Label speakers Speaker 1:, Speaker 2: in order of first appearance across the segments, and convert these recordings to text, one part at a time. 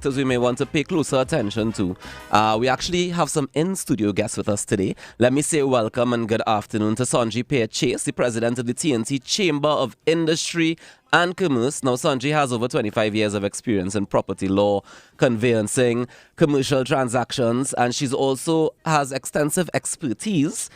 Speaker 1: sectors we may want to pay closer attention to. We actually have some in-studio guests with us today. Let me say welcome and good afternoon to Sanjay Chase, the president of the TNT Chamber of Industry and Commerce. Now, Sanjay has over 25 years of experience in property law, conveyancing, commercial transactions, and she's also has extensive expertise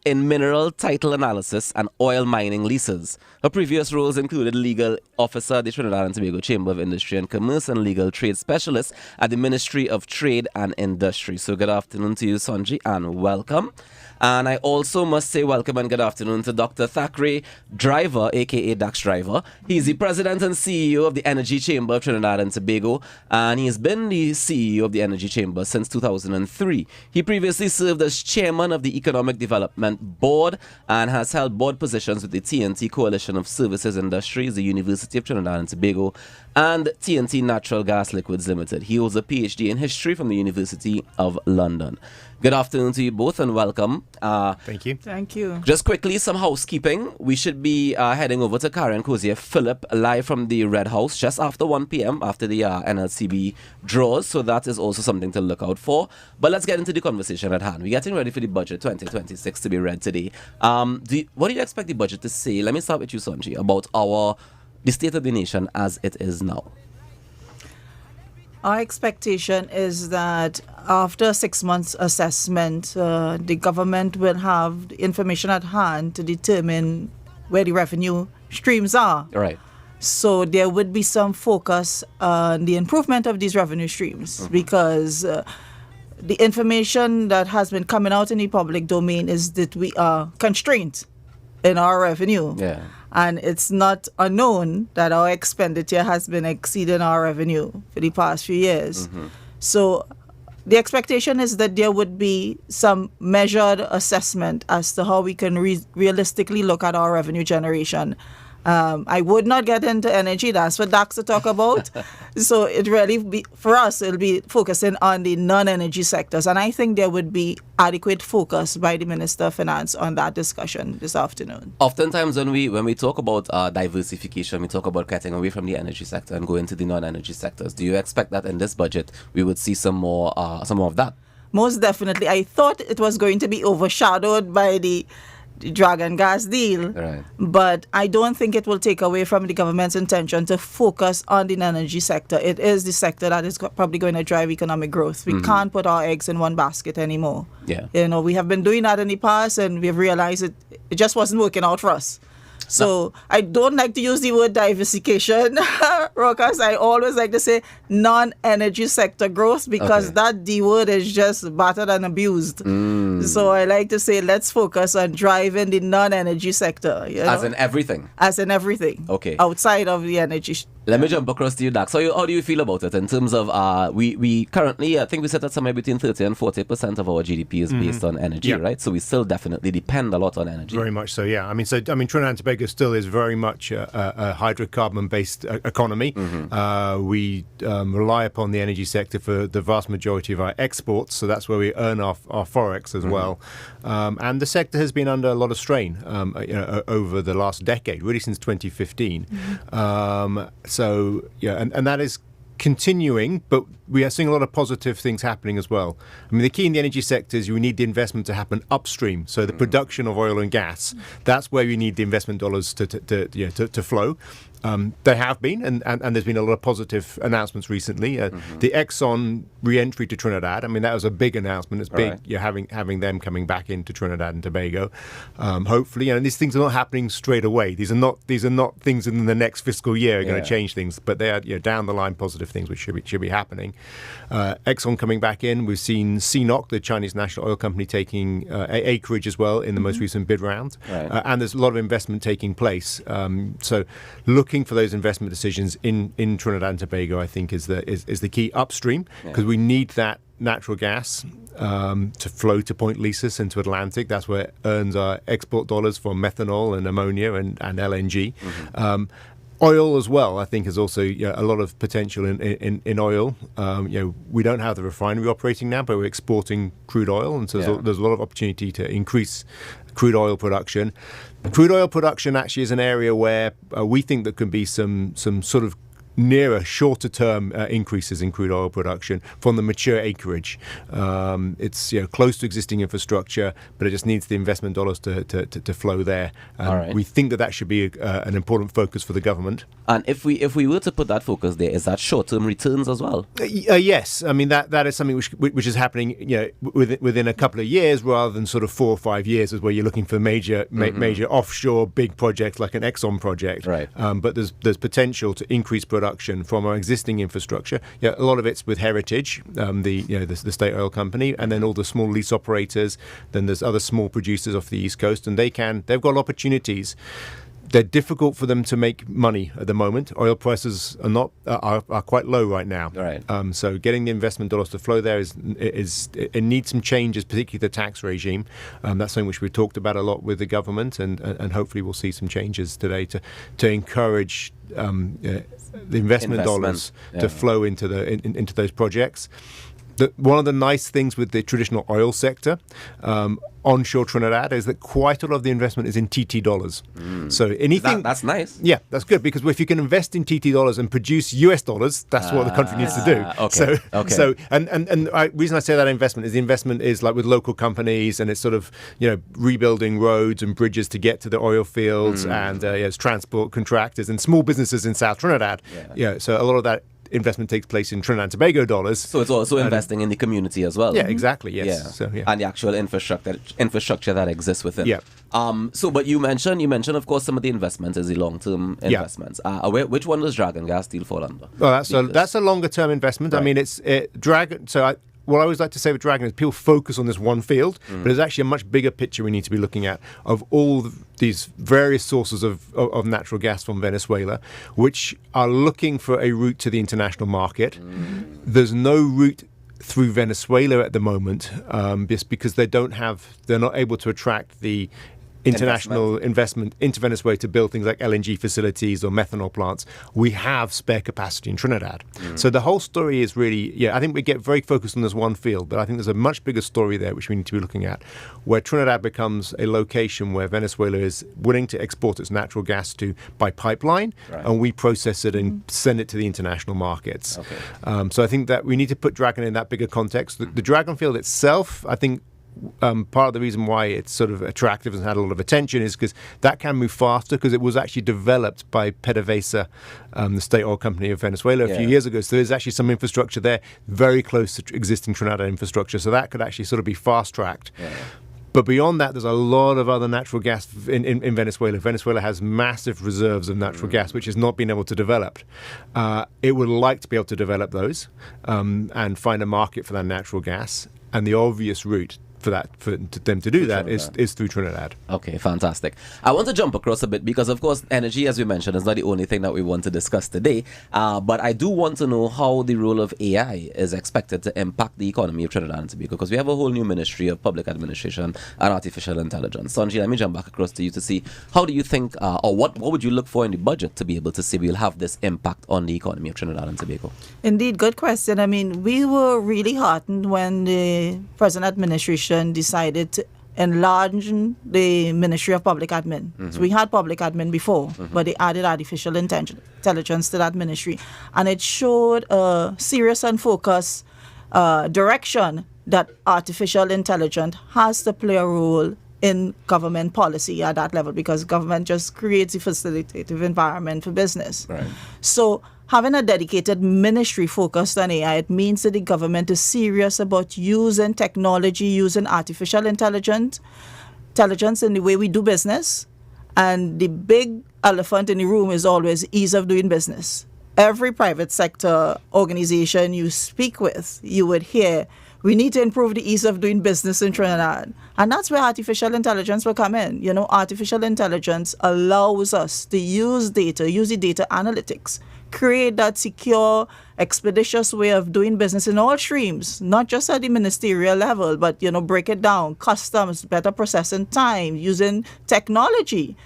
Speaker 1: in mineral title analysis and oil mining leases. Her previous roles included legal officer at the Trinidad and Tobago Chamber of Industry and Commerce and legal trade specialist at the Ministry of Trade and Industry. So good afternoon to you, Sanjay, and welcome. And I also must say welcome and good afternoon to Dr. Thackeray Driver, aka Dax Driver. He's the president and CEO of the Energy Chamber of Trinidad and Tobago, and he's been the CEO of the Energy Chamber since 2003. He previously served as chairman of the Economic Development Board and has held board positions with the TNT Coalition of Services Industries, the University of Trinidad and Tobago, and TNT Natural Gas Liquids Limited. He holds a PhD in history from the University of London. Good afternoon to you both and welcome.
Speaker 2: Thank you.
Speaker 3: Thank you.
Speaker 1: Just quickly, some housekeeping. We should be heading over to Karen Cozier Phillip live from the Red House just after 1 p.m. after the NLCB draws. So that is also something to look out for. But let's get into the conversation at hand. We're getting ready for the budget 2026 to be read today. What do you expect the budget to say? Let me start with you, Sanjay, about the state of the nation as it is now.
Speaker 3: Our expectation is that after 6 months assessment, the government will have the information at hand to determine where the revenue streams are.
Speaker 1: Right.
Speaker 3: So there would be some focus on the improvement of these revenue streams because the information that has been coming out in the public domain is that we are constrained in our revenue.
Speaker 1: Yeah.
Speaker 3: And it's not unknown that our expenditure has been exceeding our revenue for the past few years. Mm-hmm. So the expectation is that there would be some measured assessment as to how we can realistically look at our revenue generation. I would not get into energy. That's what Dax to talk about. So it really for us, it'll be focusing on the non-energy sectors. And I think there would be adequate focus by the Minister of Finance on that discussion this afternoon.
Speaker 1: Oftentimes when we talk about diversification, we talk about getting away from the energy sector and go into the non-energy sectors. Do you expect that in this budget we would see some more of that?
Speaker 3: Most definitely. I thought it was going to be overshadowed by the Dragon gas deal,
Speaker 1: right.
Speaker 3: But I don't think it will take away from the government's intention to focus on the energy sector. It is the sector that is probably going to drive economic growth. We can't put our eggs in one basket anymore.
Speaker 1: Yeah.
Speaker 3: We have been doing that in the past and we've realized it just wasn't working out for us. So I don't like to use the word diversification, Rokas. I always like to say non-energy sector growth because that D word is just battered and abused. So I like to say let's focus on driving the non-energy sector.
Speaker 1: As in everything?
Speaker 3: As in everything.
Speaker 1: Okay.
Speaker 3: Outside of the energy.
Speaker 1: Let me jump across to you, Dax. So how do you feel about it in terms of we currently, I think we set at somewhere between 30 and 40% of our GDP is based on energy, right? So we still definitely depend a lot on energy.
Speaker 2: Very much so, yeah. I mean, Trinidad and Tobago still is very much a hydrocarbon-based economy. We rely upon the energy sector for the vast majority of our exports, so that's where we earn our forex as well. And the sector has been under a lot of strain over the last decade, really since 2015. So, yeah, and that is continuing, but we are seeing a lot of positive things happening as well. I mean, the key in the energy sector is you need the investment to happen upstream. So the production of oil and gas, that's where you need the investment dollars to flow. They have been, and there's been a lot of positive announcements recently. The Exxon re-entry to Trinidad, I mean, that was a big announcement. It's big, having them coming back into Trinidad and Tobago. Hopefully, these things are not happening straight away. These are not things in the next fiscal year are going to change things, but they are down the line positive things which should be happening. Exxon coming back in. We've seen CNOOC, the Chinese national oil company, taking acreage as well in the most recent bid round, and there's a lot of investment taking place. So looking for those investment decisions in Trinidad and Tobago, I think, is the key upstream, because we need that natural gas to flow to Point Lisas into Atlantic. That's where it earns our export dollars for methanol and ammonia and LNG. Oil as well, I think, is also a lot of potential in oil. We don't have the refinery operating now, but we're exporting crude oil, and so there's a lot of opportunity to increase crude oil production. Crude oil production actually is an area where we think there can be some sort of nearer shorter-term increases in crude oil production from the mature acreage. It's close to existing infrastructure, but it just needs the investment dollars to flow there.
Speaker 1: All right.
Speaker 2: We think that should be an important focus for the government.
Speaker 1: And if we were to put that focus there, is that short-term returns as well?
Speaker 2: Yes, I mean that is something which is happening within a couple of years rather than sort of 4 or 5 years, is where you're looking for major offshore big projects like an Exxon project.
Speaker 1: Right.
Speaker 2: But there's potential to increase production from our existing infrastructure. Yeah, a lot of it's with Heritage, the state oil company, and then all the small lease operators. Then there's other small producers off the East Coast, and they've got opportunities. They're difficult for them to make money at the moment. Oil prices are quite low right now.
Speaker 1: Right.
Speaker 2: So getting the investment dollars to flow there it needs some changes, particularly the tax regime. That's something which we've talked about a lot with the government, and hopefully we'll see some changes today to encourage the investment dollars to flow into those projects. One of the nice things with the traditional oil sector, onshore Trinidad, is that quite a lot of the investment is in TT dollars. So anything
Speaker 1: that's nice.
Speaker 2: Yeah, that's good, because if you can invest in TT dollars and produce US dollars, that's what the country needs to do.
Speaker 1: Okay.
Speaker 2: So reason I say that the investment is like with local companies, and it's sort of rebuilding roads and bridges to get to the oil fields, and it's transport contractors and small businesses in South Trinidad. So a lot of that investment takes place in Trinidad and Tobago dollars. So
Speaker 1: it's also investing in the community as well.
Speaker 2: Yeah, exactly. Yes.
Speaker 1: Yeah.
Speaker 2: So,
Speaker 1: and the actual infrastructure that exists within.
Speaker 2: Yeah.
Speaker 1: But you mentioned, of course, some of the investments is the long-term investments. Which one does Dragon Gas Steel fall under?
Speaker 2: Well, that's a longer-term investment. Right. I mean, Dragon. What I always like to say with Dragon is people focus on this one field, but there's actually a much bigger picture we need to be looking at of all these various sources of natural gas from Venezuela, which are looking for a route to the international market. There's no route through Venezuela at the moment, just because they're not able to attract the international investment into Venezuela to build things like LNG facilities or methanol plants. We have spare capacity in Trinidad. So the whole story is really, I think we get very focused on this one field, but I think there's a much bigger story there which we need to be looking at, where Trinidad becomes a location where Venezuela is willing to export its natural gas to by pipeline, and we process it and send it to the international markets. Okay. So I think that we need to put Dragon in that bigger context. The Dragon field itself, I think, part of the reason why it's sort of attractive and had a lot of attention is because that can move faster, because it was actually developed by PDVSA, the state oil company of Venezuela, a few years ago. So there's actually some infrastructure there very close to existing Trinidad infrastructure. So that could actually sort of be fast-tracked. Yeah. But beyond that, there's a lot of other natural gas in Venezuela. Venezuela has massive reserves of natural gas, which has not been able to develop. It would like to be able to develop those and find a market for that natural gas. And the obvious route for them to do that is through Trinidad.
Speaker 1: Okay, fantastic. I want to jump across a bit because, of course, energy, as we mentioned, is not the only thing that we want to discuss today. But I do want to know how the role of AI is expected to impact the economy of Trinidad and Tobago, because we have a whole new Ministry of Public Administration and Artificial Intelligence. Sanji, let me jump back across to you to see how do you think, or what would you look for in the budget to be able to say we'll have this impact on the economy of Trinidad and Tobago? Indeed,
Speaker 3: good question. I mean, we were really heartened when the present administration decided to enlarge the Ministry of Public Admin. So we had public admin before, but they added artificial intelligence to that ministry. And it showed a serious and focused direction that artificial intelligence has to play a role in government policy at that level, because government just creates a facilitative environment for business. Right. So having a dedicated ministry focused on AI, it means that the government is serious about using technology, using artificial intelligence in the way we do business. And the big elephant in the room is always ease of doing business. Every private sector organization you speak with, you would hear, we need to improve the ease of doing business in Trinidad. And that's where artificial intelligence will come in. Artificial intelligence allows us to use the data analytics, create that secure, expeditious way of doing business in all streams, not just at the ministerial level, but, break it down, customs, better processing time, using technology,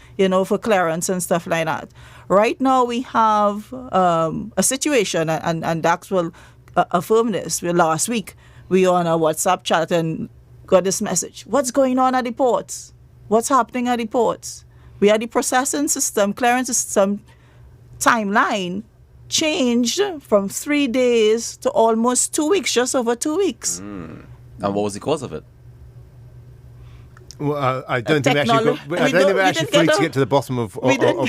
Speaker 3: for clearance and stuff like that. Right now we have a situation, and Dax will affirm this. Last week, we were on a WhatsApp chat and got this message. What's going on at the ports? What's happening at the ports? We had the processing system, clearance system timeline changed from 3 days to almost 2 weeks, just over 2 weeks.
Speaker 1: And what was the cause of it?
Speaker 2: Well, I don't think we actually fully to get to the bottom of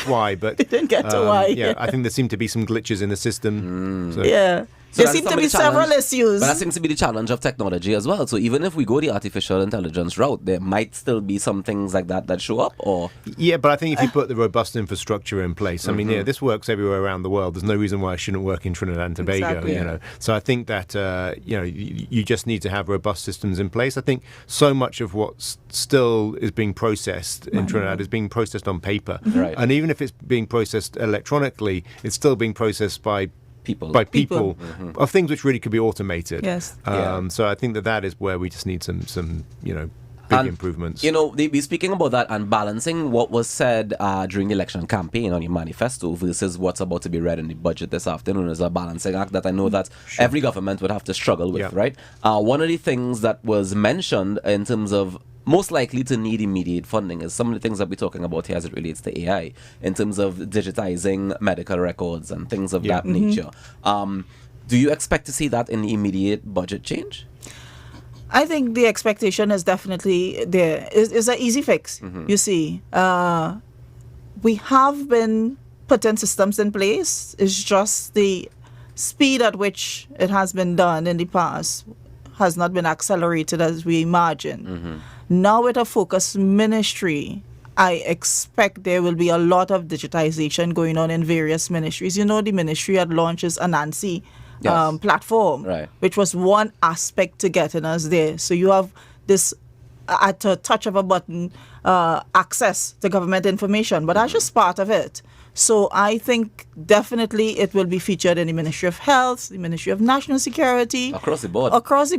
Speaker 2: why, but
Speaker 3: we didn't get to why.
Speaker 2: Yeah, I think there seem to be some glitches in the system. So.
Speaker 3: Yeah.
Speaker 1: So
Speaker 3: there seem to be several issues.
Speaker 1: But that seems to be the challenge of technology as well. So even if we go the artificial intelligence route, there might still be some things like that show up, or...
Speaker 2: Yeah, but I think if you put the robust infrastructure in place, I mean, this works everywhere around the world. There's no reason why it shouldn't work in Trinidad and Tobago,
Speaker 3: Exactly.
Speaker 2: you know. So I think that, you just need to have robust systems in place. I think so much of what still is being processed in Trinidad is being processed on paper.
Speaker 1: Right.
Speaker 2: And even if it's being processed electronically, it's still being processed by people of things which really could be automated.
Speaker 3: Yes.
Speaker 2: So I think that is where we just need some big improvements.
Speaker 1: Be speaking about that and balancing what was said during the election campaign on your manifesto versus what's about to be read in the budget this afternoon is a balancing act that I know that every government would have to struggle with, right? One of the things that was mentioned in terms of most likely to need immediate funding is some of the things that we're talking about here as it relates to AI in terms of digitizing medical records and things of that nature. Do you expect to see that in the immediate budget change?
Speaker 3: I think the expectation is definitely there. It's an easy fix, you see. We have been putting systems in place. It's just the speed at which it has been done in the past has not been accelerated as we imagined. Now with a focused ministry, I expect there will be a lot of digitization going on in various ministries. The ministry had launched its Anansi platform, which was one aspect to getting us there. So you have this, at a touch of a button, access to government information, but that's just part of it. So I think definitely it will be featured in the Ministry of Health, the Ministry of National Security.
Speaker 1: Across the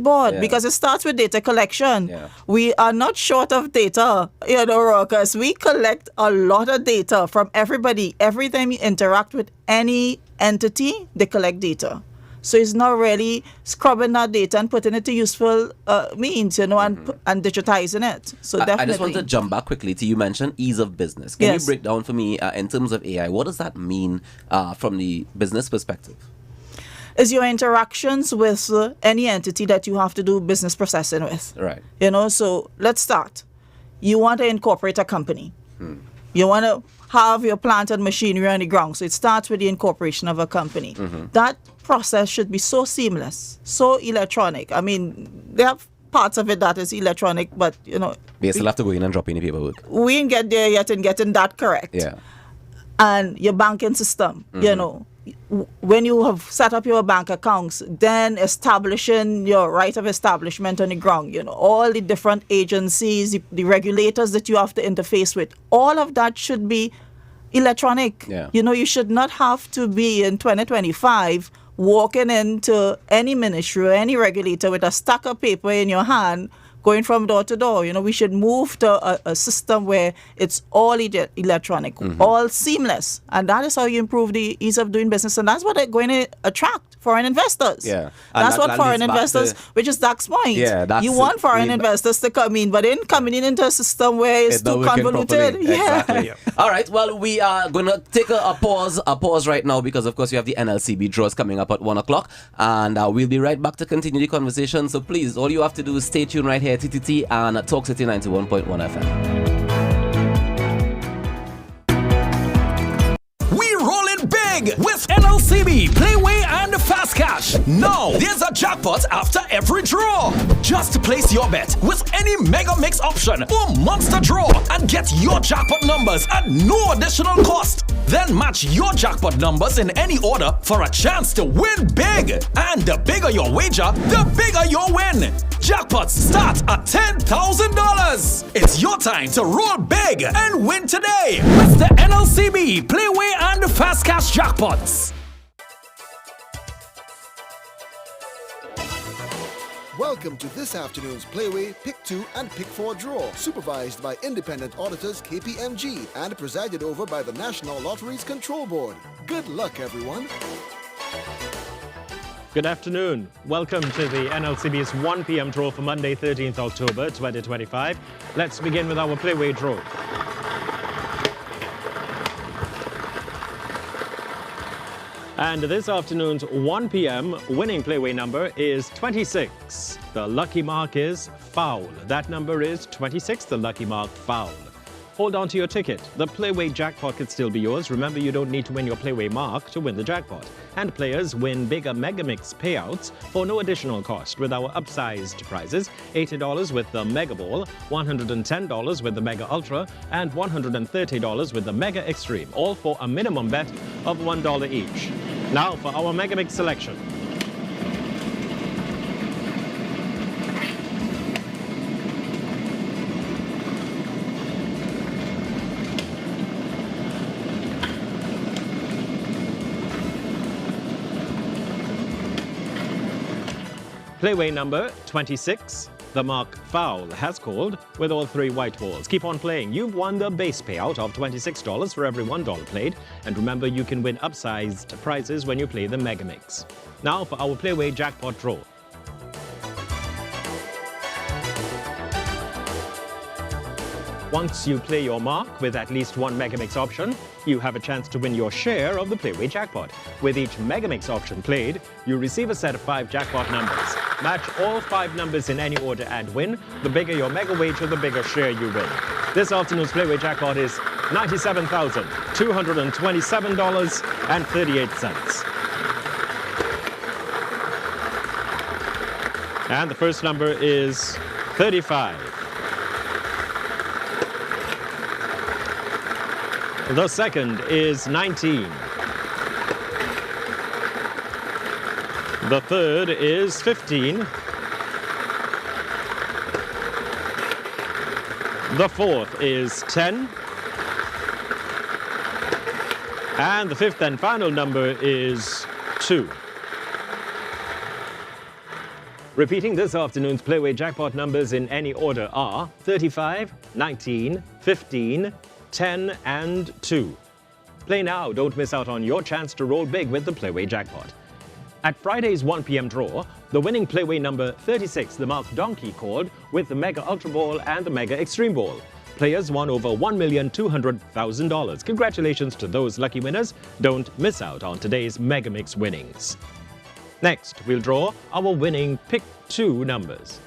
Speaker 1: board.
Speaker 3: Because it starts with data collection. We are not short of data, because we collect a lot of data from everybody. Every time you interact with any entity, they collect data. So it's not really scrubbing that data and putting it to useful means, and digitizing it. So definitely.
Speaker 1: I just want to jump back quickly to you mentioned ease of business. Can you break down for me in terms of AI, what does that mean from the business perspective?
Speaker 3: Is your interactions with any entity that you have to do business processing with.
Speaker 1: Right.
Speaker 3: So let's start. You want to incorporate a company. You want to have your plant and machinery on the ground. So it starts with the incorporation of a company. That process should be so seamless, so electronic. I mean, there are parts of it that is electronic, but
Speaker 1: They still have to go in and drop in the paperwork.
Speaker 3: We didn't get there yet in getting that correct. And your banking system, when you have set up your bank accounts, then establishing your right of establishment on the ground, all the different agencies, the regulators that you have to interface with, all of that should be electronic. You should not have to be in 2025 walking into any ministry or any regulator with a stack of paper in your hand, going from door to door. We should move to a system where it's all electronic, all seamless. And that is how you improve the ease of doing business. And that's what they're going to attract foreign investors. That's what foreign investors, which is Dak's point. You want foreign investors to come in, but then coming in into a system where it's too convoluted.
Speaker 1: Exactly. All right. Well, we are going to take a pause right now because, of course, you have the NLCB draws coming up at 1 o'clock. And we'll be right back to continue the conversation. So please, all you have to do is stay tuned right here at TTT and Talk City 91.1 FM.
Speaker 4: With NLCB, Playway and Fast Cash. Now, there's a jackpot after every draw. Just place your bet with any Mega Mix option or Monster Draw and get your jackpot numbers at no additional cost. Then match your jackpot numbers in any order for a chance to win big. And the bigger your wager, the bigger your win. Jackpots start at $10,000. It's your time to roll big and win today with the NLCB, Playway and Fast Cash jackpots.
Speaker 5: Welcome to this afternoon's Playway Pick 2 and Pick 4 draw, supervised by independent auditors KPMG and presided over by the National Lotteries Control Board. Good luck, everyone.
Speaker 6: Good afternoon. Welcome to the NLCB's 1 p.m. draw for Monday, 13th October 2025. Let's begin with our Playway draw. And this afternoon's 1 p.m. winning playway number is 26. The lucky mark is foul. That number is 26, the lucky mark foul. Hold on to your ticket. The playway jackpot could still be yours. Remember, you don't need to win your playway mark to win the jackpot. And players win bigger Megamix payouts for no additional cost with our upsized prizes. $80 with the Mega Ball, $110 with the Mega Ultra, and $130 with the Mega Extreme, all for a minimum bet of $1 each. Now for our Megamix selection. Playway number 26, the mark foul has called with all three white balls. Keep on playing. You've won the base payout of $26 for every $1 played. And remember, you can win upsized prizes when you play the Megamix. Now for our playway jackpot draw. Once you play your mark with at least one Megamix option, you have a chance to win your share of the playway jackpot. With each Megamix option played, you receive a set of 5 jackpot numbers. Match all 5 numbers in any order and win. The bigger your mega wager, the bigger share you win. This afternoon's playway jackpot is $97,227.38. And the first number is 35. The second is 19. The third is 15. The fourth is 10. And the fifth and final number is 2. Repeating this afternoon's playway jackpot numbers in any order are 35, 19, 15, 10 and 2. Play now, don't miss out on your chance to roll big with the playway jackpot. At Friday's 1 p.m. draw, the winning playway number 36, the mark donkey, called with the Mega Ultra Ball and the Mega Extreme Ball. Players won over $1,200,000. Congratulations to those lucky winners. Don't miss out on today's Megamix winnings. Next, we'll draw our winning Pick 2 numbers.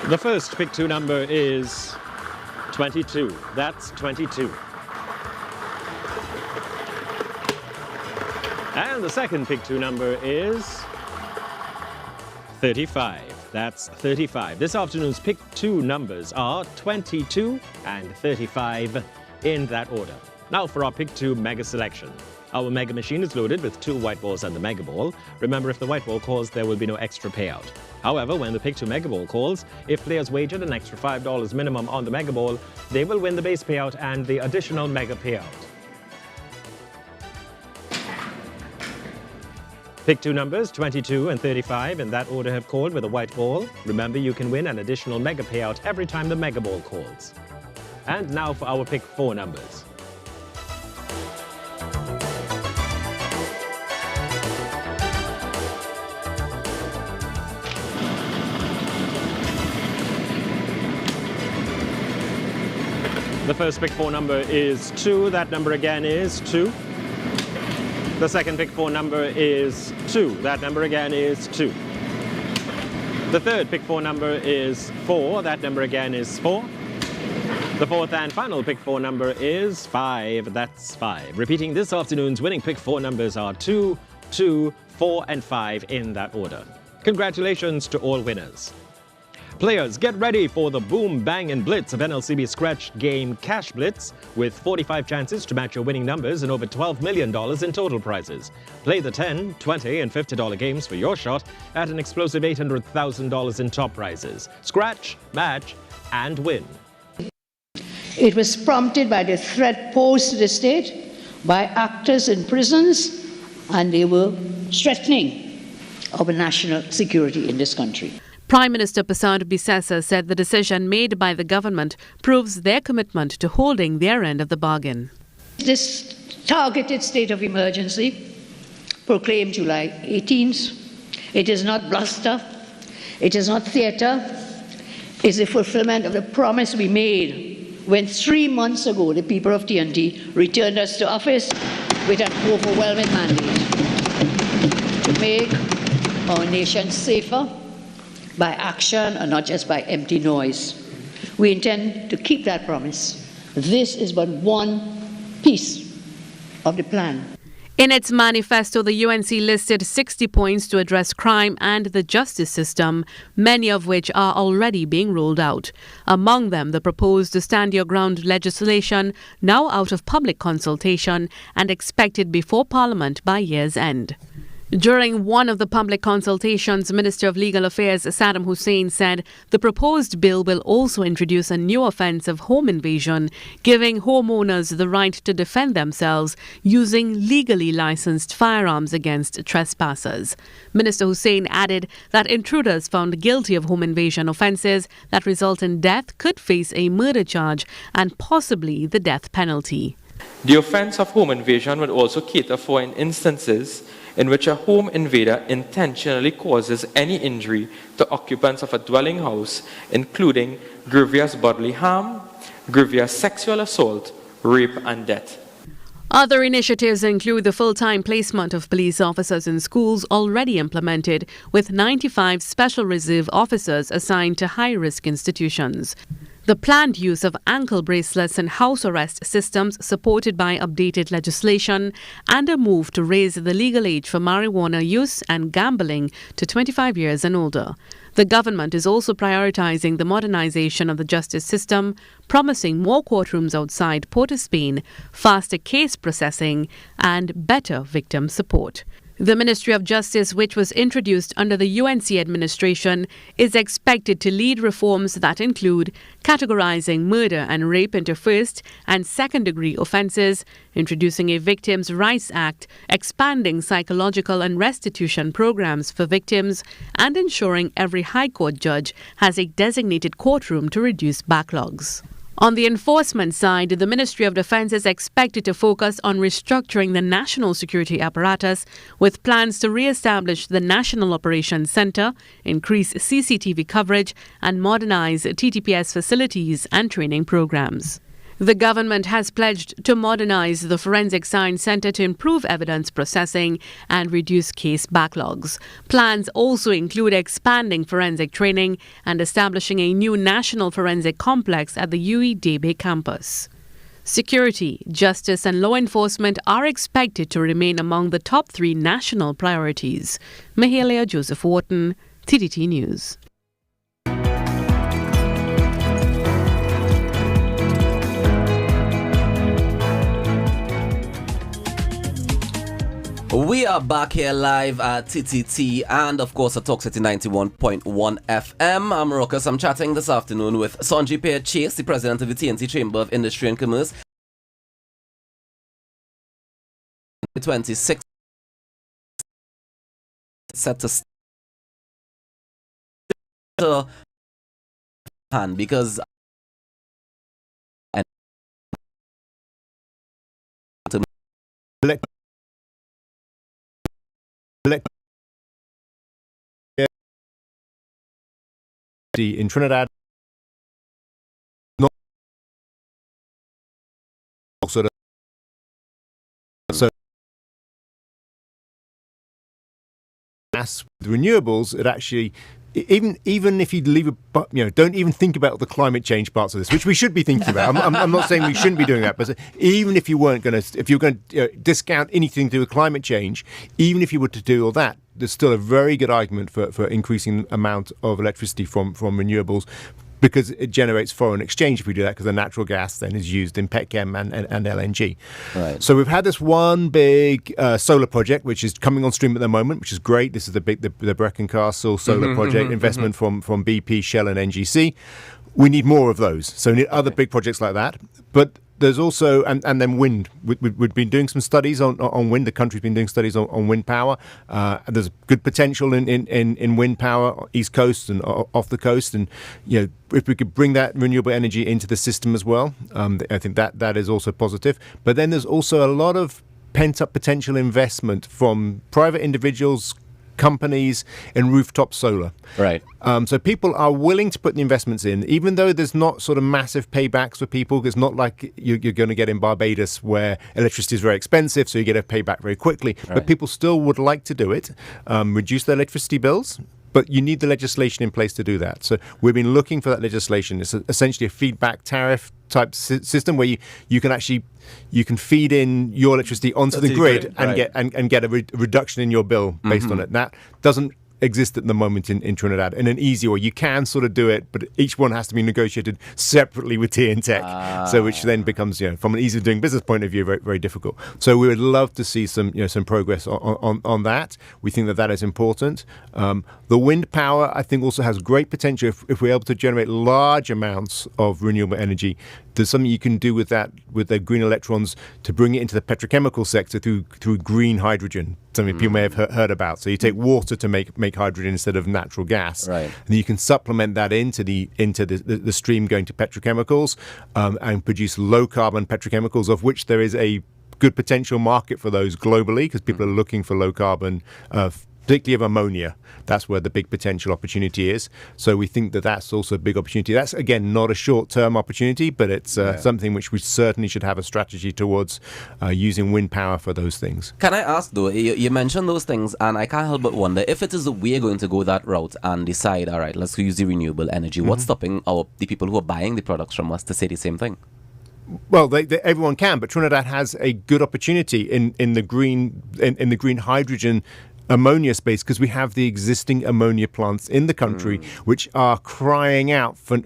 Speaker 6: The first Pick 2 number is 22. That's 22. And the second Pick 2 number is 35. That's 35. This afternoon's Pick 2 numbers are 22 and 35 in that order. Now for our Pick 2 Mega selection. Our Mega machine is loaded with 2 white balls and the Mega Ball. Remember, if the white ball calls, there will be no extra payout. However, when the Pick 2 Mega Ball calls, if players wagered an extra $5 minimum on the Mega Ball, they will win the base payout and the additional Mega payout. Pick 2 numbers 22 and 35 in that order have called with a white ball. Remember, you can win an additional Mega payout every time the Mega Ball calls. And now for our Pick 4 numbers. The first Pick 4 number is 2. That number again is 2. The second Pick 4 number is 2. That number again is 2. The third Pick 4 number is 4. That number again is 4. The fourth and final Pick 4 number is 5. That's 5. Repeating this afternoon's winning Pick 4 numbers are 2, 2, 4, and 5 in that order. Congratulations to all winners. Players, get ready for the boom, bang, and blitz of NLCB Scratch Game Cash Blitz with 45 chances to match your winning numbers and over $12 million in total prizes. Play the $10, $20, and $50 games for your shot at an explosive $800,000 in top prizes. Scratch, match, and win.
Speaker 7: It was prompted by the threat posed to the state by actors in prisons, and they were threatening our national security in this country.
Speaker 8: Prime Minister Pasandu Bisesa said the decision made by the government proves their commitment to holding their end of the bargain.
Speaker 7: This targeted state of emergency proclaimed July 18th. It is not bluster. It is not theater. It's the fulfillment of the promise we made when 3 months ago the people of TNT returned us to office with an overwhelming mandate to make our nation safer by action and not just by empty noise. We intend to keep that promise. This is but one piece of the plan.
Speaker 8: In its manifesto, the UNC listed 60 points to address crime and the justice system, many of which are already being rolled out. Among them, the proposed Stand Your Ground legislation, now out of public consultation and expected before Parliament by year's end. During one of the public consultations, Minister of Legal Affairs Saddam Hussein said the proposed bill will also introduce a new offence of home invasion, giving homeowners the right to defend themselves using legally licensed firearms against trespassers. Minister Hussein added that intruders found guilty of home invasion offences that result in death could face a murder charge and possibly the death penalty.
Speaker 9: The offence of home invasion would also cater for in instances in which a home invader intentionally causes any injury to occupants of a dwelling house, including grievous bodily harm, grievous sexual assault, rape, and death.
Speaker 8: Other initiatives include the full-time placement of police officers in schools already implemented, with 95 special reserve officers assigned to high-risk institutions. The planned use of ankle bracelets and house arrest systems supported by updated legislation, and a move to raise the legal age for marijuana use and gambling to 25 years and older. The government is also prioritizing the modernization of the justice system, promising more courtrooms outside Port of Spain, faster case processing, and better victim support. The Ministry of Justice, which was introduced under the UNC administration, is expected to lead reforms that include categorizing murder and rape into first and second-degree offences, introducing a Victims' Rights Act, expanding psychological and restitution programs for victims, and ensuring every High Court judge has a designated courtroom to reduce backlogs. On the enforcement side, the Ministry of Defence is expected to focus on restructuring the national security apparatus, with plans to re-establish the National Operations Centre, increase CCTV coverage, and modernise TTPS facilities and training programs. The government has pledged to modernise the Forensic Science Centre to improve evidence processing and reduce case backlogs. Plans also include expanding forensic training and establishing a new national forensic complex at the UE Debe campus. Security, justice and law enforcement are expected to remain among the top 3 national priorities. Mahalia Joseph Wharton, TDT News.
Speaker 1: We are back here live at TTT and of course at Talk City 91.1 FM. I'm Ruckus. I'm chatting this afternoon with Sonji Chase, the president of the TNT Chamber of Industry and Commerce. 26 set to hand because
Speaker 2: in Trinidad, not sort of so as with renewables, it actually even if you leave don't even think about the climate change parts of this, which we should be thinking about. I'm not saying we shouldn't be doing that, but even if you're going to discount anything to do with climate change, even if you were to do all that, there's still a very good argument for increasing the amount of electricity from renewables, because it generates foreign exchange if we do that, because the natural gas then is used in petchem and LNG. Right. So we've had this one big solar project which is coming on stream at the moment, which is great. This is the Brecon Castle solar project, investment from BP, Shell and NGC. We need more of those. So we need other big projects like that. But there's also, and then wind. We've been doing some studies on wind. The country's been doing studies on wind power. There's good potential in wind power, East Coast and off the coast. And if we could bring that renewable energy into the system as well, I think that is also positive. But then there's also a lot of pent-up potential investment from private individuals, companies in rooftop solar.
Speaker 1: Right.
Speaker 2: So people are willing to put the investments in, even though there's not sort of massive paybacks for people. It's not like you're going to get in Barbados where electricity is very expensive, so you get a payback very quickly.
Speaker 1: Right.
Speaker 2: But people still would like to do it, reduce their electricity bills. But you need the legislation in place to do that. So we've been looking for that legislation. It's essentially a feedback tariff type system where you can feed in your electricity onto the grid and
Speaker 1: right.
Speaker 2: get a reduction in your bill based on it. That doesn't exist at the moment in Trinidad in an easy way. You can sort of do it, but each one has to be negotiated separately with TNTech, so which then becomes, from an easy doing business point of view, very, very difficult. So we would love to see some progress on that. We think that is important. The wind power, I think, also has great potential if we're able to generate large amounts of renewable energy. There's something you can do with that, with the green electrons, to bring it into the petrochemical sector through green hydrogen. Something people may have heard about. So you take water to make hydrogen instead of natural gas,
Speaker 1: right?
Speaker 2: And you can supplement that into the stream going to petrochemicals, and produce low carbon petrochemicals, of which there is a good potential market for those globally, because people are looking for low carbon, particularly of ammonia. That's where the big potential opportunity is. So we think that that's also a big opportunity. That's, again, not a short-term opportunity, but it's something which we certainly should have a strategy towards, using wind power for those things.
Speaker 1: Can I ask, though, you mentioned those things, and I can't help but wonder, if it is that we're going to go that route and decide, all right, let's use the renewable energy, what's stopping the people who are buying the products from us to say the same thing?
Speaker 2: Well, everyone can, but Trinidad has a good opportunity in the green hydrogen ammonia space, because we have the existing ammonia plants in the country which are crying out for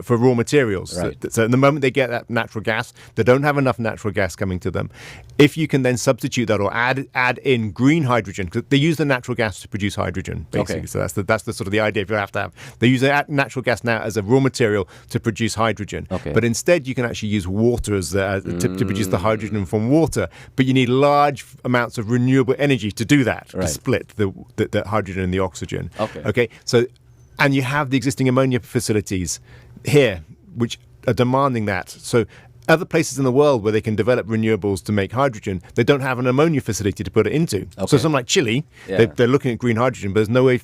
Speaker 2: raw materials.
Speaker 1: Right.
Speaker 2: So in the moment they get that natural gas, they don't have enough natural gas coming to them. If you can then substitute that or add in green hydrogen, because they use the natural gas to produce hydrogen, basically. Okay. So that's the sort of the idea you have to have. They use natural gas now as a raw material to produce hydrogen.
Speaker 1: Okay.
Speaker 2: But instead you can actually use water as to produce the hydrogen from water. But you need large amounts of renewable energy to do that.
Speaker 1: Right.
Speaker 2: To split the hydrogen and the oxygen.
Speaker 1: Okay.
Speaker 2: So, and you have the existing ammonia facilities here, which are demanding that. So other places in the world where they can develop renewables to make hydrogen, they don't have an ammonia facility to put it into.
Speaker 1: Okay.
Speaker 2: So something like Chile, they're looking at green hydrogen, but there's nowhere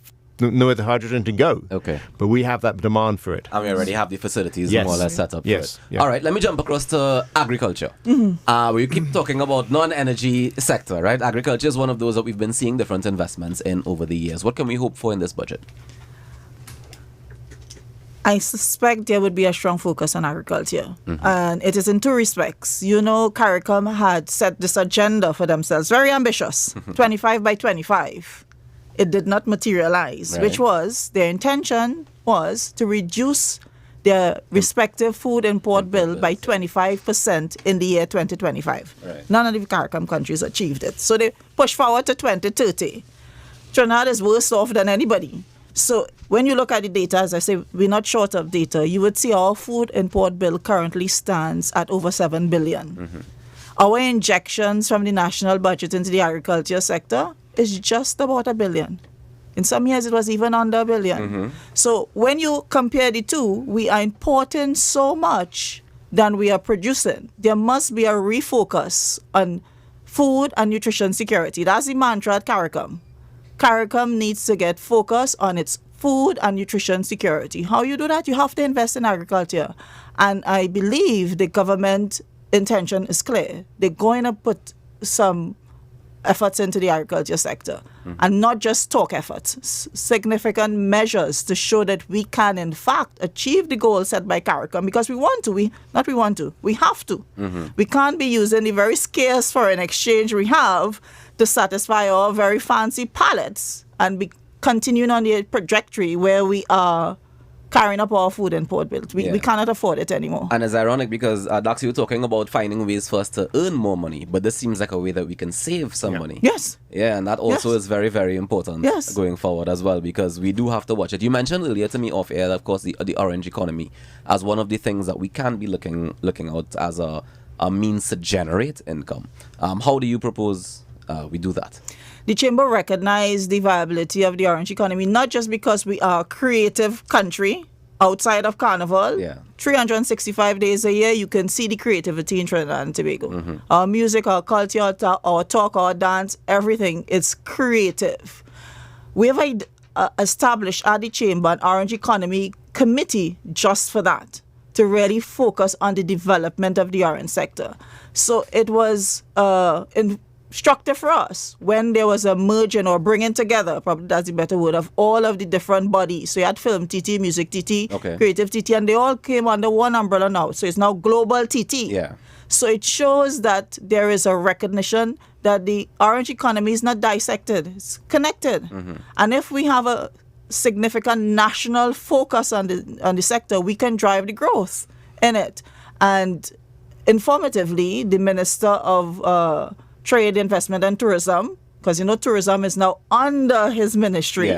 Speaker 2: the hydrogen to go.
Speaker 1: Okay.
Speaker 2: But we have that demand for it.
Speaker 1: And we already have the facilities more or less set up for it.
Speaker 2: Yeah.
Speaker 1: All right, let me jump across to agriculture. We keep talking about non-energy sector, right? Agriculture is one of those that we've been seeing different investments in over the years. What can we hope for in this budget?
Speaker 3: I suspect there would be a strong focus on agriculture. And it is in two respects. CARICOM had set this agenda for themselves, very ambitious, 25 by 25. It did not materialize, which was, their intention was to reduce their respective food import bill by 25% in the year 2025.
Speaker 1: Right.
Speaker 3: None of the CARICOM countries achieved it. So they pushed forward to 2030. Trinidad is worse off than anybody. So when you look at the data, as I say, we're not short of data, you would see our food import bill currently stands at over 7 billion. Our injections from the national budget into the agriculture sector is just about $1 billion. In some years, it was even under $1 billion. So when you compare the two, we are importing so much than we are producing. There must be a refocus on food and nutrition security. That's the mantra at CARICOM. CARICOM needs to get focused on its food and nutrition security. How you do that? You have to invest in agriculture. And I believe the government intention is clear. They're going to put some efforts into the agriculture sector, and not just talk efforts, significant measures to show that we can in fact achieve the goal set by CARICOM, because we have to. We can't be using the very scarce foreign exchange we have to satisfy our very fancy palates and be continuing on the trajectory where we are carrying up our food import bills. We cannot afford it anymore.
Speaker 1: And it's ironic because, Dax, you were talking about finding ways for us to earn more money, but this seems like a way that we can save some money.
Speaker 3: Yes.
Speaker 1: Yeah, and that also is very, very important going forward as well, because we do have to watch it. You mentioned earlier to me off air, of course, the orange economy as one of the things that we can be looking out as a means to generate income. How do you propose we do that?
Speaker 3: The Chamber recognized the viability of the orange economy, not just because we are a creative country outside of Carnival,
Speaker 1: Yeah.
Speaker 3: 365 days a year, you can see the creativity in Trinidad and Tobago. Our music, our culture, our talk, our dance, everything is creative. We have established at the Chamber an Orange Economy Committee just for that, to really focus on the development of the orange sector. So it was instructive for us when there was a merging or bringing together, probably that's the better word, of all of the different bodies. So you had Film TT, Music TT,
Speaker 1: Okay.
Speaker 3: Creative TT, and they all came under one umbrella now. So it's now Global TT.
Speaker 1: Yeah.
Speaker 3: So it shows that there is a recognition that the orange economy is not dissected, it's connected. And if we have a significant national focus on the sector, we can drive the growth in it. And informatively, the Minister of Trade, Investment and Tourism, because tourism is now under his ministry,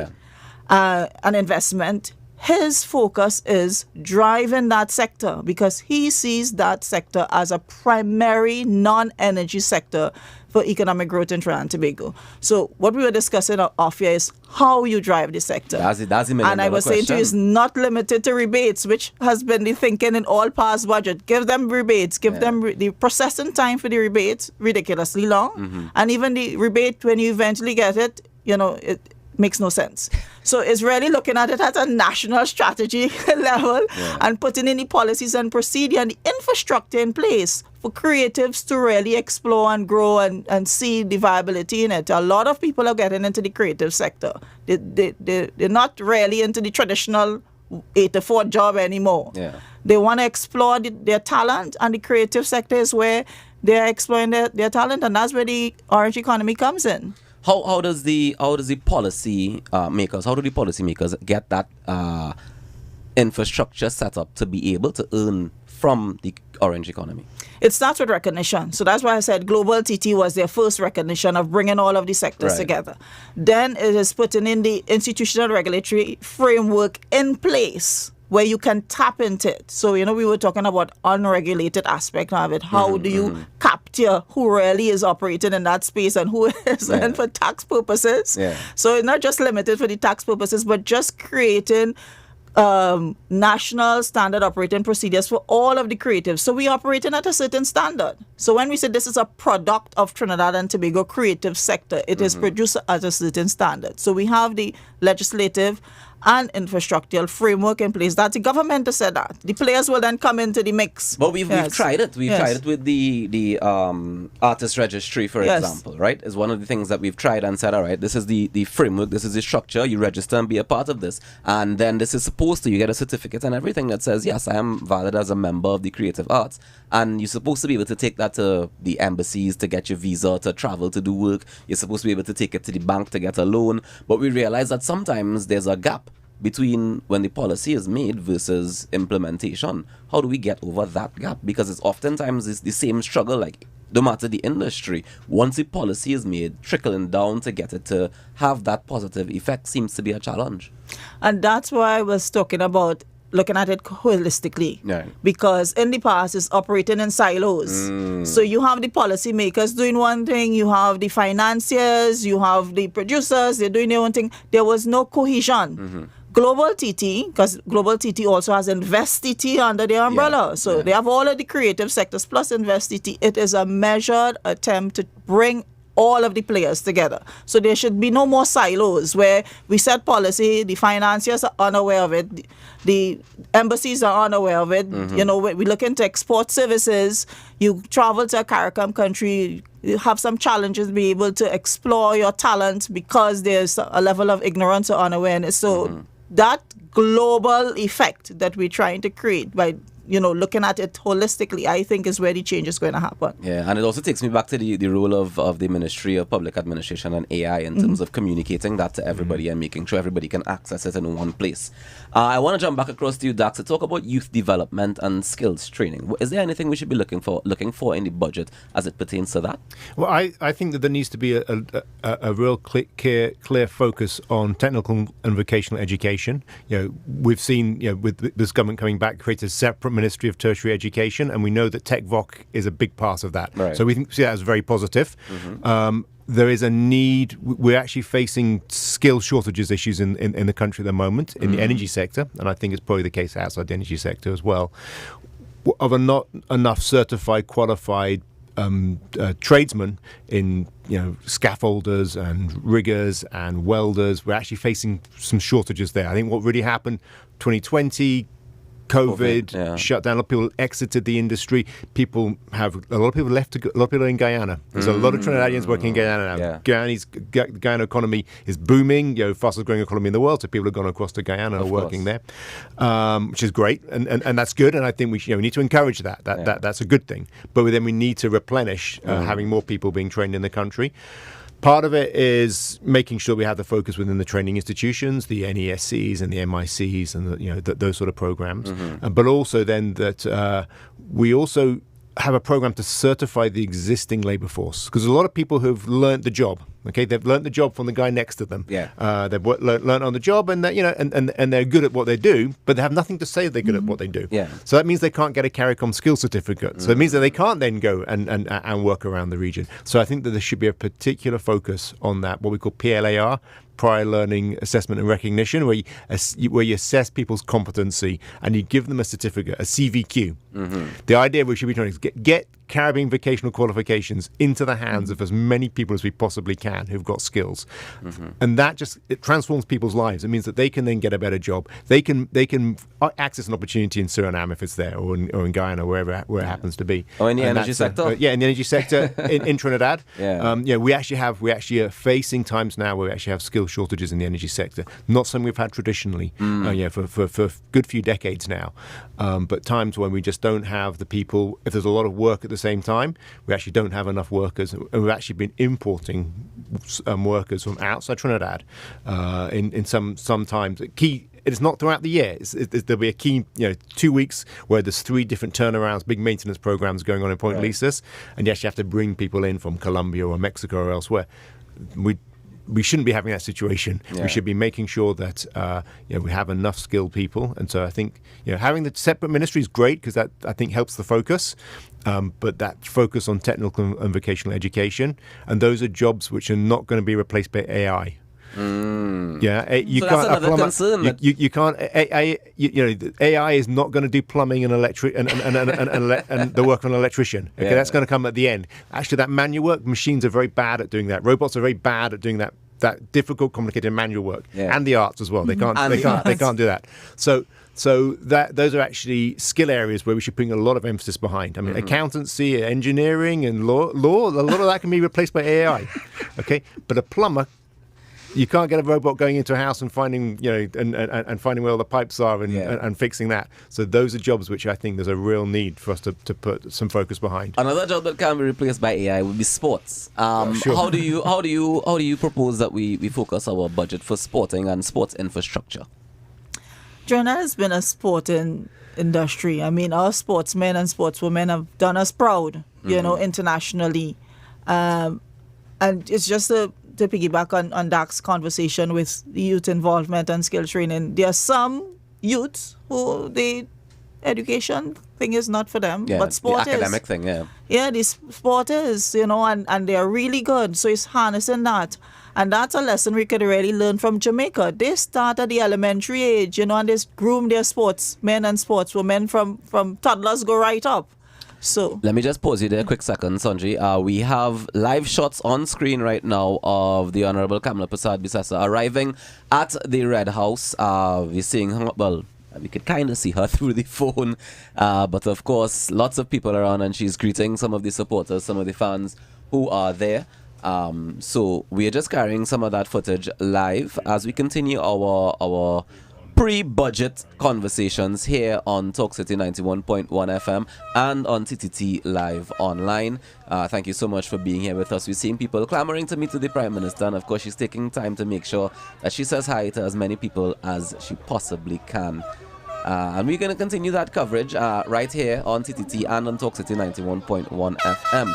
Speaker 3: and investment, his focus is driving that sector because he sees that sector as a primary non-energy sector for economic growth in Trinidad and Tobago. So what we were discussing off here is how you drive the sector.
Speaker 1: That's the million
Speaker 3: And I was saying to you, it's not limited to rebates, which has been the thinking in all past budget. Give them rebates, give them the processing time for the rebates, ridiculously long. And even the rebate, when you eventually get it, it makes no sense. So it's really looking at it at a national strategy level and putting in the policies and procedure and the infrastructure in place for creatives to really explore and grow and see the viability in it. A lot of people are getting into the creative sector. They're not really into the traditional 8-to-4 job anymore.
Speaker 1: Yeah.
Speaker 3: They want to explore their talent, and the creative sector is where they're exploring their talent, and that's where the orange economy comes in.
Speaker 1: How does the policy makers, how do the policymakers get that infrastructure set up to be able to earn from the orange economy?
Speaker 3: It starts with recognition. So that's why I said Global TT was their first recognition of bringing all of the sectors together. Then it is putting in the institutional regulatory framework in place where you can tap into it. So, we were talking about unregulated aspect of it. How do you capture who really is operating in that space and who isn't for tax purposes?
Speaker 1: Yeah.
Speaker 3: So it's not just limited for the tax purposes, but just creating national standard operating procedures for all of the creatives. So we operating at a certain standard. So when we say this is a product of Trinidad and Tobago creative sector, it is produced at a certain standard. So we have the legislative and infrastructural framework in place. That's the government that said that. The players will then come into the mix.
Speaker 1: But we've tried it. We've tried it with the artist registry, for example, right? It's one of the things that we've tried and said, all right, this is the framework, this is the structure, you register and be a part of this. And then this is supposed to, you get a certificate and everything that says, yes, I am valid as a member of the creative arts. And you're supposed to be able to take that to the embassies to get your visa, to travel, to do work. You're supposed to be able to take it to the bank to get a loan. But we realize that sometimes there's a gap between when the policy is made versus implementation. How do we get over that gap? Because it's oftentimes the same struggle, like no matter the industry. Once the policy is made, trickling down to get it to have that positive effect seems to be a challenge.
Speaker 3: And that's why I was talking about looking at it holistically.
Speaker 1: Right.
Speaker 3: Because in the past, it's operating in silos. So you have the policymakers doing one thing, you have the financiers, you have the producers, they're doing their own thing. There was no cohesion. Global TT, because Global TT also has Invest TT under their umbrella. So they have all of the creative sectors plus Invest TT. It is a measured attempt to bring all of the players together. So there should be no more silos where we set policy, the financiers are unaware of it, the embassies are unaware of it. We look into export services, you travel to a CARICOM country, you have some challenges to be able to explore your talent because there's a level of ignorance or unawareness. So that global effect that we're trying to create by looking at it holistically, I think is where the change is going to happen.
Speaker 1: Yeah, and it also takes me back to the role of the Ministry of Public Administration and AI in terms of communicating that to everybody and making sure everybody can access it in one place. I want to jump back across to you, Dax, to talk about youth development and skills training. Is there anything we should be looking for in the budget as it pertains to that?
Speaker 2: Well, I think that there needs to be a real clear focus on technical and vocational education. We've seen with this government coming back, create a separate Ministry of Tertiary Education, and we know that TechVoc is a big part of that.
Speaker 1: Right.
Speaker 2: So we see that as very positive. There is a need. We're actually facing skill shortages issues in the country at the moment in the energy sector, and I think it's probably the case outside the energy sector as well, of not enough certified, qualified tradesmen in scaffolders and riggers and welders. We're actually facing some shortages there. I think what really happened 2020, COVID shut down. A lot of people exited the industry. A lot of people left. A lot of people are in Guyana. There's a lot of Trinidadians working in Guyana now. Guyana economy is booming. Fastest growing economy in the world. So people have gone across to Guyana and are working there, which is great, and that's good. And I think we need to encourage that. That's a good thing. But then we need to replenish having more people being trained in the country. Part of it is making sure we have the focus within the training institutions, the NESCs and the MICs and those sort of programs. But also then that we also have a program to certify the existing labor force, because a lot of people who've learned the job. Okay, they've learned the job from the guy next to them. They've learned on the job, and and they're good at what they do, but they have nothing to say they're good at what they do. So that means they can't get a CARICOM skill certificate. So it means that they can't then go and work around the region. So I think that there should be a particular focus on that, what we call PLAR, prior learning assessment and recognition, where you assess people's competency and you give them a certificate, a CVQ. The idea we should be trying to get Caribbean vocational qualifications into the hands of as many people as we possibly can who've got skills, and that it transforms people's lives. It means that they can then get a better job. They can access an opportunity in Suriname if it's there, or in Guyana, where it happens to be.
Speaker 1: Or in the energy sector.
Speaker 2: In the energy sector in Trinidad. We actually are facing times now where we actually have skill shortages in the energy sector. Not something we've had traditionally, for a good few decades now. But times when we just don't have the people. If there's a lot of work at the same time, we actually don't have enough workers, and we've actually been importing workers from outside Trinidad in some times. It's not throughout the year. There'll be a key 2 weeks where there's 3 different turnarounds, big maintenance programs going on in Point Lisas, and you actually have to bring people in from Colombia or Mexico or elsewhere. We shouldn't be having that situation. We should be making sure that we have enough skilled people. And so I think having the separate ministry is great, because that, I think, helps the focus. But that focus on technical and vocational education, and those are jobs which are not going to be replaced by AI. You
Speaker 1: so
Speaker 2: can't.
Speaker 1: That's another concern.
Speaker 2: You can't. AI is not going to do plumbing and electric and the work of an electrician. Okay, that's going to come at the end. Actually, that manual work, machines are very bad at doing that. Robots are very bad at doing that difficult, complicated manual work, and the arts as well. They can't do that. So those are actually skill areas where we should bring a lot of emphasis behind. I mean, accountancy, engineering, and law. A lot of that can be replaced by AI. Okay, but a plumber. You can't get a robot going into a house and finding, and finding where all the pipes are and fixing that. So those are jobs which I think there's a real need for us to put some focus behind.
Speaker 1: Another job that can be replaced by AI would be sports.
Speaker 2: Sure.
Speaker 1: How do you propose that we focus our budget for sporting and sports infrastructure?
Speaker 3: Trinidad has been a sporting industry. I mean, our sportsmen and sportswomen have done us proud, internationally. And it's just to piggyback on Dak's conversation with the youth involvement and skill training, there are some youths who the education thing is not for them, but sport
Speaker 1: the academic
Speaker 3: is.
Speaker 1: Thing,
Speaker 3: the sport is, and they're really good. So it's harnessing that. And that's a lesson we could really learn from Jamaica. They start at the elementary age, and they groom their sportsmen and sportswomen from toddlers go right up. So
Speaker 1: let me just pause you there a quick second, Sanji. We have live shots on screen right now of the Honorable Kamala Prasad Bisasa arriving at the Red House. We're seeing her, we could kind of see her through the phone, but of course lots of people around, and she's greeting some of the supporters, some of the fans who are there. So we are just carrying some of that footage live as we continue our pre-budget conversations here on Talk City 91.1 FM and on TTT Live Online. Thank you so much for being here with us. We're seeing people clamoring to meet with the Prime Minister, and of course she's taking time to make sure that she says hi to as many people as she possibly can. And we're going to continue that coverage right here on TTT and on Talk City 91.1 FM.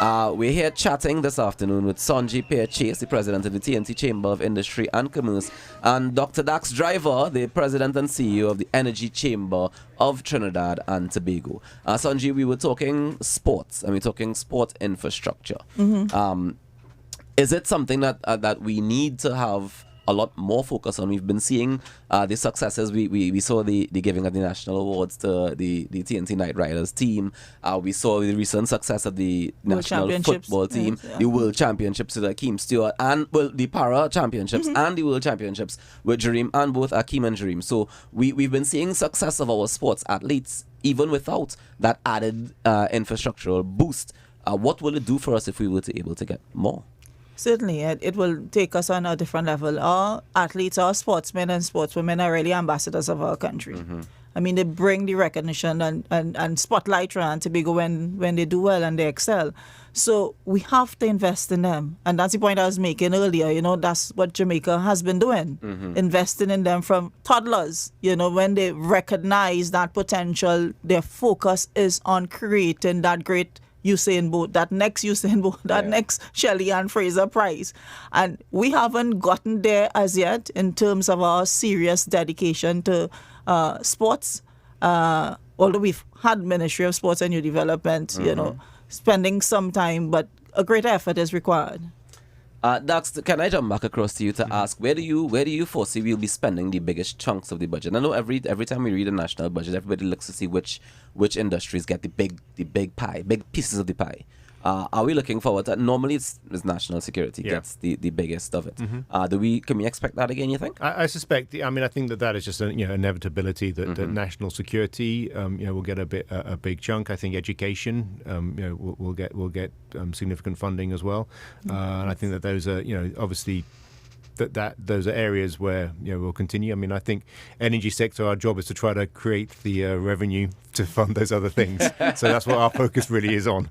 Speaker 1: We're here chatting this afternoon with Sonji Chase, the president of the TNT Chamber of Industry and Commerce, and Dr. Dax Driver, the president and CEO of the Energy Chamber of Trinidad and Tobago. Sonji, we were talking sports, and we're talking sport infrastructure. Is it something that we need to have a lot more focus on? We've been seeing the successes. We saw the giving of the national awards to the TNT Knight Riders team. We saw the recent success of the national football team, the World Championships with Akeem Stewart, and the Para Championships and the World Championships with Jareem, and both Akeem and Jareem. So we've been seeing success of our sports athletes even without that added infrastructural boost. What will it do for us if we were to able to get more?
Speaker 3: Certainly, it will take us on a different level. Our athletes, our sportsmen and sportswomen are really ambassadors of our country. I mean, they bring the recognition and spotlight Trinidad and Tobago when they do well and they excel. So we have to invest in them. And that's the point I was making earlier. You know, that's what Jamaica has been doing, investing in them from toddlers. You know, when they recognize that potential, their focus is on creating that great Usain Bolt, that next Usain Bolt, that next Shelley Ann Fraser Prize. And we haven't gotten there as yet in terms of our serious dedication to sports. Although we've had Ministry of Sports and Youth Development, you know, spending some time, but a great effort is required.
Speaker 1: Dax, can I jump back across to you to ask, where do you foresee we'll be spending the biggest chunks of the budget? I know every time we read a national budget, everybody looks to see which industries get the big pie, big pieces of the pie. Are we looking forward to that? Normally it's national security gets the biggest of it. Can we expect that again, you think?
Speaker 2: I suspect, I think that is just an inevitability that national security will get a big chunk. I think education will get significant funding as well. And I think that those are obviously that those are areas where we'll continue. I mean, I think energy sector, our job is to try to create the revenue to fund those other things. So that's what our focus really is on.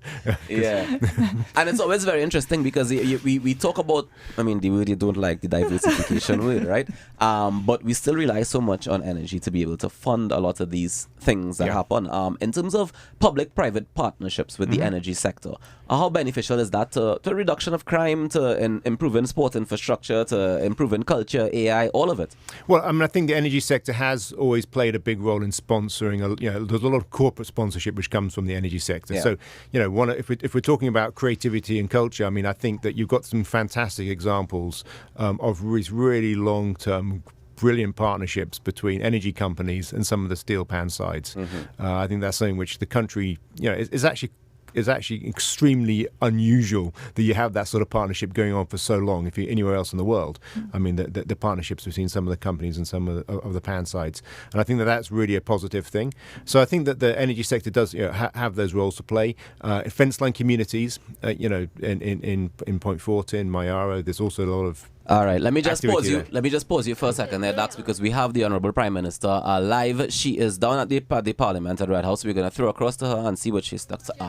Speaker 1: And it's always very interesting because we talk about, the word you don't like, the diversification word, right? But we still rely so much on energy to be able to fund a lot of these things that happen. In terms of public-private partnerships with the energy sector, how beneficial is that to reduction of crime, to improving sport infrastructure, to improving culture, AI, all of it?
Speaker 2: Well, I think the energy sector has always played a big role in sponsoring. There's a lot of corporate sponsorship which comes from the energy sector. So, if we're talking about creativity and culture, I think that you've got some fantastic examples of really long-term brilliant partnerships between energy companies and some of the steel pan sides. I think that's something which the country, is actually extremely unusual that you have that sort of partnership going on for so long. If you're anywhere else in the world, the partnerships between some of the companies and some of the pan sides, and I think that that's really a positive thing. So I think that the energy sector does have those roles to play. Fence line communities, in Point Fortin, Mayaro, there's also a lot of.
Speaker 1: All right, let me just pause you. Let me just pause you for a second there, Dax, because we have the Honourable Prime Minister live. She is down at the Parliament at Red House. We're going to throw across to her and see what she's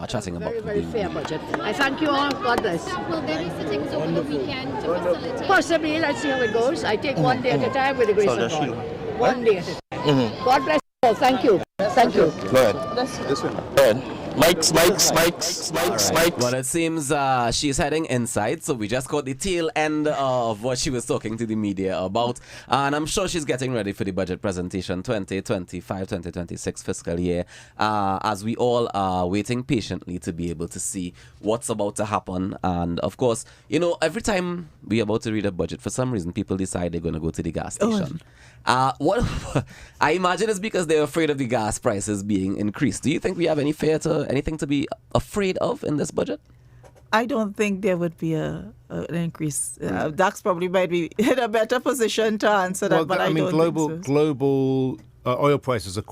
Speaker 1: chatting about.
Speaker 7: Very fair budget. I thank you all. God bless.
Speaker 10: Will there be sittings over the weekend to facilitate?
Speaker 7: Possibly. Let's see how it goes. I take one day at a time with the grace of God. One day at a time. God bless you all. Thank you. Thank you.
Speaker 11: Go ahead. This one. Go ahead. Mike's.
Speaker 1: Well, it seems she's heading inside, so we just got the tail end of what she was talking to the media about, and I'm sure she's getting ready for the budget presentation 2025-2026 fiscal year, as we all are waiting patiently to be able to see what's about to happen. And of course, every time we're about to read a budget, for some reason people decide they're going to go to the gas station. What I imagine it's because they're afraid of the gas prices being increased. Do you think we have anything to be afraid of in this budget?
Speaker 3: I don't think there would be an increase. Dax probably might be in a better position to answer that, but I don't think so. Global
Speaker 2: oil prices are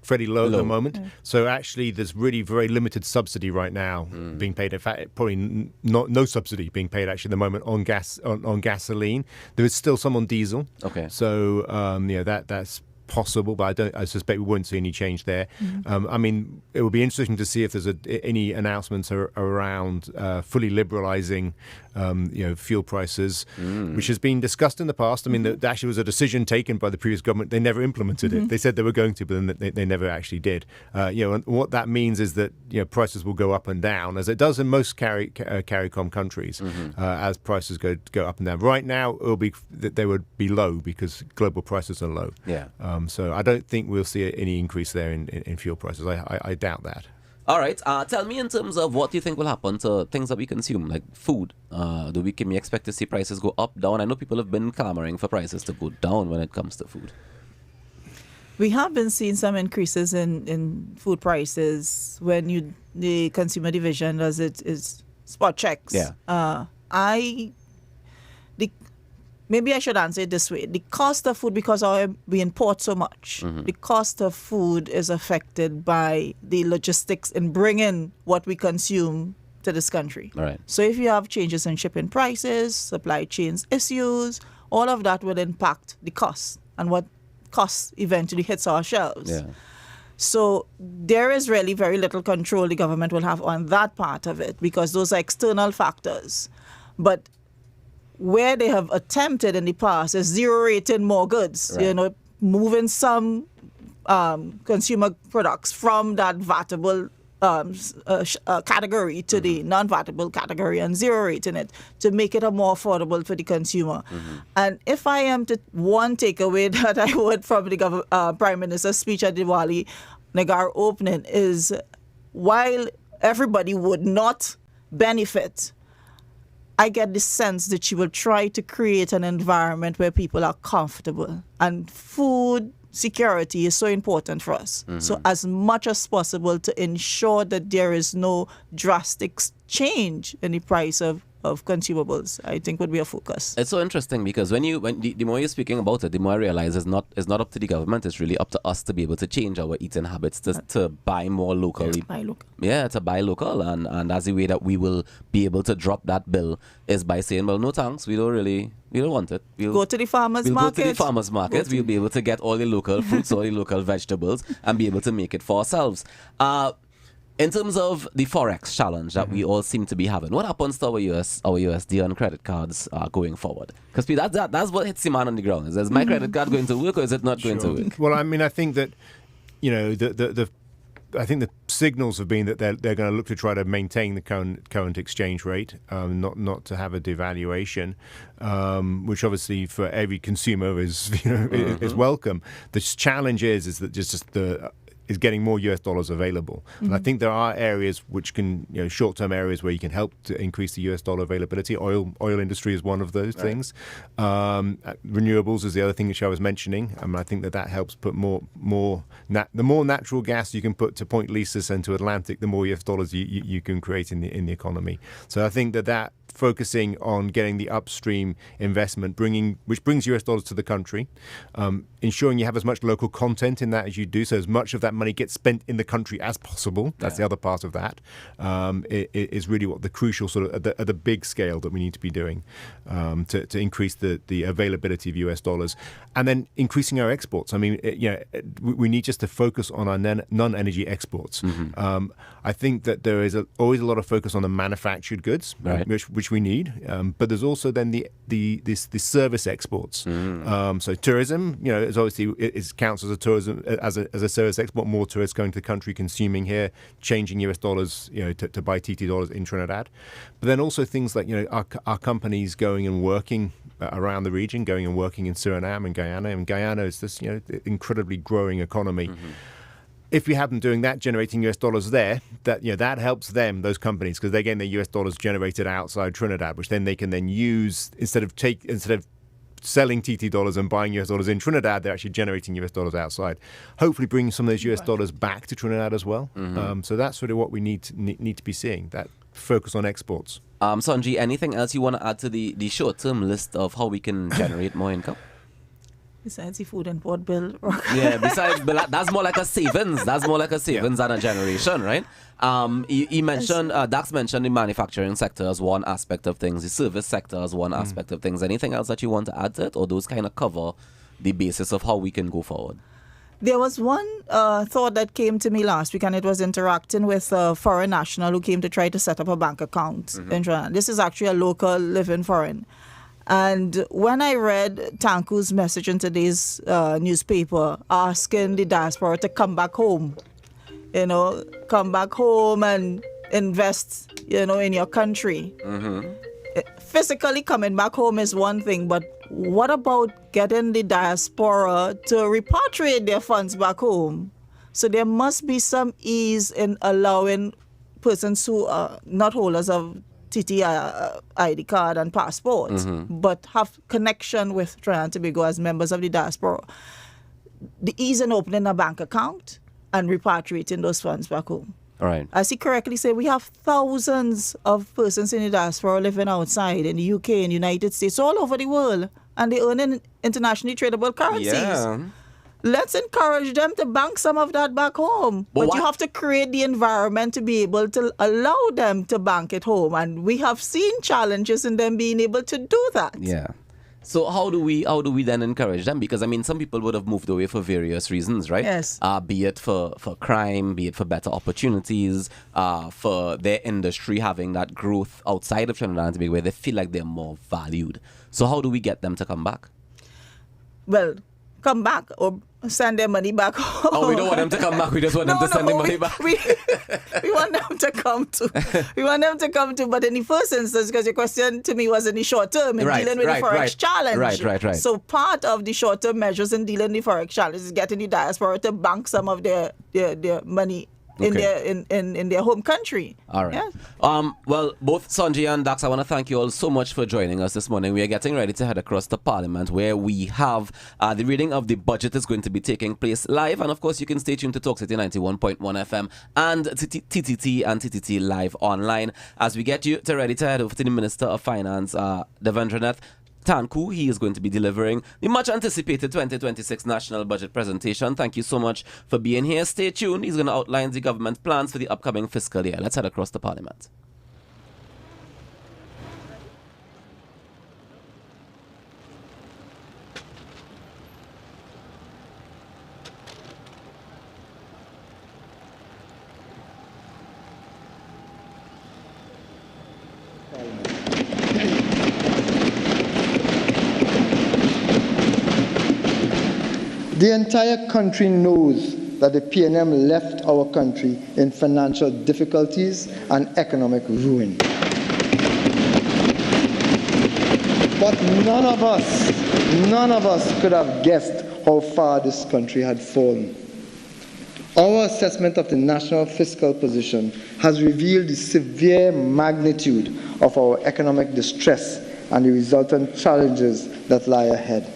Speaker 2: fairly low at the moment. So actually there's really very limited subsidy right now being paid. In fact, probably no subsidy being paid actually at the moment on gasoline. There is still some on diesel.
Speaker 1: Okay.
Speaker 2: So that's possible, but I suspect we won't see any change there. It will be interesting to see if there's any announcements around fully liberalising fuel prices, which has been discussed in the past. I mean, there actually was a decision taken by the previous government. They never implemented it. They said they were going to, but then they never actually did. And what that means is that prices will go up and down, as it does in most CARICOM countries, as prices go up and down. Right now, they would be low because global prices are low.
Speaker 1: Yeah.
Speaker 2: So I don't think we'll see any increase there in fuel prices. I doubt that.
Speaker 1: All right. Tell me in terms of what you think will happen to things that we consume, like food. Can we expect to see prices go up, down? I know people have been clamoring for prices to go down when it comes to food.
Speaker 3: We have been seeing some increases in food prices when the consumer division does its spot checks.
Speaker 1: Yeah.
Speaker 3: Maybe I should answer it this way. The cost of food, because we import so much, the cost of food is affected by the logistics in bringing what we consume to this country.
Speaker 1: All right.
Speaker 3: So if you have changes in shipping prices, supply chains issues, all of that will impact the cost and what cost eventually hits our shelves.
Speaker 1: Yeah.
Speaker 3: So there is really very little control the government will have on that part of it because those are external factors. But where they have attempted in the past is zero rating more goods,
Speaker 1: right.
Speaker 3: Moving some consumer products from that vatable category to the non-vatable category and zero rating it to make it more affordable for the consumer. And if I am to one takeaway that I heard from the Prime Minister's speech at Diwali Nagar opening is while everybody would not benefit, I get the sense that she will try to create an environment where people are comfortable. And food security is so important for us. So as much as possible to ensure that there is no drastic change in the price of consumables, I think would be a focus.
Speaker 1: It's so interesting because when the more you're speaking about it, the more I realize it's not up to the government. It's really up to us to be able to change our eating habits to buy more locally.
Speaker 3: Yeah,
Speaker 1: to buy local, and as the way that we will be able to drop that bill is by saying, well, no thanks, we don't want it. We'll
Speaker 3: go to the farmers market.
Speaker 1: Go to the farmers market. We'll be able to get all the local fruits, all the local vegetables, and be able to make it for ourselves. In terms of the Forex challenge that we all seem to be having, what happens to our USD and credit cards going forward? Because that's what hits the man on the ground. Is my credit card going to work or is it not going to work?
Speaker 2: Well, I mean, I think that, I think the signals have been that they're going to look to try to maintain the current exchange rate, not to have a devaluation, which obviously for every consumer is is welcome. The challenge is that is getting more US dollars available. And I think there are areas which can, short-term areas where you can help to increase the US dollar availability. Oil industry is one of those things. Renewables is the other thing which I was mentioning. I think that helps put the more natural gas you can put to Point Lisas and to Atlantic, the more US dollars you can create in the economy. So I think that focusing on getting the upstream investment, which brings US dollars to the country, ensuring you have as much local content in that as you do, so as much of that money gets spent in the country as possible. That's the other part of that. It is really what the crucial sort of at the big scale that we need to be doing to increase the availability of US dollars, and then increasing our exports. I mean, we need just to focus on our non-energy exports. I think that there is always a lot of focus on the manufactured goods, which we need, but there's also then the service exports. So tourism, is obviously it counts as a tourism as a service export. More tourists going to the country, consuming here, changing US dollars, to buy TT dollars in Trinidad. But then also things like our companies going and working around the region, going and working in Suriname and Guyana. And Guyana is this incredibly growing economy. If we have them doing that, generating US dollars there, that helps them, those companies, because they're getting their US dollars generated outside Trinidad, which then they can then use instead of selling TT dollars and buying US dollars in Trinidad, they're actually generating US dollars outside. Hopefully, bringing some of those US dollars back to Trinidad as well. So that's sort of what we need to be seeing. That focus on exports.
Speaker 1: Sanji, anything else you want to add to the short-term list of how we can generate more income?
Speaker 3: Besides the food import bill.
Speaker 1: But that's more like a savings. That's more like a savings and a generation, right? He mentioned, Dax mentioned the manufacturing sector as one aspect of things, the service sector as one aspect of things. Anything else that you want to add to it, or those kind of cover the basis of how we can go forward?
Speaker 3: There was one thought that came to me last week, and it was interacting with a foreign national who came to try to set up a bank account in Trinidad. This is actually a local living foreign. And when I read Tanku's message in today's newspaper asking the diaspora to come back home, come back home and invest, in your country. Physically coming back home is one thing, but what about getting the diaspora to repatriate their funds back home? So there must be some ease in allowing persons who are not holders of TT ID card and passport, but have connection with Trinidad and Tobago as members of the diaspora. The ease in opening a bank account and repatriating those funds back home.
Speaker 1: All right.
Speaker 3: As he correctly said, we have thousands of persons in the diaspora living outside in the UK and United States, all over the world, and they earn in internationally tradable currencies.
Speaker 1: Yeah.
Speaker 3: Let's encourage them to bank some of that back home. But you have to create the environment to be able to allow them to bank at home. And we have seen challenges in them being able to do that.
Speaker 1: Yeah. So how do we then encourage them? Because, I mean, some people would have moved away for various reasons, right?
Speaker 3: Yes.
Speaker 1: Be it for crime, be it for better opportunities, for their industry having that growth outside of Trinidad and Tobago where they feel like they're more valued. So how do we get them to come back?
Speaker 3: Well, come back or send their money back home.
Speaker 1: Oh, we don't want them to come back. We just want them to send their money back.
Speaker 3: We want them to come to. We want them to come to. But in the first instance, because your question to me was in the short term in dealing with the Forex challenge.
Speaker 1: Right.
Speaker 3: So part of the short term measures in dealing with the Forex challenge is getting the diaspora to bank some of their money in their home country.
Speaker 1: All right.
Speaker 3: Yeah.
Speaker 1: Well, both Sanjay and Dax, I want to thank you all so much for joining us this morning. We are getting ready to head across to Parliament, where we have the reading of the budget is going to be taking place live. And of course, you can stay tuned to Talk City 91.1 FM and TTT and TTT Live online as we get you ready to head over to the Minister of Finance, Devendranath Tanku. He is going to be delivering the much anticipated 2026 national budget presentation. Thank you so much for being here. Stay tuned. He's going to outline the government plans for the upcoming fiscal year. Let's head across to Parliament.
Speaker 12: The entire country knows that the PNM left our country in financial difficulties and economic ruin. But none of us could have guessed how far this country had fallen. Our assessment of the national fiscal position has revealed the severe magnitude of our economic distress and the resultant challenges that lie ahead.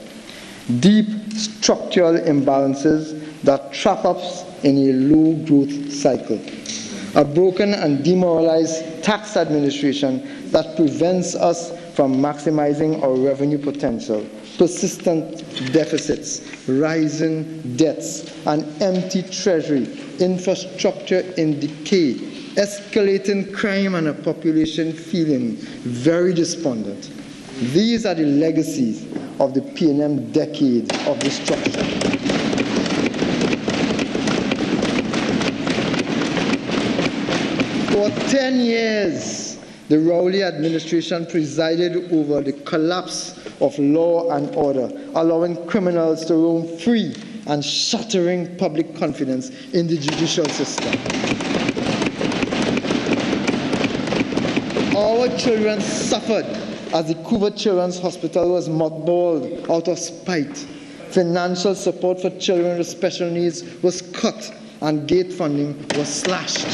Speaker 12: Deep structural imbalances that trap us in a low growth cycle. A broken and demoralized tax administration that prevents us from maximizing our revenue potential. Persistent deficits, rising debts, an empty treasury, infrastructure in decay, escalating crime, and a population feeling very despondent. These are the legacies of the PNM decade of destruction. For 10 years, the Rowley administration presided over the collapse of law and order, allowing criminals to roam free and shattering public confidence in the judicial system. Our children suffered as the Couva Children's Hospital was mothballed out of spite. Financial support for children with special needs was cut and gate funding was slashed.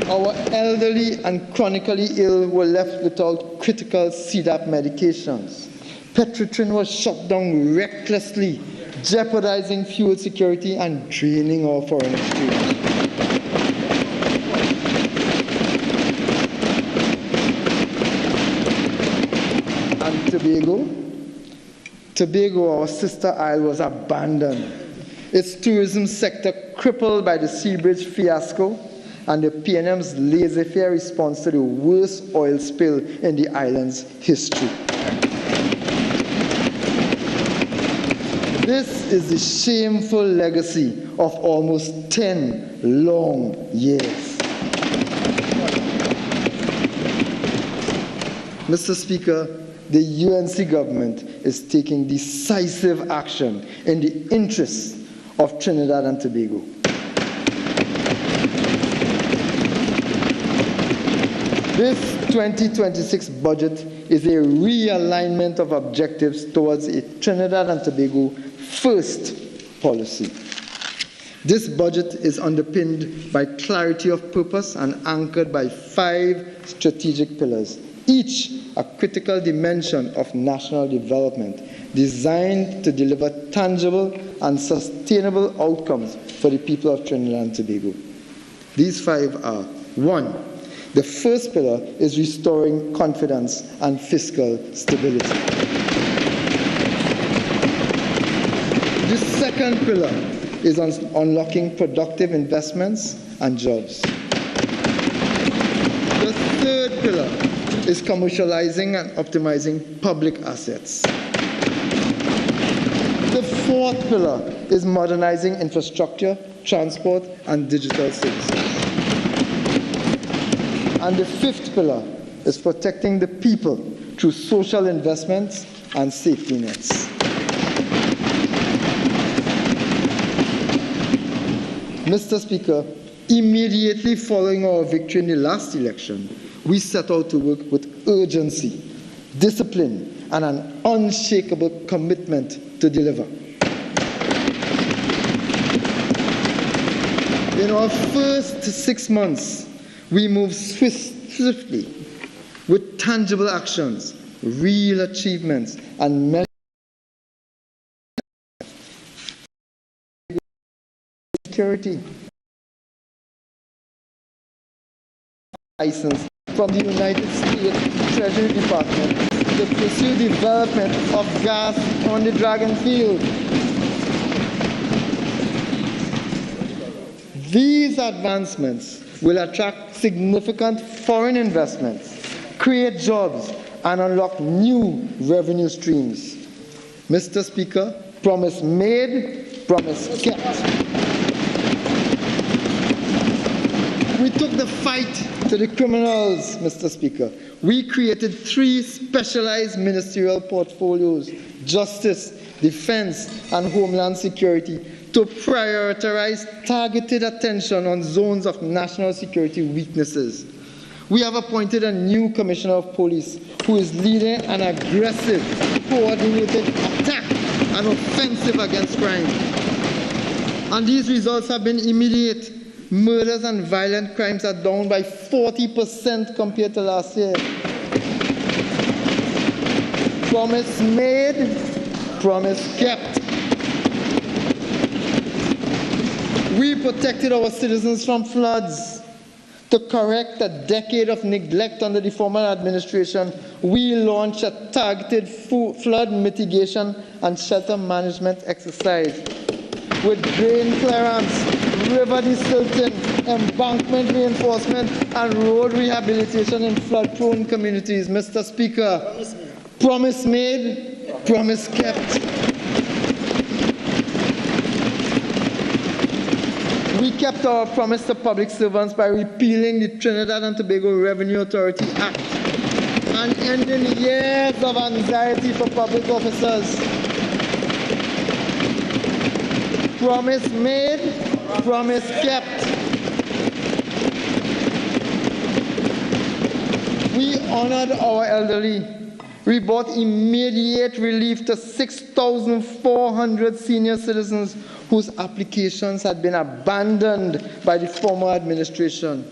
Speaker 12: Our elderly and chronically ill were left without critical CDAP medications. Petrotrin was shut down recklessly, jeopardizing fuel security and draining our foreign exchange. Tobago, our sister isle, was abandoned. Its tourism sector crippled by the Sea Bridge fiasco and the PNM's laissez-faire response to the worst oil spill in the island's history. This is the shameful legacy of almost 10 long years. Mr. Speaker, the UNC government is taking decisive action in the interests of Trinidad and Tobago. This 2026 budget is a realignment of objectives towards a Trinidad and Tobago first policy. This budget is underpinned by clarity of purpose and anchored by 5 strategic pillars, each a critical dimension of national development designed to deliver tangible and sustainable outcomes for the people of Trinidad and Tobago. These 5 are: 1. The first pillar is restoring confidence and fiscal stability. The second pillar is on unlocking productive investments and jobs. The third pillar is commercializing and optimizing public assets. The fourth pillar is modernizing infrastructure, transport, and digital services. And the fifth pillar is protecting the people through social investments and safety nets. Mr. Speaker, immediately following our victory in the last election, we set out to work with urgency, discipline, and an unshakable commitment to deliver. In our first 6 months, we moved swiftly with tangible actions, real achievements, and measures security. License from the United States Treasury Department to pursue development of gas on the Dragon Field. These advancements will attract significant foreign investments, create jobs, and unlock new revenue streams. Mr. Speaker, promise made, promise kept. We took the fight to the criminals, Mr. Speaker. We created 3 specialized ministerial portfolios: justice, defense, and homeland security, to prioritize targeted attention on zones of national security weaknesses. We have appointed a new commissioner of police who is leading an aggressive, coordinated attack and offensive against crime. And these results have been immediate. Murders and violent crimes are down by 40% compared to last year. Promise made, promise kept. We protected our citizens from floods. To correct a decade of neglect under the former administration, we launched a targeted flood mitigation and shelter management exercise with drain clearance, river desilting, embankment reinforcement, and road rehabilitation in flood-prone communities. Mr. Speaker, promise made, promise kept. We kept our promise to public servants by repealing the Trinidad and Tobago Revenue Authority Act and ending years of anxiety for public officers. Promise made, promise kept. We honored our elderly. We brought immediate relief to 6,400 senior citizens whose applications had been abandoned by the former administration.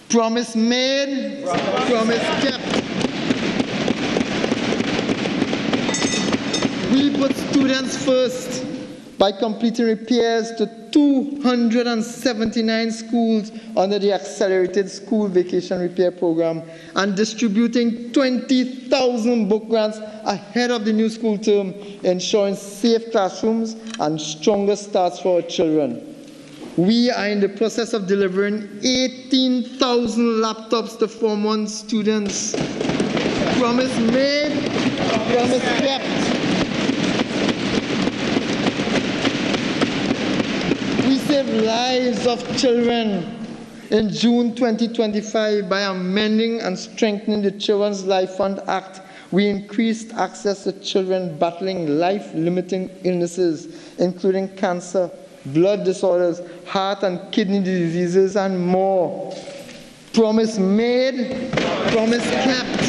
Speaker 12: Promise made, promise kept. We put students first by completing repairs to 279 schools under the Accelerated School Vacation Repair Program and distributing 20,000 book grants ahead of the new school term, ensuring safe classrooms and stronger starts for our children. We are in the process of delivering 18,000 laptops to Form 1 students. Promise made, promise kept. save lives of children. In June 2025, by amending and strengthening the Children's Life Fund Act, we increased access to children battling life-limiting illnesses, including cancer, blood disorders, heart and kidney diseases, and more. Promise made, promise kept.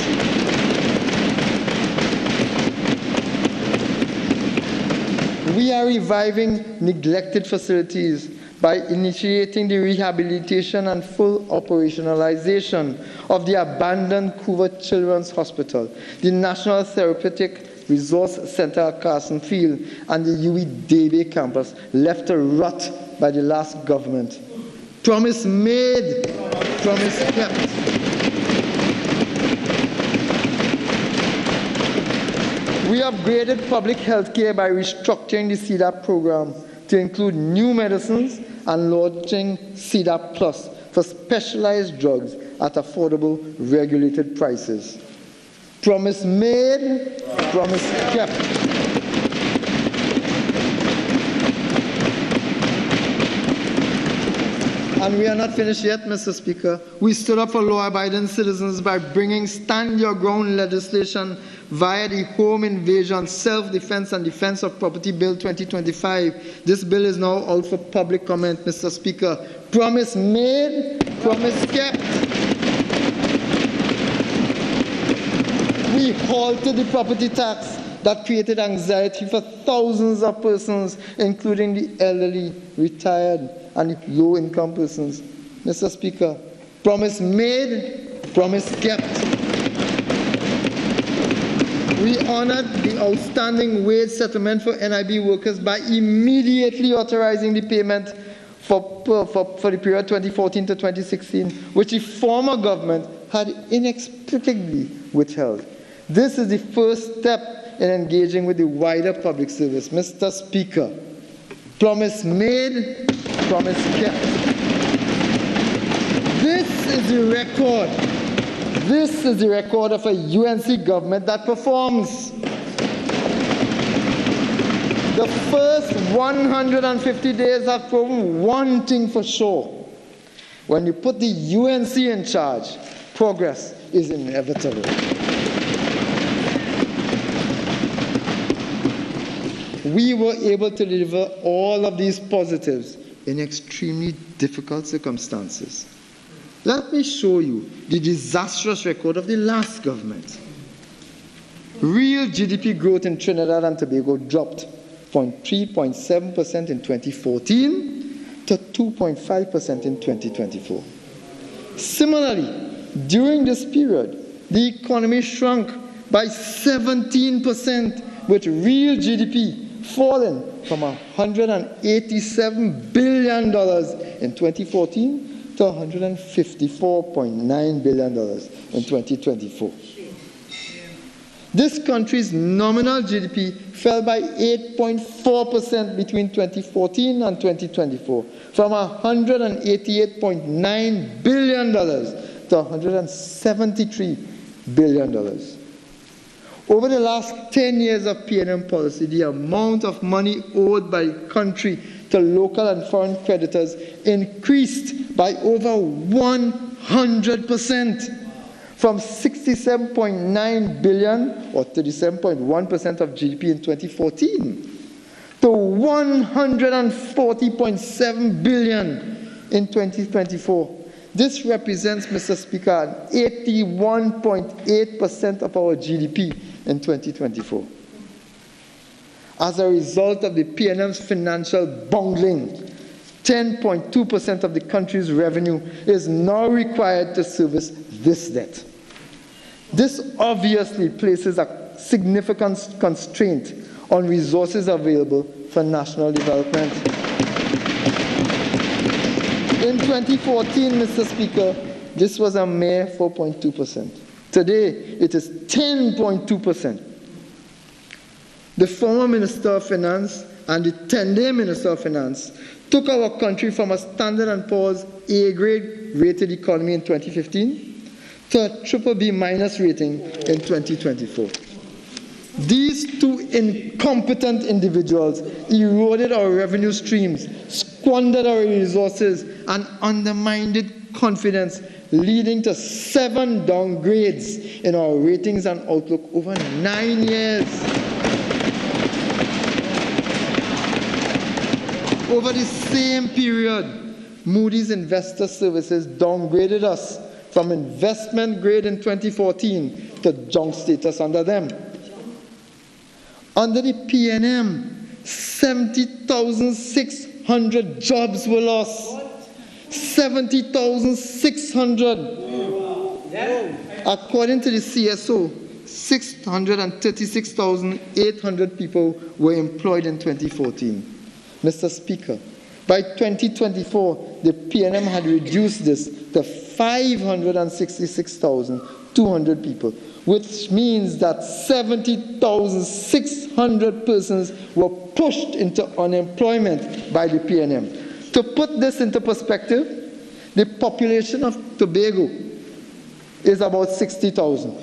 Speaker 12: We are reviving neglected facilities by initiating the rehabilitation and full operationalization of the abandoned Cougar Children's Hospital, the National Therapeutic Resource Center at Carson Field, and the UWI Debe campus, left to rot by the last government. Promise made, promise kept. We upgraded public health care by restructuring the CDAP program to include new medicines and launching CDAP Plus for specialized drugs at affordable, regulated prices. Promise made, promise kept. And we are not finished yet, Mr. Speaker. We stood up for law-abiding citizens by bringing stand-your-ground legislation via the Home Invasion, Self-Defense and Defense of Property Bill 2025. This bill is now out for public comment, Mr. Speaker. Promise made, promise kept. We halted the property tax that created anxiety for thousands of persons, including the elderly, retired, and low-income persons. Mr. Speaker, promise made, promise kept. We honored the outstanding wage settlement for NIB workers by immediately authorizing the payment for the period 2014 to 2016, which the former government had inexplicably withheld. This is the first step in engaging with the wider public service. Mr. Speaker, promise made, promise kept. This is the record. This is the record of a UNC government that performs. The first 150 days have proven one thing for sure. When you put the UNC in charge, progress is inevitable. We were able to deliver all of these positives in extremely difficult circumstances. Let me show you the disastrous record of the last government. Real GDP growth in Trinidad and Tobago dropped from 3.7% in 2014 to 2.5% in 2024. Similarly, during this period, the economy shrunk by 17%, with real GDP falling from $187 billion in 2014 to $154.9 billion in 2024. This country's nominal GDP fell by 8.4% between 2014 and 2024, from $188.9 billion to $173 billion. Over the last 10 years of PNM policy, the amount of money owed by the country to local and foreign creditors increased by over 100%, from $67.9 billion, or 37.1% of GDP in 2014, to $140.7 billion in 2024. This represents, Mr. Speaker, 81.8% of our GDP in 2024. As a result of the PNM's financial bungling, 10.2% of the country's revenue is now required to service this debt. This obviously places a significant constraint on resources available for national development. In 2014, Mr. Speaker, this was a mere 4.2%. Today, it is 10.2%. The former Minister of Finance and the 10-day Minister of Finance took our country from a Standard & Poor's A-grade rated economy in 2015 to a BBB- rating in 2024. These two incompetent individuals eroded our revenue streams, squandered our resources, and undermined confidence, leading to 7 downgrades in our ratings and outlook over 9 years. Over the same period, Moody's Investor Services downgraded us from investment grade in 2014 to junk status under them. Under the PNM, 70,600 jobs were lost. 70,600. According to the CSO, 636,800 people were employed in 2014. Mr. Speaker, by 2024, the PNM had reduced this to 566,200 people, which means that 70,600 persons were pushed into unemployment by the PNM. To put this into perspective, the population of Tobago is about 60,000.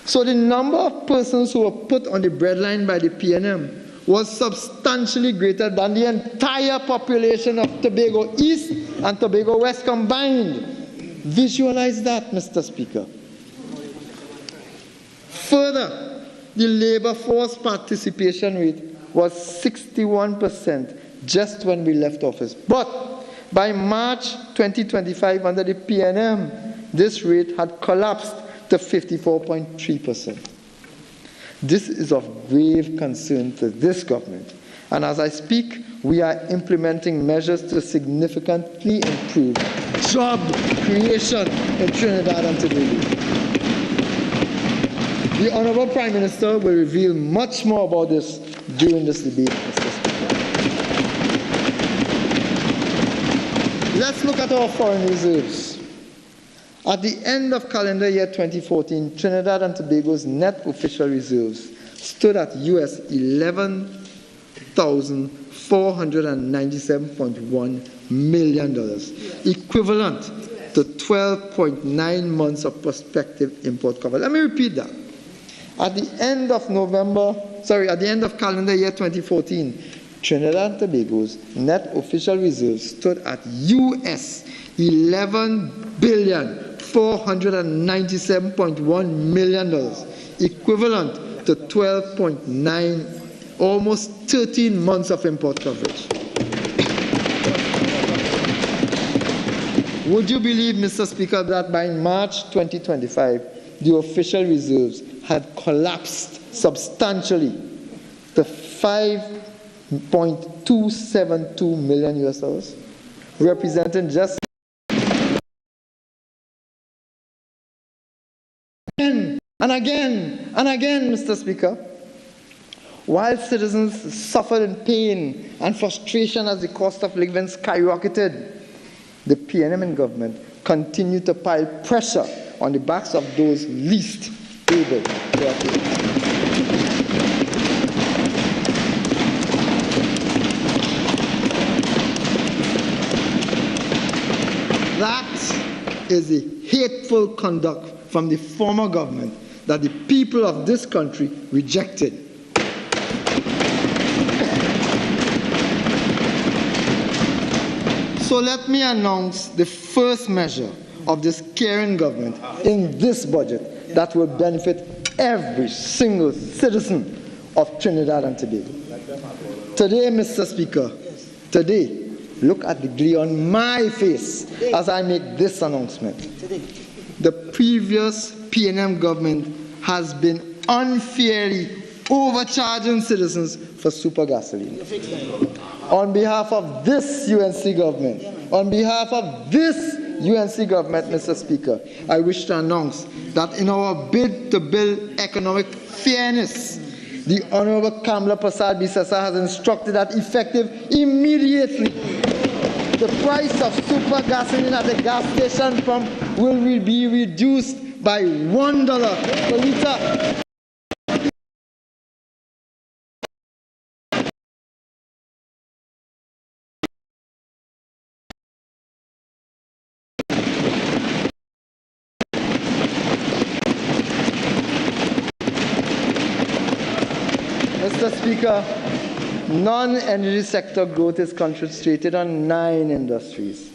Speaker 12: So the number of persons who were put on the breadline by the PNM was substantially greater than the entire population of Tobago East and Tobago West combined. Visualize that, Mr. Speaker. Further, the labor force participation rate was 61% just when we left office. But by March 2025, under the PNM, this rate had collapsed to 54.3%. This is of grave concern to this government. And as I speak, we are implementing measures to significantly improve job creation in Trinidad and Tobago. The Honorable Prime Minister will reveal much more about this during this debate, Mr. Speaker. Let's look at our foreign reserves. At the end of calendar year 2014, Trinidad and Tobago's net official reserves stood at US $11,497.1 million, equivalent to 12.9 months of prospective import cover. Let me repeat that. At the end of calendar year 2014, Trinidad and Tobago's net official reserves stood at US $11,497.1 million, equivalent to 12.9, almost 13 months of import coverage. Would you believe, Mr. Speaker, that by March 2025, the official reserves had collapsed substantially to $5.272 million US dollars, representing just and again, Mr. Speaker, while citizens suffered in pain and frustration as the cost of living skyrocketed, the PNM and government continued to pile pressure on the backs of those least able to afford. That is a hateful conduct from the former government that the people of this country rejected. So let me announce the first measure of this caring government in this budget that will benefit every single citizen of Trinidad and Tobago. Today, Mr. Speaker, today, look at the glee on my face as I make this announcement. The previous PNM government has been unfairly overcharging citizens for super gasoline. On behalf of this UNC government, Mr. Speaker, I wish to announce that in our bid to build economic fairness, the Honorable Kamla Prasad Bisasa has instructed that effective immediately, the price of super gasoline at the gas station pump will be reduced by $1 per liter. Mr. Speaker, non-energy sector growth is concentrated on 9 industries,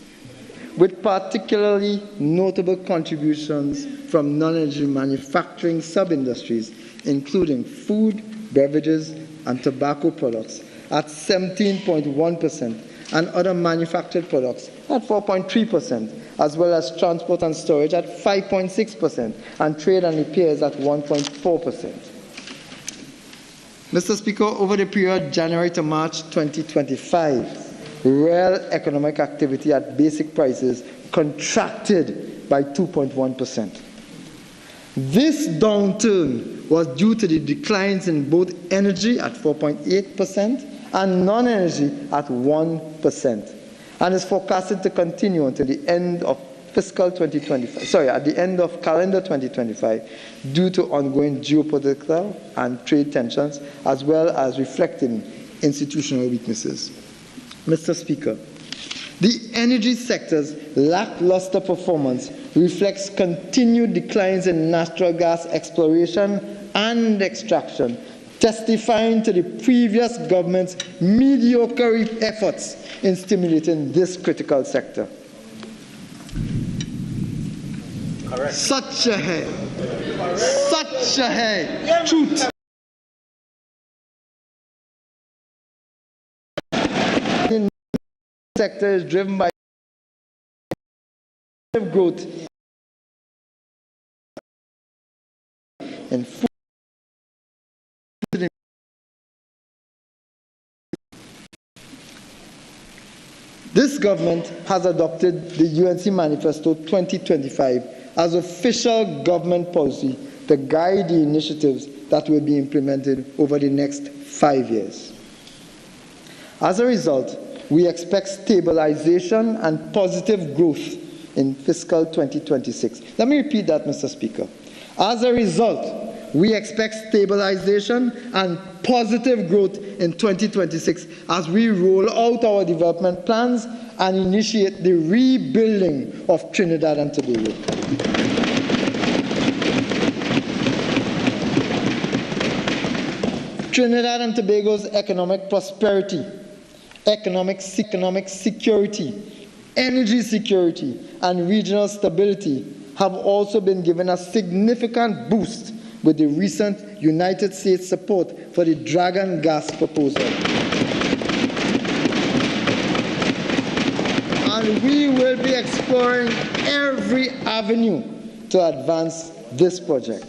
Speaker 12: with particularly notable contributions from non-energy manufacturing sub-industries, including food, beverages, and tobacco products at 17.1%, and other manufactured products at 4.3%, as well as transport and storage at 5.6%, and trade and repairs at 1.4%. Mr. Speaker, over the period January to March 2025, real economic activity at basic prices contracted by 2.1%. This downturn was due to the declines in both energy at 4.8% and non-energy at 1%, and is forecasted to continue until the end of at the end of calendar 2025, due to ongoing geopolitical and trade tensions, as well as reflecting institutional weaknesses. Mr. Speaker, the energy sector's lackluster performance reflects continued declines in natural gas exploration and extraction, testifying to the previous government's mediocre efforts in stimulating this critical sector. Correct. Such a truth. The sector is driven by growth in food. This government has adopted the UNC Manifesto 2025 as official government policy to guide the initiatives that will be implemented over the next 5 years. As a result, we expect stabilization and positive growth in fiscal 2026. Let me repeat that, Mr. Speaker. As a result, we expect stabilization and positive growth in 2026 as we roll out our development plans and initiate the rebuilding of Trinidad and Tobago. Trinidad and Tobago's economic prosperity, economic security, energy security, and regional stability have also been given a significant boost with the recent United States support for the Dragon gas proposal. And we will be exploring every avenue to advance this project.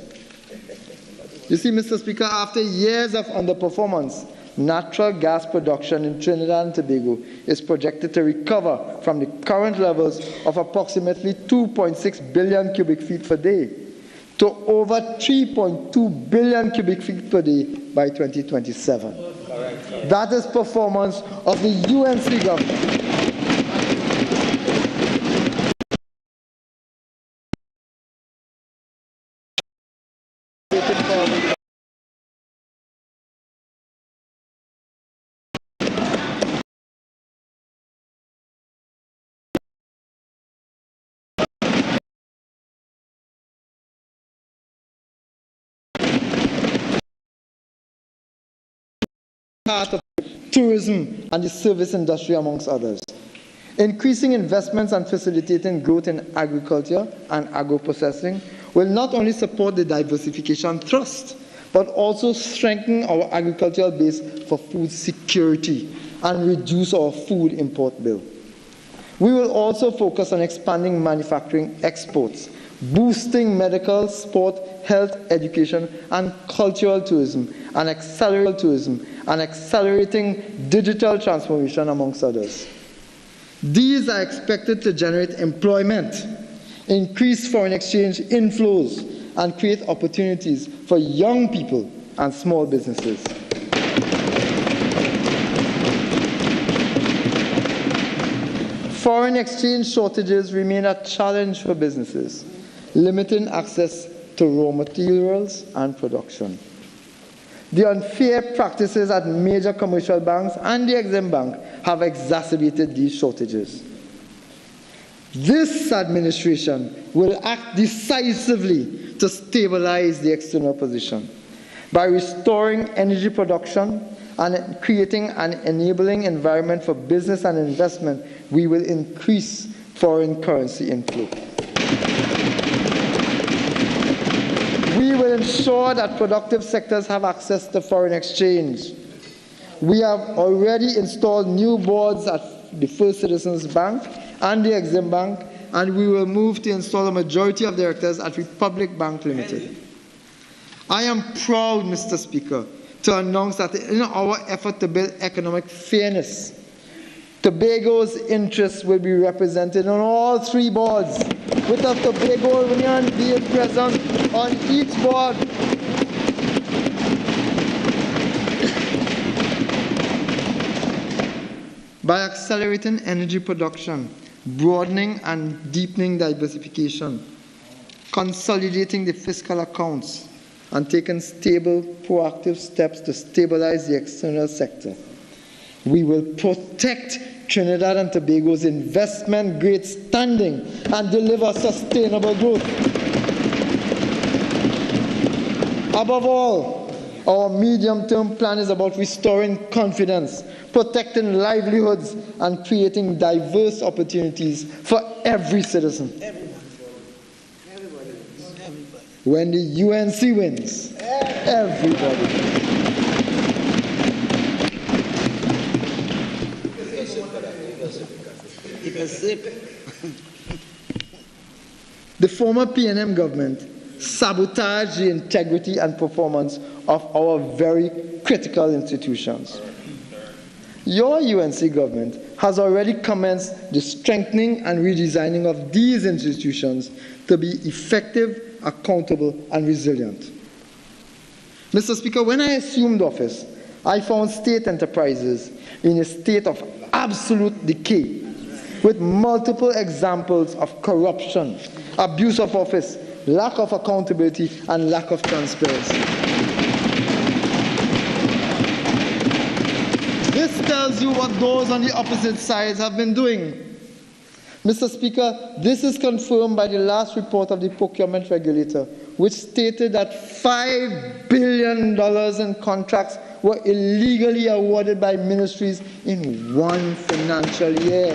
Speaker 12: You see, Mr. Speaker, after years of underperformance, natural gas production in Trinidad and Tobago is projected to recover from the current levels of approximately 2.6 billion cubic feet per day to over 3.2 billion cubic feet per day by 2027. Correct. That is performance of the UNC government. Part of tourism and the service industry, amongst others. Increasing investments and facilitating growth in agriculture and agro-processing will not only support the diversification thrust, but also strengthen our agricultural base for food security and reduce our food import bill. We will also focus on expanding manufacturing exports, boosting medical, sport, health, education, and cultural tourism, and accelerating digital transformation, amongst others. These are expected to generate employment, increase foreign exchange inflows, and create opportunities for young people and small businesses. Foreign exchange shortages remain a challenge for businesses, limiting access to raw materials and production. The unfair practices at major commercial banks and the Exim Bank have exacerbated these shortages. This administration will act decisively to stabilize the external position by restoring energy production and creating an enabling environment for business and investment, we will increase foreign currency inflow. We will ensure that productive sectors have access to foreign exchange. We have already installed new boards at the First Citizens Bank and the Exim Bank, and we will move to install a majority of directors at Republic Bank Limited. I am proud, Mr. Speaker, to announce that in our effort to build economic fairness, Tobago's interests will be represented on all 3 boards, with the Tobago Union being present on each board. By accelerating energy production, broadening and deepening diversification, consolidating the fiscal accounts, and taking stable, proactive steps to stabilize the external sector, we will protect Trinidad and Tobago's investment-grade standing and deliver sustainable growth. Above all, our medium-term plan is about restoring confidence, protecting livelihoods, and creating diverse opportunities for every citizen. When the UNC wins, everybody wins. The former PNM government sabotaged the integrity and performance of our very critical institutions. Your UNC government has already commenced the strengthening and redesigning of these institutions to be effective, accountable, and resilient. Mr. Speaker, when I assumed office, I found state enterprises in a state of absolute decay, with multiple examples of corruption, abuse of office, lack of accountability, and lack of transparency. This tells you what those on the opposite sides have been doing. Mr. Speaker, this is confirmed by the last report of the procurement regulator, which stated that $5 billion in contracts were illegally awarded by ministries in one financial year.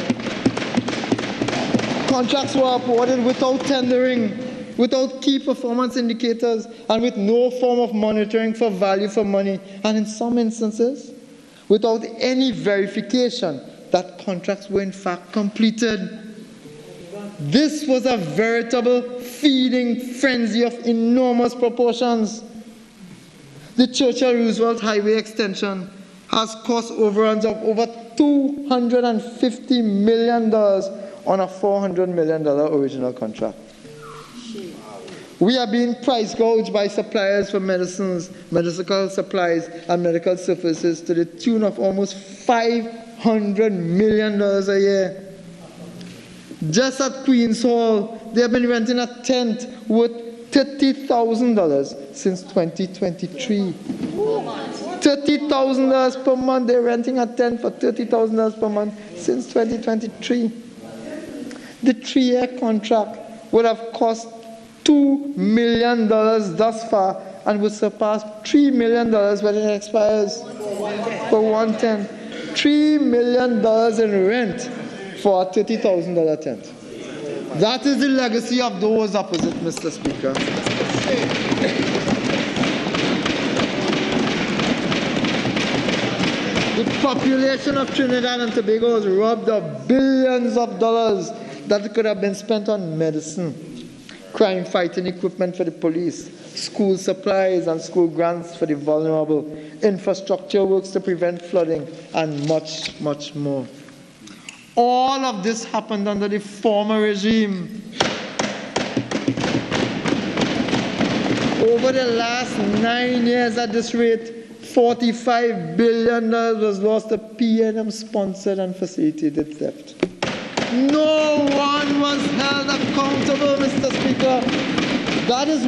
Speaker 12: Contracts were awarded without tendering, without key performance indicators, and with no form of monitoring for value for money, and in some instances, without any verification that contracts were in fact completed. This was a veritable feeding frenzy of enormous proportions. The Churchill-Roosevelt Highway extension has cost overruns of over $250 million on a $400 million original contract. We are being price gouged by suppliers for medicines, medical supplies, and medical services to the tune of almost $500 million a year. Just at Queen's Hall, they have been renting a tent worth $30,000 since 2023. $30,000 per month. They're renting a tent for $30,000 per month since 2023. The 3-year contract would have cost $2 million thus far and would surpass $3 million when it expires for one tent. $3 million in rent for a $30,000 tent. That is the legacy of those opposite, Mr. Speaker. The population of Trinidad and Tobago was robbed of billions of dollars that could have been spent on medicine, crime-fighting equipment for the police, school supplies and school grants for the vulnerable, infrastructure works to prevent flooding, and much, much more. All of this happened under the former regime. Over the last 9 years at this rate, $45 billion was lost to PNM-sponsored and facilitated theft. No one was held accountable, Mr. Speaker. That is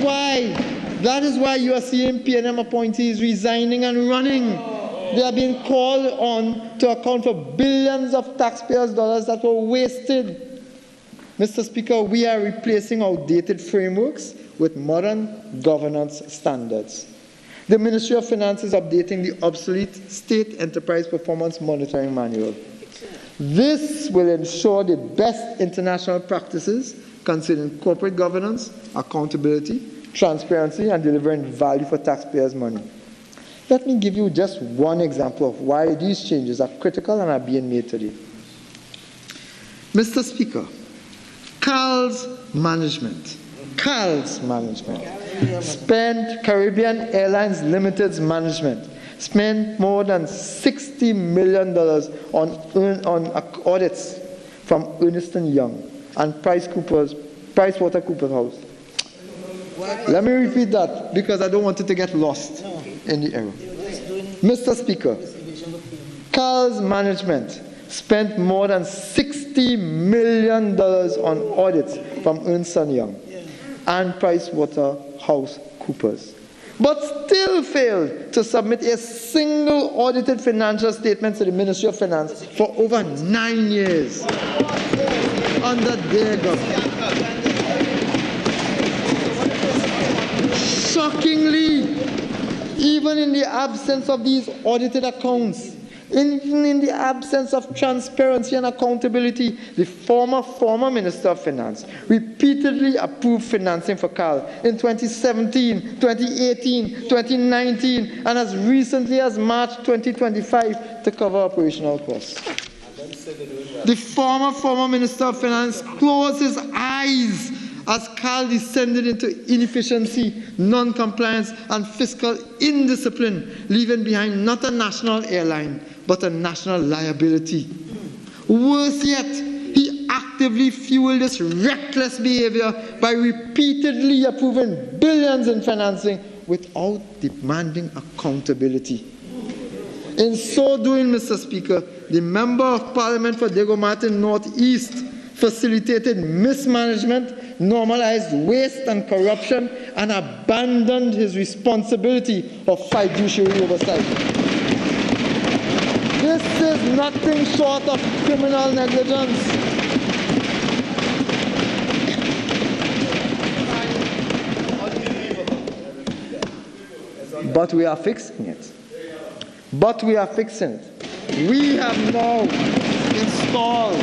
Speaker 12: why you are seeing PNM appointees resigning and running. They are being called on to account for billions of taxpayers' dollars that were wasted. Mr. Speaker, we are replacing outdated frameworks with modern governance standards. The Ministry of Finance is updating the obsolete State Enterprise Performance Monitoring Manual. This will ensure the best international practices concerning corporate governance, accountability, transparency, and delivering value for taxpayers' money. Let me give you just one example of why these changes are critical and are being made today. Mr. Speaker, CAL's management spent Caribbean Airlines Limited's management spent more than $60 million on audits from Ernst & Young and PricewaterhouseCoopers. Let me repeat that because I don't want it to get lost in the error. Mr. Speaker, CAL's management spent more than $60 million on audits from Ernst & Young and PricewaterhouseCoopers, but still failed to submit a single audited financial statement to the Ministry of Finance for over 9 years under their government. Shockingly, even in the absence of these audited accounts, even in the absence of transparency and accountability, the former Minister of Finance repeatedly approved financing for CAL in 2017, 2018, 2019, and as recently as March 2025 to cover operational costs. The former Minister of Finance closed his eyes as CAL descended into inefficiency, non-compliance, and fiscal indiscipline, leaving behind not a national airline, but a national liability. Worse yet, he actively fueled this reckless behavior by repeatedly approving billions in financing without demanding accountability. In so doing, Mr. Speaker, the Member of Parliament for Diego Martin Northeast facilitated mismanagement, normalized waste and corruption, and abandoned his responsibility of fiduciary oversight. This is nothing short of criminal negligence. But we are fixing it. We have now installed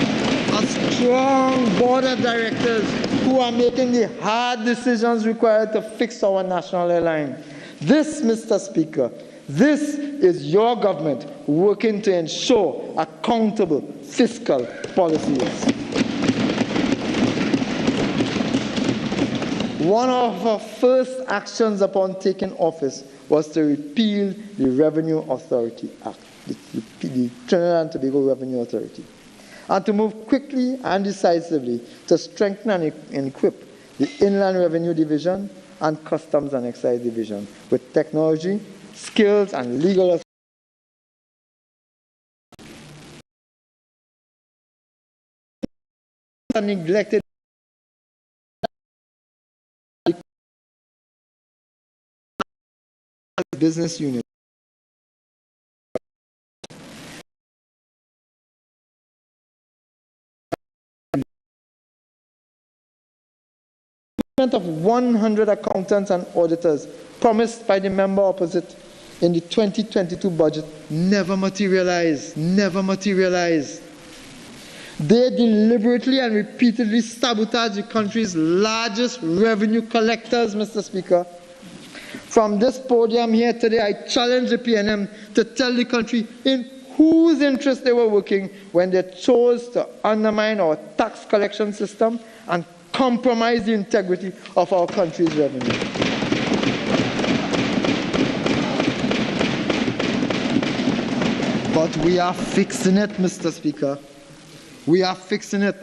Speaker 12: a strong board of directors who are making the hard decisions required to fix our national airline. This, Mr. Speaker, this is your government working to ensure accountable fiscal policies. One of our first actions upon taking office was to repeal the Revenue Authority Act, the Trinidad and Tobago Revenue Authority, and to move quickly and decisively to strengthen and equip the Inland Revenue Division and Customs and Excise Division with technology, skills, and legal authority. Neglected business unit. Of 100 accountants and auditors promised by the member opposite in the 2022 budget never materialized. They deliberately and repeatedly sabotage the country's largest revenue collectors, Mr. Speaker. From this podium here today, I challenge the PNM to tell the country in whose interest they were working when they chose to undermine our tax collection system and compromise the integrity of our country's revenue. But we are fixing it, Mr. Speaker. We are fixing it.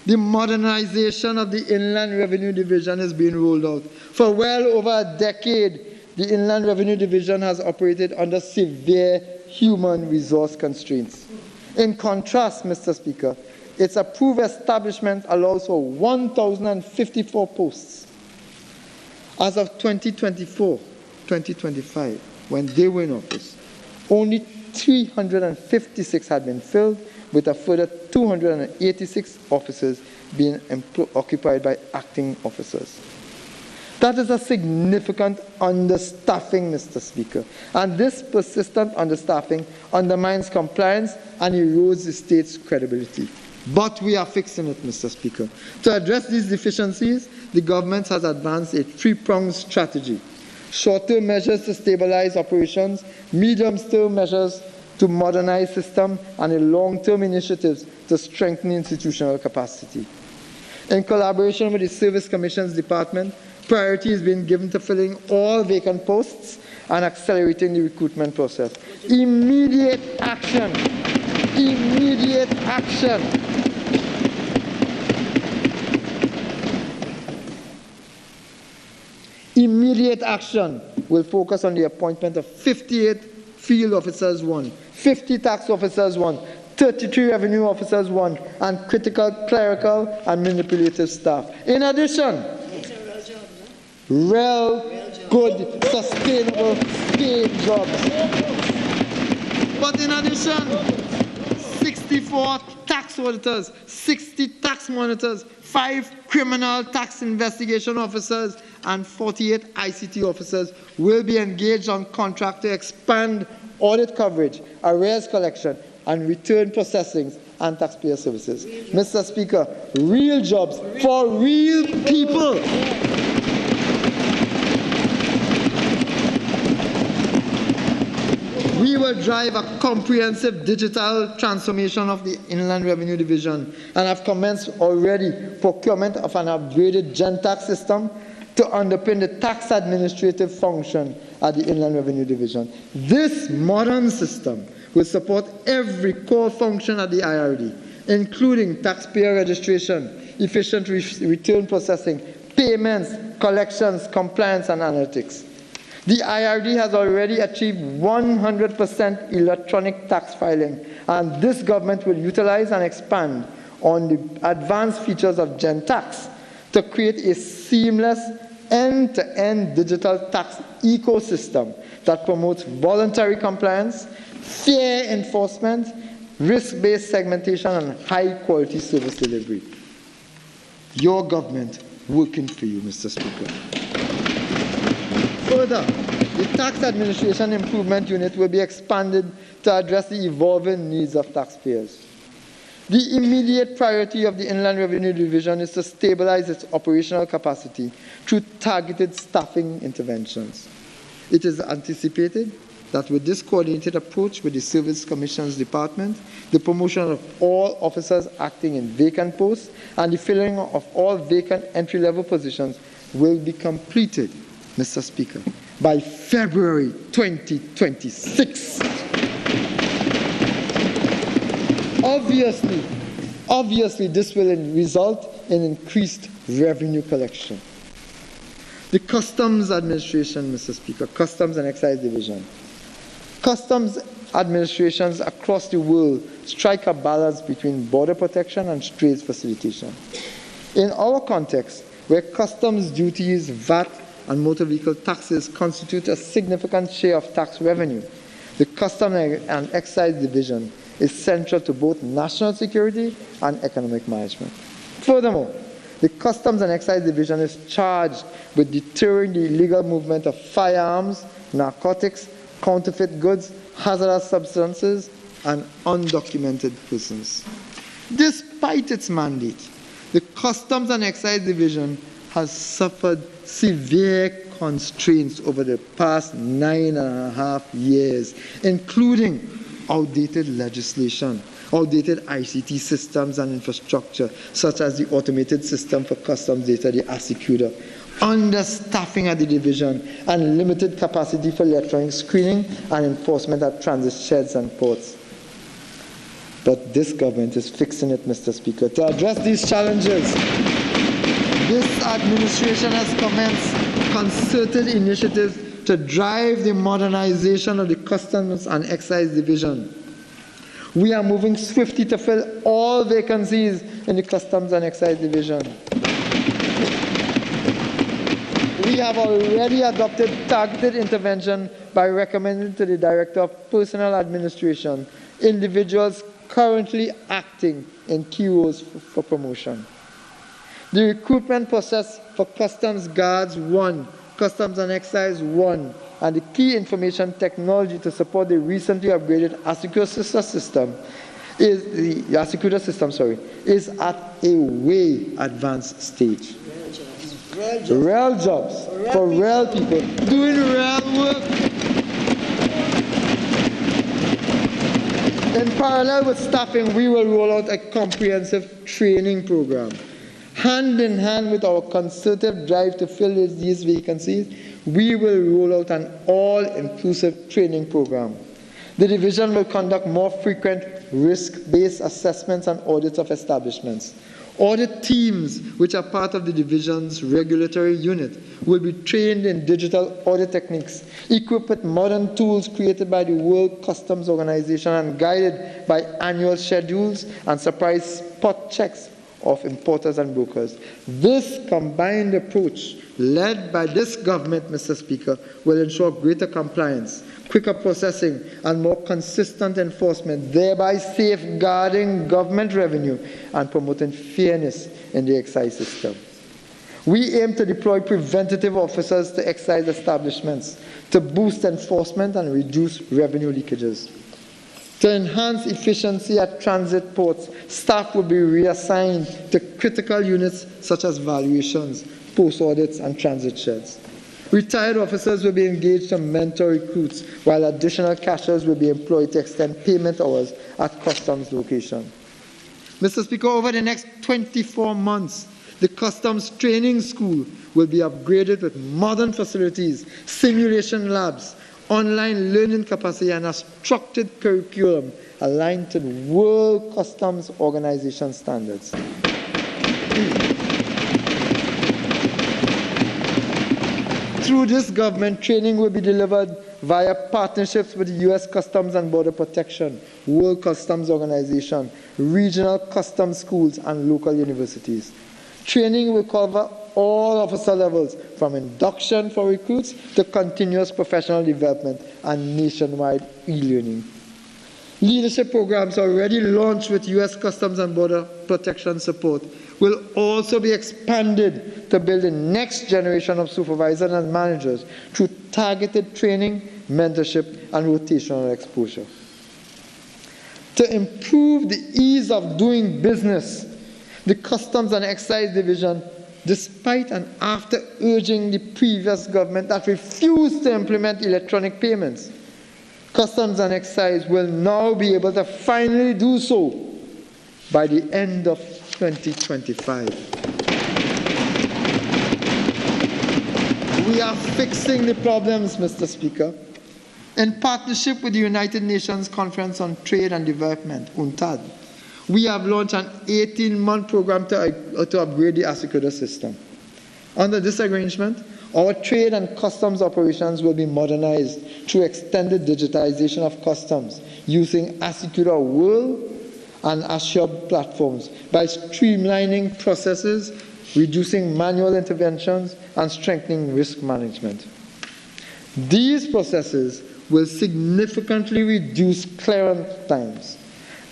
Speaker 12: The modernization of the Inland Revenue Division is being rolled out. For well over a decade, the Inland Revenue Division has operated under severe human resource constraints. In contrast, Mr. Speaker, its approved establishment allows for 1,054 posts. As of 2024-2025, when they were in office, only 356 had been filled, with a further 286 offices being occupied by acting officers. That is a significant understaffing, Mr. Speaker. And this persistent understaffing undermines compliance and erodes the state's credibility. But we are fixing it, Mr. Speaker. To address these deficiencies, the government has advanced a three-pronged strategy. Short-term measures to stabilize operations, medium-term measures to modernize system, and long-term initiatives to strengthen institutional capacity. In collaboration with the Service Commissions Department, priority is being given to filling all vacant posts and accelerating the recruitment process. Immediate action. Immediate action. Immediate action will focus on the appointment of 58 field officers 1, 50 tax officers 1, 33 revenue officers 1, and critical clerical and manipulative staff. In addition, real, good, sustainable paid jobs. But in addition, 64 tax auditors, 60 tax monitors, 5 criminal tax investigation officers, and 48 ICT officers will be engaged on contract to expand audit coverage, arrears collection, and return processing and taxpayer services. Mr. Speaker, real jobs for real people. We will drive a comprehensive digital transformation of the Inland Revenue Division and have commenced already procurement of an upgraded GenTax system to underpin the tax administrative function at the Inland Revenue Division. This modern system will support every core function at the IRD, including taxpayer registration, efficient return processing, payments, collections, compliance, and analytics. The IRD has already achieved 100% electronic tax filing, and this government will utilize and expand on the advanced features of GenTax to create a seamless end-to-end digital tax ecosystem that promotes voluntary compliance, fair enforcement, risk-based segmentation, and high-quality service delivery. Your government working for you, Mr. Speaker. Further, the Tax Administration Improvement Unit will be expanded to address the evolving needs of taxpayers. The immediate priority of the Inland Revenue Division is to stabilize its operational capacity through targeted staffing interventions. It is anticipated that with this coordinated approach with the Service Commissions Department, the promotion of all officers acting in vacant posts and the filling of all vacant entry-level positions will be completed, Mr. Speaker, by February 2026. Obviously, this will result in increased revenue collection. The Customs Administration, Mr. Speaker, Customs and Excise Division. Customs administrations across the world strike a balance between border protection and trade facilitation. In our context, where customs duties, VAT, and motor vehicle taxes constitute a significant share of tax revenue, the Customs and Excise Division is central to both national security and economic management. Furthermore, the Customs and Excise Division is charged with deterring the illegal movement of firearms, narcotics, counterfeit goods, hazardous substances, and undocumented persons. Despite its mandate, the Customs and Excise Division has suffered severe constraints over the past 9.5 years, including outdated legislation, outdated ICT systems and infrastructure, such as the automated system for customs data, the ASICUDA, understaffing at the division, and limited capacity for electronic screening and enforcement at transit sheds and ports. But this government is fixing it, Mr. Speaker. To address these challenges, this administration has commenced concerted initiatives to drive the modernization of the Customs and Excise Division. We are moving swiftly to fill all vacancies in the Customs and Excise Division. We have already adopted targeted intervention by recommending to the Director of Personnel Administration individuals currently acting in key roles for promotion. The recruitment process for Customs Guards 1, Customs and Excise 1, and the key information technology to support the recently upgraded Asecura system is at a way advanced stage. Real jobs for real people doing real work. In parallel with staffing, we will roll out a comprehensive training program. Hand in hand with our concerted drive to fill these vacancies, we will roll out an all-inclusive training program. The division will conduct more frequent risk-based assessments and audits of establishments. Audit teams, which are part of the division's regulatory unit, will be trained in digital audit techniques, equipped with modern tools created by the World Customs Organization and guided by annual schedules and surprise spot checks of importers and brokers. This combined approach, led by this government, Mr. Speaker, will ensure greater compliance, quicker processing, and more consistent enforcement, thereby safeguarding government revenue and promoting fairness in the excise system. We aim to deploy preventative officers to excise establishments to boost enforcement and reduce revenue leakages. To enhance efficiency at transit ports, staff will be reassigned to critical units such as valuations, post audits, and transit sheds. Retired officers will be engaged to mentor recruits, while additional cashiers will be employed to extend payment hours at customs location. Mr. Speaker, over the next 24 months, the Customs Training School will be upgraded with modern facilities, simulation labs, online learning capacity, and a structured curriculum aligned to the World Customs Organization standards. Through this government, training will be delivered via partnerships with the U.S. Customs and Border Protection, World Customs Organization, regional customs schools, and local universities. Training will cover all officer levels, from induction for recruits to continuous professional development and nationwide e-learning. Leadership programs already launched with U.S. Customs and Border Protection support will also be expanded to build the next generation of supervisors and managers through targeted training, mentorship, and rotational exposure. To improve the ease of doing business, the Customs and Excise Division, despite and after urging the previous government that refused to implement electronic payments, Customs and Excise will now be able to finally do so by the end of 2025. We are fixing the problems, Mr. Speaker. In partnership with the United Nations Conference on Trade and Development, UNCTAD, we have launched an 18-month program to upgrade the Asecura system. Under this arrangement, our trade and customs operations will be modernized through extended digitization of customs using Asecura World and Ashub platforms by streamlining processes, reducing manual interventions, and strengthening risk management. These processes will significantly reduce clearance times,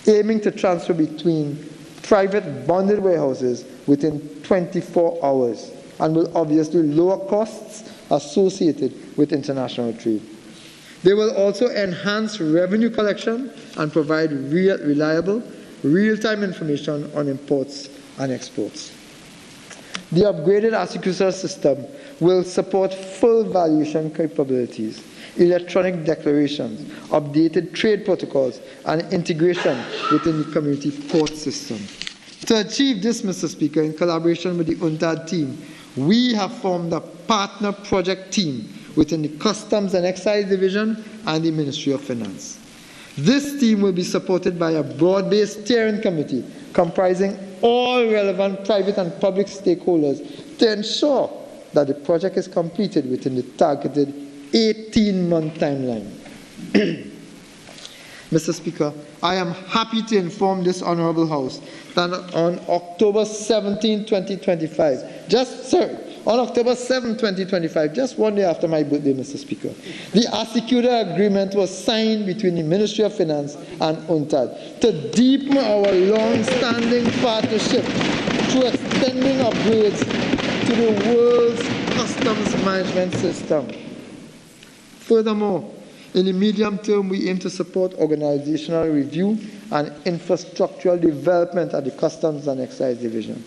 Speaker 12: aiming to transfer between private bonded warehouses within 24 hours, and will obviously lower costs associated with international trade. They will also enhance revenue collection and provide reliable, real-time information on imports and exports. The upgraded Asecura system will support full valuation capabilities, electronic declarations, updated trade protocols, and integration within the community port system. To achieve this, Mr. Speaker, in collaboration with the UNCTAD team, we have formed a partner project team within the Customs and Excise Division and the Ministry of Finance. This team will be supported by a broad-based steering committee comprising all relevant private and public stakeholders to ensure that the project is completed within the targeted 18-month timeline. Mr. Speaker, I am happy to inform this Honourable House that on October 17, 2025, on October 7, 2025, just one day after my birthday, Mr. Speaker, the Asecura agreement was signed between the Ministry of Finance and UNCTAD to deepen our long-standing partnership through extending upgrades to the world's customs management system. Furthermore, in the medium term, we aim to support organizational review and infrastructural development at the Customs and Excise Division.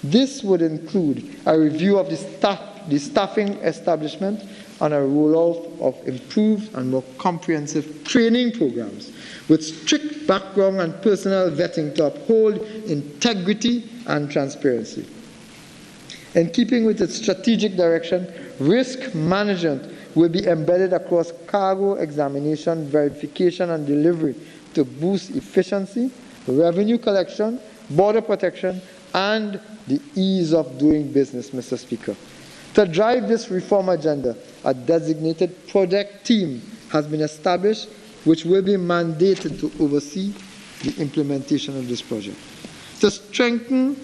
Speaker 12: This would include a review of the staffing establishment and a rollout of improved and more comprehensive training programs with strict background and personnel vetting to uphold integrity and transparency. In keeping with its strategic direction, risk management will be embedded across cargo examination, verification, and delivery to boost efficiency, revenue collection, border protection, and the ease of doing business, Mr. Speaker. To drive this reform agenda, a designated project team has been established which will be mandated to oversee the implementation of this project. To strengthen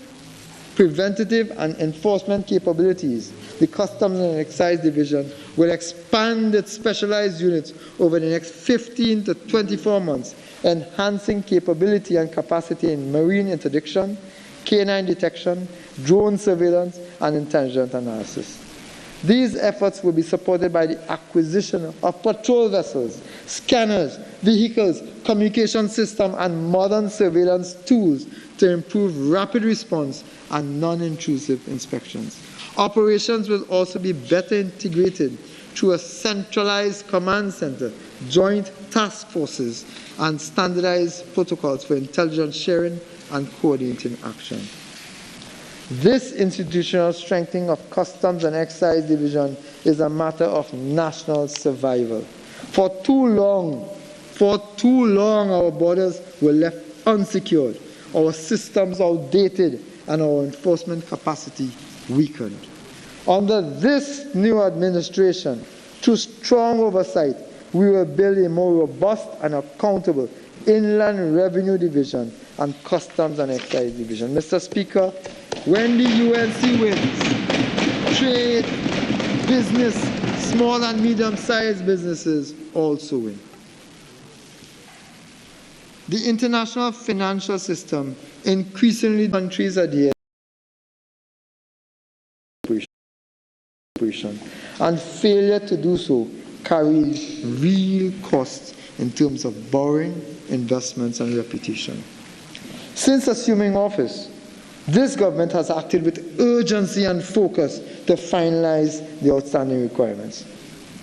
Speaker 12: preventative and enforcement capabilities, the Customs and Excise Division will expand its specialized units over the next 15 to 24 months, enhancing capability and capacity in marine interdiction, canine detection, drone surveillance, and intelligence analysis. These efforts will be supported by the acquisition of patrol vessels, scanners, vehicles, communication systems, and modern surveillance tools to improve rapid response and non-intrusive inspections. Operations will also be better integrated through a centralized command center, joint task forces, and standardized protocols for intelligence sharing and coordinating action. This institutional strengthening of Customs and Excise Division is a matter of national survival. For too long, our borders were left unsecured, our systems outdated, and our enforcement capacity weakened. Under this new administration, through strong oversight, we will build a more robust and accountable Inland Revenue Division and Customs and Excise Division. Mr. Speaker, when the UNC wins, trade, business, small and medium-sized businesses also win. The international financial system increasingly countries adhere to operation, and failure to do so carries real costs in terms of borrowing, investments, and reputation. Since assuming office, this government has acted with urgency and focus to finalize the outstanding requirements.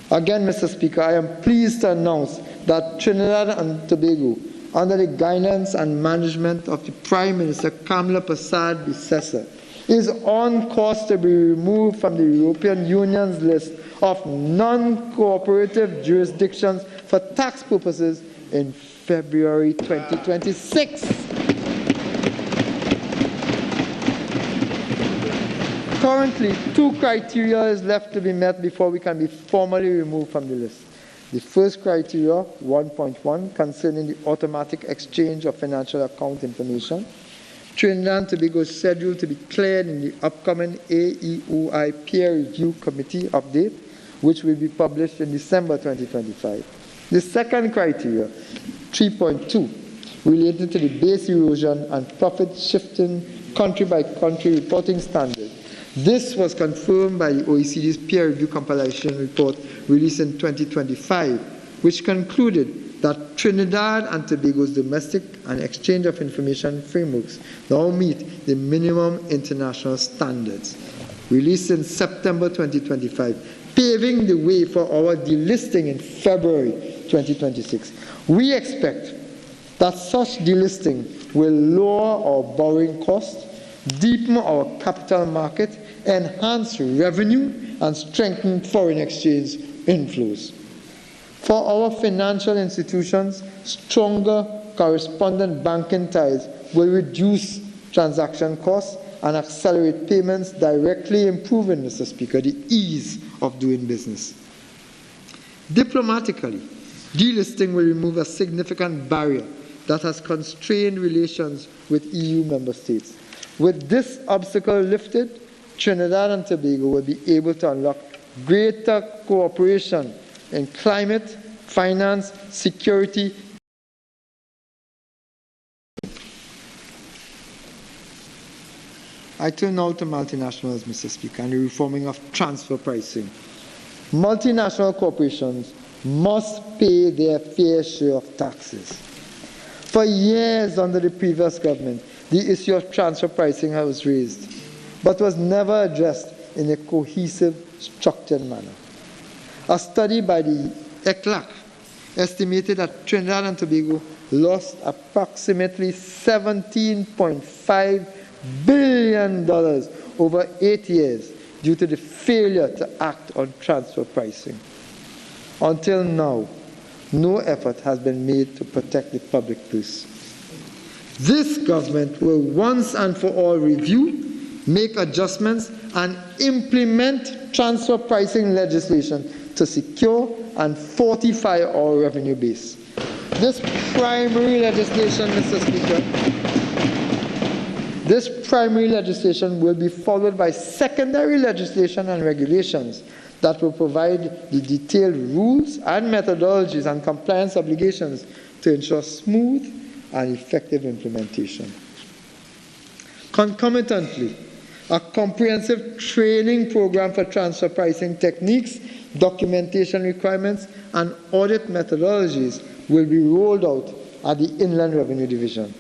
Speaker 12: Again, Mr. Speaker, I am pleased to announce that Trinidad and Tobago, under the guidance and management of the Prime Minister Kamla Persad-Bissessar, is on course to be removed from the European Union's list of non-cooperative jurisdictions for tax purposes in February 2026. Currently, 2 criteria is left to be met before we can be formally removed from the list. The first criteria, 1.1, concerning the automatic exchange of financial account information. Trinidad and Tobago is scheduled to be cleared in the upcoming AEOI Peer Review Committee update, which will be published in December 2025. The second criteria, 3.2, related to the base erosion and profit shifting country-by-country reporting standard. This was confirmed by the OECD's peer review compilation report released in 2025, which concluded that Trinidad and Tobago's domestic and exchange of information frameworks now meet the minimum international standards. Released in September 2025, paving the way for our delisting in February 2026. We expect that such delisting will lower our borrowing costs, deepen our capital market, enhance revenue, and strengthen foreign exchange inflows. For our financial institutions, stronger correspondent banking ties will reduce transaction costs and accelerate payments, directly improving, Mr. Speaker, the ease of doing business. Diplomatically, delisting will remove a significant barrier that has constrained relations with EU member states. With this obstacle lifted, Trinidad and Tobago will be able to unlock greater cooperation in climate, finance, security, I turn now to multinationals, Mr. Speaker, and the reforming of transfer pricing. Multinational corporations must pay their fair share of taxes. For years under the previous government, the issue of transfer pricing was raised, but was never addressed in a cohesive, structured manner. A study by the ECLAC estimated that Trinidad and Tobago lost approximately $17.5 billion over 8 years due to the failure to act on transfer pricing. Until now, no effort has been made to protect the public purse. This government will once and for all review, make adjustments, and implement transfer pricing legislation to secure and fortify our revenue base. This primary legislation, Mr. Speaker, this primary legislation will be followed by secondary legislation and regulations that will provide the detailed rules and methodologies and compliance obligations to ensure smooth and effective implementation. Concomitantly, a comprehensive training program for transfer pricing techniques, documentation requirements, and audit methodologies will be rolled out at the Inland Revenue Division.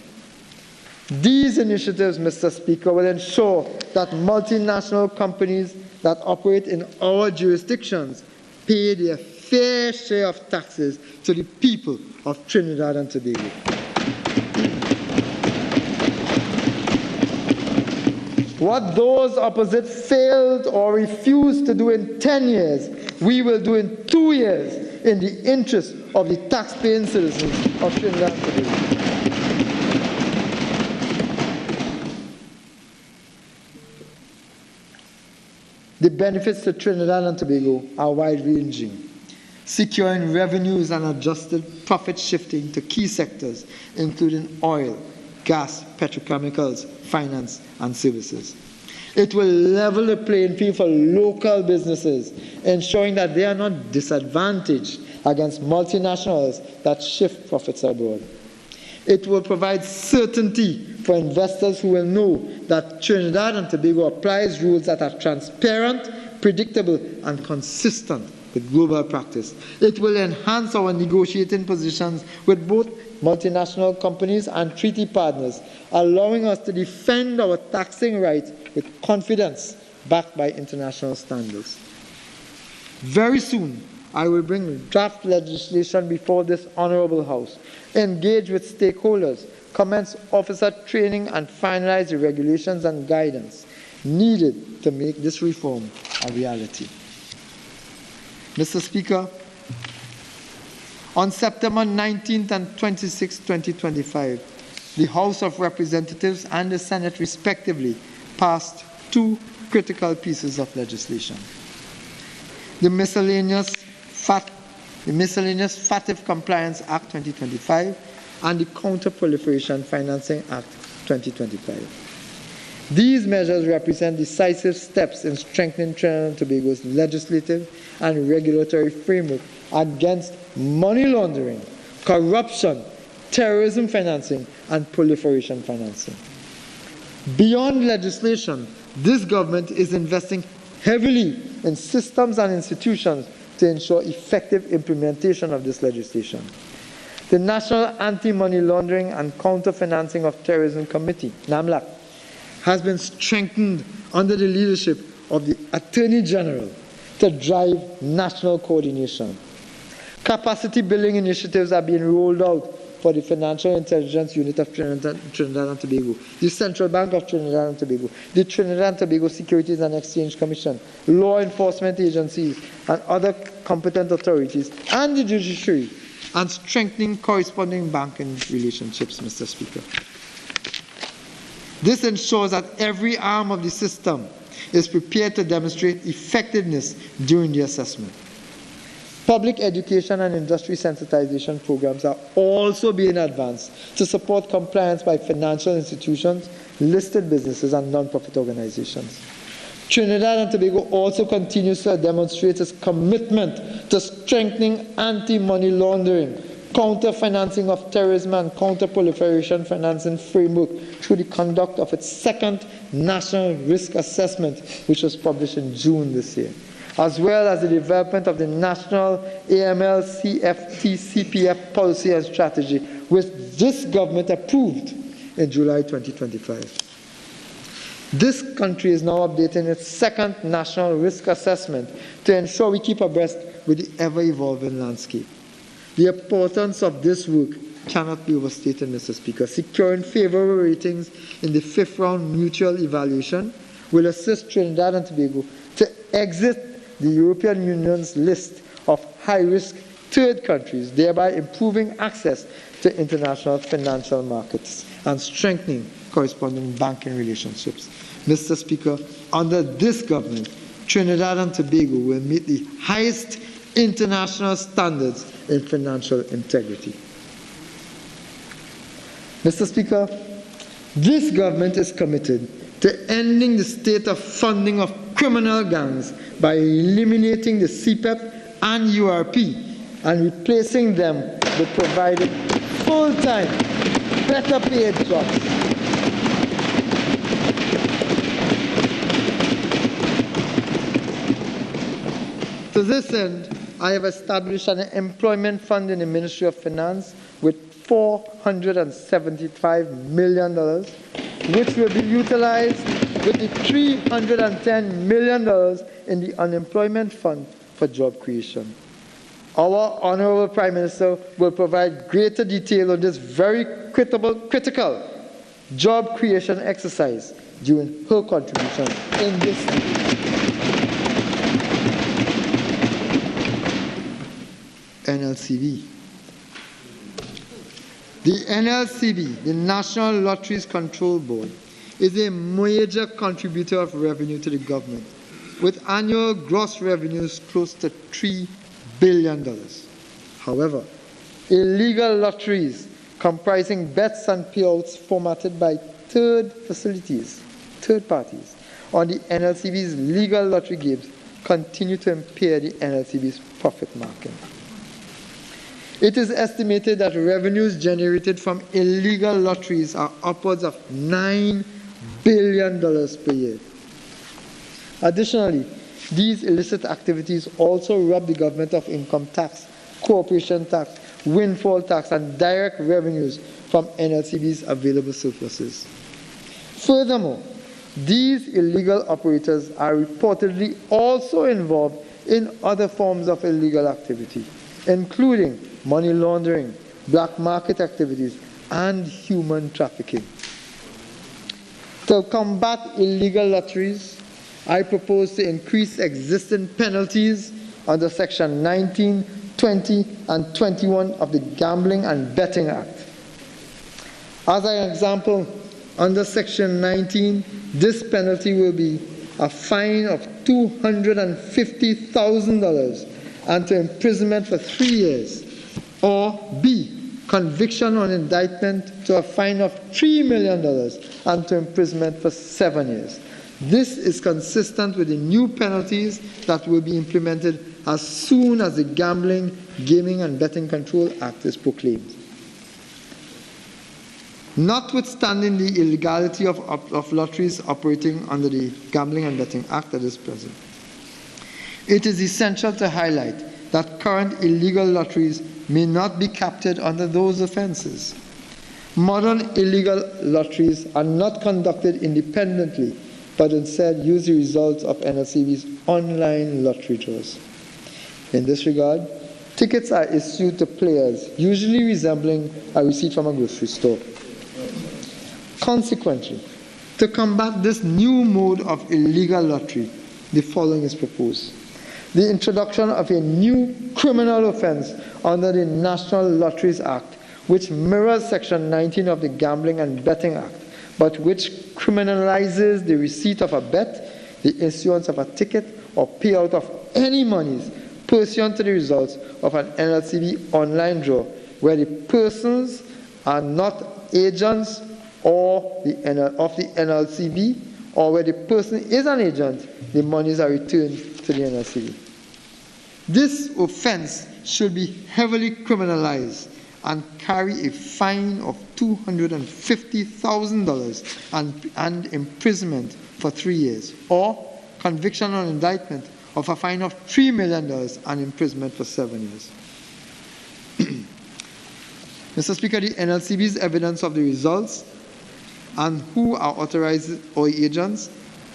Speaker 12: These initiatives, Mr. Speaker, will ensure that multinational companies that operate in our jurisdictions pay their fair share of taxes to the people of Trinidad and Tobago. What those opposite failed or refused to do in 10 years, we will do in 2 years in the interest of the taxpaying citizens of Trinidad and Tobago. The benefits to Trinidad and Tobago are wide-ranging, securing revenues and adjusted profit shifting to key sectors, including oil, gas, petrochemicals, finance, and services. It will level the playing field for local businesses, ensuring that they are not disadvantaged against multinationals that shift profits abroad. It will provide certainty for investors who will know that Trinidad and Tobago applies rules that are transparent, predictable, and consistent with global practice. It will enhance our negotiating positions with both multinational companies and treaty partners, allowing us to defend our taxing rights with confidence backed by international standards. Very soon, I will bring draft legislation before this Honorable House, engage with stakeholders, commence officer training, and finalize the regulations and guidance needed to make this reform a reality. Mr. Speaker, on September 19th and 26th, 2025, the House of Representatives and the Senate respectively passed 2 critical pieces of legislation. The Miscellaneous FATF Compliance Act 2025 and the Counter-Proliferation Financing Act 2025. These measures represent decisive steps in strengthening Trinidad and Tobago's legislative and regulatory framework against money laundering, corruption, terrorism financing, and proliferation financing. Beyond legislation, this government is investing heavily in systems and institutions to ensure effective implementation of this legislation. The National Anti-Money Laundering and Counter-Financing of Terrorism Committee, NAMLAC, has been strengthened under the leadership of the Attorney General to drive national coordination. Capacity building initiatives are being rolled out for the Financial Intelligence Unit of Trinidad and Tobago, the Central Bank of Trinidad and Tobago, the Trinidad and Tobago Securities and Exchange Commission, law enforcement agencies, and other competent authorities, and the judiciary, and strengthening corresponding banking relationships, Mr. Speaker. This ensures that every arm of the system is prepared to demonstrate effectiveness during the assessment. Public education and industry sensitization programs are also being advanced to support compliance by financial institutions, listed businesses, and non-profit organizations. Trinidad and Tobago also continues to demonstrate its commitment to strengthening anti-money laundering, counter-financing of terrorism and counter-proliferation financing framework through the conduct of its second National Risk Assessment, which was published in June this year, as well as the development of the National AML CFT CPF policy and strategy, which this government approved in July 2025. This country is now updating its second National Risk Assessment to ensure we keep abreast with the ever-evolving landscape. The importance of this work cannot be overstated, Mr. Speaker. Securing favorable ratings in the 5th round mutual evaluation will assist Trinidad and Tobago to exit the European Union's list of high-risk third countries, thereby improving access to international financial markets and strengthening corresponding banking relationships. Mr. Speaker, under this government, Trinidad and Tobago will meet the highest international standards in financial integrity. Mr. Speaker, this government is committed to ending the state of funding of criminal gangs by eliminating the CPEP and URP and replacing them with providing full-time, better paid jobs. To this end, I have established an employment fund in the Ministry of Finance with $475 million, which will be utilized with the $310 million in the unemployment fund for job creation. Our Honorable Prime Minister will provide greater detail on this very critical job creation exercise during her contribution in this meeting. NLCB. The NLCB, the National Lotteries Control Board, is a major contributor of revenue to the government, with annual gross revenues close to $3 billion. However, illegal lotteries comprising bets and payouts formatted by third parties, on the NLCB's legal lottery games continue to impair the NLCB's profit margin. It is estimated that revenues generated from illegal lotteries are upwards of $9 billion per year. Additionally, these illicit activities also rob the government of income tax, corporation tax, windfall tax, and direct revenues from NLCB's available surpluses. Furthermore, these illegal operators are reportedly also involved in other forms of illegal activity, including money laundering, black market activities, and human trafficking. To combat illegal lotteries, I propose to increase existing penalties under Section 19, 20, and 21 of the Gambling and Betting Act. As an example, under Section 19, this penalty will be a fine of $250,000 and to imprisonment for 3 years, or B, conviction on indictment to a fine of $3 million and to imprisonment for 7 years. This is consistent with the new penalties that will be implemented as soon as the Gambling, Gaming and Betting Control Act is proclaimed. Notwithstanding the illegality of lotteries operating under the Gambling and Betting Act at this present, it is essential to highlight that current illegal lotteries may not be captured under those offenses. Modern illegal lotteries are not conducted independently, but instead use the results of NLCB's online lottery draws. In this regard, tickets are issued to players, usually resembling a receipt from a grocery store. Consequently, to combat this new mode of illegal lottery, the following is proposed. The introduction of a new criminal offense under the National Lotteries Act, which mirrors Section 19 of the Gambling and Betting Act, but which criminalizes the receipt of a bet, the issuance of a ticket, or payout of any monies pursuant to the results of an NLCB online draw, where the persons are not agents of the NLCB, or where the person is an agent, the monies are returned to the NLCB. This offense should be heavily criminalized and carry a fine of $250,000 and imprisonment for 3 years, or conviction or indictment of a fine of $3 million and imprisonment for 7 years. Mr. Speaker, the NLCB's evidence of the results and who are authorized or agents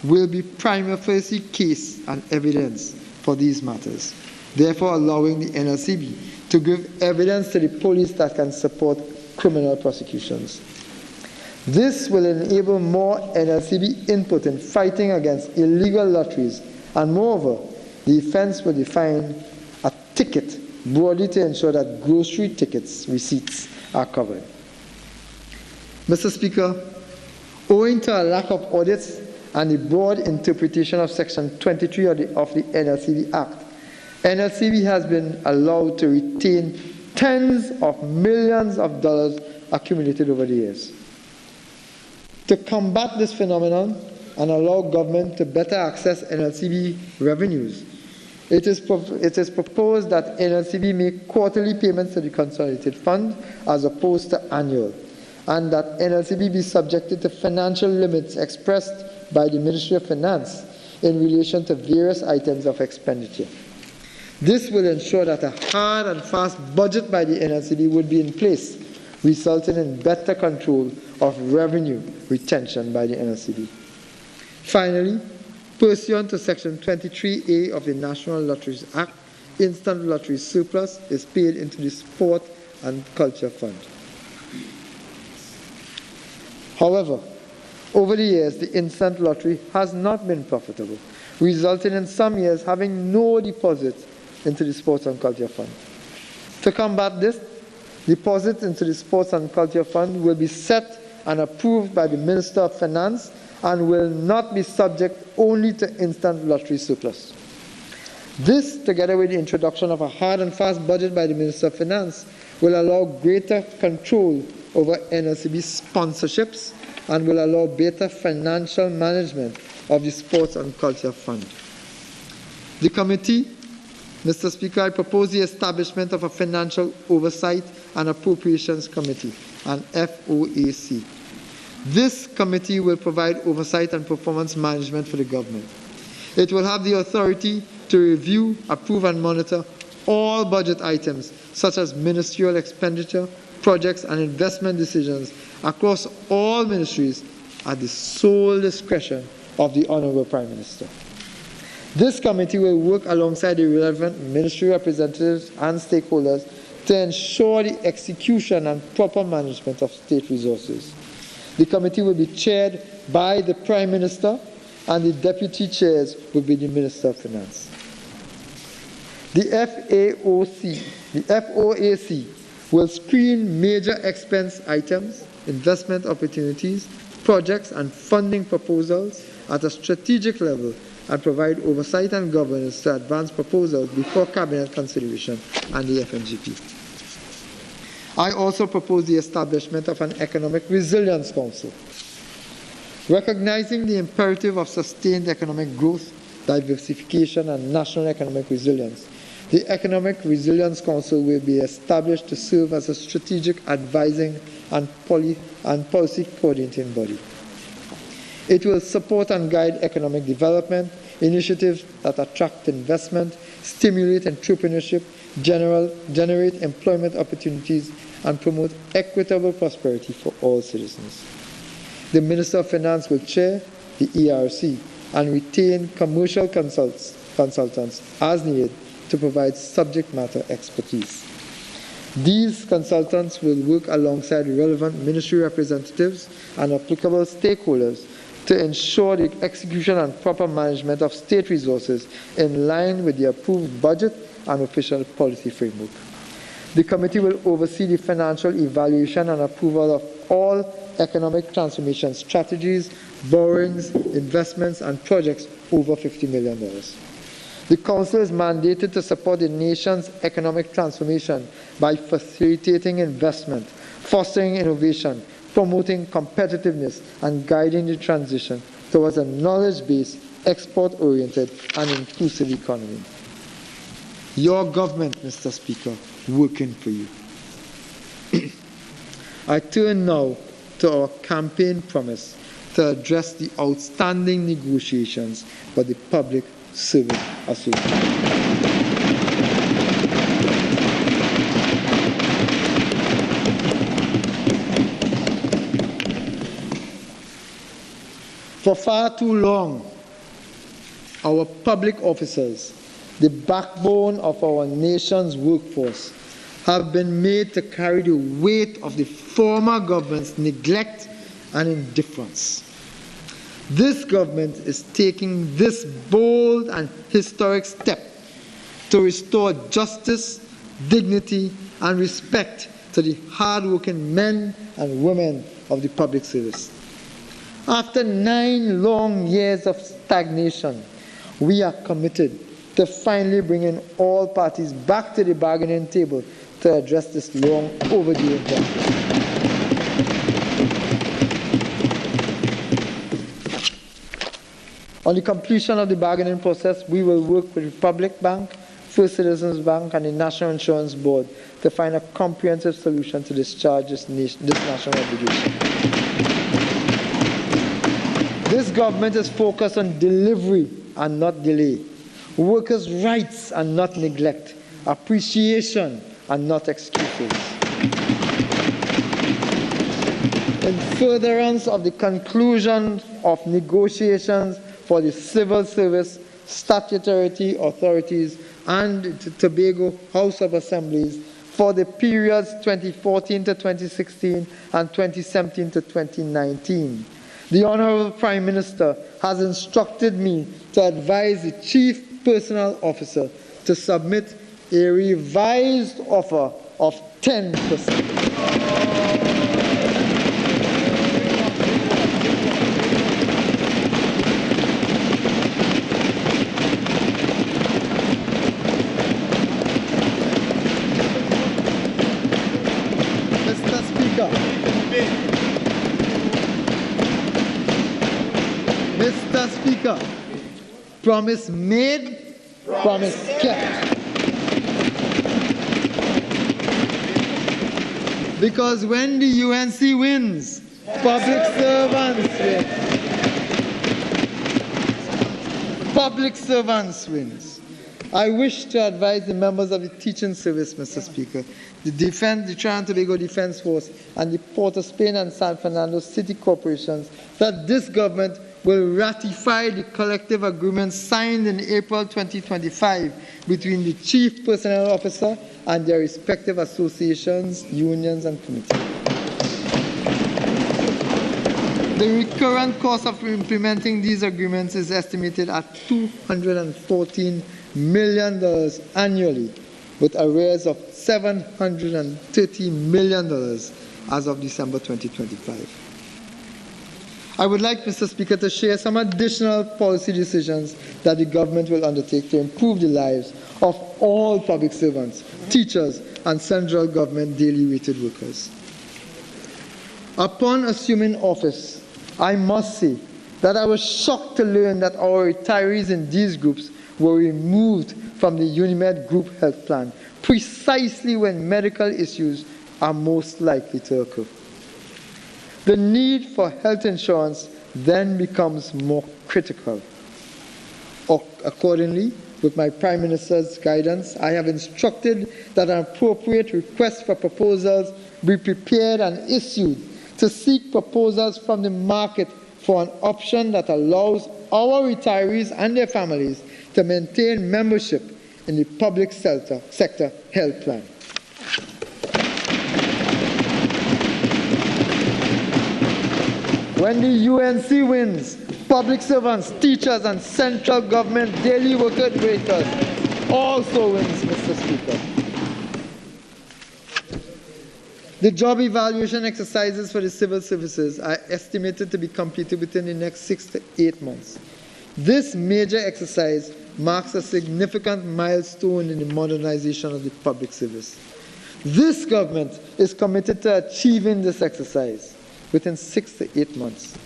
Speaker 12: will be prima facie case and evidence for these matters, therefore allowing the NLCB to give evidence to the police that can support criminal prosecutions. This will enable more NLCB input in fighting against illegal lotteries, and moreover, the offense will define a ticket broadly to ensure that grocery tickets receipts are covered. Mr. Speaker, owing to a lack of audits and the broad interpretation of Section 23 of the NLCB Act, NLCB has been allowed to retain tens of millions of dollars accumulated over the years. To combat this phenomenon and allow government to better access NLCB revenues, it is proposed that NLCB make quarterly payments to the Consolidated Fund as opposed to annual, and that NLCB be subjected to financial limits expressed by the Ministry of Finance in relation to various items of expenditure. This will ensure that a hard and fast budget by the NLCB would be in place, resulting in better control of revenue retention by the NLCB. Finally, pursuant to Section 23A of the National Lotteries Act, instant lottery surplus is paid into the Sport and Culture Fund. However, over the years, the instant lottery has not been profitable, resulting in some years having no deposits into the Sports and Culture Fund. To combat this, deposits into the Sports and Culture Fund will be set and approved by the Minister of Finance and will not be subject only to instant lottery surplus. This, together with the introduction of a hard and fast budget by the Minister of Finance, will allow greater control over NLCB sponsorships and will allow better financial management of the Sports and Culture Fund. The committee, Mr. Speaker, I propose the establishment of a Financial Oversight and Appropriations Committee, an FOAC. This committee will provide oversight and performance management for the government. It will have the authority to review, approve, and monitor all budget items, such as ministerial expenditure, projects, and investment decisions across all ministries at the sole discretion of the Honourable Prime Minister. This committee will work alongside the relevant ministry representatives and stakeholders to ensure the execution and proper management of state resources. The committee will be chaired by the Prime Minister, and the deputy chairs will be the Minister of Finance. The FOAC will screen major expense items, investment opportunities, projects, and funding proposals at a strategic level and provide oversight and governance to advance proposals before Cabinet consideration and the FNGP. I also propose the establishment of an Economic Resilience Council. Recognizing the imperative of sustained economic growth, diversification, and national economic resilience, the Economic Resilience Council will be established to serve as a strategic advising and policy coordinating body. It will support and guide economic development, initiatives that attract investment, stimulate entrepreneurship, generate employment opportunities, and promote equitable prosperity for all citizens. The Minister of Finance will chair the ERC and retain commercial consultants as needed to provide subject matter expertise. These consultants will work alongside relevant ministry representatives and applicable stakeholders to ensure the execution and proper management of state resources in line with the approved budget and official policy framework. The committee will oversee the financial evaluation and approval of all economic transformation strategies, borrowings, investments, and projects over $50 million. The Council is mandated to support the nation's economic transformation by facilitating investment, fostering innovation, promoting competitiveness, and guiding the transition towards a knowledge-based, export-oriented, and inclusive economy. Your government, Mr. Speaker, working for you. I turn now to our campaign promise to address the outstanding negotiations for the Public Service Association. For far too long, our public officers, the backbone of our nation's workforce, have been made to carry the weight of the former government's neglect and indifference. This government is taking this bold and historic step to restore justice, dignity, and respect to the hard-working men and women of the public service. After 9 long years of stagnation, we are committed to finally bringing all parties back to the bargaining table to address this long overdue injustice. On the completion of the bargaining process, we will work with Republic Bank, First Citizens Bank, and the National Insurance Board to find a comprehensive solution to discharge this national obligation. This government is focused on delivery and not delay, workers' rights and not neglect, appreciation and not excuses. In furtherance of the conclusion of negotiations for the civil service, statutory authorities, and the Tobago House of Assemblies for the periods 2014 to 2016 and 2017 to 2019. The Honorable Prime Minister has instructed me to advise the Chief Personnel Officer to submit a revised offer of 10%. Mr. Speaker, promise made, promise kept. Because when the UNC wins, public servants win. Public servants wins. I wish to advise the members of the teaching service, Mr. Speaker, the Trinidad and Tobago Defense Force, and the Port of Spain and San Fernando City Corporations that this government will ratify the collective agreement signed in April 2025 between the Chief Personnel Officer and their respective associations, unions, and committees. The recurrent cost of implementing these agreements is estimated at $214 million annually, with arrears of $730 million as of December 2025. I would like, Mr. Speaker, to share some additional policy decisions that the government will undertake to improve the lives of all public servants, teachers, and central government daily rated workers. Upon assuming office, I must say that I was shocked to learn that our retirees in these groups were removed from the UNIMED Group Health Plan precisely when medical issues are most likely to occur. The need for health insurance then becomes more critical. Accordingly, with my Prime Minister's guidance, I have instructed that an appropriate request for proposals be prepared and issued to seek proposals from the market for an option that allows our retirees and their families to maintain membership in the public sector health plan. When the UNC wins, public servants, teachers, and central government daily worker raters also wins, Mr. Speaker. The job evaluation exercises for the civil services are estimated to be completed within the next 6 to 8 months. This major exercise marks a significant milestone in the modernization of the public service. This government is committed to achieving this exercise within 6 to 8 months.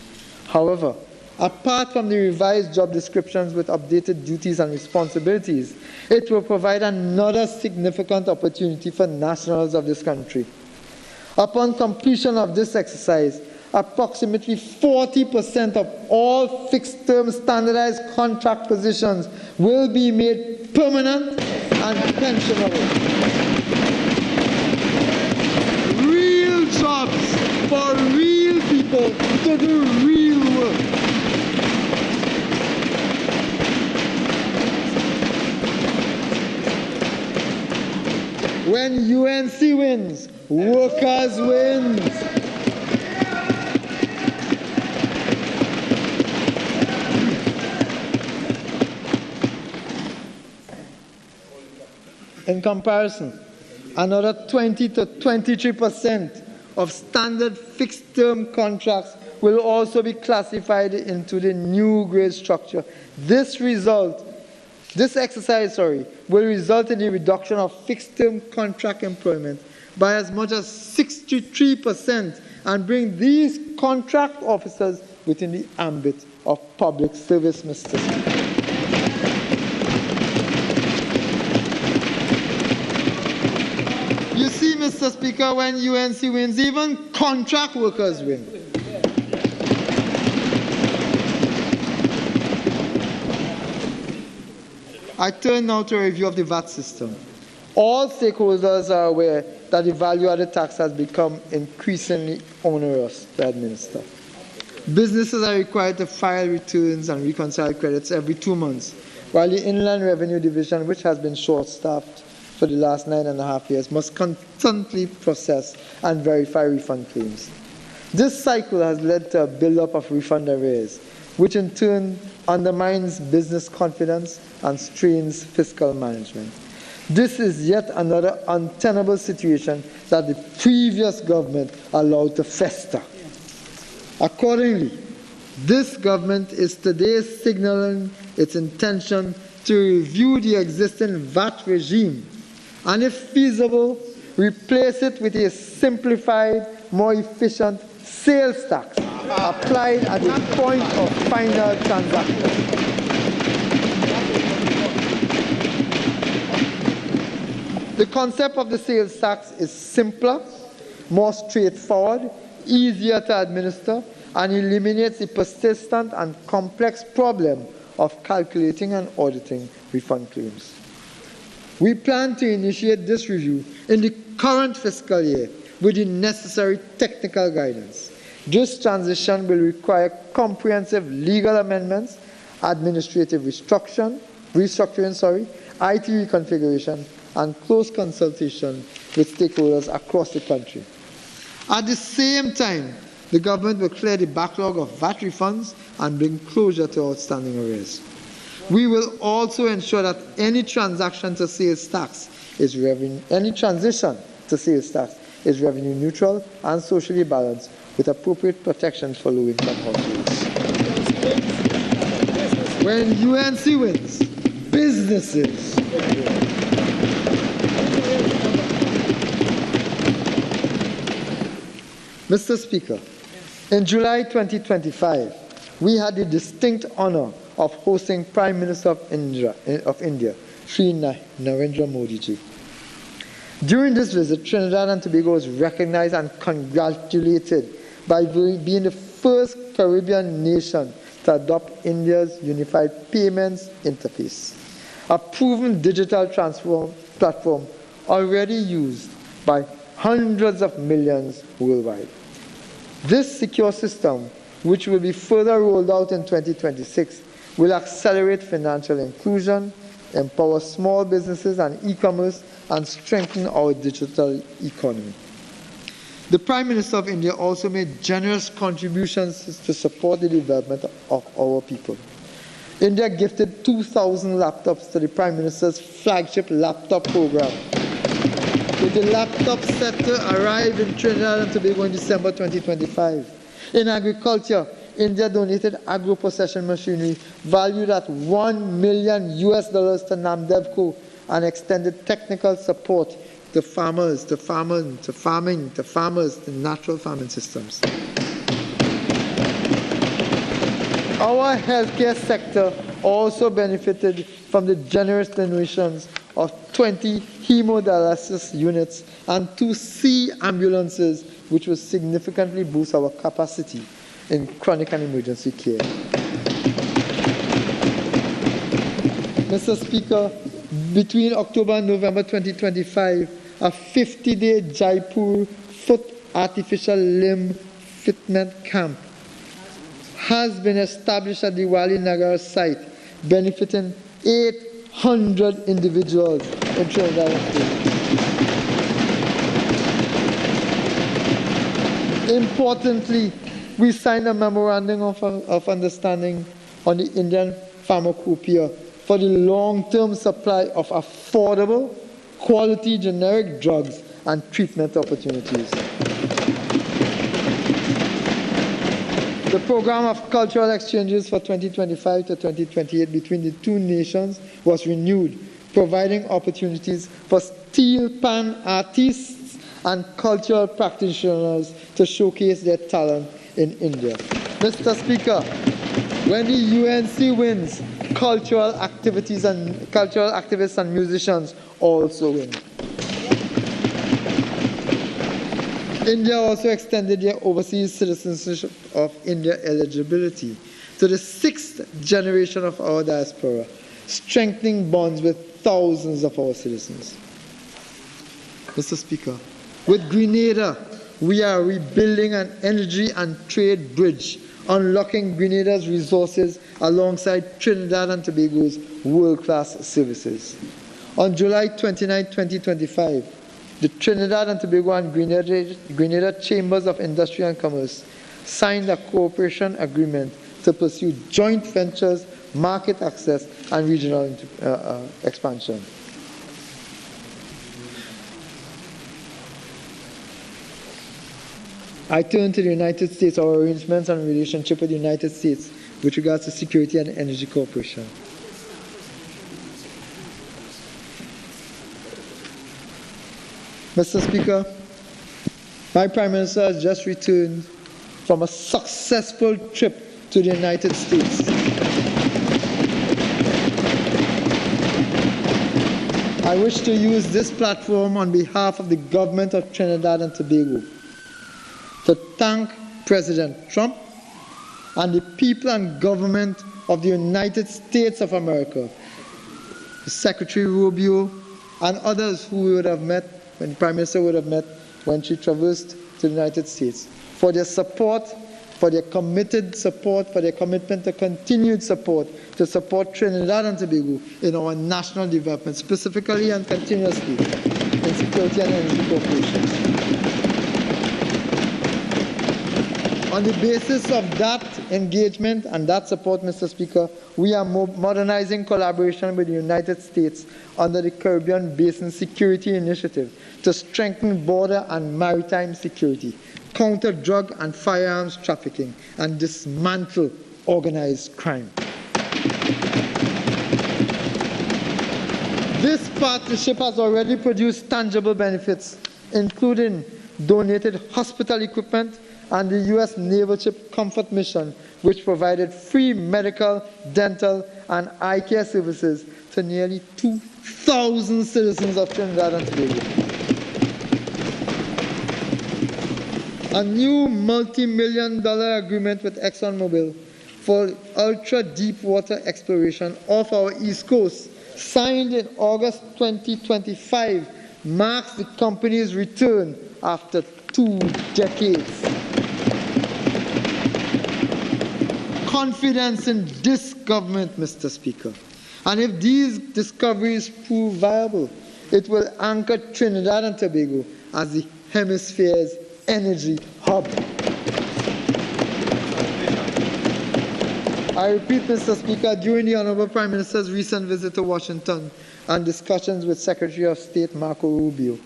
Speaker 12: However, apart from the revised job descriptions with updated duties and responsibilities, it will provide another significant opportunity for nationals of this country. Upon completion of this exercise, approximately 40% of all fixed-term standardized contract positions will be made permanent and pensionable. Real jobs for real people to do real work. When UNC wins, workers win. In comparison, another 20 to 23% of standard fixed-term contracts will also be classified into the new grade structure. This exercise will result in the reduction of fixed-term contract employment by as much as 63% and bring these contract officers within the ambit of public service, Mr. Speaker. You see, Mr. Speaker, when UNC wins, even contract workers win. I turn now to a review of the VAT system. All stakeholders are aware that the value-added tax has become increasingly onerous to administer. Businesses are required to file returns and reconcile credits every 2 months, while the Inland Revenue Division, which has been short-staffed for the last 9.5 years, must constantly process and verify refund claims. This cycle has led to a build-up of refund arrears, which in turn undermines business confidence and strains fiscal management. This is yet another untenable situation that the previous government allowed to fester. Accordingly, this government is today signaling its intention to review the existing VAT regime and, if feasible, replace it with a simplified, more efficient sales tax applied at the point of final transaction. The concept of the sales tax is simpler, more straightforward, easier to administer, and eliminates the persistent and complex problem of calculating and auditing refund claims. We plan to initiate this review in the current fiscal year with the necessary technical guidance. This transition will require comprehensive legal amendments, administrative restructuring, IT reconfiguration, and close consultation with stakeholders across the country. At the same time, the government will clear the backlog of VAT refunds and bring closure to outstanding arrears. We will also ensure that any transition to sales tax is revenue neutral and socially balanced, with appropriate protections for low-income households. When UNC wins, businesses Mr. Speaker, in July 2025, we had the distinct honor of hosting Prime Minister of India, Sri Narendra Modi ji. During this visit, Trinidad and Tobago was recognized and congratulated by being the first Caribbean nation to adopt India's unified payments interface, a proven digital platform already used by hundreds of millions worldwide. This secure system, which will be further rolled out in 2026, will accelerate financial inclusion, empower small businesses and e-commerce, and strengthen our digital economy. The Prime Minister of India also made generous contributions to support the development of our people. India gifted 2,000 laptops to the Prime Minister's flagship laptop program, with the laptop set to arrive in Trinidad and Tobago in December 2025. In agriculture, India donated agro-processing machinery valued at $1 million to Namdevco and extended technical support to farmers, to natural farming systems. Our healthcare sector also benefited from the generous donations of 20 hemodialysis units, and 2 sea ambulances, which will significantly boost our capacity in chronic and emergency care. Mr. Speaker, between October and November 2025, a 50-day Jaipur foot artificial limb fitment camp has been established at the Wali Nagar site, benefiting 800 individuals in Trinidad and Tobago. Importantly, we signed a memorandum of understanding on the Indian pharmacopoeia for the long-term supply of affordable, quality generic drugs and treatment opportunities. The program of cultural exchanges for 2025 to 2028 between the two nations was renewed, providing opportunities for steel pan artists and cultural practitioners to showcase their talent in India. Mr. Speaker, when the UNC wins, cultural activities and cultural activists and musicians also win. India also extended their overseas citizenship of India eligibility to the 6th generation of our diaspora, strengthening bonds with thousands of our citizens. Mr. Speaker, with Grenada, we are rebuilding an energy and trade bridge, unlocking Grenada's resources alongside Trinidad and Tobago's world-class services. On July 29, 2025, the Trinidad and Tobago and Grenada Chambers of Industry and Commerce signed a cooperation agreement to pursue joint ventures, market access, and regional expansion. I turn to the United States, our arrangements and relationship with the United States with regards to security and energy cooperation. Mr. Speaker, my Prime Minister has just returned from a successful trip to the United States. I wish to use this platform on behalf of the government of Trinidad and Tobago to thank President Trump and the people and government of the United States of America, Secretary Rubio, and others who we would have met, when the Prime Minister would have met when she traversed to the United States, for their support, for their committed support, for their commitment to continued support, to support Trinidad and Tobago in our national development, specifically and continuously in security and energy cooperation. On the basis of that engagement and that support, Mr. Speaker, we are modernizing collaboration with the United States under the Caribbean Basin Security Initiative to strengthen border and maritime security, counter drug and firearms trafficking, and dismantle organized crime. This partnership has already produced tangible benefits, including donated hospital equipment and the U.S. Naval Ship Comfort mission, which provided free medical, dental, and eye care services to nearly 2,000 citizens of Trinidad and Tobago. A new multi-million-dollar agreement with ExxonMobil for ultra-deep water exploration off our East Coast, signed in August 2025, marks the company's return after 2 decades. Confidence in this government, Mr. Speaker. And if these discoveries prove viable, it will anchor Trinidad and Tobago as the hemisphere's energy hub. I repeat, Mr. Speaker, during the Honorable Prime Minister's recent visit to Washington and discussions with Secretary of State Marco Rubio,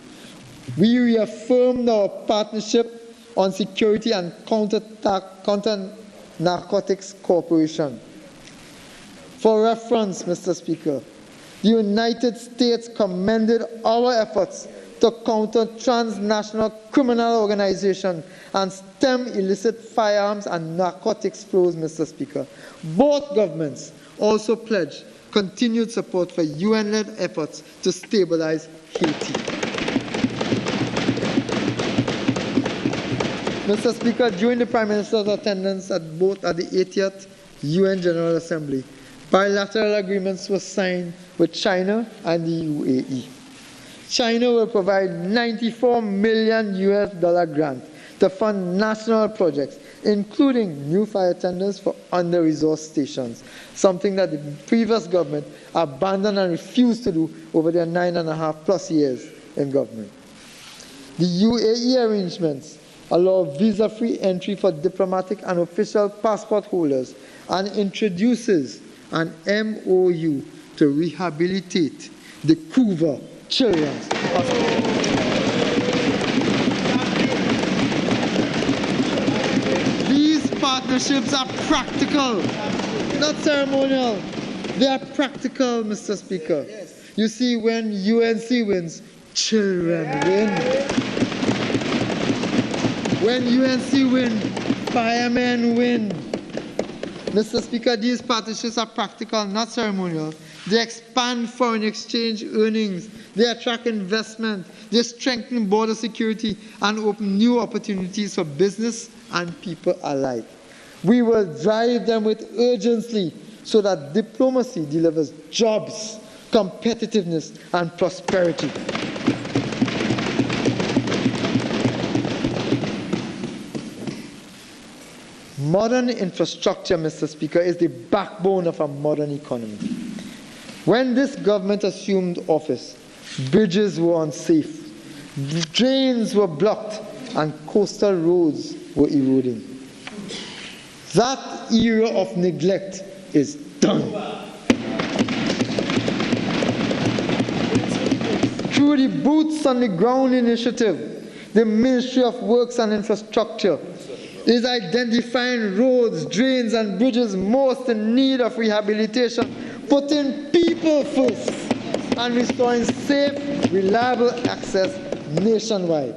Speaker 12: we reaffirmed our partnership on security and counter narcotics cooperation. For reference, Mr. Speaker, the United States commended our efforts to counter transnational criminal organizations and stem illicit firearms and narcotics flows, Mr. Speaker. Both governments also pledged continued support for UN-led efforts to stabilize Haiti. Mr. Speaker, during the Prime Minister's attendance at the 80th UN General Assembly, bilateral agreements were signed with China and the UAE. China will provide $94 million grant to fund national projects, including new fire tenders for under-resourced stations, something that the previous government abandoned and refused to do over their 9.5+ years in government. The UAE arrangements allow visa-free entry for diplomatic and official passport holders and introduces an MOU to rehabilitate the Couva Children's Hospital. These partnerships are practical, not ceremonial. They are practical, Mr. Speaker. You see, when UNC wins, children win. When UNC win, firemen win. Mr. Speaker, these partnerships are practical, not ceremonial. They expand foreign exchange earnings. They attract investment. They strengthen border security and open new opportunities for business and people alike. We will drive them with urgency so that diplomacy delivers jobs, competitiveness, and prosperity. Modern infrastructure, Mr. Speaker, is the backbone of a modern economy. When this government assumed office, bridges were unsafe, drains were blocked, and coastal roads were eroding. That era of neglect is done. Through the Boots on the Ground initiative, the Ministry of Works and Infrastructure is identifying roads, drains, and bridges most in need of rehabilitation, putting people first, and restoring safe, reliable access nationwide.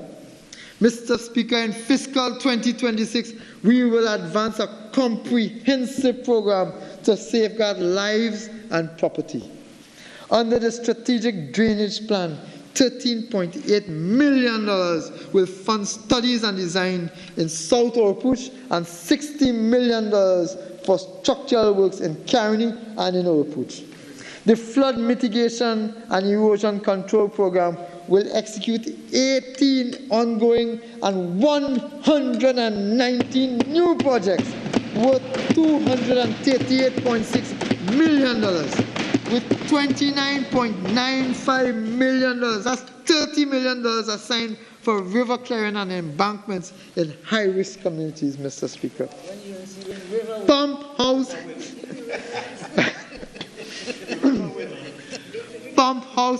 Speaker 12: Mr. Speaker, in Fiscal 2026, we will advance a comprehensive program to safeguard lives and property. Under the Strategic Drainage Plan, $13.8 million will fund studies and design in South Oropouche and $60 million for structural works in Caroni and in Oropouche. The flood mitigation and erosion control program will execute 18 ongoing and 119 new projects worth $238.6 million. With $29.95 million, that's $30 million assigned for river clearing and embankments in high-risk communities, Mr. Speaker. Pump house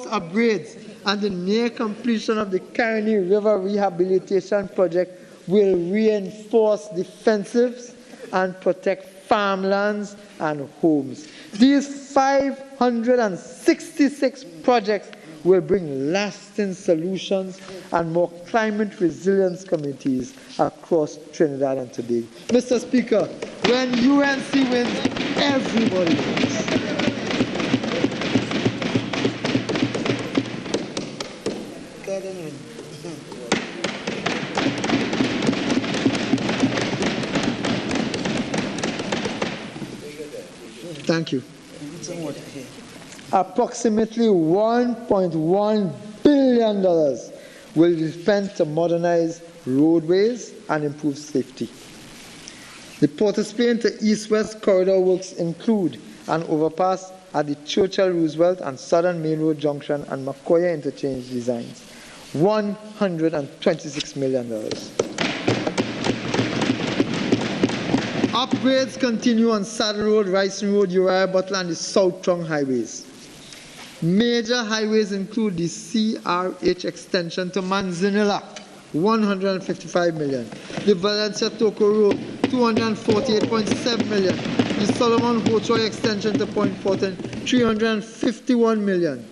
Speaker 12: upgrades and the near completion of the Caroni River Rehabilitation Project will reinforce defensives and protect farmlands and homes. These 566 projects will bring lasting solutions and more climate resilience communities across Trinidad and Tobago. Mr. Speaker, when UNC wins, everybody wins. Thank you. Approximately $1.1 billion will be spent to modernize roadways and improve safety. The Port of Spain to East-West corridor works include an overpass at the Churchill-Roosevelt and Southern Main Road Junction and Macoya interchange designs. $126 million. Upgrades continue on Saddle Road, Ricing Road, Uriah Butler, and the South Trong highways. Major highways include the CRH extension to Manzanilla, $155 million. The Valencia-Toco Road, $248.7 million. The Solomon Hochoy extension to Point Fortin, $351 million.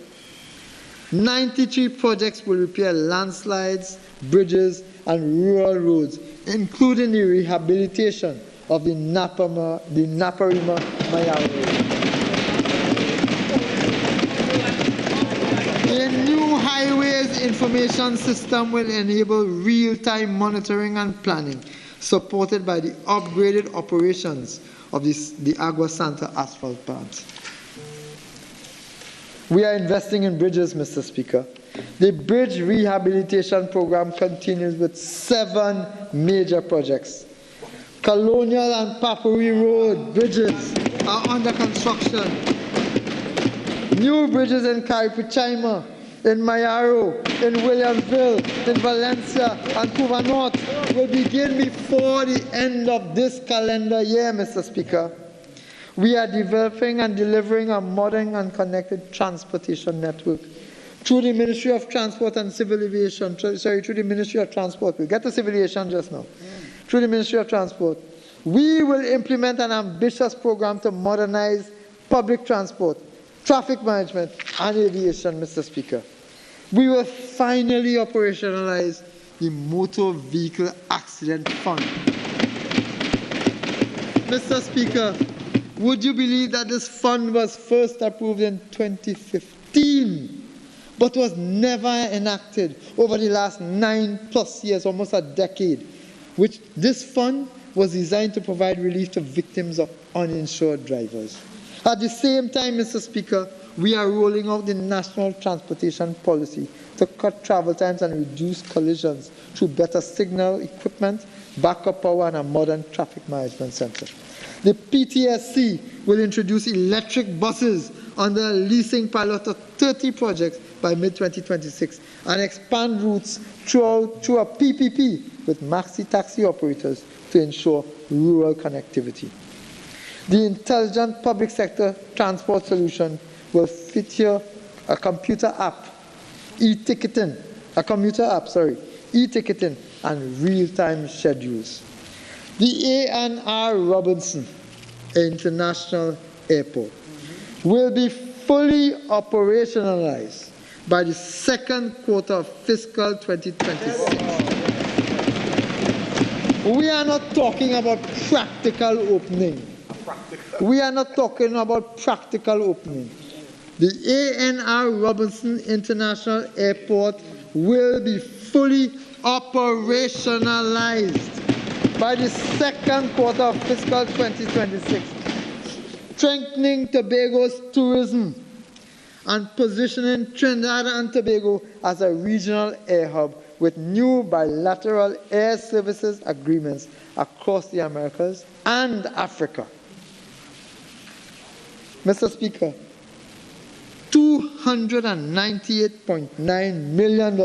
Speaker 12: 93 projects will repair landslides, bridges, and rural roads, including the rehabilitation of the Naparima Maya Road. new highways information system will enable real-time monitoring and planning, supported by the upgraded operations of the Agua Santa asphalt plant. We are investing in bridges, Mr. Speaker. The bridge rehabilitation program continues with 7 major projects. Colonial and Papuri Road bridges are under construction. New bridges in Caripichaima, in Mayaro, in Williamsville, in Valencia, and Cuba North will begin before the end of this calendar year, Mr. Speaker. We are developing and delivering a modern and connected transportation network through the Ministry of Transport and Civil Aviation, through the Ministry of Transport. We'll get to civil aviation just now. Through the Ministry of Transport. We will implement an ambitious program to modernize public transport, traffic management, and aviation, Mr. Speaker. We will finally operationalize the Motor Vehicle Accident Fund. Mr. Speaker, would you believe that this fund was first approved in 2015, but was never enacted over the last 9+ years, almost a decade, which this fund was designed to provide relief to victims of uninsured drivers. At the same time, Mr. Speaker, we are rolling out the National Transportation Policy to cut travel times and reduce collisions through better signal equipment, backup power, and a modern traffic management center. The PTSC will introduce electric buses under a leasing pilot of 30 projects by mid-2026 and expand routes through a PPP with maxi-taxi operators to ensure rural connectivity. The intelligent public sector transport solution will feature a computer app, e-ticketing, e-ticketing, and real-time schedules. The A&R Robinson International Airport will be fully operationalized by the second quarter of fiscal 2026. We are not talking about practical opening. We are not talking about practical opening. The A&R Robinson International Airport will be fully operationalized by the second quarter of fiscal 2026, strengthening Tobago's tourism and positioning Trinidad and Tobago as a regional air hub with new bilateral air services agreements across the Americas and Africa. Mr. Speaker, $298.9 million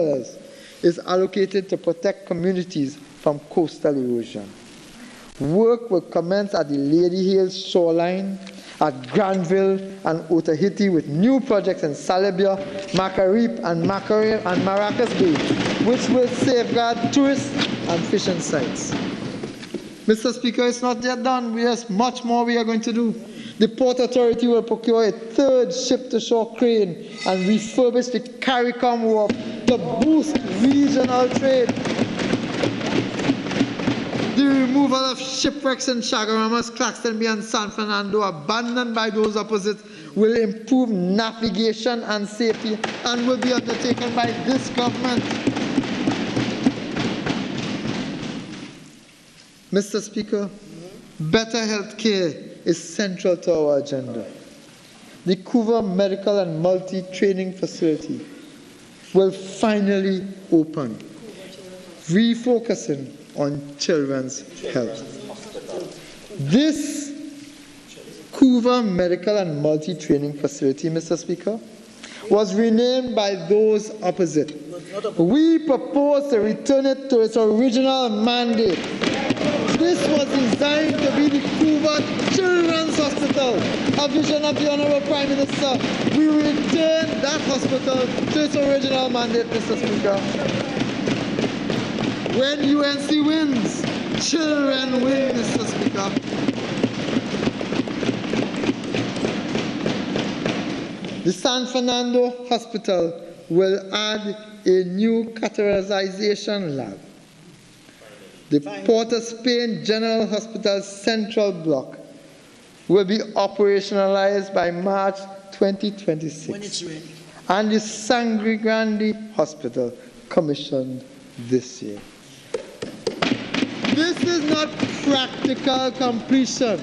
Speaker 12: is allocated to protect communities from coastal erosion. Work will commence at the Lady Hills shoreline, at Granville and Otaheite with new projects in Salibia, Macarip and Maracas Bay, which will safeguard tourist and fishing sites. Mr. Speaker, it's not yet done. There's much more we are going to do. The Port Authority will procure a third ship-to-shore crane and refurbish the CARICOM wharf to boost regional trade. The removal of shipwrecks in Chagaramas, Claxton Bay and San Fernando, abandoned by those opposite, will improve navigation and safety and will be undertaken by this government. Mr. Speaker, better health care is central to our agenda. The Couva Medical and Multi-Training Facility will finally open, refocusing on children's health. This Couva Medical and Multi-Training Facility, Mr. Speaker, was renamed by those opposite. We propose to return it to its original mandate. This was designed to be the Couva Children's Hospital, a vision of the Honorable Prime Minister. We return that hospital to its original mandate, Mr. Speaker. When UNC wins, children win, Mr. Speaker. The San Fernando Hospital will add a new catheterization lab. The Port of Spain General Hospital Central Block will be operationalized by March 2026. When it's ready. and the Sangre Grande Hospital, commissioned this year. This is not practical completion,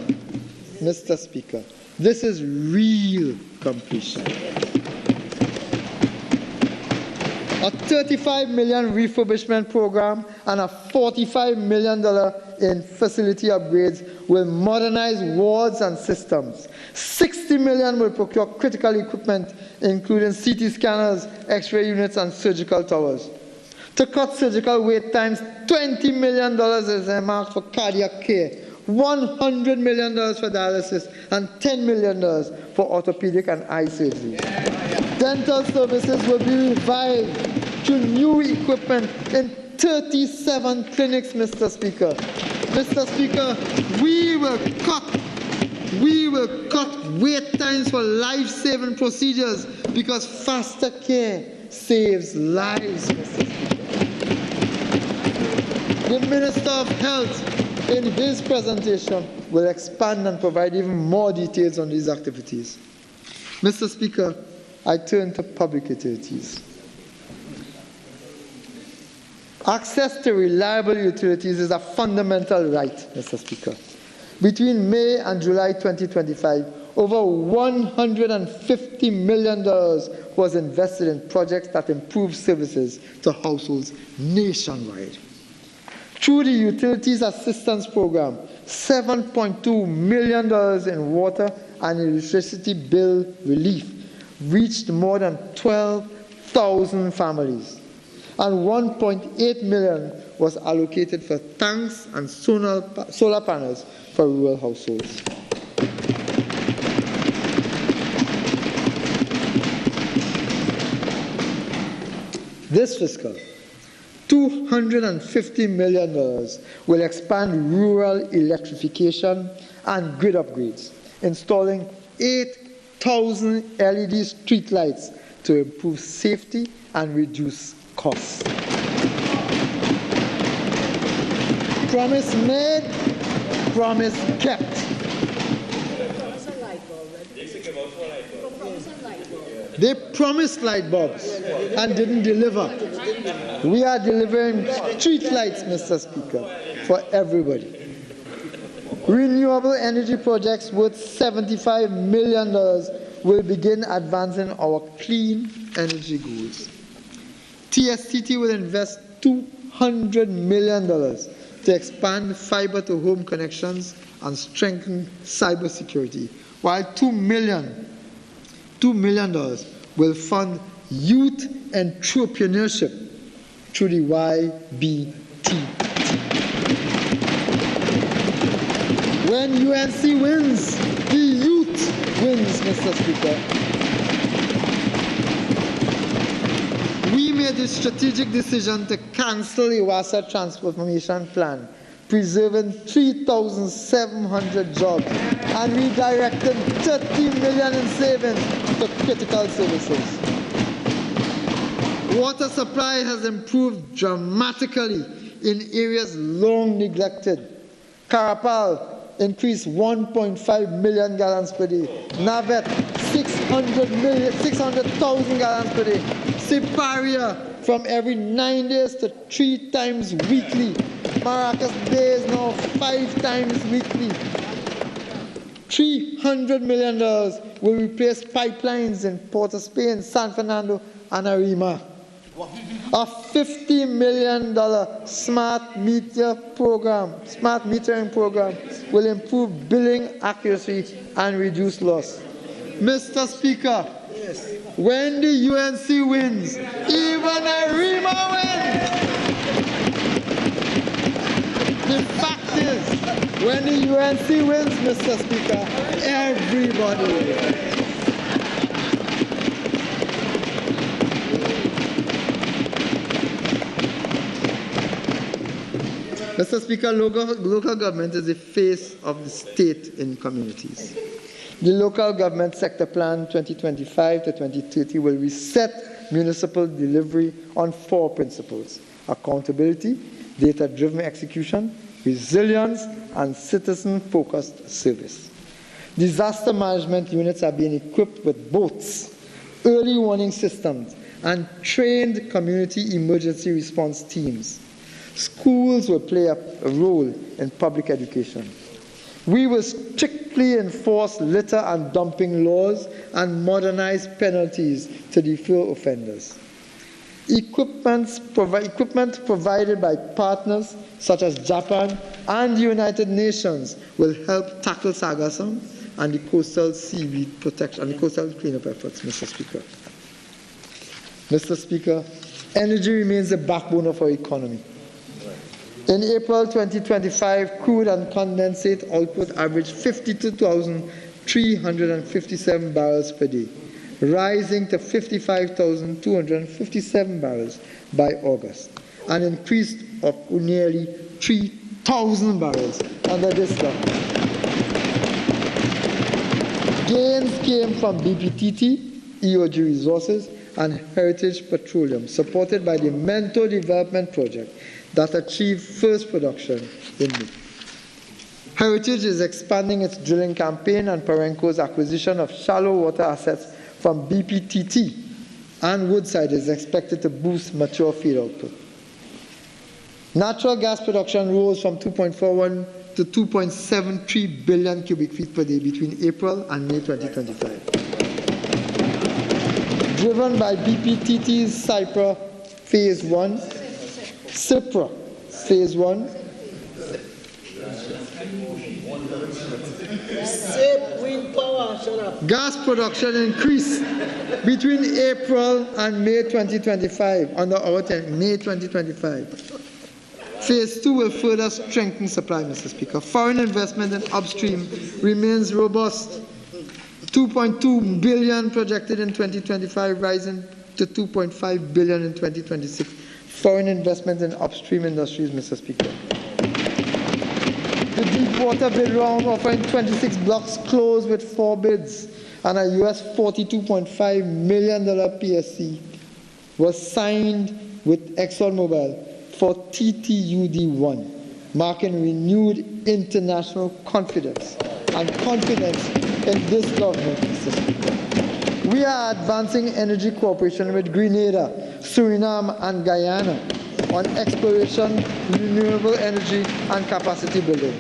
Speaker 12: Mr. Speaker. This is real completion. A $35 million refurbishment program and a $45 million in facility upgrades will modernize wards and systems. $60 million will procure critical equipment, including CT scanners, X-ray units, and surgical towers. To cut surgical wait times, $20 million is earmarked for cardiac care, $100 million for dialysis, and $10 million for orthopedic and eye surgery. Dental services will be revived through new equipment in 37 clinics, Mr. Speaker. Mr. Speaker, we will cut wait times for life-saving procedures because faster care saves lives, Mr. Speaker. The Minister of Health, in his presentation, will expand and provide even more details on these activities. Mr. Speaker, I turn to public utilities. Access to reliable utilities is a fundamental right, Mr. Speaker. Between May and July 2025, over $150 million was invested in projects that improve services to households nationwide. Through the Utilities Assistance Program, $7.2 million in water and electricity bill relief reached more than 12,000 families, and $1.8 million was allocated for tanks and solar panels for rural households. This fiscal, $250 million will expand rural electrification and grid upgrades, installing 8,000 LED streetlights to improve safety and reduce costs. Promise made, promise kept. They promised light bulbs and didn't deliver. We are delivering street lights, Mr. Speaker, for everybody. Renewable energy projects worth $75 million will begin advancing our clean energy goals. TSTT will invest $200 million to expand fiber-to-home connections and strengthen cybersecurity, while $2 million will fund youth entrepreneurship through the YBTT. When UNC wins, the youth wins, Mr. Speaker. We made the strategic decision to cancel the WASA transformation plan, preserving 3,700 jobs, and redirected $30 million in savings to critical services. Water supply has improved dramatically in areas long neglected. Carapal increased 1.5 million gallons per day. Navet, 600,000 gallons per day. Siparia, from every 9 days to 3 times weekly. Maracas Bay is now 5 times weekly. $300 million will replace pipelines in Port of Spain, San Fernando, and Arima. A $50 million smart metering program will improve billing accuracy and reduce loss. Mr. Speaker, when the UNC wins, even Arima wins. The fact is, when the UNC wins, Mr. Speaker, everybody wins. Mr. Speaker, local government is the face of the state in communities. The Local Government Sector Plan 2025 to 2030 will reset municipal delivery on 4 principles: accountability, data-driven execution, resilience, and citizen-focused service. Disaster management units are being equipped with boats, early warning systems, and trained community emergency response teams. Schools will play a role in public education. We will strictly enforce litter and dumping laws and modernize penalties to deter offenders. Equipment provided by partners such as Japan and the United Nations will help tackle sargassum and the coastal seaweed protection and the coastal cleanup efforts, Mr. Speaker. Mr. Speaker, energy remains the backbone of our economy. In April 2025, crude and condensate output averaged 52,357 barrels per day, rising to 55,257 barrels by August, an increase of nearly 3,000 barrels under this government. Gains came from BPTT, EOG Resources, and Heritage Petroleum, supported by the Mento Development Project that achieved first production in May. Heritage is expanding its drilling campaign, and Perenco's acquisition of shallow water assets from BPTT and Woodside is expected to boost mature field output. Natural gas production rose from 2.41 to 2.73 billion cubic feet per day between April and May 2025. Driven by BPTT's Cypher Phase 1, Cypher Phase 1, gas production increased between April and May 2025, under our May 2025. Phase 2 will further strengthen supply, Mr. Speaker. Foreign investment in upstream remains robust. 2.2 billion projected in 2025, rising to 2.5 billion in 2026. Foreign investment in upstream industries, Mr. Speaker. The deepwater bid round offering 26 blocks closed with 4 bids, and a US $42.5 million PSC was signed with ExxonMobil for TTUD-1, marking renewed international confidence and confidence in this government, Mr. Speaker. We are advancing energy cooperation with Grenada, Suriname, and Guyana on exploration, renewable energy, and capacity building.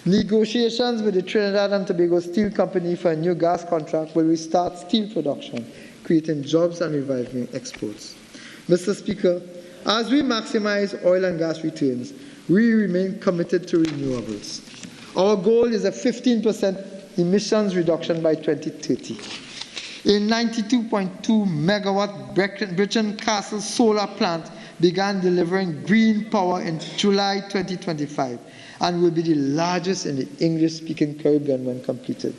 Speaker 12: Negotiations with the Trinidad and Tobago Steel Company for a new gas contract will restart steel production, creating jobs and reviving exports. Mr. Speaker, as we maximize oil and gas returns, we remain committed to renewables. Our goal is a 15% emissions reduction by 2030. A 92.2 megawatt Brecon Castle solar plant began delivering green power in July 2025 and will be the largest in the English-speaking Caribbean when completed.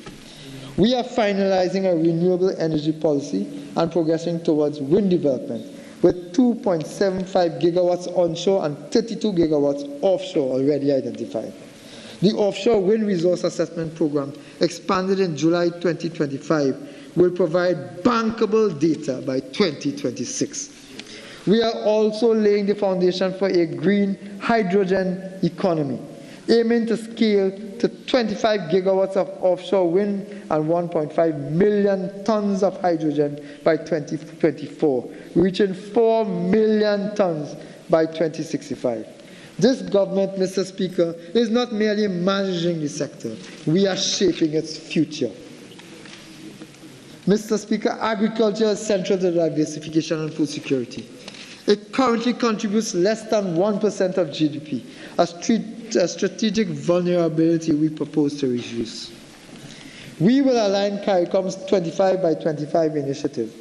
Speaker 12: We are finalizing a renewable energy policy and progressing towards wind development, with 2.75 gigawatts onshore and 32 gigawatts offshore already identified. The Offshore Wind Resource Assessment Program, expanded in July 2025, will provide bankable data by 2026. We are also laying the foundation for a green hydrogen economy, aiming to scale to 25 gigawatts of offshore wind and 1.5 million tons of hydrogen by 2024, reaching 4 million tons by 2065. This government, Mr. Speaker, is not merely managing the sector, we are shaping its future. Mr. Speaker, agriculture is central to diversification and food security. It currently contributes less than 1% of GDP, a strategic vulnerability we propose to reduce. We will align CARICOM's 25 by 25 initiative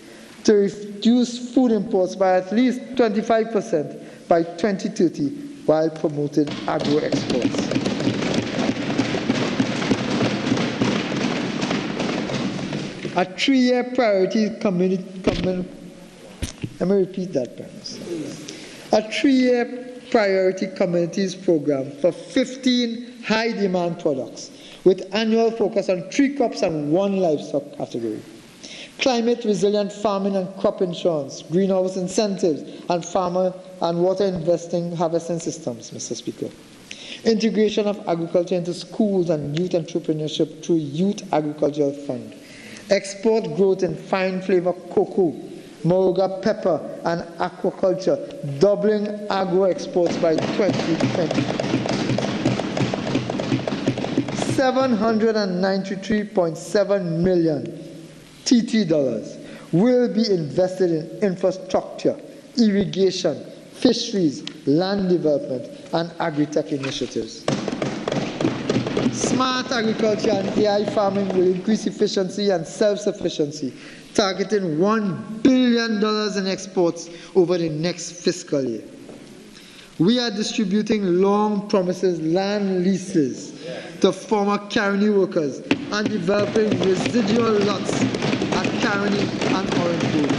Speaker 12: to reduce food imports by at least 25% by 2030 while promoting agro-exports. A 3-year priority let me repeat that, perhaps. A 3-year priority communities program for 15 high-demand products with annual focus on 3 crops and 1 livestock category. Climate-resilient farming and crop insurance, greenhouse incentives, and farmer and water harvesting systems, Mr. Speaker. integration of agriculture into schools and youth entrepreneurship through Youth Agricultural Fund, export growth in fine flavor cocoa, moringa pepper, and aquaculture, doubling agro exports by 2020. $793.7 million TT dollars will be invested in infrastructure, irrigation, fisheries, land development, and agri-tech initiatives. Smart agriculture and AI farming will increase efficiency and self-sufficiency, targeting $1 billion in exports over the next fiscal year. We are distributing long promises land leases to former Caroni workers and developing residual lots at Caroni and Orange Grove.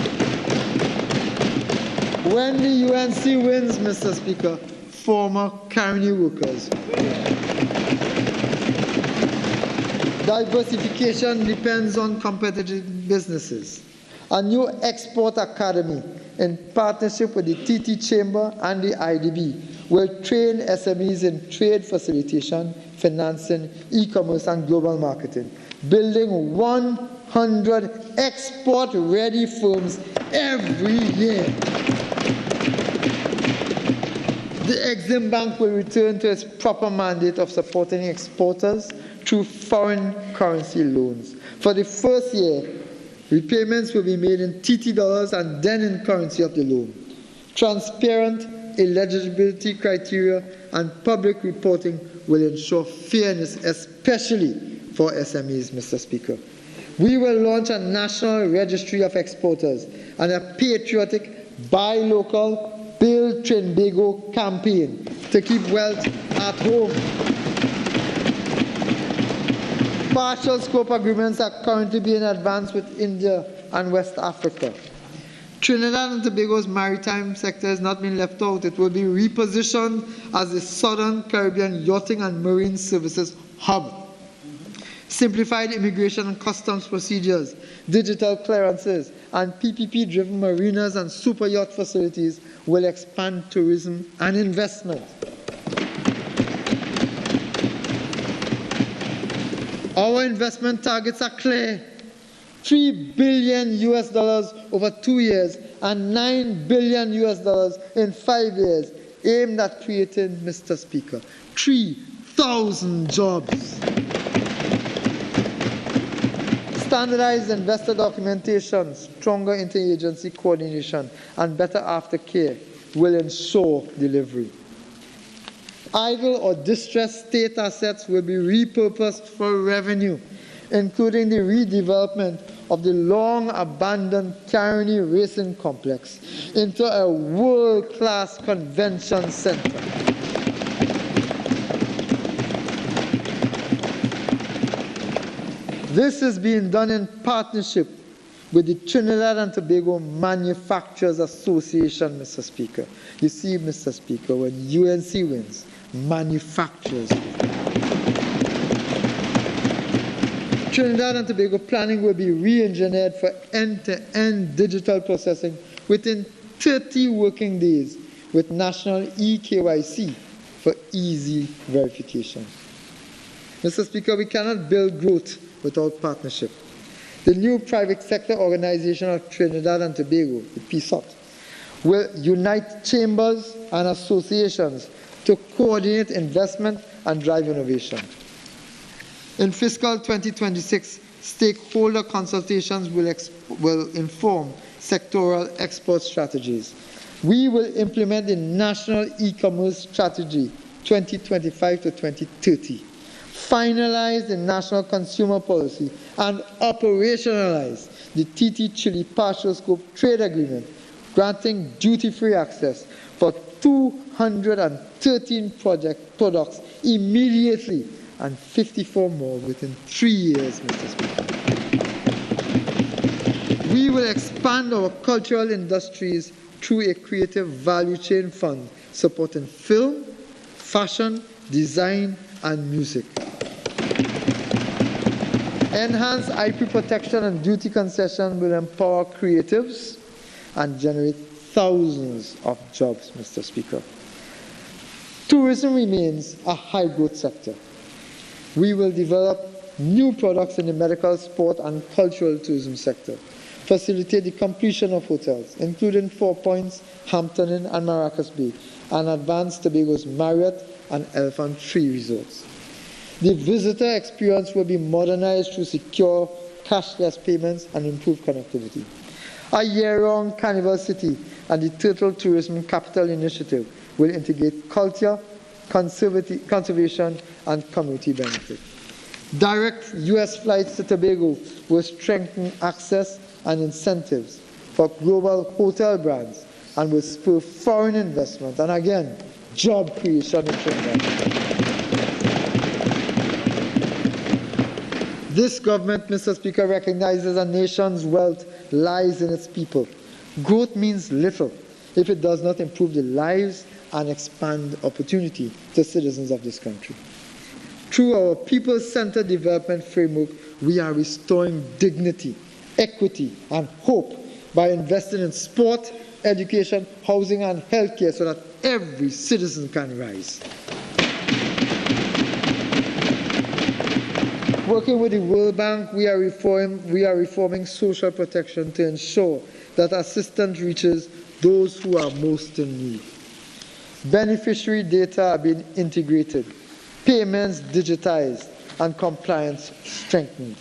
Speaker 12: When the UNC wins, Mr. Speaker, former Caroni workers. Diversification depends on competitive businesses. A new export academy in partnership with the TT Chamber and the IDB will train SMEs in trade facilitation, financing, e-commerce, and global marketing, building 100 export-ready firms every year. The Exim Bank will return to its proper mandate of supporting exporters through foreign currency loans. For the first year, repayments will be made in TT dollars and then in currency of the loan. Transparent eligibility criteria and public reporting will ensure fairness, especially for SMEs, Mr. Speaker. We will launch a national registry of exporters and a patriotic buy local, build Trinbago campaign to keep wealth at home. Partial scope agreements are currently being advanced with India and West Africa. Trinidad and Tobago's maritime sector has not been left out. It will be repositioned as the Southern Caribbean Yachting and Marine Services hub. Simplified immigration and customs procedures, digital clearances, and PPP-driven marinas and super yacht facilities will expand tourism and investment. Our investment targets are clear. $3 billion over 2 years and $9 billion in 5 years, aimed at creating, Mr. Speaker, 3,000 jobs. Standardized investor documentation, stronger interagency coordination, and better aftercare will ensure delivery. Idle or distressed state assets will be repurposed for revenue, including the redevelopment of the long-abandoned Caroni Racing Complex into a world-class convention center. This is being done in partnership with the Trinidad and Tobago Manufacturers Association, Mr. Speaker. You see, Mr. Speaker, when UNC wins, manufacturers. Trinidad and Tobago planning will be re-engineered for end-to-end digital processing within 30 working days with national eKYC for easy verification. Mr. Speaker, we cannot build growth without partnership. The new private sector organization of Trinidad and Tobago, the PSOT, will unite chambers and associations to coordinate investment and drive innovation. In fiscal 2026, stakeholder consultations will inform sectoral export strategies. We will implement the National E-Commerce Strategy 2025 to 2030, finalize the National Consumer Policy, and operationalize the TT Chile Partial Scope Trade Agreement, granting duty-free access for 213 products immediately and 54 more within 3 years, Mr. Speaker. We will expand our cultural industries through a creative value chain fund supporting film, fashion, design, and music. Enhanced IP protection and duty concession will empower creatives and generate thousands of jobs, Mr. Speaker. $2 Tourism remains a high-growth sector. We will develop new products in the medical, sport, and cultural tourism sector, facilitate the completion of hotels, including 4 Points, Hampton Inn, and Maracas Bay, and advance Tobago's Marriott and Elephant Tree resorts. The visitor experience will be modernized through secure, cashless payments and improved connectivity. A year-round Carnival City and the Turtle Tourism Capital Initiative will integrate culture, conservation, and community benefit. Direct U.S. flights to Tobago will strengthen access and incentives for global hotel brands and will spur foreign investment and, again, job creation in Trinidad. This government, Mr. Speaker, recognizes a nation's wealth lies in its people. Growth means little if it does not improve the lives and expand opportunity to citizens of this country. Through our people-centered development framework, we are restoring dignity, equity, and hope by investing in sport, education, housing, and healthcare so that every citizen can rise. Working with the World Bank, we are reforming social protection to ensure that assistance reaches those who are most in need. Beneficiary data are being integrated, payments digitized, and compliance strengthened.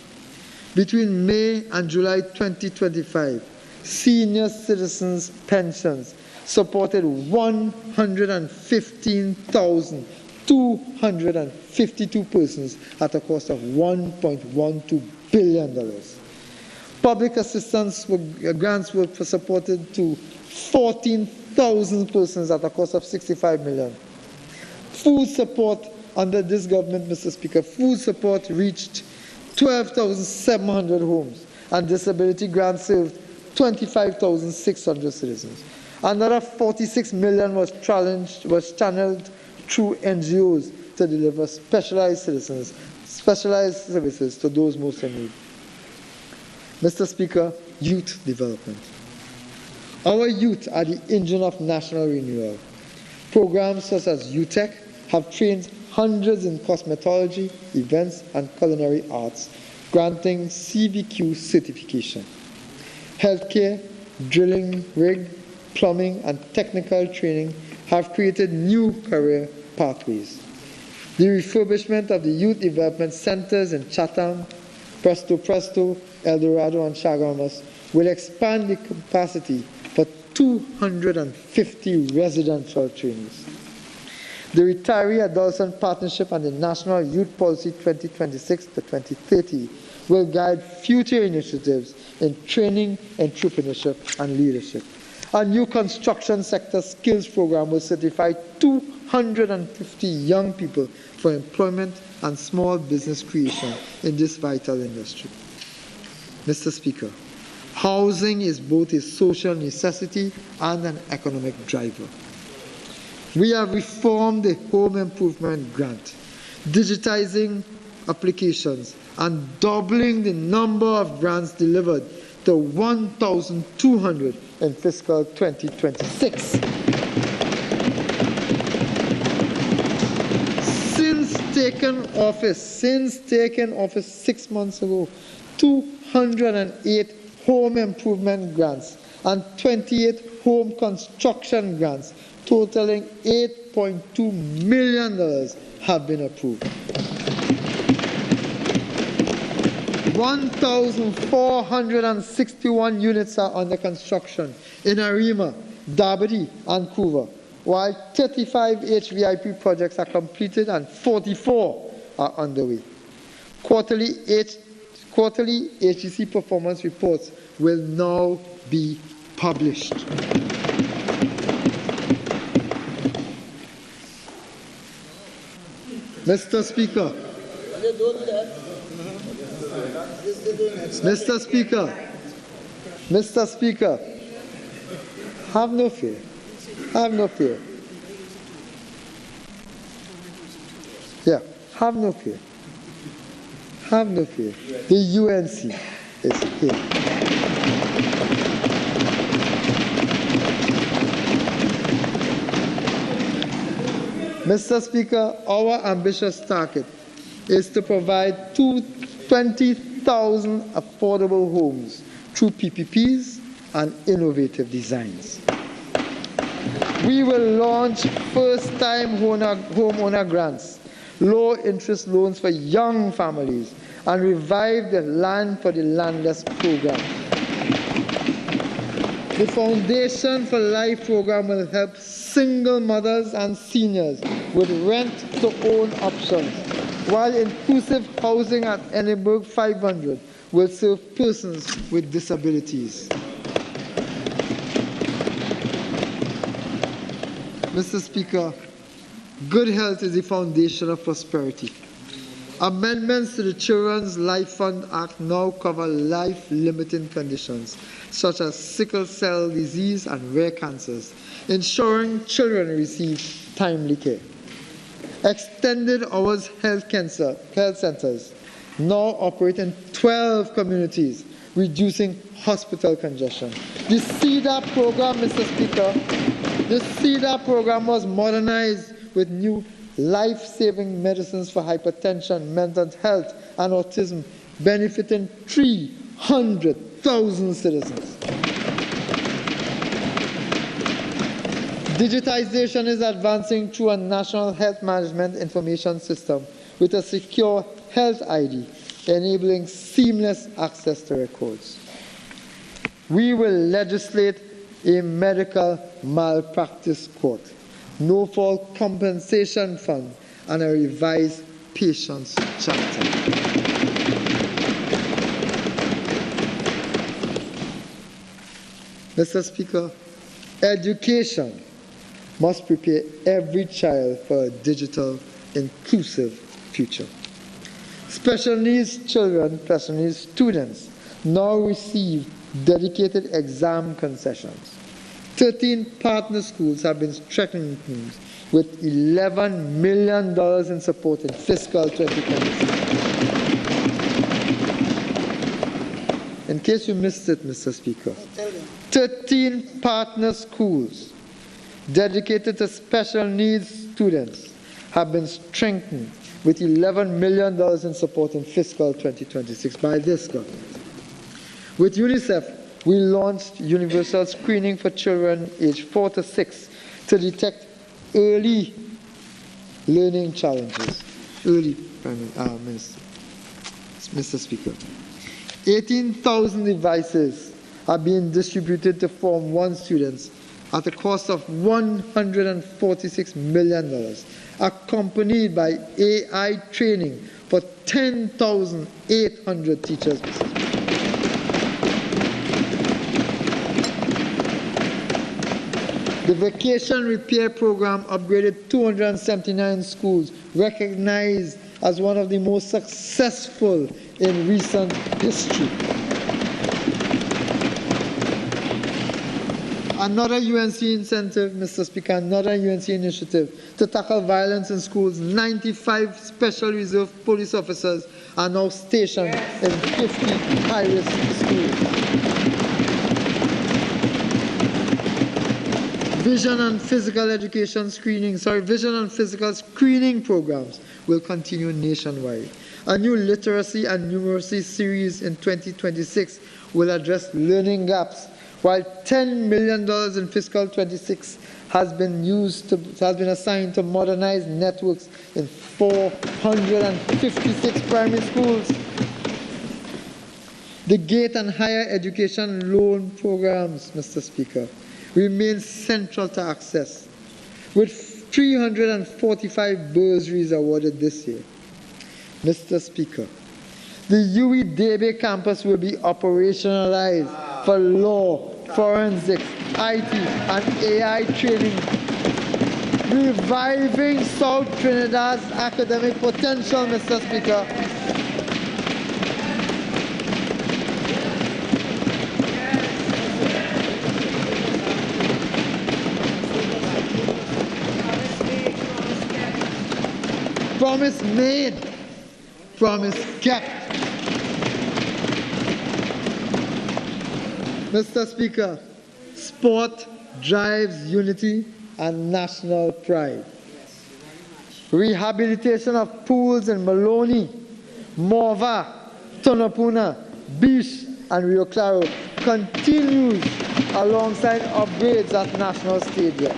Speaker 12: Between May and July 2025, senior citizens' pensions supported 115,252 persons at a cost of $1.12 billion. Public assistance grants were supported to 14,000 persons at a cost of $65 million. Food support under this government, Mr. Speaker, food support reached 12,700 homes, and disability grants served 25,600 citizens. Another 46 million was channeled through NGOs to deliver specialized services to those most in need. Mr. Speaker, youth development. Our youth are the engine of national renewal. Programs such as UTech have trained hundreds in cosmetology, events, and culinary arts, granting CVQ certification. Healthcare, drilling, rig, plumbing, and technical training have created new career pathways. The refurbishment of the youth development centers in Chatham, Presto, El Dorado, and Chaguanas will expand the capacity for 250 residential trainees. The Retiree Adolescent Partnership and the National Youth Policy 2026 to 2030 will guide future initiatives in training, entrepreneurship, and leadership. A new construction sector skills program will certify 250 young people for employment and small business creation in this vital industry. Mr. Speaker, housing is both a social necessity and an economic driver. We have reformed the home improvement grant, digitizing applications and doubling the number of grants delivered to 1,200 in fiscal 2026. Since taking office 6 months ago, 208 home improvement grants and 28 home construction grants totaling $8.2 million have been approved. 1,461 units are under construction in Arima, Dabadi, and Couva, while 35 HVIP projects are completed and 44 are underway. Quarterly HGC performance reports will now be published. Mr. Speaker, have no fear. Yeah, have no fear. The UNC is here. Mr. Speaker, our ambitious target is to provide 20,000 affordable homes through PPPs and innovative designs. We will launch first-time homeowner grants, low-interest loans for young families, and revive the Land for the Landless program. The Foundation for Life program will help single mothers and seniors with rent-to-own options, while inclusive housing at Edinburgh 500 will serve persons with disabilities. Mr. Speaker, good health is the foundation of prosperity. Amendments to the Children's Life Fund Act now cover life-limiting conditions such as sickle cell disease and rare cancers, ensuring children receive timely care. Extended hours health centers now operate in 12 communities, reducing hospital congestion. The CEDAR program, Mr. Speaker, the CEDAR program was modernized with new life-saving medicines for hypertension, mental health, and autism, benefiting 300,000 citizens. Digitization is advancing through a national health management information system with a secure health ID, enabling seamless access to records. We will legislate a medical malpractice court, no-fault compensation fund, and a revised patients' charter. Mr. Speaker, education must prepare every child for a digital, inclusive future. Special needs children, special needs students now receive dedicated exam concessions. 13 partner schools have been strengthened with $11 million in support in fiscal 2026. In case you missed it, Mr. Speaker, 13 partner schools dedicated to special needs students have been strengthened with $11 million in support in fiscal 2026 by this government. With UNICEF, we launched universal screening for children aged 4 to 6 to detect early learning challenges. Mr. Speaker, 18,000 devices are being distributed to Form 1 students at a cost of $146 million, accompanied by AI training for 10,800 teachers. The Vacation Repair Program upgraded 279 schools, recognized as one of the most successful in recent history. Another UNC incentive, Mr. Speaker, another UNC initiative to tackle violence in schools. 95 Special Reserve Police officers are now stationed in 50 high-risk schools. Vision and physical screening programs will continue nationwide. A new literacy and numeracy series in 2026 will address learning gaps, while $10 million in fiscal 26 has been assigned to modernize networks in 456 primary schools. The GATE and higher education loan programs, Mr. Speaker, remain central to access, with 345 bursaries awarded this year. Mr. Speaker, the UWI Debe campus will be operationalized for law, forensics, IT, and AI training, reviving South Trinidad's academic potential, Mr. Speaker. Promise made, promise kept. Mr. Speaker, sport drives unity and national pride. Rehabilitation of pools in Maloney, Morva, Tonopuna, Beach, and Rio Claro continues alongside upgrades at National Stadium.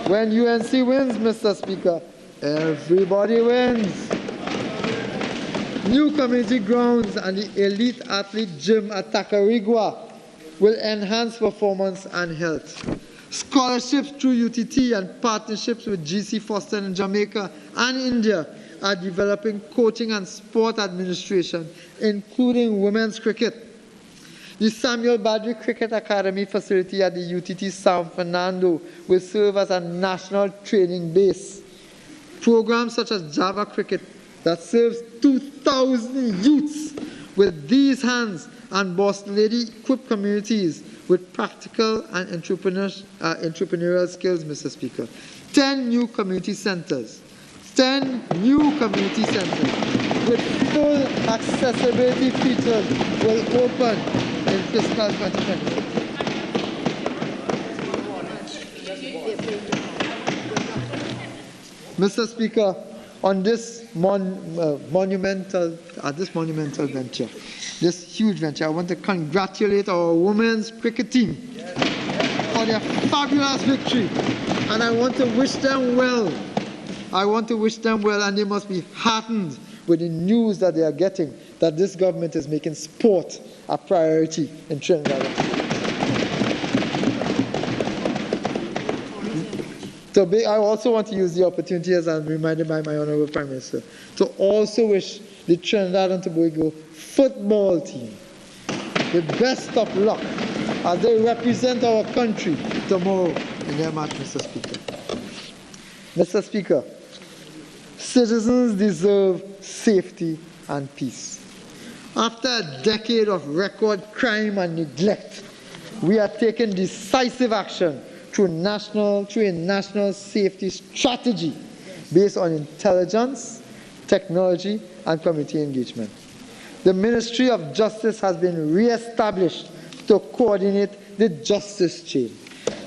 Speaker 12: When UNC wins, Mr. Speaker, everybody wins. New community grounds and the elite athlete gym at Tacarigua will enhance performance and health. Scholarships through UTT and partnerships with GC Foster in Jamaica and India are developing coaching and sport administration, including women's cricket. The Samuel Badri Cricket Academy facility at the UTT San Fernando will serve as a national training base. Programs such as Java Cricket that serves 2,000 youths with these hands and Boss Lady equipped communities with practical and entrepreneurial skills, Mr. Speaker. 10 new community centers. 10 new community centers with full accessibility features will open in fiscal 2020. Mr. Speaker, on this monumental venture, this huge venture, I want to congratulate our women's cricket team for their fabulous victory, and I want to wish them well. I want to wish them well, and they must be heartened with the news that they are getting, that this government is making sport a priority in Trinidad. I also want to use the opportunity, as I'm reminded by my Honourable Prime Minister, to also wish the Trinidad and Tobago football team the best of luck as they represent our country tomorrow in their match, Mr. Speaker. Mr. Speaker, citizens deserve safety and peace. After a decade of record crime and neglect, we are taking decisive action through a national safety strategy based on intelligence, technology, and community engagement. The Ministry of Justice has been re-established to coordinate the justice chain.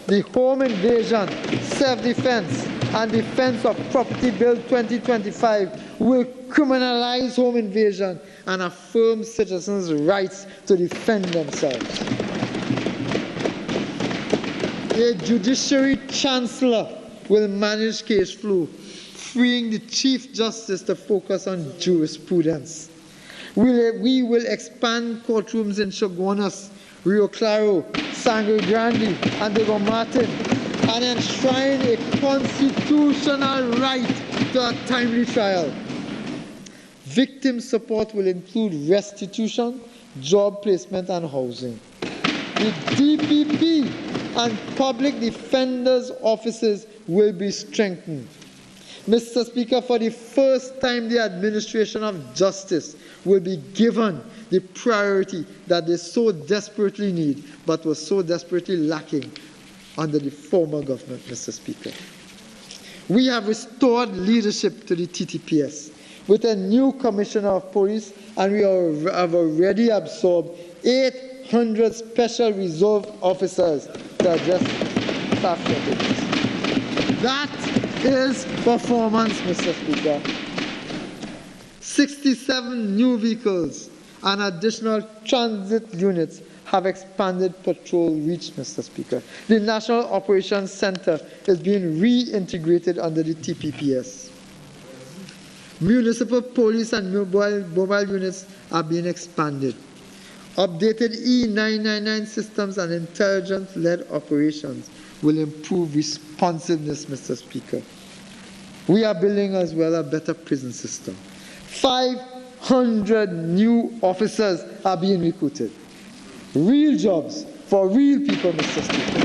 Speaker 12: The Home Invasion, Self-Defense, and Defense of Property Bill 2025 will criminalize home invasion and affirm citizens' rights to defend themselves. A judiciary chancellor will manage case flow, freeing the Chief Justice to focus on jurisprudence. We will expand courtrooms in Chaguanas, Rio Claro, Sangre Grande, and Diego Martin, and enshrine a constitutional right to a timely trial. Victim support will include restitution, job placement, and housing. The DPP and public defenders' offices will be strengthened. Mr. Speaker, for the first time, the administration of justice will be given the priority that they so desperately need, but was so desperately lacking under the former government, Mr. Speaker. We have restored leadership to the TTPS with a new commissioner of police, and we have already absorbed 800 special reserve officers to address staff shortages. That is performance, Mr. Speaker. 67 new vehicles and additional transit units have expanded patrol reach, Mr. Speaker. The National Operations Center is being reintegrated under the TPPS. Municipal police and mobile units are being expanded. Updated E999 systems and intelligence-led operations will improve responsiveness, Mr. Speaker. We are building as well a better prison system. 500 new officers are being recruited. Real jobs for real people, Mr. Speaker.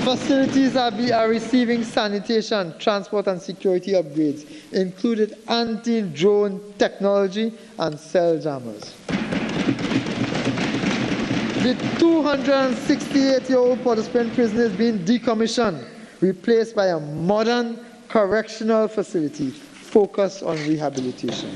Speaker 12: Facilities are receiving sanitation, transport, and security upgrades, including anti-drone technology and cell jammers. The 268-year-old Port of Spain prison is being decommissioned, replaced by a modern correctional facility focused on rehabilitation.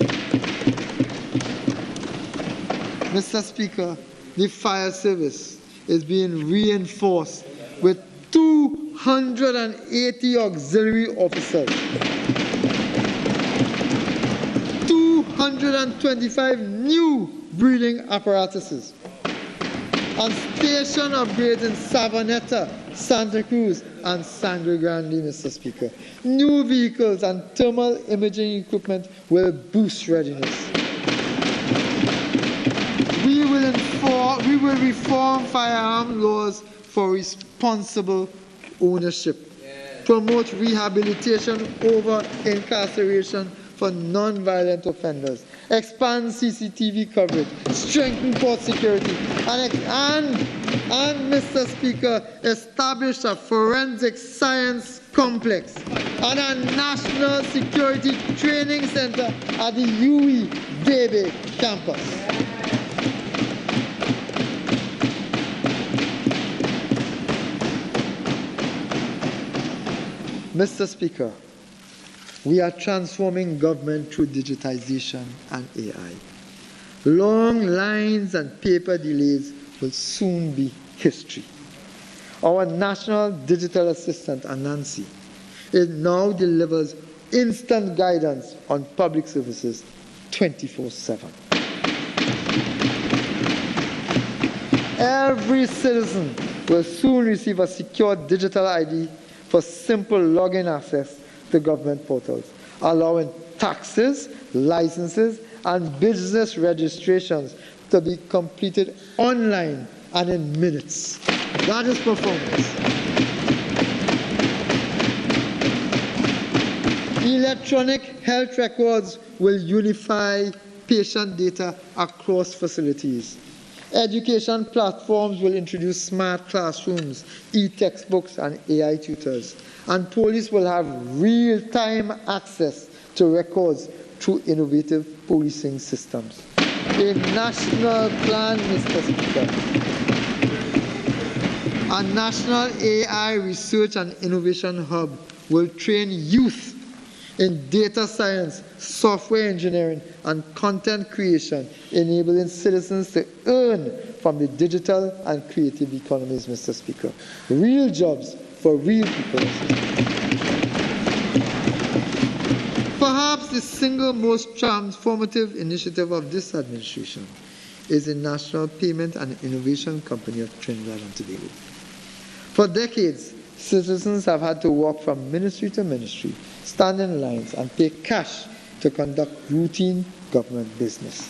Speaker 12: Mr. Speaker, the fire service is being reinforced with 2 180 auxiliary officers, 225 new breathing apparatuses, and station upgrades in Savanetta, Santa Cruz, and Sangre Grande, Mr. Speaker. New vehicles and thermal imaging equipment will boost readiness. We will reform firearm laws for responsible ownership, promote rehabilitation over incarceration for non-violent offenders, expand CCTV coverage, strengthen port security, and Mr. Speaker, establish a forensic science complex and a national security training center at the UE Debe campus. Mr. Speaker, we are transforming government through digitization and AI. Long lines and paper delays will soon be history. Our National Digital Assistant, Anansi, it now delivers instant guidance on public services 24/7. Every citizen will soon receive a secure digital ID for simple login access to government portals, allowing taxes, licenses, and business registrations to be completed online and in minutes. That is performance. Electronic health records will unify patient data across facilities. Education platforms will introduce smart classrooms, e-textbooks, and AI tutors. And police will have real-time access to records through innovative policing systems. A national plan, Mr. Speaker. A national AI research and innovation hub will train youth in data science, software engineering, and content creation, enabling citizens to earn from the digital and creative economies, Mr. Speaker. Real jobs for real people. Perhaps the single most transformative initiative of this administration is the National Payment and Innovation Company of Trinidad and Tobago. For decades, citizens have had to walk from ministry to ministry, stand in lines, and pay cash to conduct routine government business.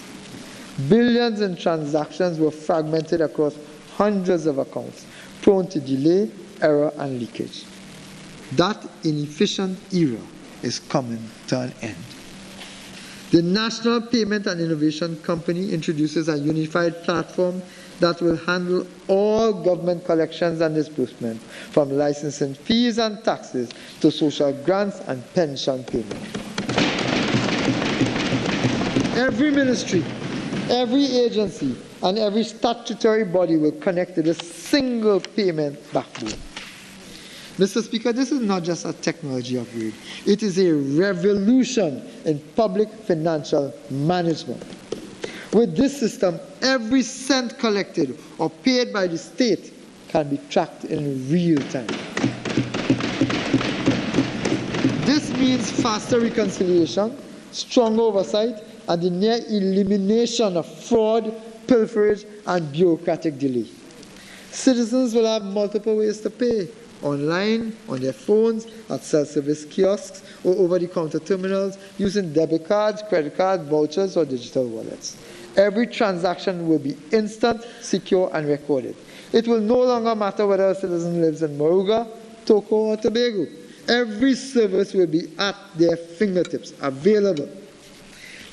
Speaker 12: Billions in transactions were fragmented across hundreds of accounts, prone to delay, error, and leakage. That inefficient era is coming to an end. The National Payment and Innovation Company introduces a unified platform that will handle all government collections and disbursement, from licensing fees and taxes to social grants and pension payment. Every ministry, every agency, and every statutory body will connect to this single payment backbone. Mr. Speaker, this is not just a technology upgrade. It is a revolution in public financial management. With this system, every cent collected or paid by the state can be tracked in real time. This means faster reconciliation, strong oversight, and the near elimination of fraud, pilferage, and bureaucratic delay. Citizens will have multiple ways to pay: online, on their phones, at self-service kiosks, or over-the-counter terminals, using debit cards, credit cards, vouchers, or digital wallets. Every transaction will be instant, secure, and recorded. It will no longer matter whether a citizen lives in Moruga, Togo, or Tobago. Every service will be at their fingertips, available.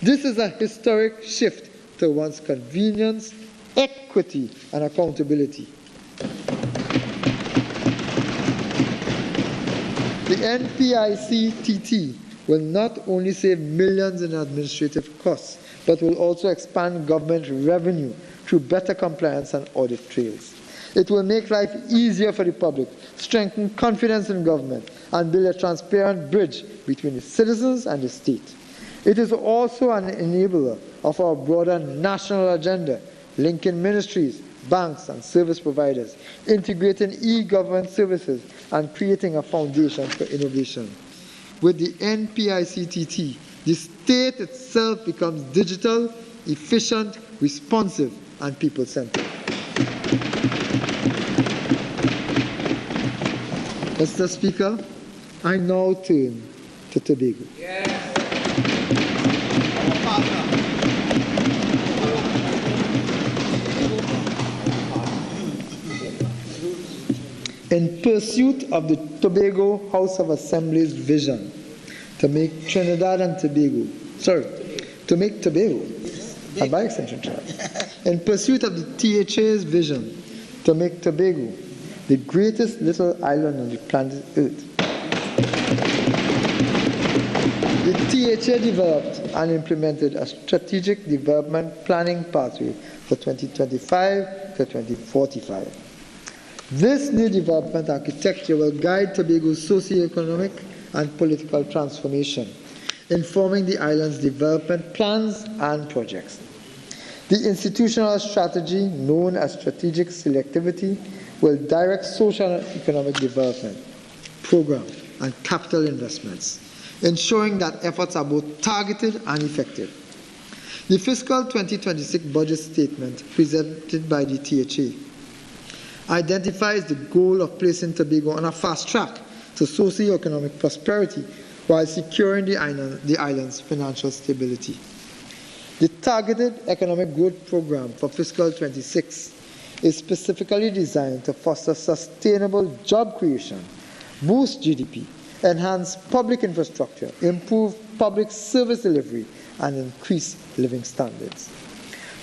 Speaker 12: This is a historic shift towards convenience, equity, and accountability. The NPIC-TT will not only save millions in administrative costs, but will also expand government revenue through better compliance and audit trails. It will make life easier for the public, strengthen confidence in government, and build a transparent bridge between the citizens and the state. It is also an enabler of our broader national agenda, linking ministries, banks, and service providers, integrating e-government services and creating a foundation for innovation. With the NPICTT, the state itself becomes digital, efficient, responsive, and people-centered. Mr. Speaker, I now turn to Tobago. In pursuit of the Tobago House of Assembly's vision to make Trinidad and Tobago, and by extension Trinidad, in pursuit of the THA's vision to make Tobago the greatest little island on the planet Earth, the THA developed and implemented a strategic development planning pathway for 2025 to 2045. This new development architecture will guide Tobago's socio-economic and political transformation, informing the island's development plans and projects. The institutional strategy, known as strategic selectivity, will direct social and economic development, program, and capital investments, ensuring that efforts are both targeted and effective. The fiscal 2026 budget statement presented by the THA identifies the goal of placing Tobago on a fast track to socio-economic prosperity while securing the island's financial stability. The Targeted Economic Growth Program for fiscal 26 is specifically designed to foster sustainable job creation, boost GDP, enhance public infrastructure, improve public service delivery, and increase living standards.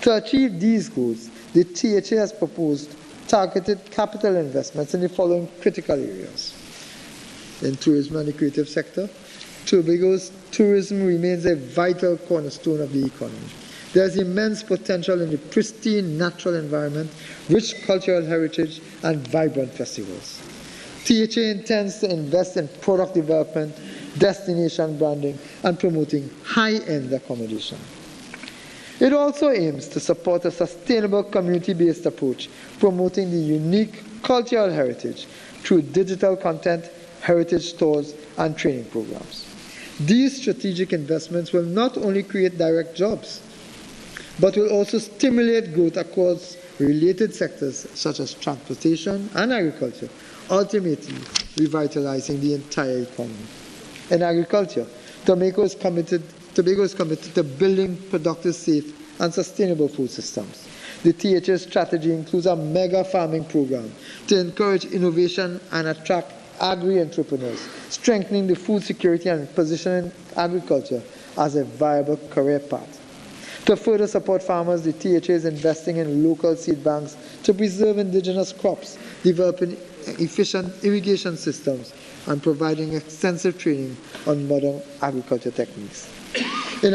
Speaker 12: To achieve these goals, the THA has proposed targeted capital investments in the following critical areas. In tourism and the creative sector, Tobago's tourism remains a vital cornerstone of the economy. There is immense potential in the pristine natural environment, rich cultural heritage, and vibrant festivals. THA intends to invest in product development, destination branding, and promoting high-end accommodation. It also aims to support a sustainable community-based approach, promoting the unique cultural heritage through digital content, heritage stores, and training programs. These strategic investments will not only create direct jobs, but will also stimulate growth across related sectors such as transportation and agriculture, ultimately revitalizing the entire economy. In agriculture, Tobago is committed to building productive, safe, and sustainable food systems. The THA strategy includes a mega farming program to encourage innovation and attract agri-entrepreneurs, strengthening the food security and positioning agriculture as a viable career path. To further support farmers, the THA is investing in local seed banks to preserve indigenous crops, developing efficient irrigation systems, and providing extensive training on modern agriculture techniques. In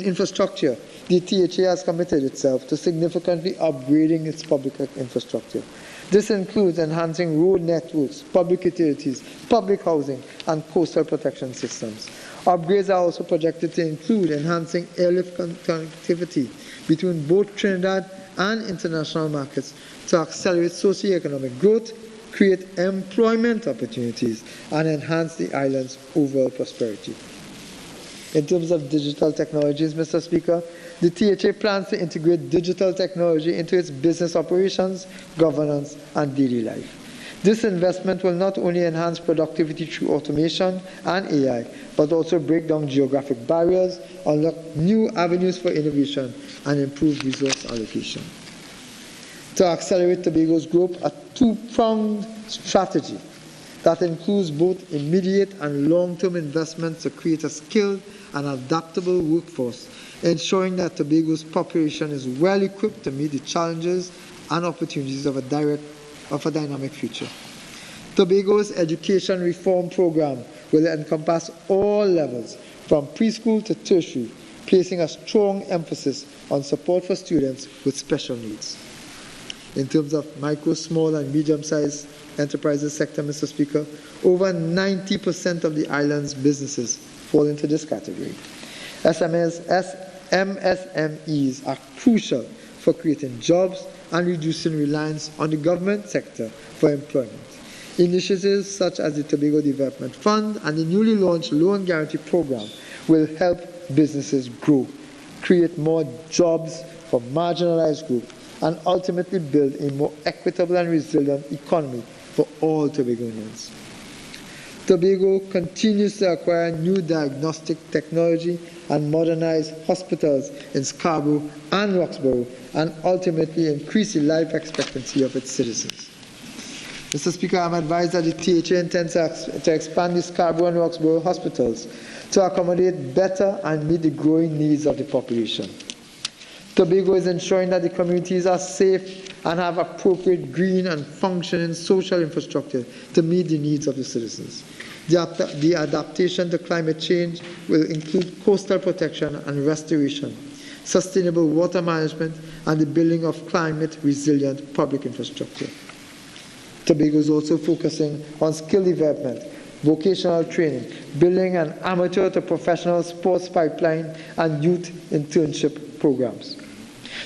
Speaker 12: infrastructure, the THA has committed itself to significantly upgrading its public infrastructure. This includes enhancing road networks, public utilities, public housing, and coastal protection systems. Upgrades are also projected to include enhancing airlift connectivity between both Trinidad and international markets to accelerate socio-economic growth, create employment opportunities, and enhance the island's overall prosperity. In terms of digital technologies, Mr. Speaker, the THA plans to integrate digital technology into its business operations, governance, and daily life. This investment will not only enhance productivity through automation and AI, but also break down geographic barriers, unlock new avenues for innovation, and improve resource allocation. To accelerate Tobago's growth, a two-pronged strategy that includes both immediate and long-term investments to create a skilled and adaptable workforce, ensuring that Tobago's population is well equipped to meet the challenges and opportunities of a dynamic future. Tobago's education reform program will encompass all levels, from preschool to tertiary, placing a strong emphasis on support for students with special needs. In terms of micro, small, and medium-sized enterprises sector, Mr. Speaker, over 90% of the island's businesses fall into this category. MSMEs are crucial for creating jobs and reducing reliance on the government sector for employment. Initiatives such as the Tobago Development Fund and the newly launched Loan Guarantee Program will help businesses grow, create more jobs for marginalized groups, and ultimately build a more equitable and resilient economy for all Tobagonians. Tobago continues to acquire new diagnostic technology and modernize hospitals in Scarborough and Roxborough, and ultimately increase the life expectancy of its citizens. Mr. Speaker, I'm advised that the THA intends to expand the Scarborough and Roxborough hospitals to accommodate better and meet the growing needs of the population. Tobago is ensuring that the communities are safe and have appropriate green and functioning social infrastructure to meet the needs of the citizens. The adaptation to climate change will include coastal protection and restoration, sustainable water management, and the building of climate-resilient public infrastructure. Tobago is also focusing on skill development, vocational training, building an amateur to professional sports pipeline, and youth internship programs.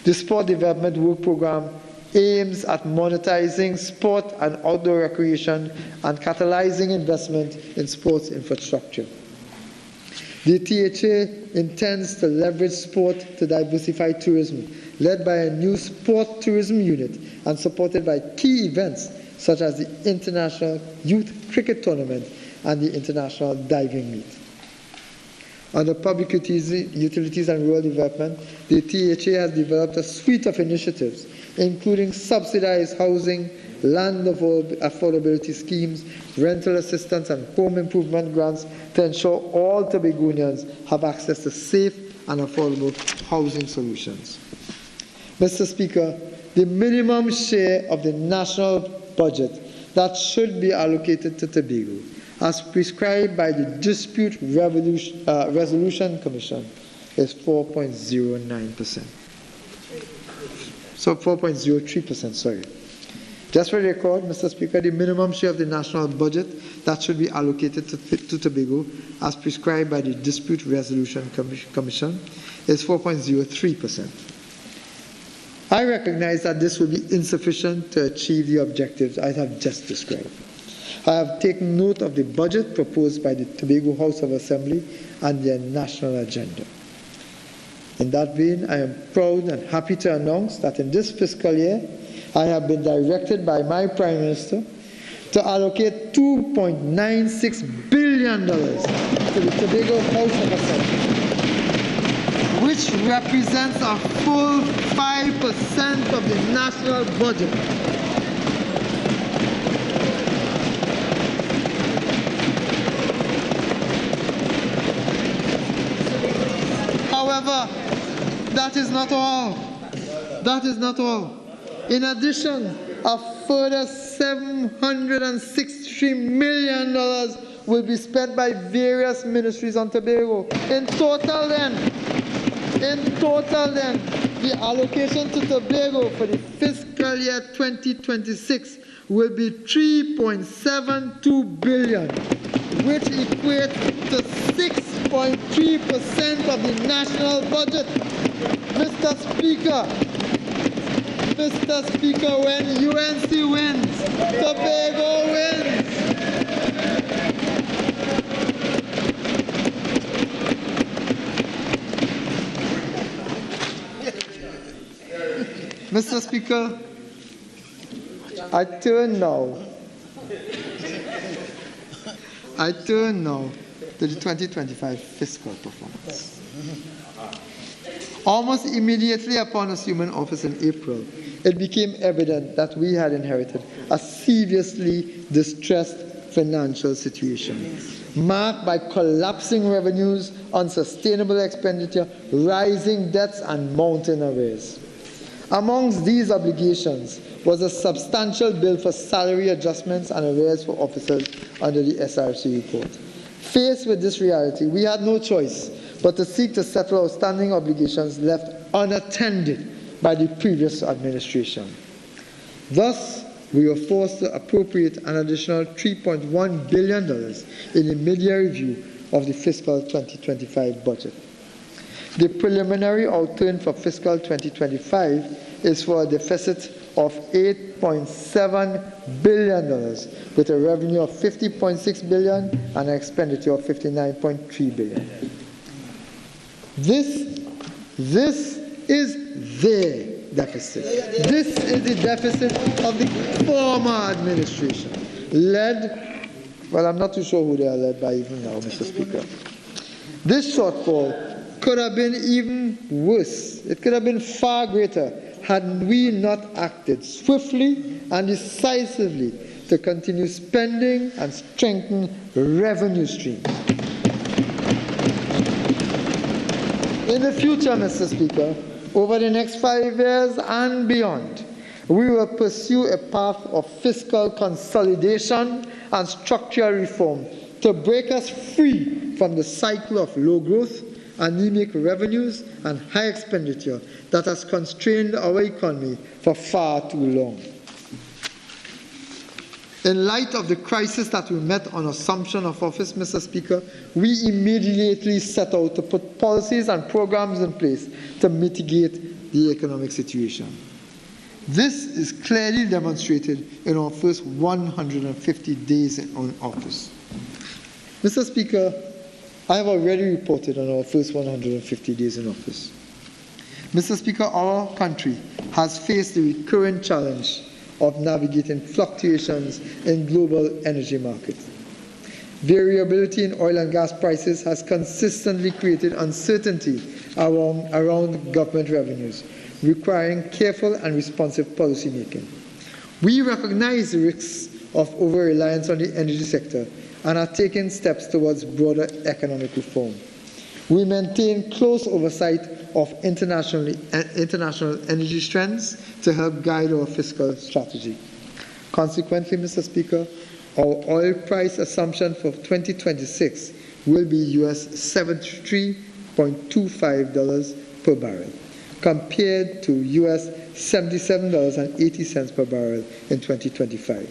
Speaker 12: The Sport Development Work Program aims at monetizing sport and outdoor recreation and catalyzing investment in sports infrastructure. The THA intends to leverage sport to diversify tourism, led by a new sport tourism unit and supported by key events such as the International Youth Cricket Tournament and the International Diving Meet. Under Public Utilities and Rural Development, the THA has developed a suite of initiatives, including subsidized housing, land affordability schemes, rental assistance, and home improvement grants to ensure all Tobagonians have access to safe and affordable housing solutions. Mr. Speaker, the minimum share of the national budget that should be allocated to Tobago, as prescribed by the Dispute Resolution Commission, is 4.09%. So 4.03%, sorry. Just for the record, Mr. Speaker, the minimum share of the national budget that should be allocated to Tobago, as prescribed by the Dispute Resolution Commission, is 4.03%. I recognize that this will be insufficient to achieve the objectives I have just described. I have taken note of the budget proposed by the Tobago House of Assembly and their national agenda. In that vein, I am proud and happy to announce that in this fiscal year, I have been directed by my Prime Minister to allocate $2.96 billion to the Tobago House of Assembly, which represents a full 5% of the national budget. However, that is not all. That is not all. In addition, a further $763 million will be spent by various ministries on Tobago. In total then, the allocation to Tobago for the fiscal year 2026 will be $3.72 billion, which equates to 6.3% of the national budget. Mr. Speaker, when UNC wins, Tobago wins. Mr. Speaker, I turn now to the 2025 fiscal performance. Almost immediately upon assuming office in April, it became evident that we had inherited a seriously distressed financial situation, marked by collapsing revenues, unsustainable expenditure, rising debts, and mounting arrears. Amongst these obligations was a substantial bill for salary adjustments and arrears for officers under the SRC report. Faced with this reality, we had no choice but to seek to settle outstanding obligations left unattended by the previous administration. Thus, we were forced to appropriate an additional $3.1 billion in the mid-year review of the fiscal 2025 budget. The preliminary outturn for fiscal 2025 is for a deficit of $8.7 billion, with a revenue of $50.6 billion and an expenditure of $59.3 billion. This is their deficit. This is the deficit of the former administration, led, well, I'm not too sure who they are led by even now, Mr. Speaker. This shortfall could have been even worse. It could have been far greater had we not acted swiftly and decisively to continue spending and strengthen revenue streams. In the future, Mr. Speaker, over the next 5 years and beyond, we will pursue a path of fiscal consolidation and structural reform to break us free from the cycle of low growth, anemic revenues, and high expenditure that has constrained our economy for far too long. In light of the crisis that we met on assumption of office, Mr. Speaker, we immediately set out to put policies and programs in place to mitigate the economic situation. This is clearly demonstrated in our first 150 days in office. Mr. Speaker, I have already reported on our first 150 days in office. Mr. Speaker, our country has faced the recurrent challenge of navigating fluctuations in global energy markets. Variability in oil and gas prices has consistently created uncertainty around government revenues, requiring careful and responsive policy making. We recognize the risks of over-reliance on the energy sector and are taking steps towards broader economic reform. We maintain close oversight of international energy trends to help guide our fiscal strategy. Consequently, Mr. Speaker, our oil price assumption for 2026 will be US $73.25 per barrel, compared to US $77.80 per barrel in 2025.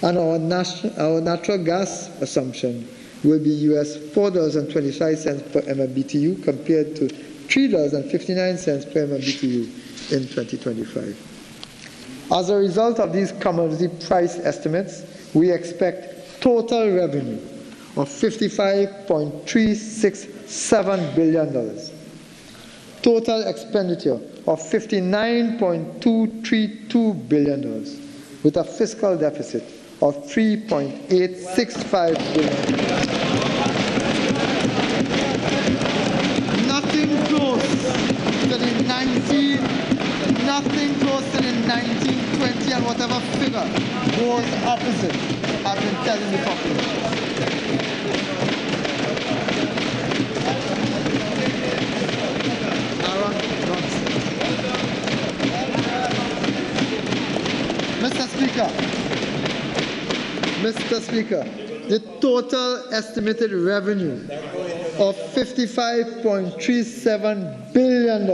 Speaker 12: And our natural gas assumption will be US $4.25 per MMBTU compared to $3.59 per MMBTU in 2025. As a result of these commodity price estimates, we expect total revenue of $55.367 billion, total expenditure of $59.232 billion, with a fiscal deficit of $3.865 billion. Nothing close to the 1920 and whatever figure goes opposite have been telling the population. Mr. Speaker, the total estimated revenue of $55.37 billion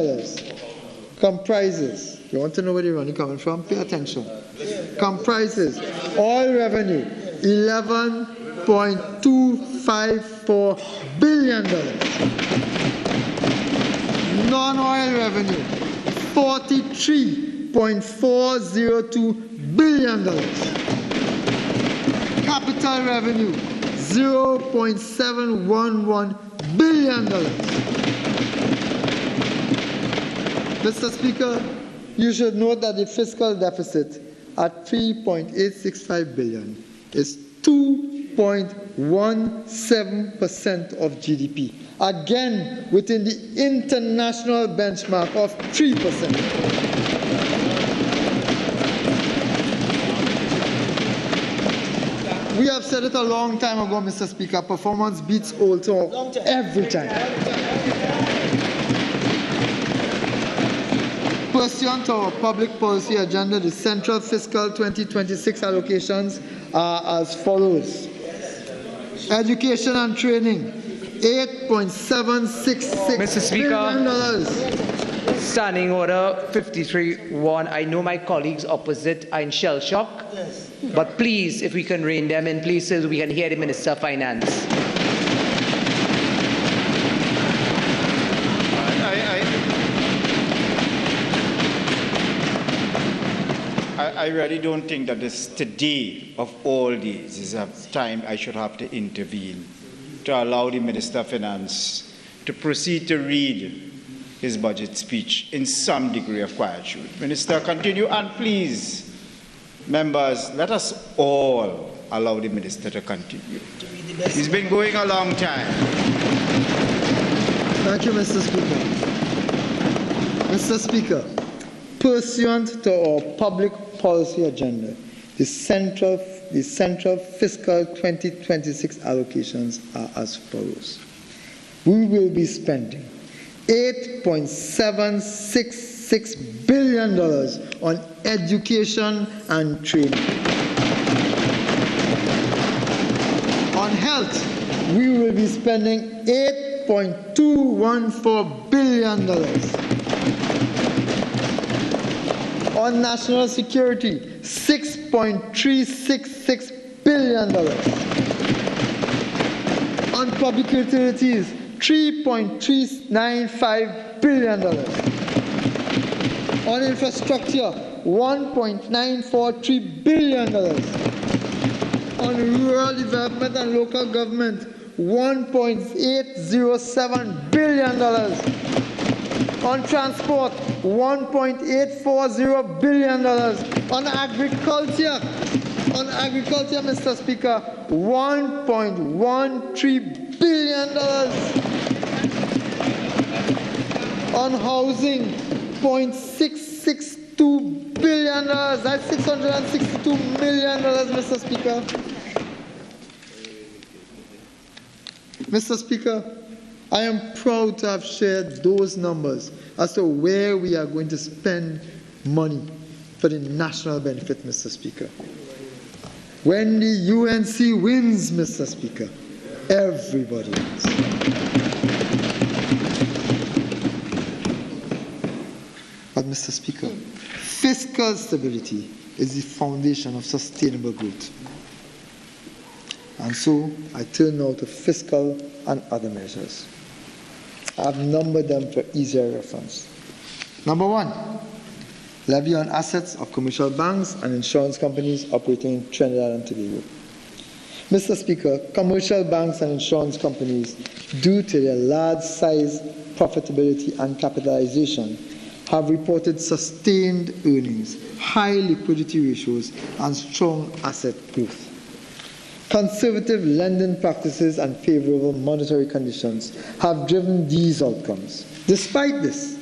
Speaker 12: comprises, you want to know where the money coming from? Pay attention. Comprises oil revenue, $11.254 billion. Non-oil revenue, $43.402 billion. Capital revenue, $0.711 billion. Mr. Speaker, you should note that the fiscal deficit at $3.865 billion is 2.17% of GDP, again within the international benchmark of 3%. We have said it a long time ago, Mr. Speaker, performance beats old talk every time. Pursuant to our public policy agenda, the central fiscal 2026 allocations are as follows. Education and training, $8.766
Speaker 13: Mr. Speaker,
Speaker 12: billion.
Speaker 13: Standing Order 53-1. I know my colleagues opposite are in shell shock. Yes. But please, if we can rein them in places, we can hear the Minister of Finance.
Speaker 14: I really don't think that this today of all days is a time I should have to intervene to allow the Minister of Finance to proceed to read his budget speech in some degree of quietude. Minister, continue, and please, members, let us all allow the Minister to continue. He's been going a long time.
Speaker 12: Thank you, Mr. Speaker. Mr. Speaker, pursuant to our public policy agenda, the central fiscal 2026 allocations are as follows. We will be spending $8.766 billion on education and training. On health, we will be spending $8.214 billion. On national security, $6.366 billion. On public utilities, $3.395 billion. On infrastructure, $1.943 billion. On rural development and local government, $1.807 billion. On transport, $1.840 billion. On agriculture, Mr. Speaker, $1.13 billion. On housing, $0.662 billion. That's $662 million, Mr. Speaker. Mr. Speaker, I am proud to have shared those numbers as to where we are going to spend money for the national benefit, Mr. Speaker. When the UNC wins, Mr. Speaker, everybody wins. But, Mr. Speaker, fiscal stability is the foundation of sustainable growth. And so I turn now to fiscal and other measures. I've numbered them for easier reference. Number one, levy on assets of commercial banks and insurance companies operating in Trinidad and Tobago. Mr. Speaker, commercial banks and insurance companies, due to their large size, profitability and capitalization, have reported sustained earnings, high liquidity ratios and strong asset growth. Conservative lending practices and favorable monetary conditions have driven these outcomes. Despite this,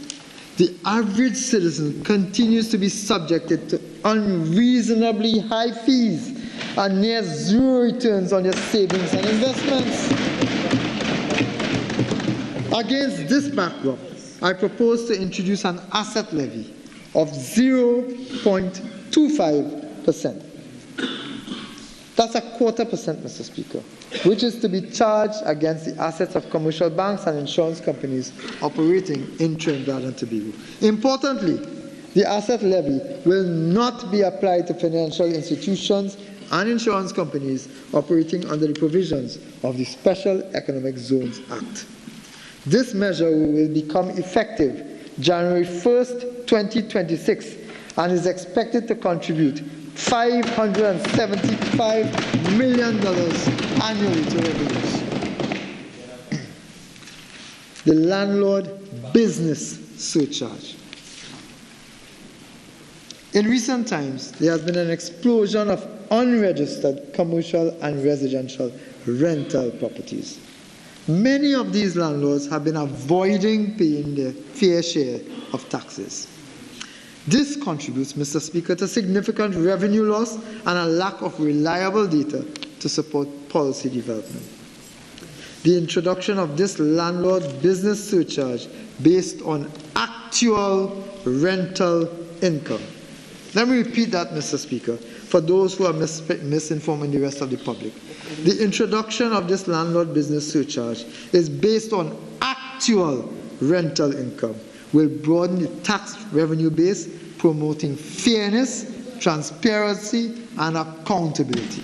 Speaker 12: the average citizen continues to be subjected to unreasonably high fees and near zero returns on their savings and investments. Against this backdrop, I propose to introduce an asset levy of 0.25%. That's 0.25%, Mr. Speaker, which is to be charged against the assets of commercial banks and insurance companies operating in Trinidad and Tobago. Importantly, the asset levy will not be applied to financial institutions and insurance companies operating under the provisions of the Special Economic Zones Act. This measure will become effective January 1st, 2026, and is expected to contribute $575 million annually to revenues. The landlord business surcharge. In recent times, there has been an explosion of unregistered commercial and residential rental properties. Many of these landlords have been avoiding paying their fair share of taxes. This contributes, Mr. Speaker, to significant revenue loss and a lack of reliable data to support policy development. The introduction of this landlord business surcharge based on actual rental income. Let me repeat that, Mr. Speaker, for those who are misinforming the rest of the public. The introduction of this landlord business surcharge is based on actual rental income, will broaden the tax revenue base, promoting fairness, transparency, and accountability.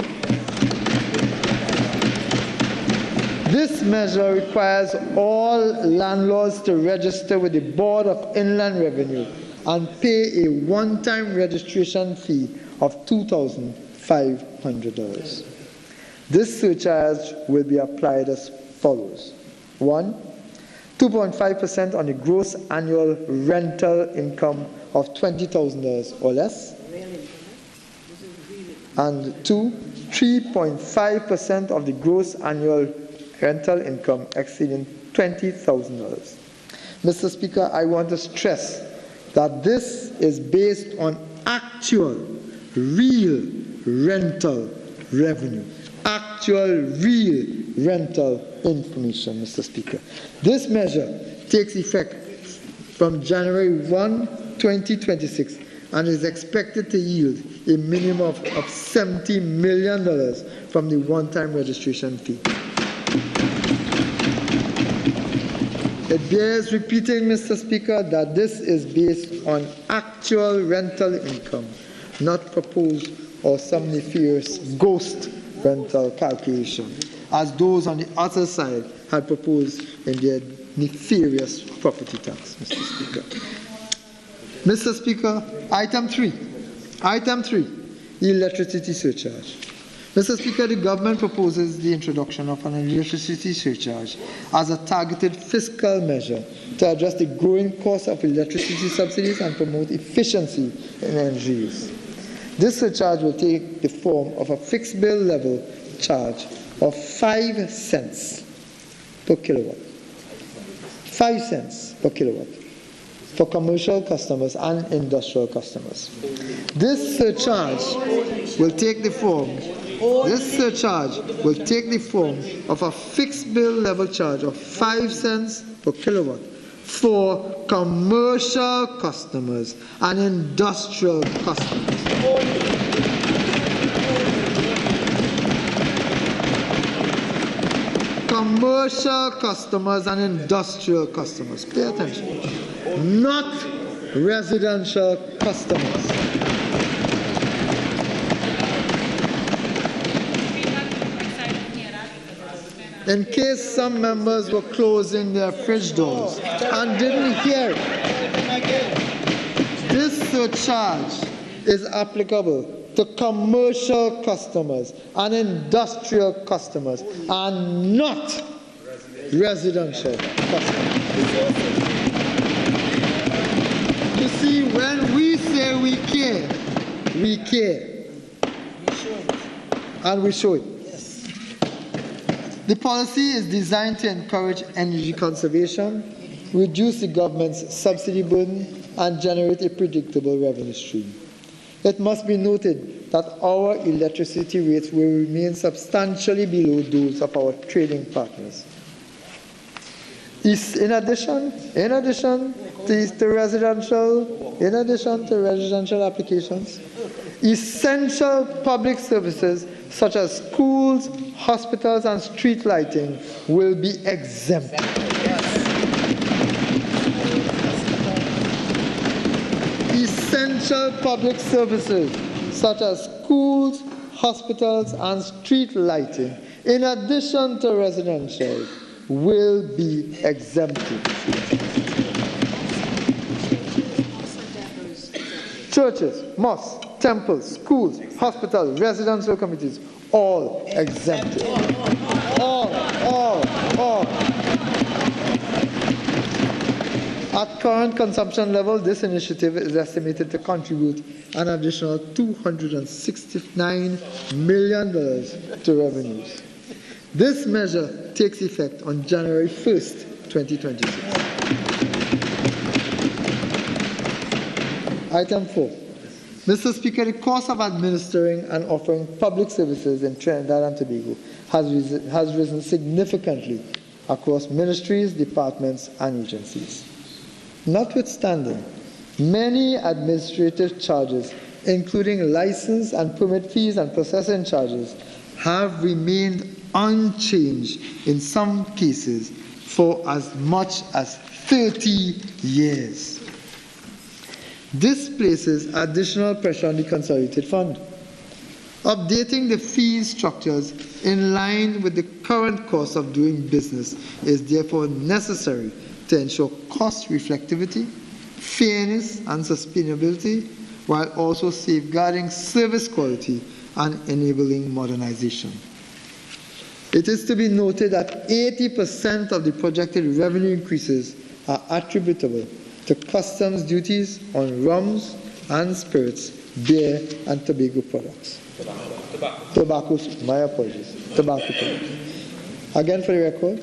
Speaker 12: This measure requires all landlords to register with the Board of Inland Revenue and pay a one-time registration fee of $2,500. This surcharge will be applied as follows. 1. 2.5% on the gross annual rental income of $20,000 or less. And 2. 3.5% of the gross annual rental income exceeding $20,000. Mr. Speaker, I want to stress that this is based on actual, real rental revenue. Actual, real rental information, Mr. Speaker. This measure takes effect from January 1, 2026 and is expected to yield a minimum of $70 million from the one-time registration fee. It bears repeating, Mr. Speaker, that this is based on actual rental income, not proposed or some nefarious ghost rental calculation, as those on the other side had proposed in their nefarious property tax, Mr. Speaker. Mr. Speaker, item 3, electricity surcharge. Mr. Speaker, the government proposes the introduction of an electricity surcharge as a targeted fiscal measure to address the growing cost of electricity subsidies and promote efficiency in energy use. This surcharge will take the form of a fixed bill level charge of 5 cents per kilowatt. 5 cents per kilowatt for commercial customers and industrial customers. This surcharge will take the form of a fixed bill level charge of 5 cents per kilowatt for commercial customers and industrial customers. Commercial customers and industrial customers. Pay attention. Not residential customers. In case some members were closing their fridge doors and didn't hear it, this surcharge is applicable to commercial customers and industrial customers and not residential customers. You see, when we say we care, and we show it. The policy is designed to encourage energy conservation, reduce the government's subsidy burden, and generate a predictable revenue stream. It must be noted that our electricity rates will remain substantially below those of our trading partners. In addition to residential applications, essential public services such as schools, hospitals, and street lighting will be exempted. Essential public services such as schools, hospitals, and street lighting, in addition to residential, will be exempted. Churches, mosques, temples, schools, hospitals, residential communities, all exempted. All. At current consumption level, this initiative is estimated to contribute an additional $269 million to revenues. This measure takes effect on January 1st, 2026. Item 4. Mr. Speaker, the cost of administering and offering public services in Trinidad and Tobago has risen significantly across ministries, departments, and agencies. Notwithstanding, many administrative charges, including license and permit fees and processing charges, have remained unchanged in some cases for as much as 30 years. This places additional pressure on the Consolidated Fund. Updating the fee structures in line with the current cost of doing business is therefore necessary to ensure cost reflectivity, fairness, and sustainability, while also safeguarding service quality and enabling modernization. It is to be noted that 80% of the projected revenue increases are attributable to customs duties on rums and spirits, beer and tobacco products. Tobacco, my apologies, tobacco products. Again, for the record,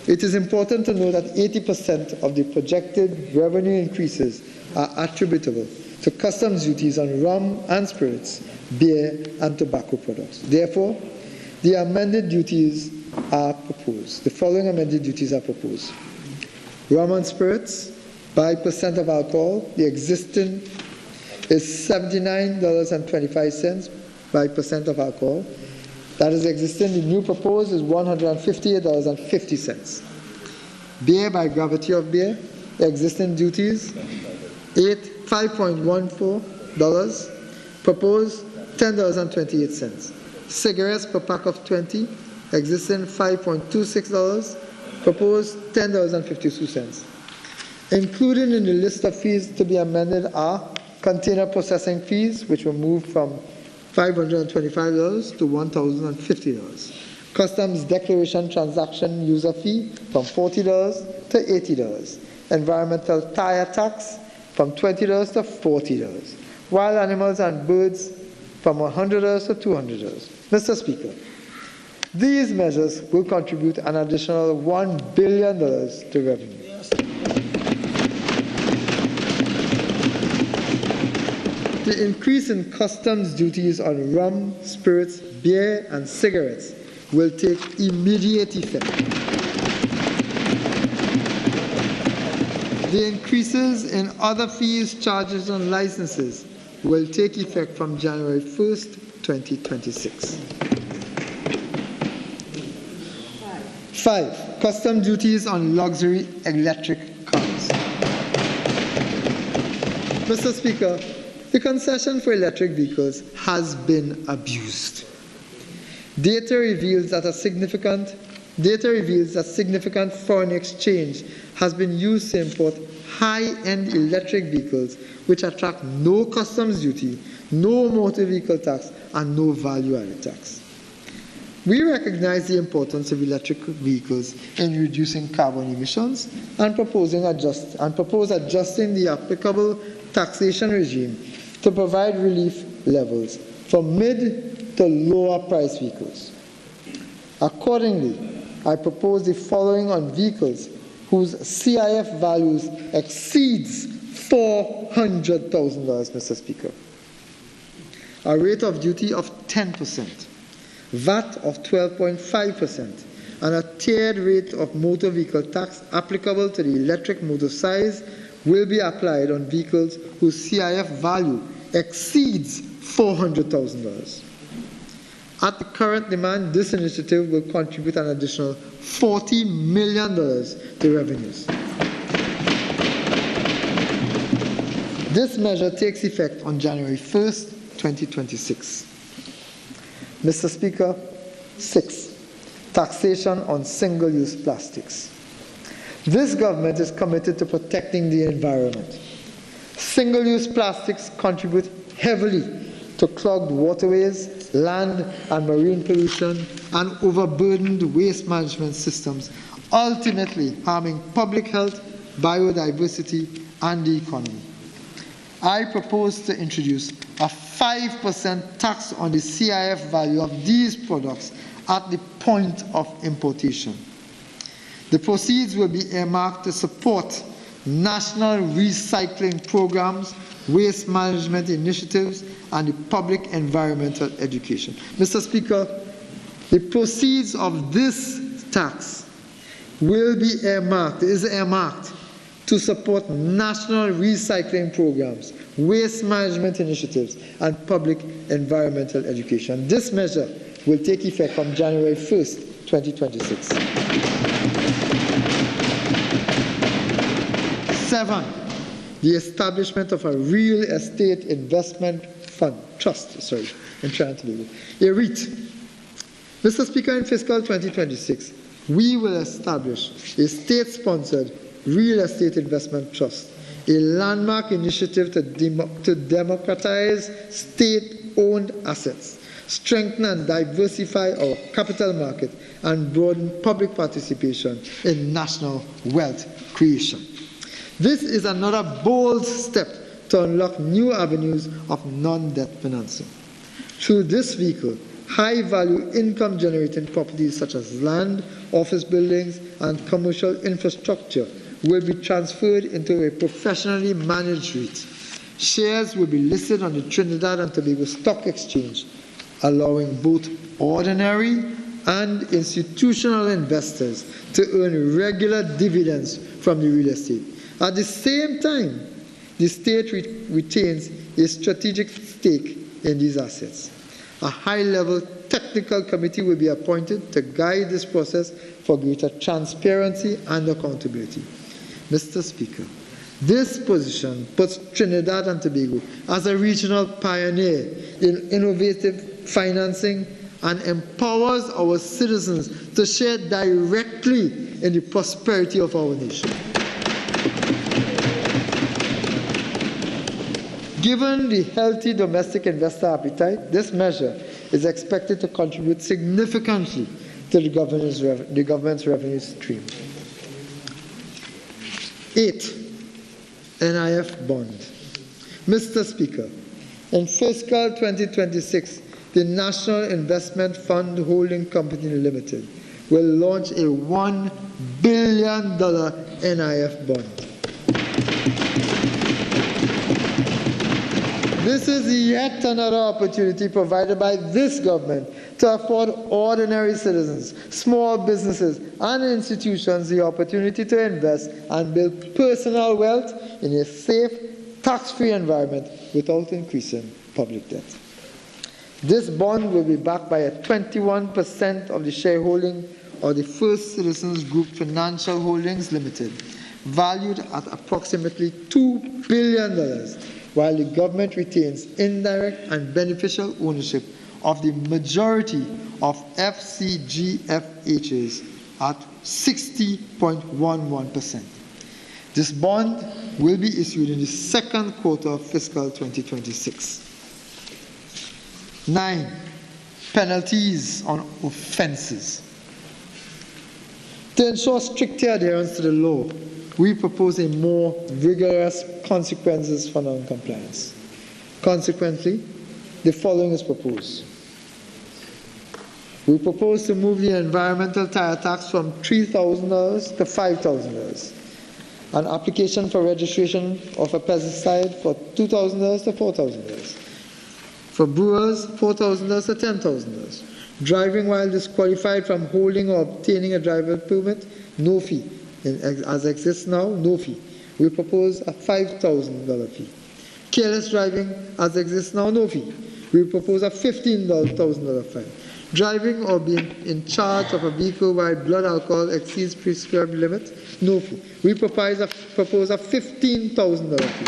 Speaker 12: it is important to note that 80% of the projected revenue increases are attributable to customs duties on rum and spirits, beer and tobacco products. Therefore, the amended duties are proposed. The following amended duties are proposed. Rum and spirits, by percent of alcohol, the existing is $79.25 by percent of alcohol. That is existing. The new proposed is $158.50. Beer, by gravity of beer, the existing duties, $5.14, proposed $10.28. Cigarettes per pack of 20, existing $5.26, proposed $10.52. Included in the list of fees to be amended are container processing fees, which were moved from $525 to $1,050. Customs declaration transaction user fee from $40 to $80. Environmental tire tax from $20 to $40. Wild animals and birds from $100 to $200. Mr. Speaker, these measures will contribute an additional $1 billion to revenue. The increase in customs duties on rum, spirits, beer, and cigarettes will take immediate effect. The increases in other fees, charges, and licenses will take effect from January 1st, 2026. 5. Custom duties on luxury electric cars. Mr. Speaker, the concession for electric vehicles has been abused. Data reveals that significant foreign exchange has been used to import high-end electric vehicles which attract no customs duty, no motor vehicle tax, and no value-added tax. We recognize the importance of electric vehicles in reducing carbon emissions and propose adjusting the applicable taxation regime to provide relief levels for mid to lower price vehicles. Accordingly, I propose the following on vehicles whose CIF values exceeds $400,000, Mr. Speaker. A rate of duty of 10%, VAT of 12.5%, and a tiered rate of motor vehicle tax applicable to the electric motor size will be applied on vehicles whose CIF value exceeds $400,000. At the current demand, this initiative will contribute an additional $40 million to revenues. This measure takes effect on January 1st, 2026. Mr. Speaker, 6. Taxation on single-use plastics. This government is committed to protecting the environment. Single-use plastics contribute heavily to clogged waterways, land and marine pollution, and overburdened waste management systems, ultimately harming public health, biodiversity, and the economy. I propose to introduce a 5% tax on the CIF value of these products at the point of importation. The proceeds will be earmarked to support national recycling programs, waste management initiatives, and the public environmental education. Mr. Speaker, the proceeds of this tax will be earmarked to support national recycling programs, waste management initiatives, and public environmental education. This measure will take effect from January 1st, 2026. 7. The establishment of a real estate investment fund, in Trinidad, a REIT. Mr. Speaker, in fiscal 2026, we will establish a state-sponsored real estate investment trust a landmark initiative to democratize state-owned assets, strengthen and diversify our capital market, and broaden public participation in national wealth creation. This is another bold step to unlock new avenues of non-debt financing. Through this vehicle, high-value income-generating properties such as land, office buildings, and commercial infrastructure will be transferred into a professionally managed REIT. Shares will be listed on the Trinidad and Tobago Stock Exchange, allowing both ordinary and institutional investors to earn regular dividends from the real estate. At the same time, the state retains a strategic stake in these assets. A high-level technical committee will be appointed to guide this process for greater transparency and accountability. Mr. Speaker, this position puts Trinidad and Tobago as a regional pioneer in innovative financing and empowers our citizens to share directly in the prosperity of our nation. Given the healthy domestic investor appetite, this measure is expected to contribute significantly to the government's revenue stream. 8. NIF bond. Mr. Speaker, in fiscal 2026, the National Investment Fund Holding Company Limited will launch a $1 billion NIF bond. This is yet another opportunity provided by this government to afford ordinary citizens, small businesses, and institutions the opportunity to invest and build personal wealth in a safe, tax-free environment without increasing public debt. This bond will be backed by a 21% of the shareholding of the First Citizens Group Financial Holdings Limited, valued at approximately $2 billion, while the government retains indirect and beneficial ownership of the majority of FCGFHs at 60.11%. This bond will be issued in the second quarter of fiscal 2026. 9. Penalties on offences. To ensure stricter adherence to the law, we propose a more rigorous consequences for non-compliance. Consequently, the following is proposed. We propose to move the environmental tire tax from $3,000 to $5,000. An application for registration of a pesticide for $2,000 to $4,000. For brewers, $4,000 to $10,000. Driving while disqualified from holding or obtaining a driver's permit, no fee. As exists now, no fee. We propose a $5,000 fee. Careless driving, as exists now, no fee. We propose a $15,000 fine. Driving or being in charge of a vehicle while blood alcohol exceeds prescribed limit, no fee. We propose a $15,000 fee.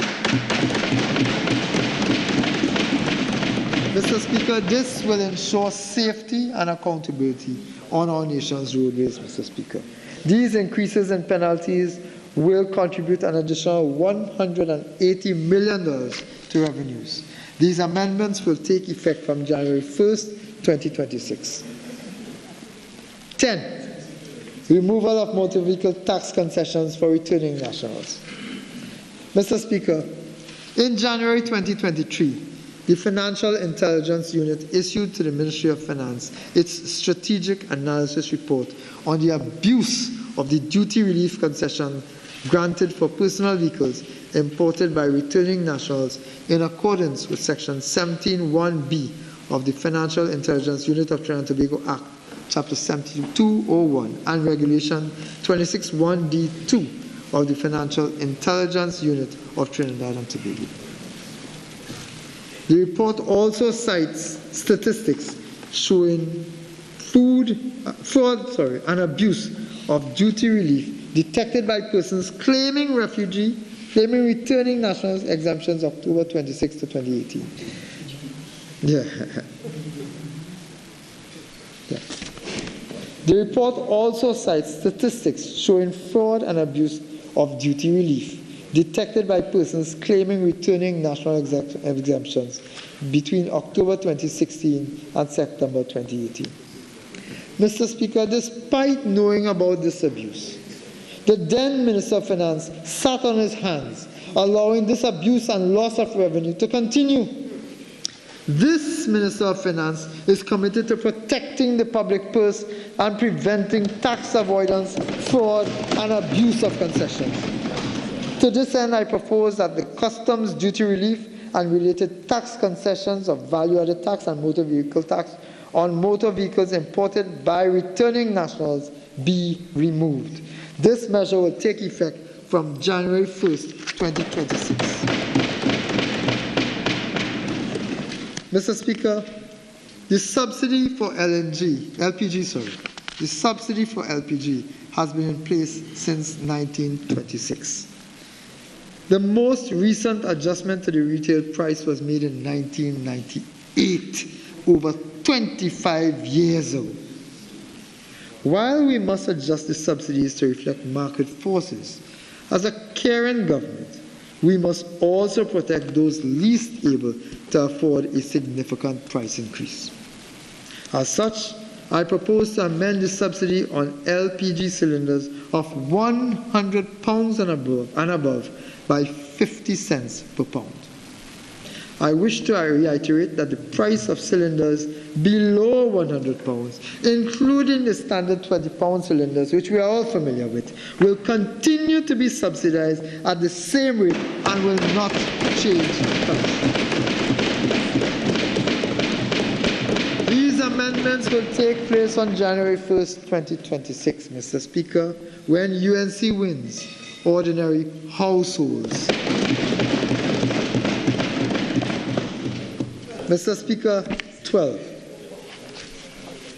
Speaker 12: Mr. Speaker, this will ensure safety and accountability on our nation's roadways, Mr. Speaker. These increases in penalties will contribute an additional $180 million to revenues. These amendments will take effect from January 1st, 2026. 10. Removal of motor vehicle tax concessions for returning nationals. Mr. Speaker, in January 2023, the Financial Intelligence Unit issued to the Ministry of Finance its strategic analysis report on the abuse of the duty relief concession granted for personal vehicles imported by returning nationals in accordance with Section 17(1)(b) of the Financial Intelligence Unit of Trinidad and Tobago Act, Chapter 7201, and Regulation 26(1)(d)(2) of the Financial Intelligence Unit of Trinidad and Tobago. The report also cites statistics showing fraud and abuse of duty relief detected by persons claiming returning nationals exemptions October 26 to 2018. Yeah. The report also cites statistics showing fraud and abuse of duty relief detected by persons claiming returning national exemptions between October 2016 and September 2018. Mr. Speaker, despite knowing about this abuse, the then Minister of Finance sat on his hands, allowing this abuse and loss of revenue to continue. This Minister of Finance is committed to protecting the public purse and preventing tax avoidance, fraud, and abuse of concessions. To this end, I propose that the customs duty relief and related tax concessions of value-added tax and motor vehicle tax on motor vehicles imported by returning nationals be removed. This measure will take effect from January 1st, 2026. Mr. Speaker, the subsidy for LPG, the subsidy for LPG has been in place since 1926. The most recent adjustment to the retail price was made in 1998, over 25 years ago. While we must adjust the subsidies to reflect market forces, as a caring government, we must also protect those least able to afford a significant price increase. As such, I propose to amend the subsidy on LPG cylinders of £100 and above by 50 cents per pound. I wish to reiterate that the price of cylinders below £100, including the standard 20-pound cylinders, which we are all familiar with, will continue to be subsidized at the same rate and will not change. These amendments will take place on January 1st, 2026, Mr. Speaker, when UNC wins ordinary households. Mr. Speaker, 12,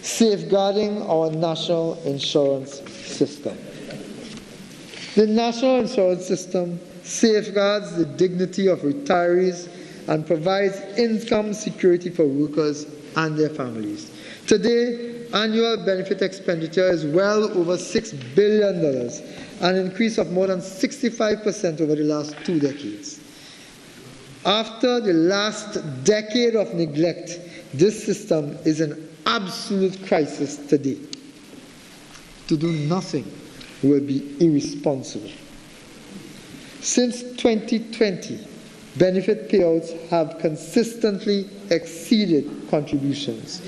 Speaker 12: safeguarding our national insurance system. The national insurance system safeguards the dignity of retirees and provides income security for workers and their families. Today, annual benefit expenditure is well over $6 billion, an increase of more than 65% over the last 2 decades. After the last decade of neglect, this system is in absolute crisis today. To do nothing will be irresponsible. Since 2020, benefit payouts have consistently exceeded contributions,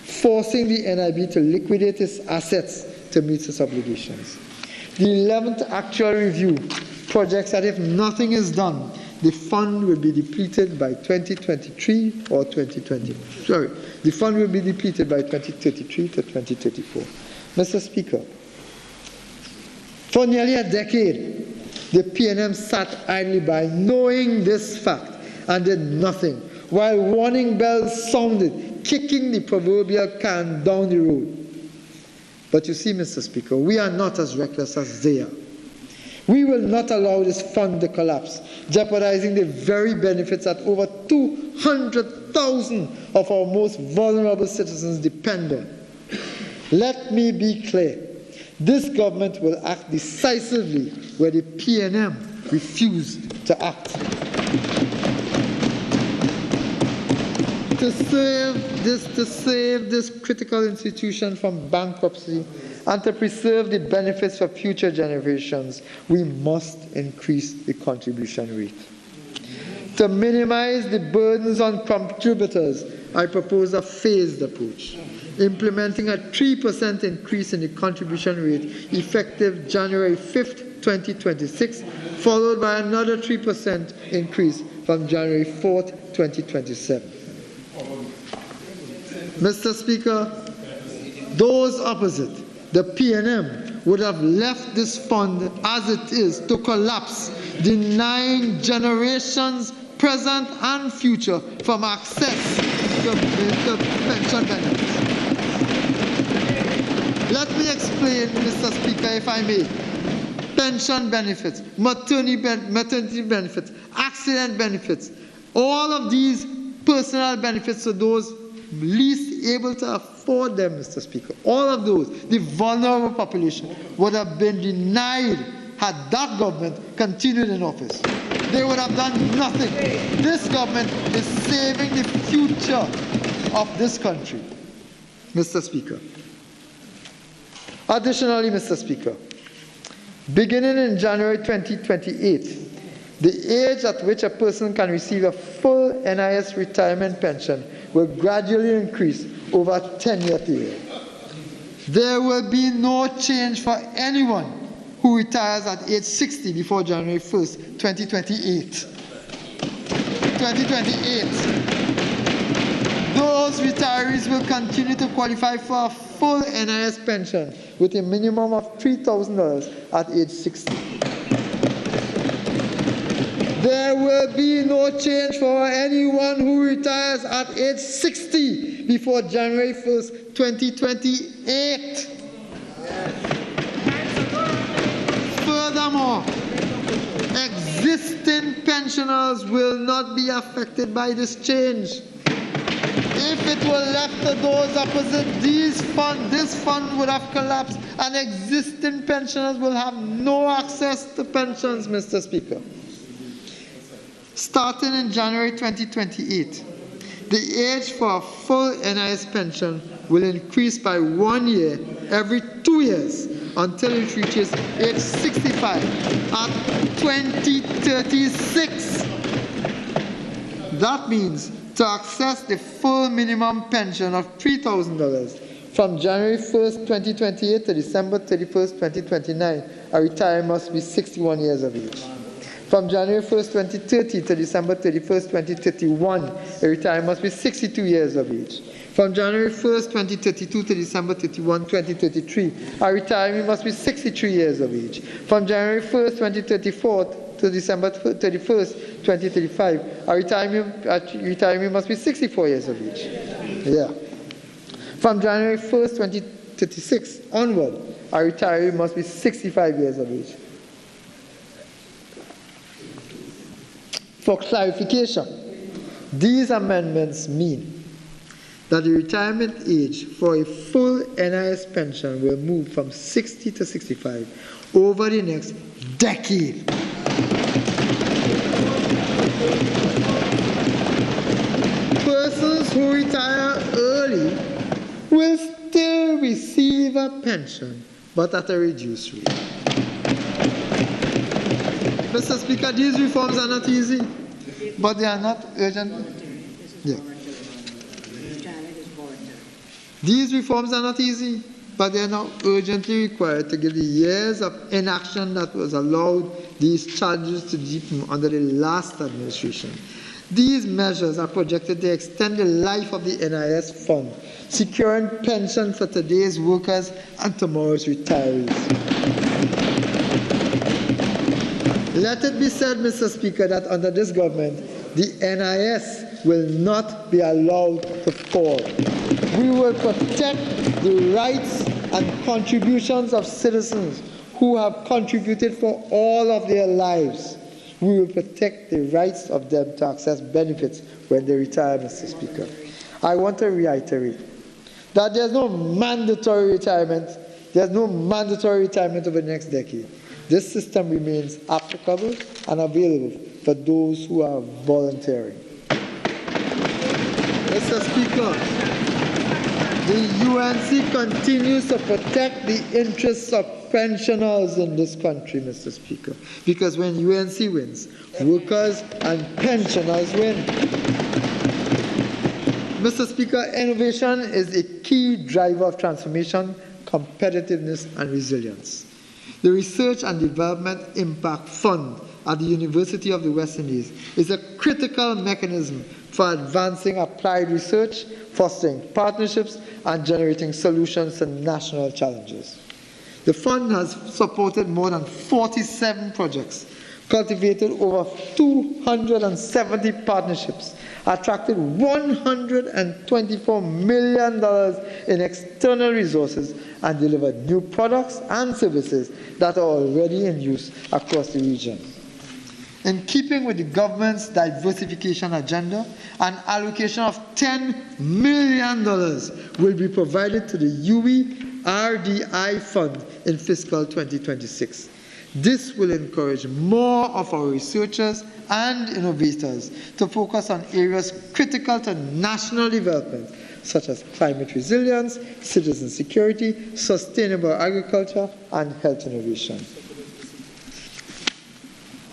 Speaker 12: forcing the NIB to liquidate its assets to meet its obligations. The 11th actual review projects that if nothing is done, the fund will be depleted by 2023 or 2020. The fund will be depleted by 2033 to 2034. Mr. Speaker, for nearly a decade, the PNM sat idly by knowing this fact and did nothing, while warning bells sounded, kicking the proverbial can down the road. But you see, Mr. Speaker, we are not as reckless as they are. We will not allow this fund to collapse, jeopardizing the very benefits that over 200,000 of our most vulnerable citizens depend on. Let me be clear. This government will act decisively where the PNM refused to act. To save this critical institution from bankruptcy and to preserve the benefits for future generations, we must increase the contribution rate. To minimize the burdens on contributors, I propose a phased approach, implementing a 3% increase in the contribution rate effective January 5th, 2026, followed by another 3% increase from January 4th, 2027. Mr. Speaker, those opposite, the PNM, would have left this fund as it is to collapse, denying generations, present and future, from access to pension benefits. Let me explain, Mr. Speaker, if I may. Pension benefits, maternity benefits, accident benefits, all of these personal benefits to those least able to afford them, Mr. Speaker. All of those, the vulnerable population, would have been denied had that government continued in office. They would have done nothing. This government is saving the future of this country, Mr. Speaker. Additionally, Mr. Speaker, beginning in January 2028, the age at which a person can receive a full NIS retirement pension will gradually increase over a 10-year period. There will be no change for anyone who retires at age 60 before January 1st, 2028. Those retirees will continue to qualify for a full NIS pension with a minimum of $3,000 at age 60. There will be no change for anyone who retires at age 60 before January 1st, 2028. Furthermore, existing pensioners will not be affected by this change. If it were left to those opposite, this fund would have collapsed and existing pensioners will have no access to pensions, Mr. Speaker. Starting in January 2028, the age for a full NIS pension will increase by 1 year every 2 years until it reaches age 65 at 2036. That means to access the full minimum pension of $3,000 from January 1st, 2028 to December 31st, 2029, a retiree must be 61 years of age. From January 1st, 2030 to December 31st, 2031, a retiree must be 62 years of age. From January 1st, 2032 to December 31, 2033, a retiree must be 63 years of age. From January 1st, 2034 to December 31st, 2035, a retiree must be 64 years of age. Yeah. From January 1st, 2036 onward, a retiree must be 65 years of age. For clarification, these amendments mean that the retirement age for a full NIS pension will move from 60 to 65 over the next decade. Persons who retire early will still receive a pension, but at a reduced rate. Mr. Speaker, these reforms are not easy, but they are not urgent. Yeah. These reforms are not easy, but they are now urgently required to give the years of inaction that was allowed these challenges to deepen under the last administration. These measures are projected to extend the life of the NIS fund, securing pension for today's workers and tomorrow's retirees. Let it be said, Mr. Speaker, that under this government, the NIS will not be allowed to fall. We will protect the rights and contributions of citizens who have contributed for all of their lives. We will protect the rights of them to access benefits when they retire, Mr. Speaker. I want to reiterate that there's no mandatory retirement. There's no mandatory retirement over the next decade. This system remains applicable and available for those who are volunteering. Mr. Speaker, the UNC continues to protect the interests of pensioners in this country, Mr. Speaker, because when UNC wins, workers and pensioners win. Mr. Speaker, innovation is a key driver of transformation, competitiveness, and resilience. The Research and Development Impact Fund at the University of the West Indies is a critical mechanism for advancing applied research, fostering partnerships, and generating solutions to national challenges. The fund has supported more than 47 projects, cultivated over 270 partnerships, attracted $124 million in external resources, and delivered new products and services that are already in use across the region. In keeping with the government's diversification agenda, an allocation of $10 million will be provided to the UE RDI Fund in fiscal 2026. This will encourage more of our researchers and innovators to focus on areas critical to national development, such as climate resilience, citizen security, sustainable agriculture, and health innovation.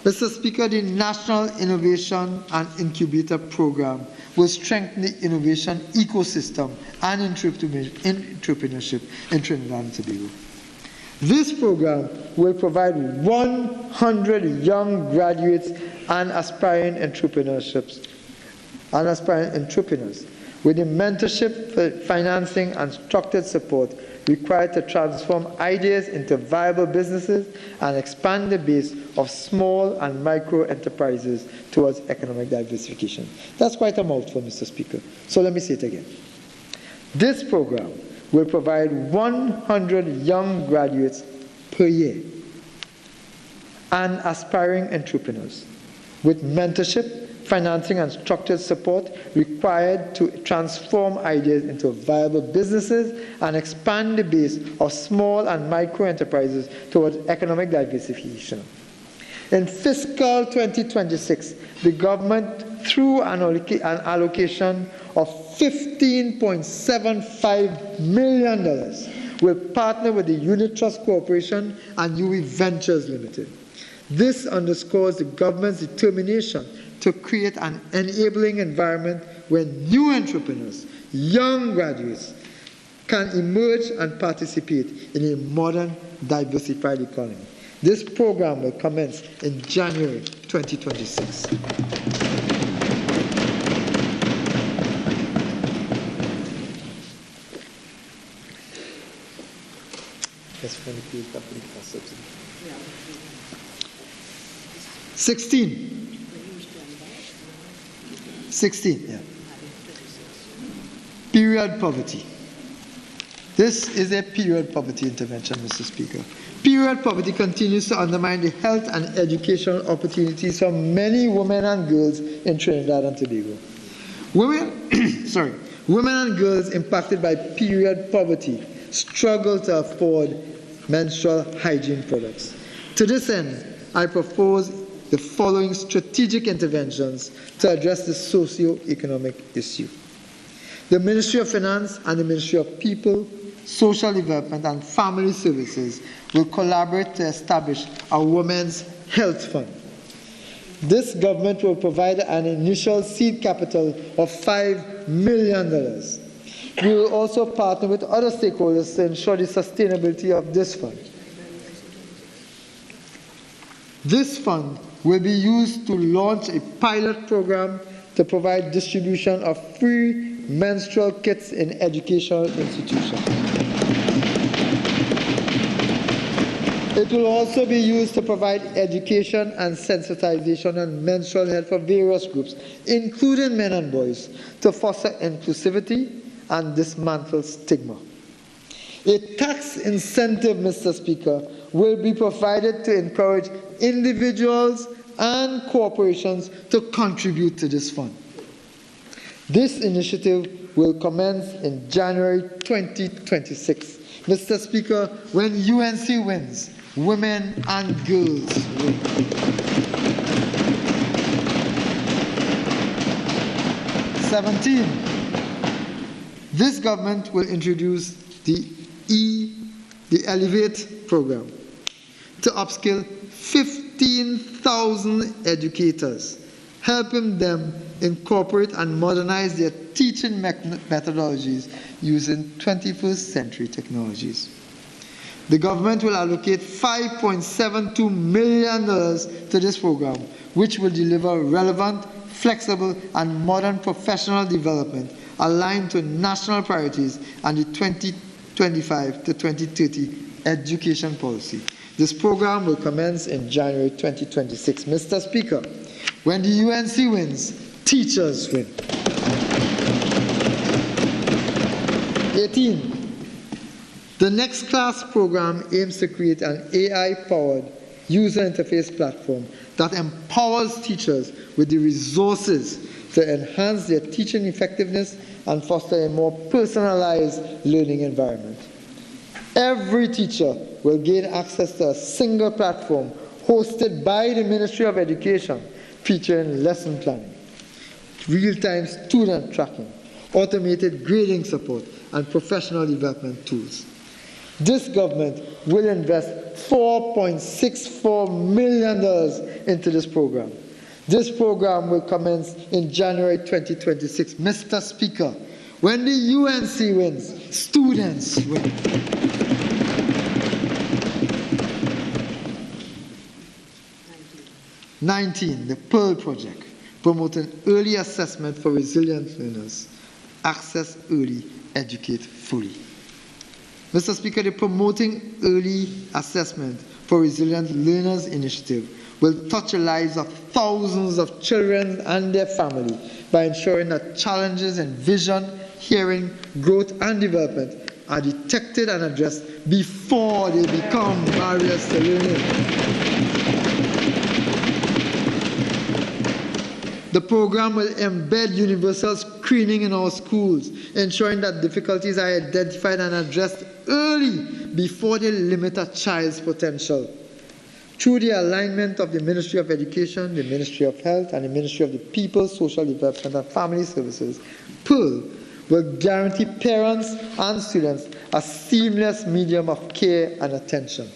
Speaker 12: Mr. Speaker, the National Innovation and Incubator Program will strengthen the innovation ecosystem and entrepreneurship in Trinidad and Tobago. This program will provide 100 young graduates and aspiring entrepreneurs with the mentorship, financing, and structured support required to transform ideas into viable businesses and expand the base of small and micro enterprises towards economic diversification. That's quite a mouthful, Mr. Speaker. So let me say it again. This program will provide 100 young graduates per year and aspiring entrepreneurs with mentorship, financing, and structured support required to transform ideas into viable businesses and expand the base of small and micro enterprises towards economic diversification. In fiscal 2026, the government, through an allocation of $15.75 million, will partner with the Unit Trust Corporation and UE Ventures Limited. This underscores the government's determination to create an enabling environment where new entrepreneurs, young graduates, can emerge and participate in a modern, diversified economy. This program will commence in January 2026. That's for the public subsidy. 16, yeah. Period poverty. This is a period poverty intervention, Mr. Speaker. Period poverty continues to undermine the health and educational opportunities for many women and girls in Trinidad and Tobago. Women and girls impacted by period poverty struggle to afford menstrual hygiene products. To this end, I propose the following strategic interventions to address the socio-economic issue. The Ministry of Finance and the Ministry of People, Social Development and Family Services will collaborate to establish a Women's Health Fund. This government will provide an initial seed capital of $5 million. We will also partner with other stakeholders to ensure the sustainability of this fund. This fund will be used to launch a pilot program to provide distribution of free menstrual kits in educational institutions. It will also be used to provide education and sensitization on menstrual health for various groups, including men and boys, to foster inclusivity and dismantle stigma. A tax incentive, Mr. Speaker, will be provided to encourage individuals and corporations to contribute to this fund. This initiative will commence in January 2026. Mr. Speaker, when UNC wins, women and girls win. This government will introduce the Elevate program to upskill 15,000 educators, helping them incorporate and modernize their teaching methodologies using 21st century technologies. The government will allocate $5.72 million to this program, which will deliver relevant, flexible, and modern professional development aligned to national priorities and the 2025 to 2030 education policy. This program will commence in January 2026. Mr. Speaker, when the UNC wins, teachers win. 18. The Next Class program aims to create an AI-powered user interface platform that empowers teachers with the resources to enhance their teaching effectiveness and foster a more personalized learning environment. Every teacher will gain access to a single platform hosted by the Ministry of Education, featuring lesson planning, real-time student tracking, automated grading support, and professional development tools. This government will invest $4.64 million into this program. This program will commence in January 2026. Mr. Speaker, when the UNC wins, students win. The Pearl Project, promoting early assessment for resilient learners. Access early, educate fully. Mr. Speaker, the Promoting Early Assessment for Resilient Learners initiative will touch the lives of thousands of children and their families by ensuring that challenges in vision, hearing, growth, and development are detected and addressed before they become barriers to learning. The program will embed universal screening in our schools, ensuring that difficulties are identified and addressed early before they limit a child's potential. Through the alignment of the Ministry of Education, the Ministry of Health, and the Ministry of the People, Social Development and Family Services, Pearl will guarantee parents and students a seamless medium of care and attention.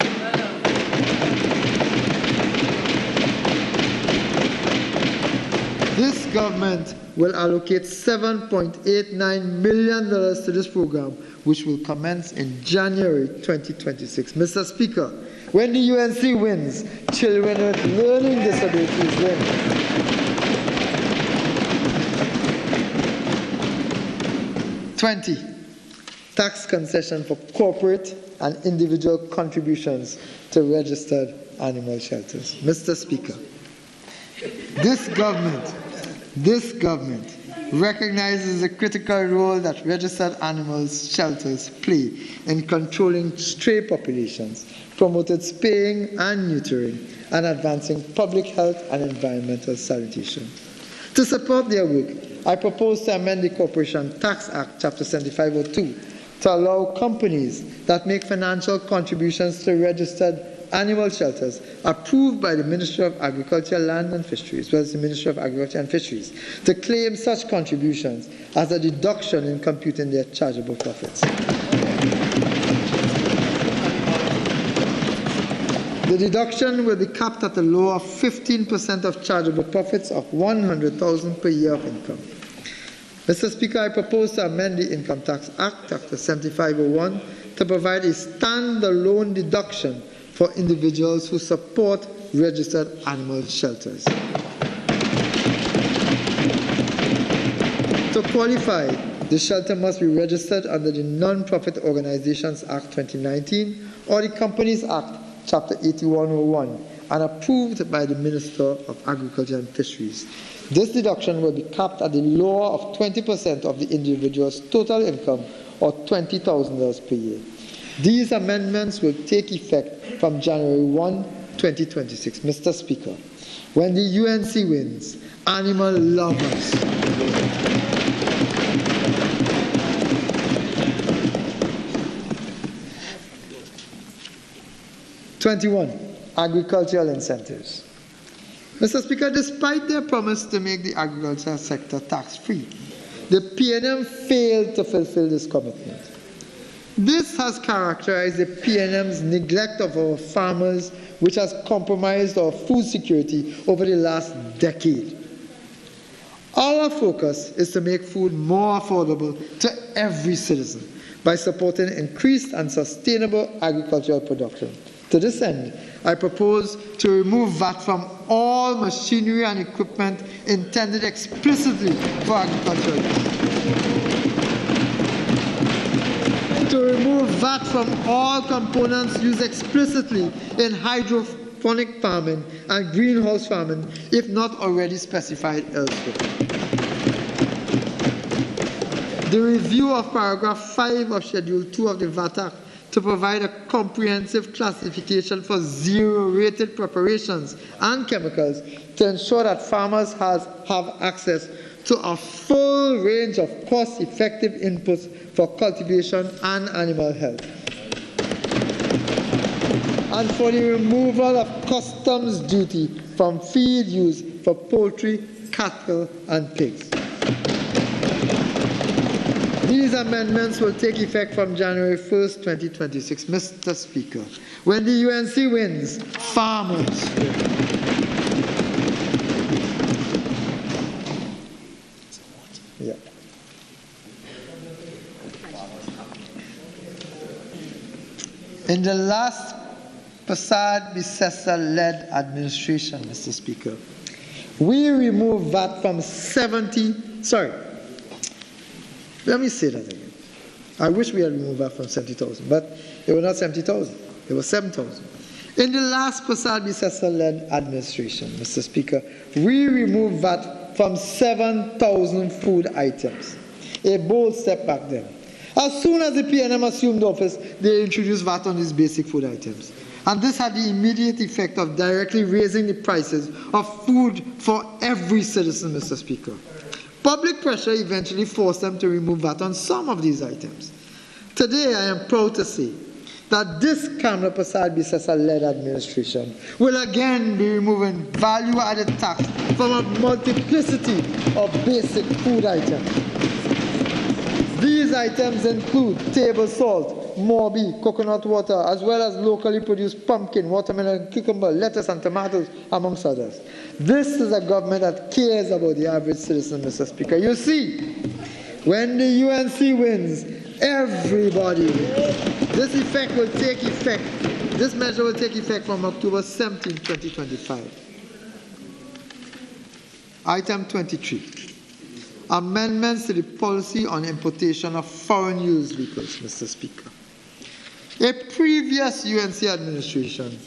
Speaker 12: This government will allocate $7.89 million to this program, which will commence in January 2026. Mr. Speaker, when the UNC wins, children with learning disabilities win. Tax concession for corporate and individual contributions to registered animal shelters. Mr. Speaker, this government recognizes the critical role that registered animal shelters play in controlling stray populations, promoted spaying and neutering, and advancing public health and environmental sanitation. To support their work, I propose to amend the Corporation Tax Act, Chapter 7502, to allow companies that make financial contributions to registered animal shelters approved by the Ministry of Agriculture, Land and Fisheries, as well as the Ministry of Agriculture and Fisheries, to claim such contributions as a deduction in computing their chargeable profits. The deduction will be capped at a low of 15% of chargeable profits of $100,000 per year of income. Mr. Speaker, I propose to amend the Income Tax Act, Chapter 7501, to provide a standalone deduction for individuals who support registered animal shelters. To qualify, the shelter must be registered under the Non-Profit Organizations Act 2019 or the Companies Act, Chapter 8101, and approved by the Minister of Agriculture and Fisheries. This deduction will be capped at the lower of 20% of the individual's total income, or $20,000 per year. These amendments will take effect from January 1, 2026. Mr. Speaker, when the UNC wins, animal lovers. Agricultural incentives. Mr. Speaker, despite their promise to make the agricultural sector tax-free, the PNM failed to fulfill this commitment. This has characterized the PNM's neglect of our farmers, which has compromised our food security over the last decade. Our focus is to make food more affordable to every citizen by supporting increased and sustainable agricultural production. To this end, I propose to remove VAT from all machinery and equipment intended explicitly for agricultural use. To remove VAT from all components used explicitly in hydroponic farming and greenhouse farming, if not already specified elsewhere. The review of paragraph 5 of Schedule 2 of the VAT Act to provide a comprehensive classification for zero-rated preparations and chemicals to ensure that farmers have access to a full range of cost-effective inputs for cultivation and animal health. and for the removal of customs duty from feed used for poultry, cattle, and pigs. These amendments will take effect from January 1st, 2026. Mr. Speaker, when the UNC wins, farmers win. Yeah. In the last Prasad-Bissessar-led administration, Mr. Speaker, we removed VAT from 70, sorry, let me say that again. I wish we had removed VAT from 70,000, but it was not 70,000, it was 7,000. In the last Prasad-Bissessar-led administration, Mr. Speaker, we removed VAT from 7,000 food items. A bold step back then. As soon as the PNM assumed office, they introduced VAT on these basic food items. And this had the immediate effect of directly raising the prices of food for every citizen, Mr. Speaker. Public pressure eventually forced them to remove VAT on some of these items. Today, I am proud to say that this Kamala Prasad-Bissessar-led administration will again be removing value-added tax from a multiplicity of basic food items. These items include table salt, morbi, coconut water, as well as locally produced pumpkin, watermelon, cucumber, lettuce, and tomatoes, amongst others. This is a government that cares about the average citizen, Mr. Speaker. You see, when the UNC wins, everybody wins. This effect will take effect. This measure will take effect from October 17, 2025. Item 23. Amendments to the policy on importation of foreign use vehicles, Mr. Speaker. A previous UNC administration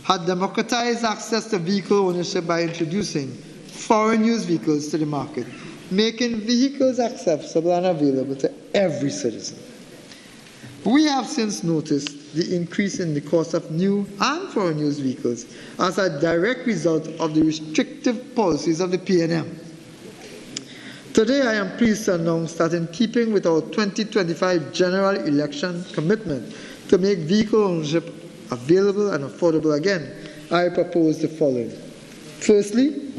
Speaker 12: had democratized access to vehicle ownership by introducing foreign use vehicles to the market, making vehicles accessible and available to every citizen. We have since noticed the increase in the cost of new and foreign use vehicles as a direct result of the restrictive policies of the PNM. Today, I am pleased to announce that in keeping with our 2025 general election commitment to make vehicle ownership available and affordable again, I propose the following. Firstly,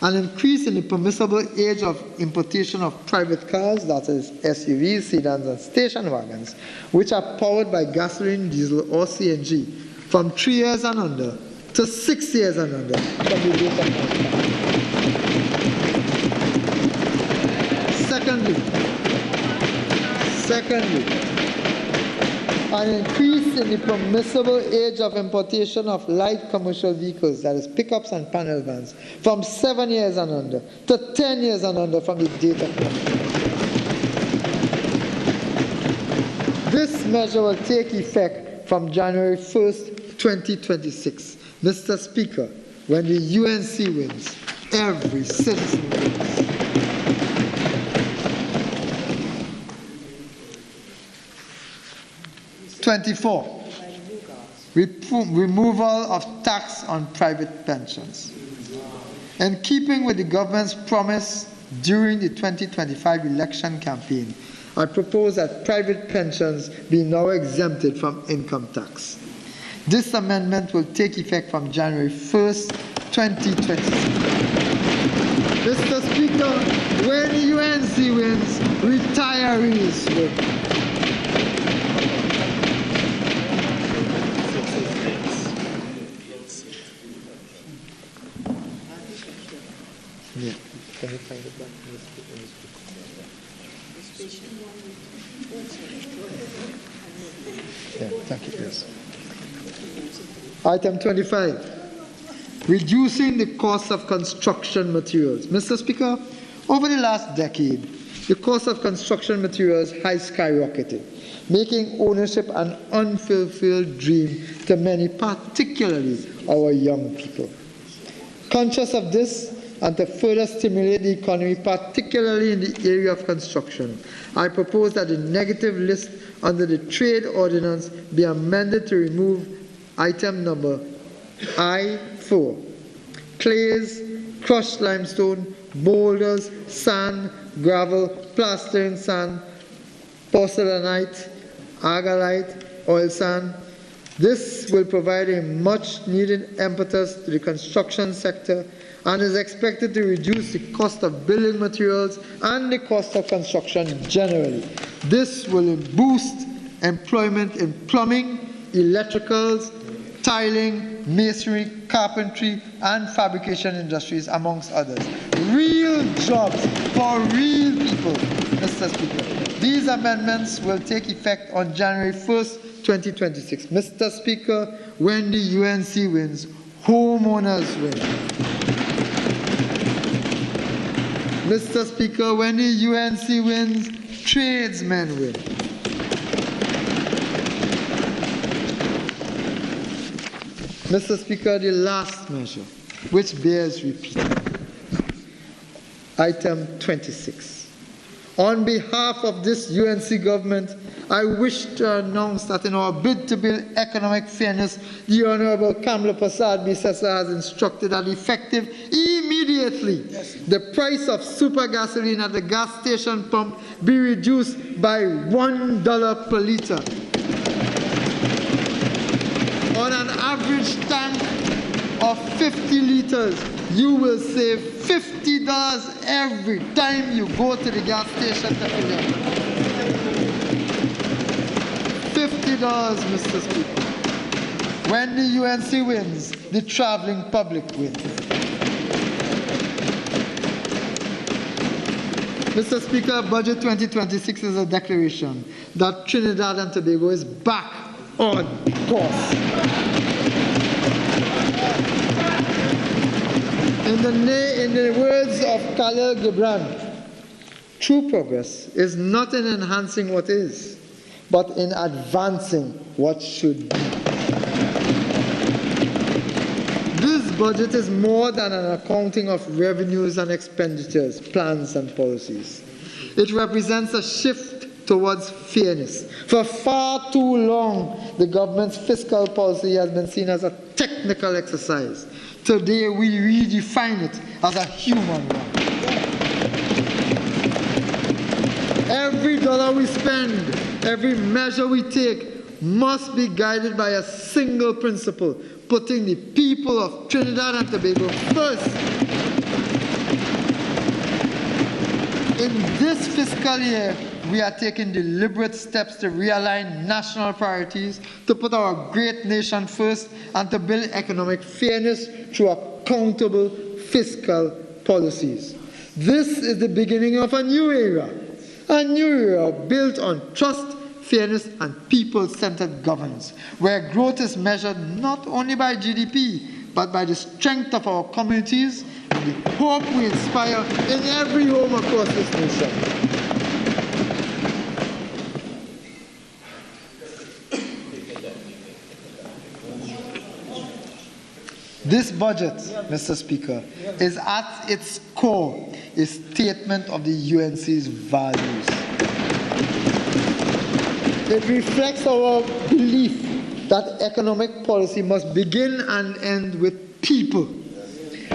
Speaker 12: an increase in the permissible age of importation of private cars, that is SUVs, sedans, and station wagons, which are powered by gasoline, diesel, or CNG, from 3 years and under to 6 years and under from the date of manufacture. Secondly, an increase in the permissible age of importation of light commercial vehicles, that is pickups and panel vans, from 7 years and under to 10 years and under from the date of manufacture. This measure will take effect from January 1st, 2026. Mr. Speaker, when the UNC wins, every citizen wins. 24. Removal of tax on private pensions. In keeping with the government's promise during the 2025 election campaign, I propose that private pensions be now exempted from income tax. This amendment will take effect from January 1st, 2026. Mr. Speaker, when the UNC wins, retirees win. Yeah. Can you find it back in this Yeah, thank you. Yes. Item 25. Reducing the cost of construction materials. Mr. Speaker, over the last decade, the cost of construction materials has skyrocketed, making ownership an unfulfilled dream to many, particularly our young people. Conscious of this, and to further stimulate the economy, particularly in the area of construction, I propose that the negative list under the Trade Ordinance be amended to remove item number I-4. Clays, crushed limestone, boulders, sand, gravel, plastering sand, porcelainite, agalite, oil sand, This will provide a much-needed impetus to the construction sector and is expected to reduce the cost of building materials and the cost of construction generally. This will boost employment in plumbing, electricals, tiling, masonry, carpentry, and fabrication industries, amongst others. Real jobs for real people, Mr. Speaker. These amendments will take effect on January 1st, 2026. Mr. Speaker, when the UNC wins, homeowners win. Mr. Speaker, when the UNC wins, tradesmen win. Mr. Speaker, the last measure, which bears repeating, item 26. On behalf of this UNC government, I wish to announce that in our bid to build economic fairness, the Honorable Kamla Prasad Bisesa has instructed that effective immediately, the price of super gasoline at the gas station pump be reduced by $1 per litre. On an average tank of 50 liters, you will save $50 every time you go to the gas station to fill up. $50, Mr. Speaker. When the UNC wins, the traveling public wins. Mr. Speaker, Budget 2026 is a declaration that Trinidad and Tobago is back on course. In the words of Khalil Gibran, true progress is not in enhancing what is, but in advancing what should be. This budget is more than an accounting of revenues and expenditures, plans and policies. It represents a shift towards fairness. For far too long, the government's fiscal policy has been seen as a technical exercise. Today, we redefine it as a human one. Every dollar we spend, every measure we take must be guided by a single principle, putting the people of Trinidad and Tobago first. In this fiscal year, we are taking deliberate steps to realign national priorities, to put our great nation first, and to build economic fairness through accountable fiscal policies. This is the beginning of a new era built on trust, fairness, and people-centered governance, where growth is measured not only by GDP, but by the strength of our communities and the hope we inspire in every home across this nation. This budget, Mr. Speaker, is at its core a statement of the UNC's values. It reflects our belief that economic policy must begin and end with people,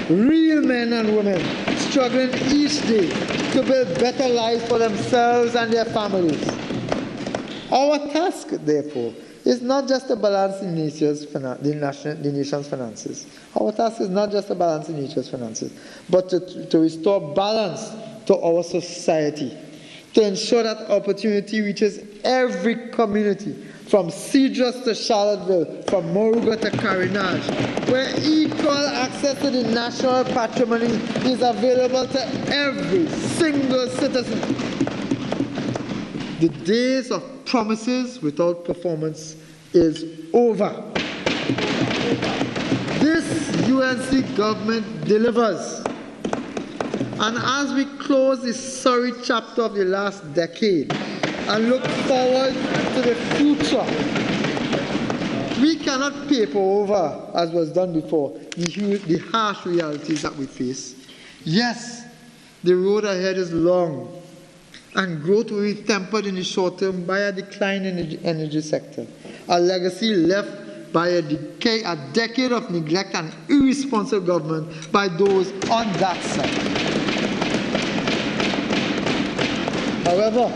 Speaker 12: real men and women struggling each day to build better lives for themselves and their families. Our task, therefore, is not just to balance the nation's finances. Our task is not just to balance the nation's finances, but to restore balance to our society, to ensure that opportunity reaches every community, from Cedros to Charlottesville, from Moruga to Carinage, where equal access to the national patrimony is available to every single citizen. The days of promises without performance is over. This UNC government delivers. And as we close this sorry chapter of the last decade and look forward to the future, we cannot paper over, as was done before, the harsh realities that we face. Yes, the road ahead is long, and growth will be tempered in the short term by a decline in the energy sector, a legacy left by a decade of neglect and irresponsible government by those on that side. However,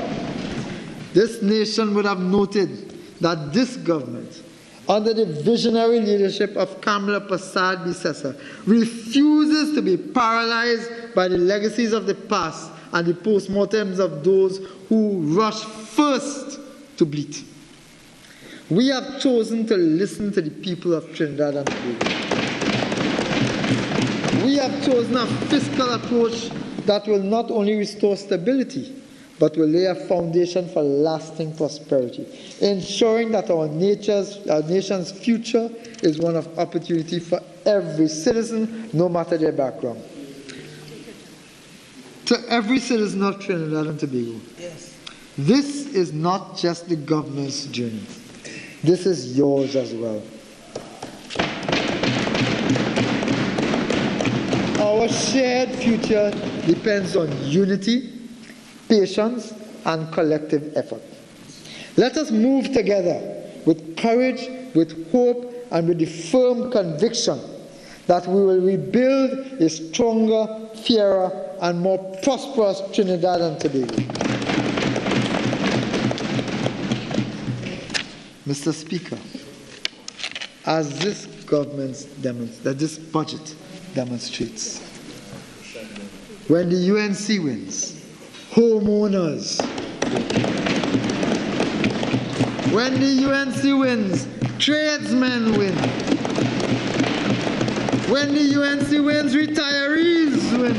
Speaker 12: this nation would have noted that this government under the visionary leadership of Kamala Prasad Bisesa, refuses to be paralyzed by the legacies of the past and the postmortems of those who rush first to bleed. We have chosen to listen to the people of Trinidad and Tobago. We have chosen a fiscal approach that will not only restore stability, but will lay a foundation for lasting prosperity, ensuring that our nation's future is one of opportunity for every citizen, no matter their background. To every citizen of Trinidad and Tobago, this is not just the governor's journey. This is yours as well. Our shared future depends on unity, patience, and collective effort. Let us move together with courage, with hope, and with the firm conviction that we will rebuild a stronger, fairer, and more prosperous Trinidad and Tobago. Mr. Speaker, as this this budget demonstrates, when the UNC wins, homeowners win. When the UNC wins, tradesmen win. When the UNC wins, retirees win.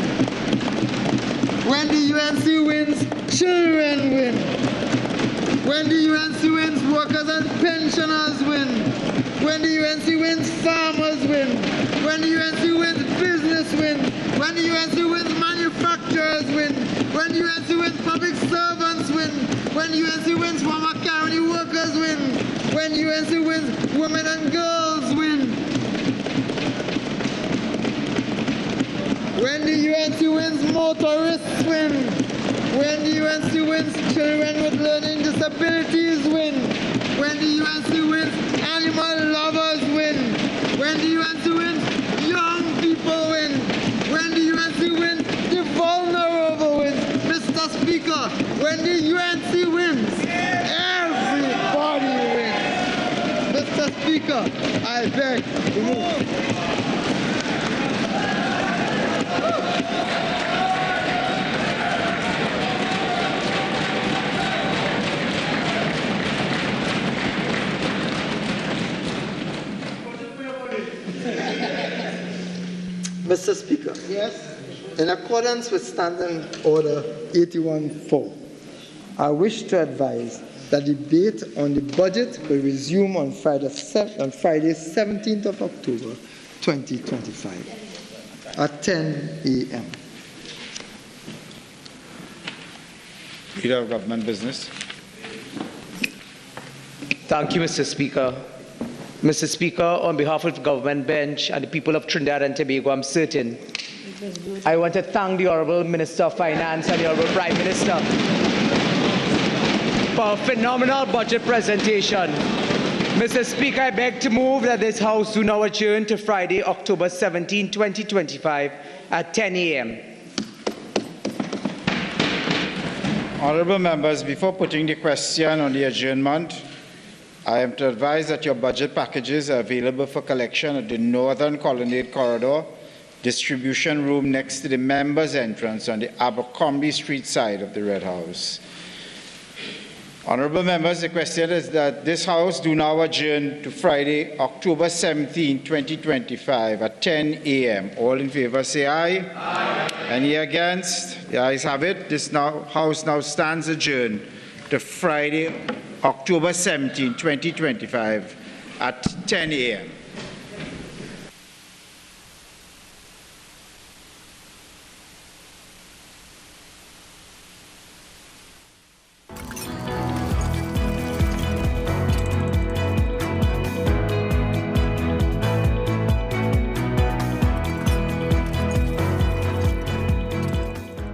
Speaker 12: When the UNC wins, children win. When the UNC wins, workers and pensioners win. When the UNC wins, farmers win. When the UNC wins, business win. When the UNC wins, manufacturers win. When the UNC wins, public servants win. When the UNC wins, former county workers win. When the UNC wins, women and girls win. When the UNC wins, motorists win. When the UNC wins, children with learning disabilities win. When the UNC wins, animal lovers win. When the UNC wins, young people win. When the UNC wins, the vulnerable wins. Mr. Speaker, when the UNC wins, everybody wins. Mr. Speaker, I beg to move. Mr. Speaker, in accordance with Standing Order 81-4, I wish to advise that debate on the budget will resume on Friday 17th of October 2025 at 10 a.m.
Speaker 14: Leader of Government Business.
Speaker 13: Thank you, Mr. Speaker. Mr. Speaker, on behalf of the government bench and the people of Trinidad and Tobago, I'm certain I want to thank the Honourable Minister of Finance and the Honourable Prime Minister for a phenomenal budget presentation. Mr. Speaker, I beg to move that this House do now adjourn to Friday, October 17, 2025 at 10 a.m.
Speaker 14: Honourable members, before putting the question on the adjournment, I am to advise that your budget packages are available for collection at the Northern Colonnade Corridor distribution room next to the members' entrance on the Abercrombie Street side of the Red House. Honourable members, the question is that this House do now adjourn to Friday, October 17, 2025 at 10 a.m. All in favour say aye. Aye. Any against? The ayes have it. This House now stands adjourned to Friday, October 17, 2025 at 10 a.m.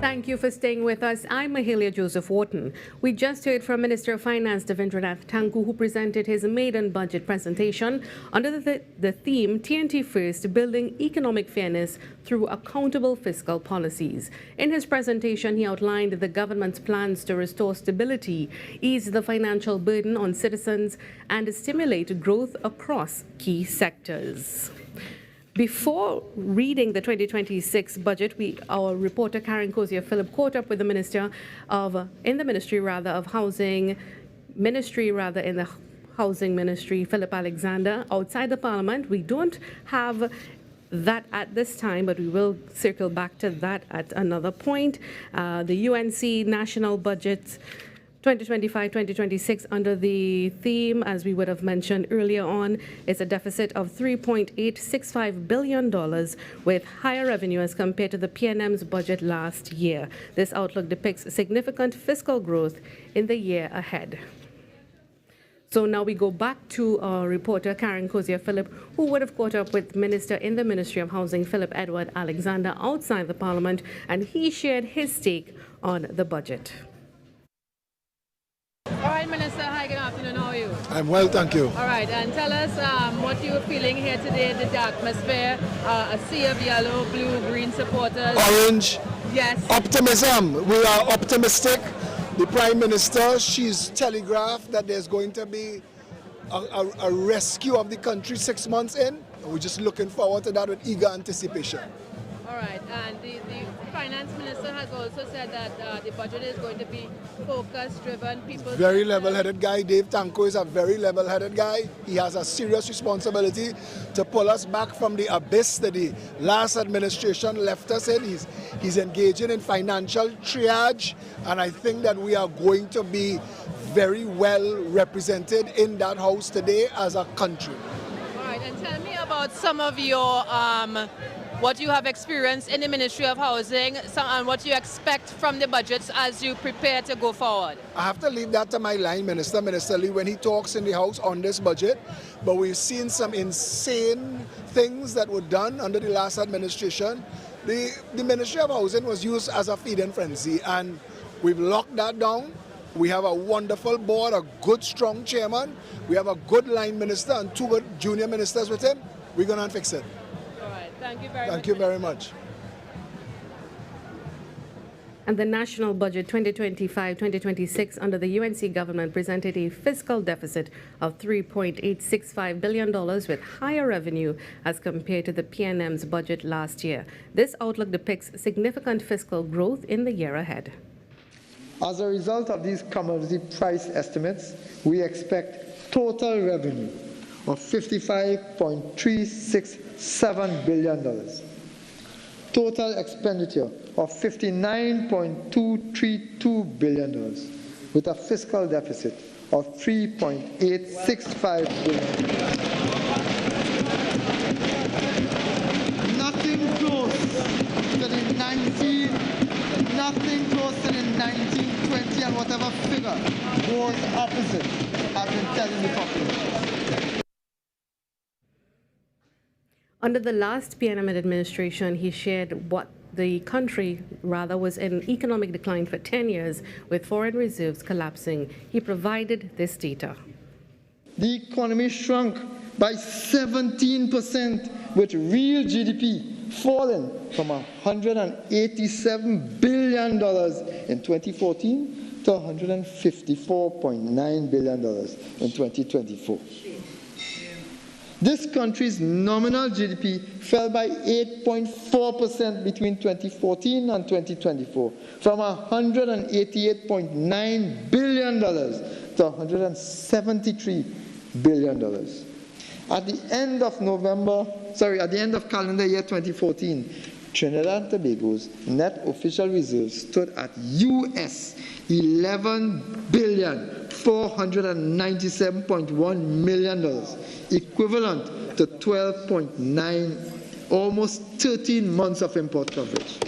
Speaker 8: Thank you you for staying with us. I'm Mahalia Joseph Wharton. We just heard from Minister of Finance Devendranath Tanku, who presented his maiden budget presentation under the theme TNT First, Building Economic Fairness Through Accountable Fiscal Policies. In his presentation, he outlined the government's plans to restore stability, ease the financial burden on citizens, and stimulate growth across key sectors. Before reading the 2026 budget, our reporter Karen Cozier-Phillip caught up with the Ministry of Housing, Philip Alexander, outside the Parliament. We don't have that at this time, but we will circle back to that at another point. The UNC National Budget 2025-2026 under the theme, as we would have mentioned earlier on, is a deficit of $3.865 billion with higher revenue as compared to the PNM's budget last year. This outlook depicts significant fiscal growth in the year ahead. So now we go back to our reporter, Karen Cozier-Phillip, who would have caught up with Minister in the Ministry of Housing, Philip Edward Alexander, outside the Parliament, and he shared his take on the budget.
Speaker 15: All right, Minister. Hi, good afternoon. How are you?
Speaker 16: I'm well, thank you.
Speaker 15: All right, and tell us what you were feeling here today, the atmosphere, a sea of yellow, blue, green supporters.
Speaker 16: Orange.
Speaker 15: Yes.
Speaker 16: Optimism. We are optimistic. The Prime Minister, she's telegraphed that there's going to be a rescue of the country 6 months in. And we're just looking forward to that with eager anticipation.
Speaker 15: All right, and the Finance Minister has also said that the budget is going to be focus-driven.
Speaker 16: Very level-headed guy. Dave Tanko is a very level-headed guy. He has a serious responsibility to pull us back from the abyss that the last administration left us in. He's engaging in financial triage, and I think that we are going to be very well represented in that house today as a country.
Speaker 15: All right, and tell me about some of your what you have experienced in the Ministry of Housing and what you expect from the budgets as you prepare to go forward.
Speaker 16: I have to leave that to my line minister, Minister Lee, when he talks in the House on this budget. But we've seen some insane things that were done under the last administration. The Ministry of Housing was used as a feeding frenzy, and we've locked that down. We have a wonderful board, a good, strong chairman. We have a good line minister and 2 good junior ministers with him. We're going to fix it.
Speaker 15: Thank you very much.
Speaker 16: Thank you very much.
Speaker 8: And the National Budget 2025-2026 under the UNC government presented a fiscal deficit of $3.865 billion with higher revenue as compared to the PNM's budget last year. This outlook depicts significant fiscal growth in the year ahead.
Speaker 12: As a result of these commodity price estimates, we expect total revenue of $55.367 billion. Total expenditure of $59.232 billion, with a fiscal deficit of $3.865 billion. Nothing close to the 1920 and whatever figure goes opposite, I've been telling the population.
Speaker 8: Under the last PNM administration, he shared what the country was in economic decline for 10 years, with foreign reserves collapsing. He provided this data.
Speaker 12: The economy shrunk by 17%, with real GDP falling from $187 billion in 2014 to $154.9 billion in 2024. This country's nominal GDP fell by 8.4% between 2014 and 2024, from $188.9 billion to $173 billion. At the end of calendar year 2014, Trinidad and Tobago's net official reserves stood at US $11,497.1 million, equivalent to 12.9, almost 13 months of import coverage.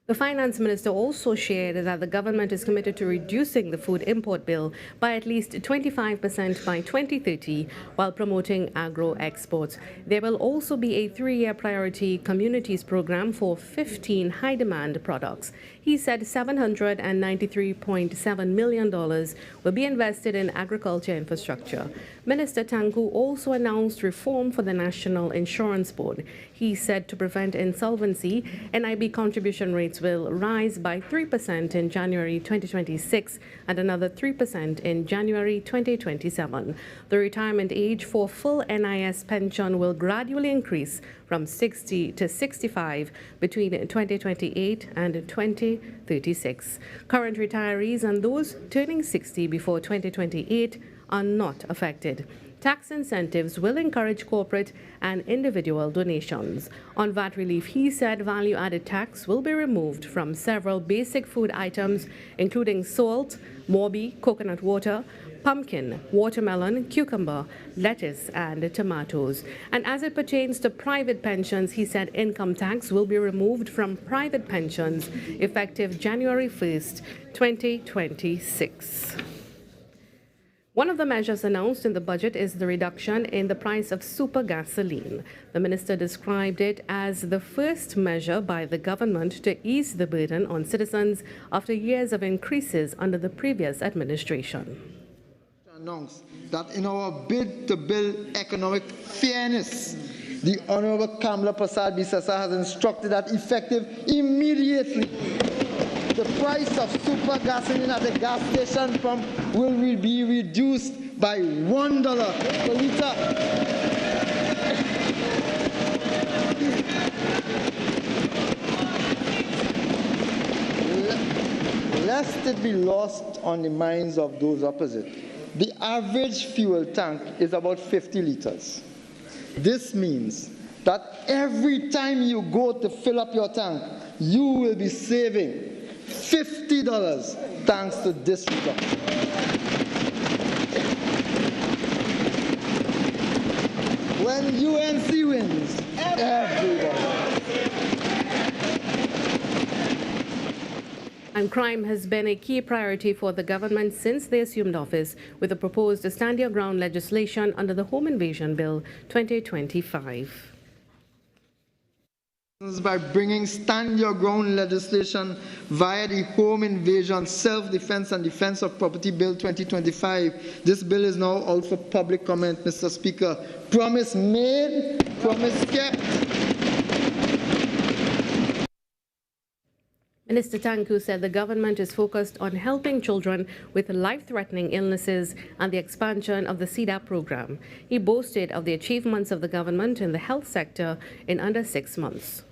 Speaker 8: The finance minister also shared that the government is committed to reducing the food import bill by at least 25% by 2030 while promoting agro exports. There will also be a 3-year priority communities program for 15 high-demand products. He said $793.7 million will be invested in agriculture infrastructure. Minister Tanku also announced reform for the National Insurance Board. He said to prevent insolvency, NIB contribution rates will rise by 3% in January 2026 and another 3% in January 2027. The retirement age for full NIS pension will gradually increase from 60 to 65 between 2028 and 2036. Current retirees and those turning 60 before 2028 are not affected. Tax incentives will encourage corporate and individual donations. On VAT relief, he said value-added tax will be removed from several basic food items, including salt, morbi, coconut water, pumpkin, watermelon, cucumber, lettuce, and tomatoes. And as it pertains to private pensions, he said income tax will be removed from private pensions effective January 1st, 2026. One of the measures announced in the budget is the reduction in the price of super gasoline. The minister described it as the first measure by the government to ease the burden on citizens after years of increases under the previous administration.
Speaker 12: Announce that in our bid to build economic fairness, the Honorable Kamala Prasad Bisasa has instructed that effective immediately, the price of super gasoline at the gas station pump will be reduced by $1 per liter. Lest it be lost on the minds of those opposite, the average fuel tank is about 50 liters. This means that every time you go to fill up your tank, you will be saving $50 thanks to this reduction. When UNC wins, everybody.
Speaker 8: And crime has been a key priority for the government since they assumed office, with the proposed Stand Your Ground legislation under the Home Invasion Bill 2025.
Speaker 12: By bringing Stand Your Ground legislation via the Home Invasion, Self-Defense and Defense of Property Bill 2025. This bill is now out for public comment, Mr. Speaker. Promise made, promise kept.
Speaker 8: Minister Tanku said the government is focused on helping children with life-threatening illnesses and the expansion of the CDAP program. He boasted of the achievements of the government in the health sector in under 6 months.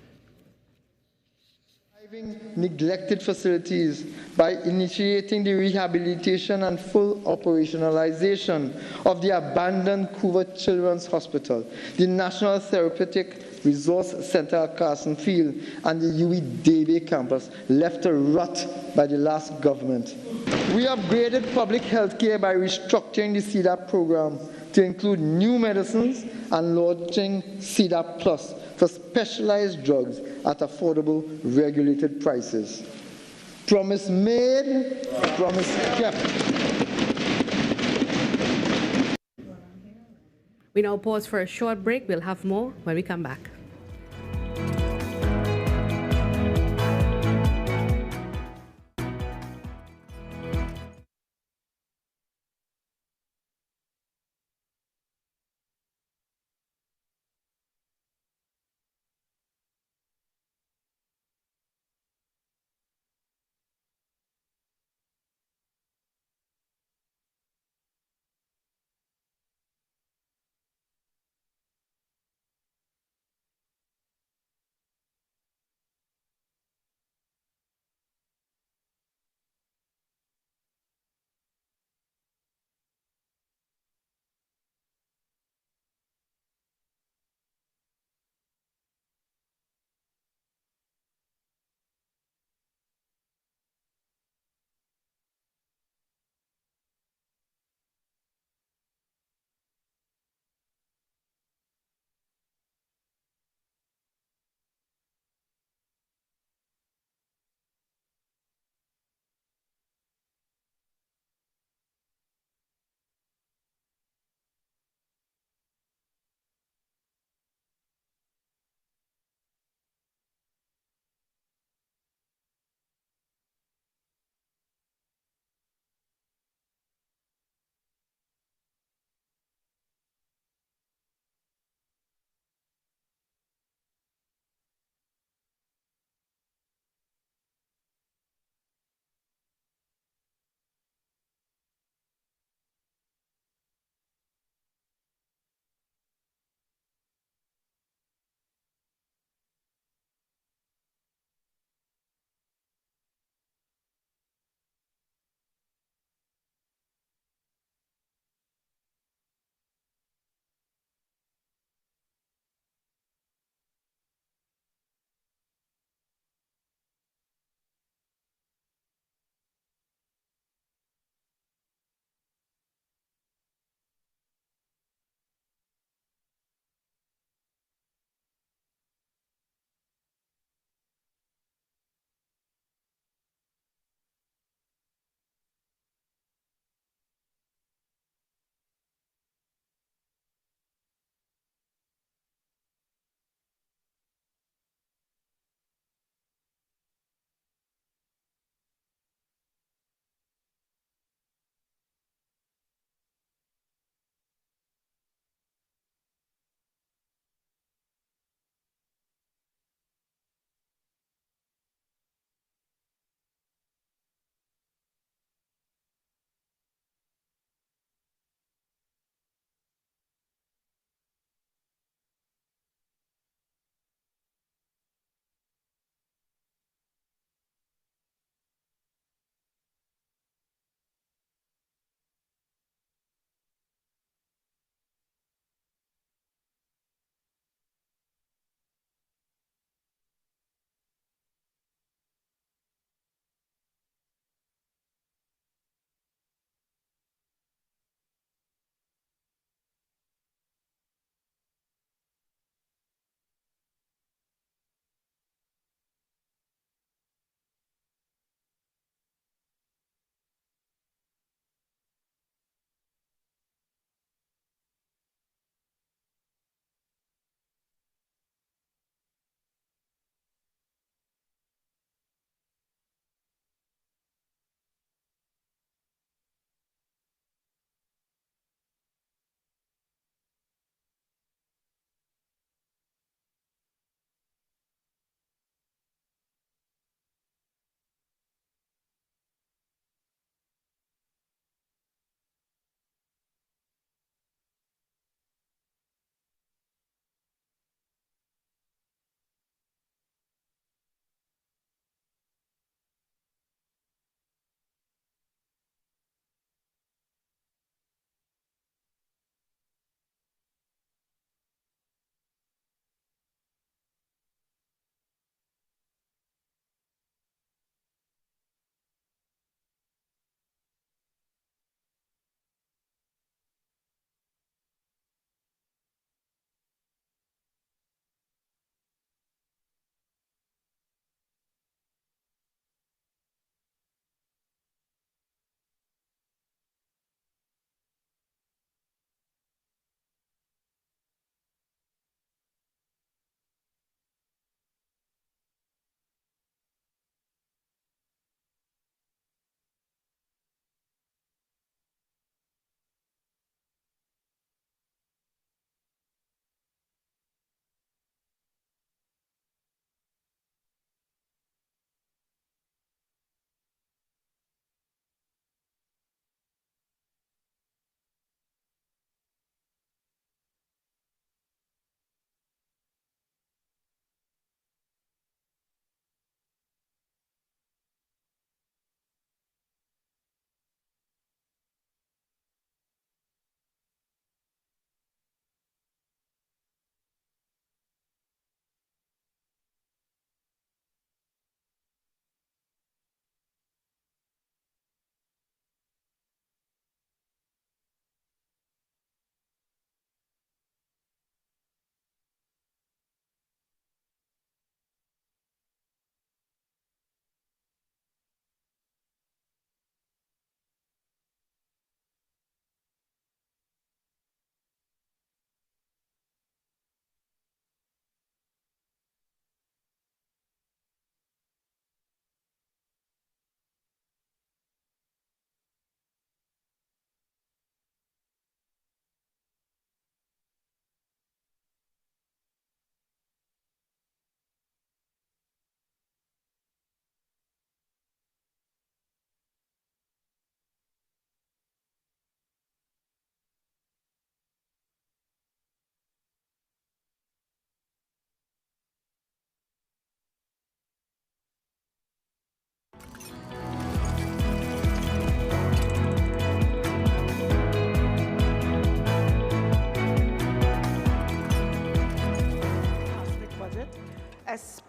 Speaker 12: Neglected facilities by initiating the rehabilitation and full operationalization of the abandoned Couva Children's Hospital, the National Therapeutic Resource Center at Carson Field, and the UWI Davie campus, left to rot by the last government. We upgraded public health care by restructuring the CDAP program to include new medicines and launching CDAP Plus for specialized drugs at affordable, regulated prices. Promise made, promise kept.
Speaker 8: We now pause for a short break. We'll have more when we come back.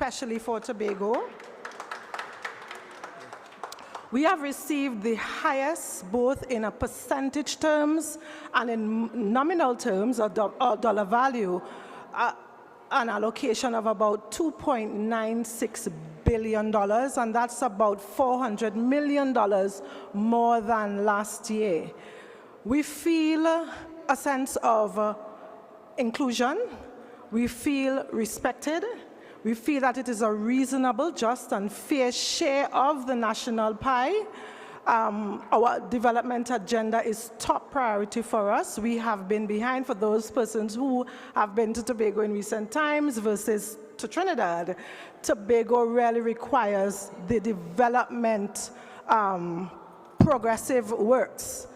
Speaker 17: especially for Tobago. We have received the highest, both in a percentage terms and in nominal terms, or dollar value, an allocation of about $2.96 billion, and that's about $400 million more than last year. We feel a sense of inclusion. We feel respected. We feel that it is a reasonable, just, and fair share of the national pie. Our development agenda is top priority for us. We have been behind for those persons who have been to Tobago in recent times versus to Trinidad. Tobago really requires the development progressive works.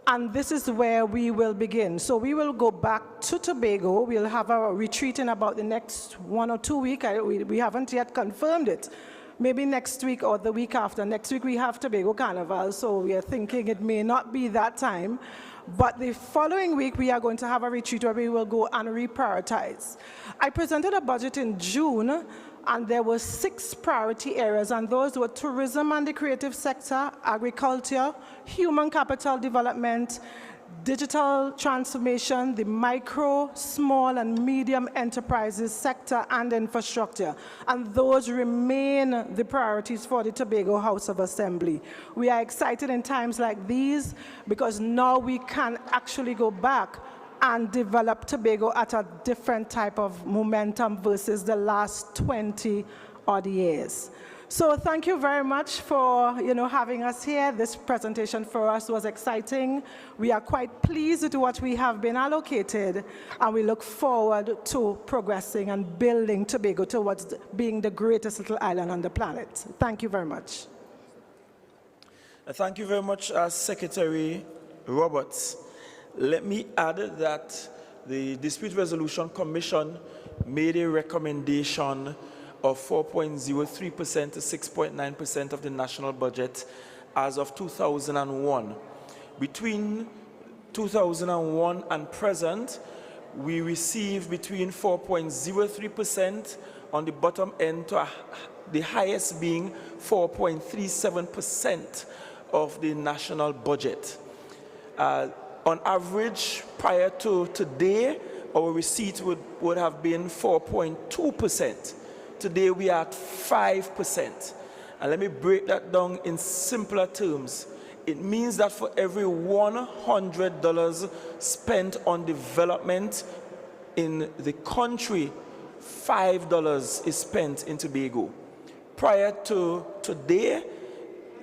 Speaker 17: And this is where we will begin. So we will go back to Tobago. We'll have a retreat in about the next 1 or 2 weeks. We haven't yet confirmed it. Maybe next week or the week after. Next week we have Tobago Carnival, so we are thinking it may not be that time. But the following week we are going to have a retreat where we will go and reprioritize. I presented a budget in June, and there were 6 priority areas, and those were tourism and the creative sector, agriculture, human capital development, digital transformation, the micro, small, and medium enterprises sector, and infrastructure. And those remain the priorities for the Tobago House of Assembly. We are excited in times like these because now we can actually go back and develop Tobago at a different type of momentum versus the last 20-odd years. So thank you very much for having us here. This presentation for us was exciting. We are quite pleased with what we have been allocated, and we look forward to progressing and building Tobago towards being the greatest little island on the planet. Thank you very much.
Speaker 18: Thank you very much, Secretary Roberts. Let me add that the Dispute Resolution Commission made a recommendation of 4.03% to 6.9% of the national budget as of 2001. Between 2001 and present, we received between 4.03% on the bottom end to the highest being 4.37% of the national budget. On average, prior to today, our receipt would have been 4.2%. Today we are at 5%. And let me break that down in simpler terms. It means that for every $100 spent on development in the country, $5 is spent in Tobago. Prior to today,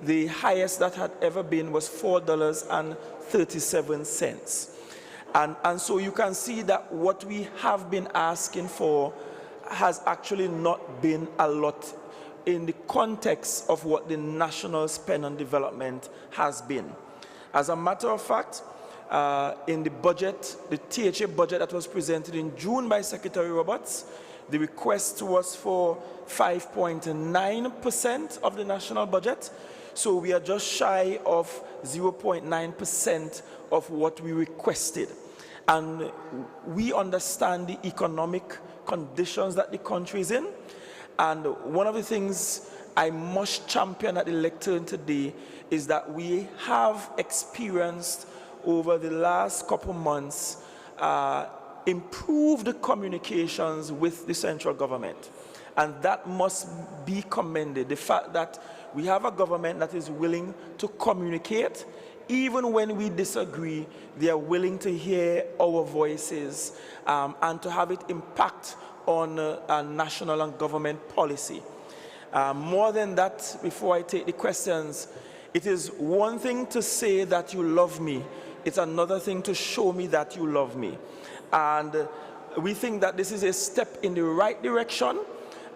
Speaker 18: the highest that had ever been was $4.37. And so you can see that what we have been asking for has actually not been a lot in the context of what the national spend on development has been. As a matter of fact, in the budget, the THA budget that was presented in June by Secretary Roberts, the request was for 5.9% of the national budget. So we are just shy of 0.9% of what we requested. And we understand the economic conditions that the country is in. And one of the things I must champion at the lectern today is that we have experienced over the last couple months improved communications with the central government. And that must be commended. The fact that we have a government that is willing to communicate. Even when we disagree, they are willing to hear our voices and to have it impact on national and government policy. More than that, before I take the questions, it is one thing to say that you love me. It's another thing to show me that you love me. And we think that this is a step in the right direction.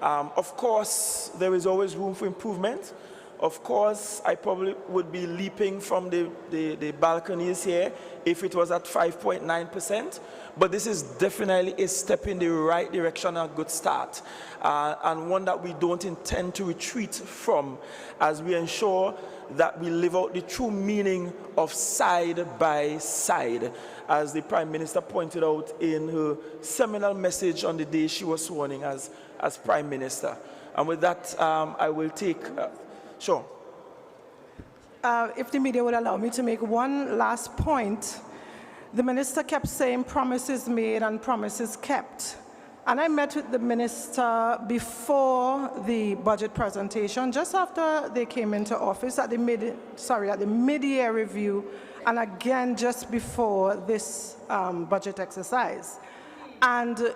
Speaker 18: Of course, there is always room for improvement, Of course, I probably would be leaping from the balconies here if it was at 5.9%, but this is definitely a step in the right direction, a good start, and one that we don't intend to retreat from as we ensure that we live out the true meaning of side by side, as the Prime Minister pointed out in her seminal message on the day she was sworn in as Prime Minister. And with that, I will take... Sure.
Speaker 17: If the media would allow me to make one last point, the minister kept saying promises made and promises kept. And I met with the minister before the budget presentation, just after they came into office at the mid-year review, and again just before this budget exercise. And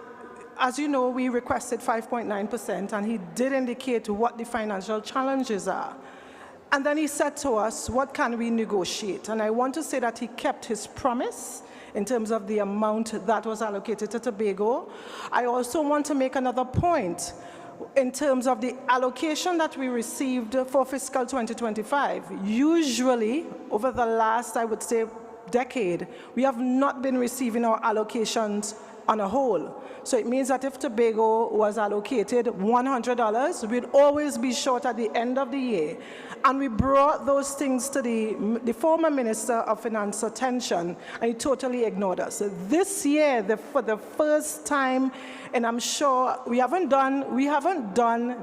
Speaker 17: as you know, we requested 5.9%, and he did indicate what the financial challenges are. And then he said to us, what can we negotiate? And I want to say that he kept his promise in terms of the amount that was allocated to Tobago. I also want to make another point in terms of the allocation that we received for fiscal 2025. Usually, over the last, I would say, decade, we have not been receiving our allocations on a whole. So it means that if Tobago was allocated $100, we'd always be short at the end of the year. And we brought those things to the former Minister of Finance attention, and he totally ignored us. This year, for the first time, and I'm sure we haven't done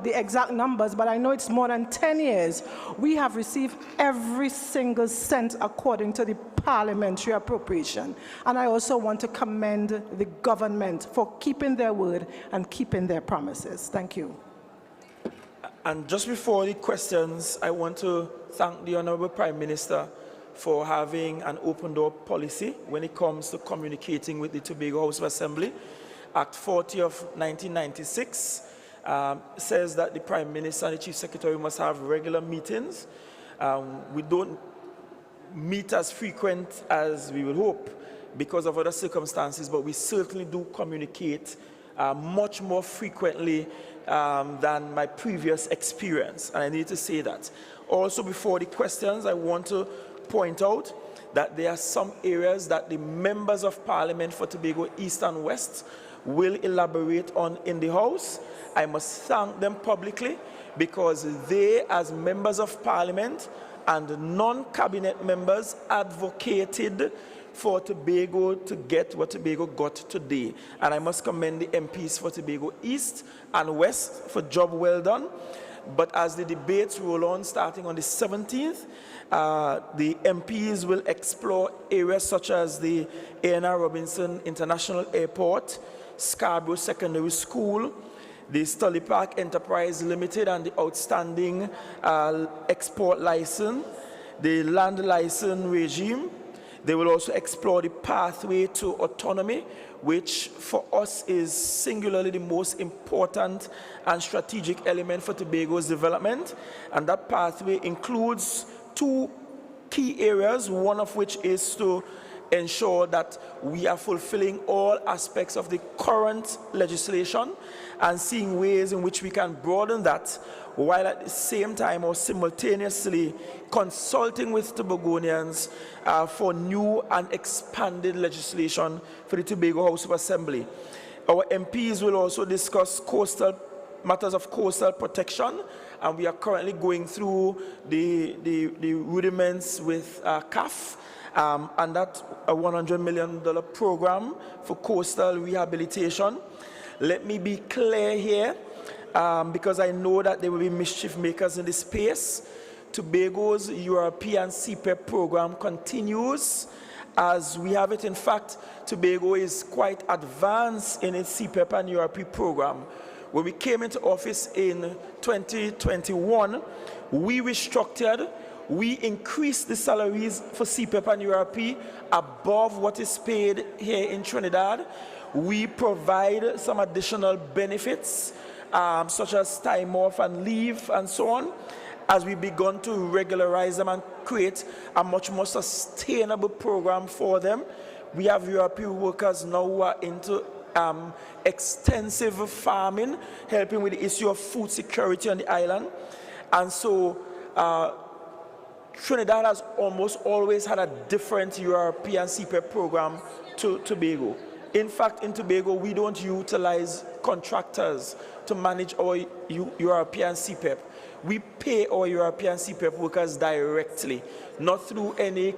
Speaker 17: the exact numbers, but I know it's more than 10 years, we have received every single cent according to the parliamentary appropriation. And I also want to commend the government for keeping their word and keeping their promises. Thank you.
Speaker 18: And just before the questions, I want to thank the Honorable Prime Minister for having an open door policy when it comes to communicating with the Tobago House of Assembly. Act 40 of 1996 says that the Prime Minister and the Chief Secretary must have regular meetings. We don't meet as frequent as we would hope because of other circumstances, but we certainly do communicate much more frequently than my previous experience, and I need to say that. Also, before the questions, I want to point out that there are some areas that the members of Parliament for Tobago East and West will elaborate on in the House. I must thank them publicly because they, as members of Parliament and non-cabinet members, advocated for Tobago to get what Tobago got today. And I must commend the MPs for Tobago East and West for job well done. But as the debates roll on, starting on the 17th, the MPs will explore areas such as the A.N.R. Robinson International Airport, Scarborough Secondary School, the Stolly Park Enterprise Limited and the outstanding export license, the land license regime. They will also explore the pathway to autonomy, which for us is singularly the most important and strategic element for Tobago's development. And that pathway includes two key areas, one of which is to ensure that we are fulfilling all aspects of the current legislation and seeing ways in which we can broaden that, while at the same time or simultaneously consulting with Tobagonians for new and expanded legislation for the Tobago House of Assembly. Our MPs will also discuss matters of coastal protection, and we are currently going through the rudiments with CAF, and that's a $100 million program for coastal rehabilitation. Let me be clear here, because I know that there will be mischief makers in this space. Tobago's European CPEP program continues as we have it. In fact, Tobago is quite advanced in its CPEP and URP program. When we came into office in 2021, we restructured, we increased the salaries for CPEP and URP above what is paid here in Trinidad. We provide some additional benefits, such as time off and leave and so on, as we begun to regularize them and create a much more sustainable program for them. We have European workers now who are into extensive farming, helping with the issue of food security on the island. And so Trinidad has almost always had a different European CPEP program to Tobago. In fact, in Tobago, we don't utilize contractors to manage our European CPEP. We pay our European CPEP workers directly, not through any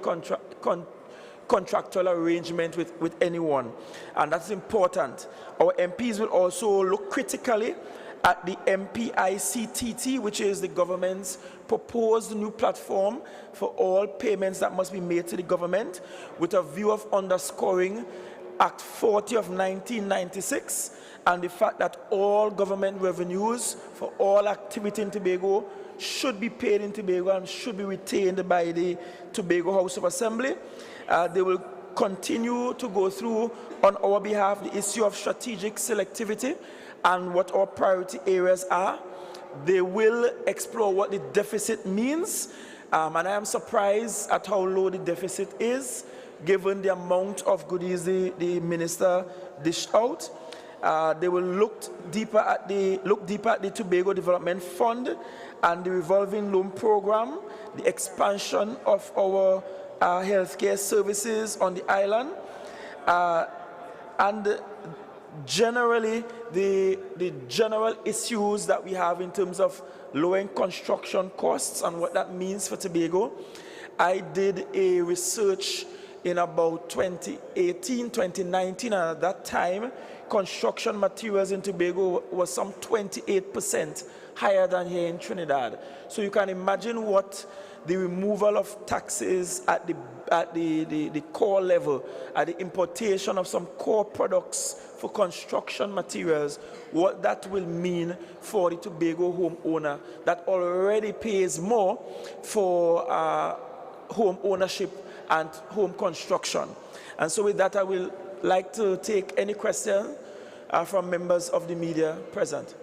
Speaker 18: contractual arrangement with anyone. And that's important. Our MPs will also look critically at the MPICTT, which is the government's proposed new platform for all payments that must be made to the government, with a view of underscoring Act 40 of 1996 and the fact that all government revenues for all activity in Tobago should be paid in Tobago and should be retained by the Tobago House of Assembly. They will continue to go through on our behalf the issue of strategic selectivity and what our priority areas are. They will explore what the deficit means, and I am surprised at how low the deficit is, given the amount of goodies the minister dished out. They will look deeper at the Tobago Development Fund and the revolving loan program, the expansion of our healthcare services on the island, and generally the general issues that we have in terms of lowering construction costs and what that means for Tobago. I did a research in about 2018, 2019, and at that time, construction materials in Tobago was some 28% higher than here in Trinidad. So you can imagine what the removal of taxes at the core level, at the importation of some core products for construction materials, what that will mean for the Tobago homeowner that already pays more for home ownership and home construction. And so with that, I will like to take any question from members of the media present.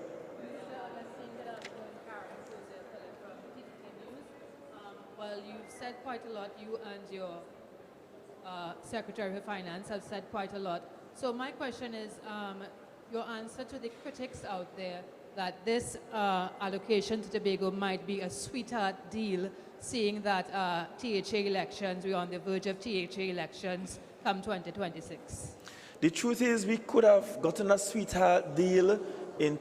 Speaker 15: Well, you've said quite a lot. You and your Secretary of Finance have said quite a lot. So my question is, your answer to the critics out there that this allocation to Tobago might be a sweetheart deal, seeing that THA elections, we're on the verge of THA elections come 2026.
Speaker 18: The truth is we could have gotten a sweetheart deal in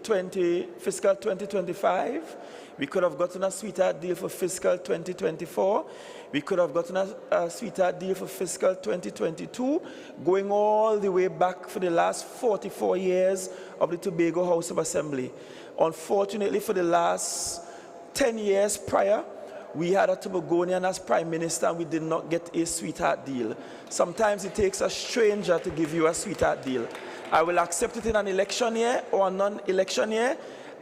Speaker 18: fiscal 2025. We could have gotten a sweetheart deal for fiscal 2024. We could have gotten a sweetheart deal for fiscal 2022, going all the way back for the last 44 years of the Tobago House of Assembly. Unfortunately, for the last 10 years prior, we had a Tobagonian as Prime Minister and we did not get a sweetheart deal. Sometimes it takes a stranger to give you a sweetheart deal. I will accept it in an election year or a non-election year.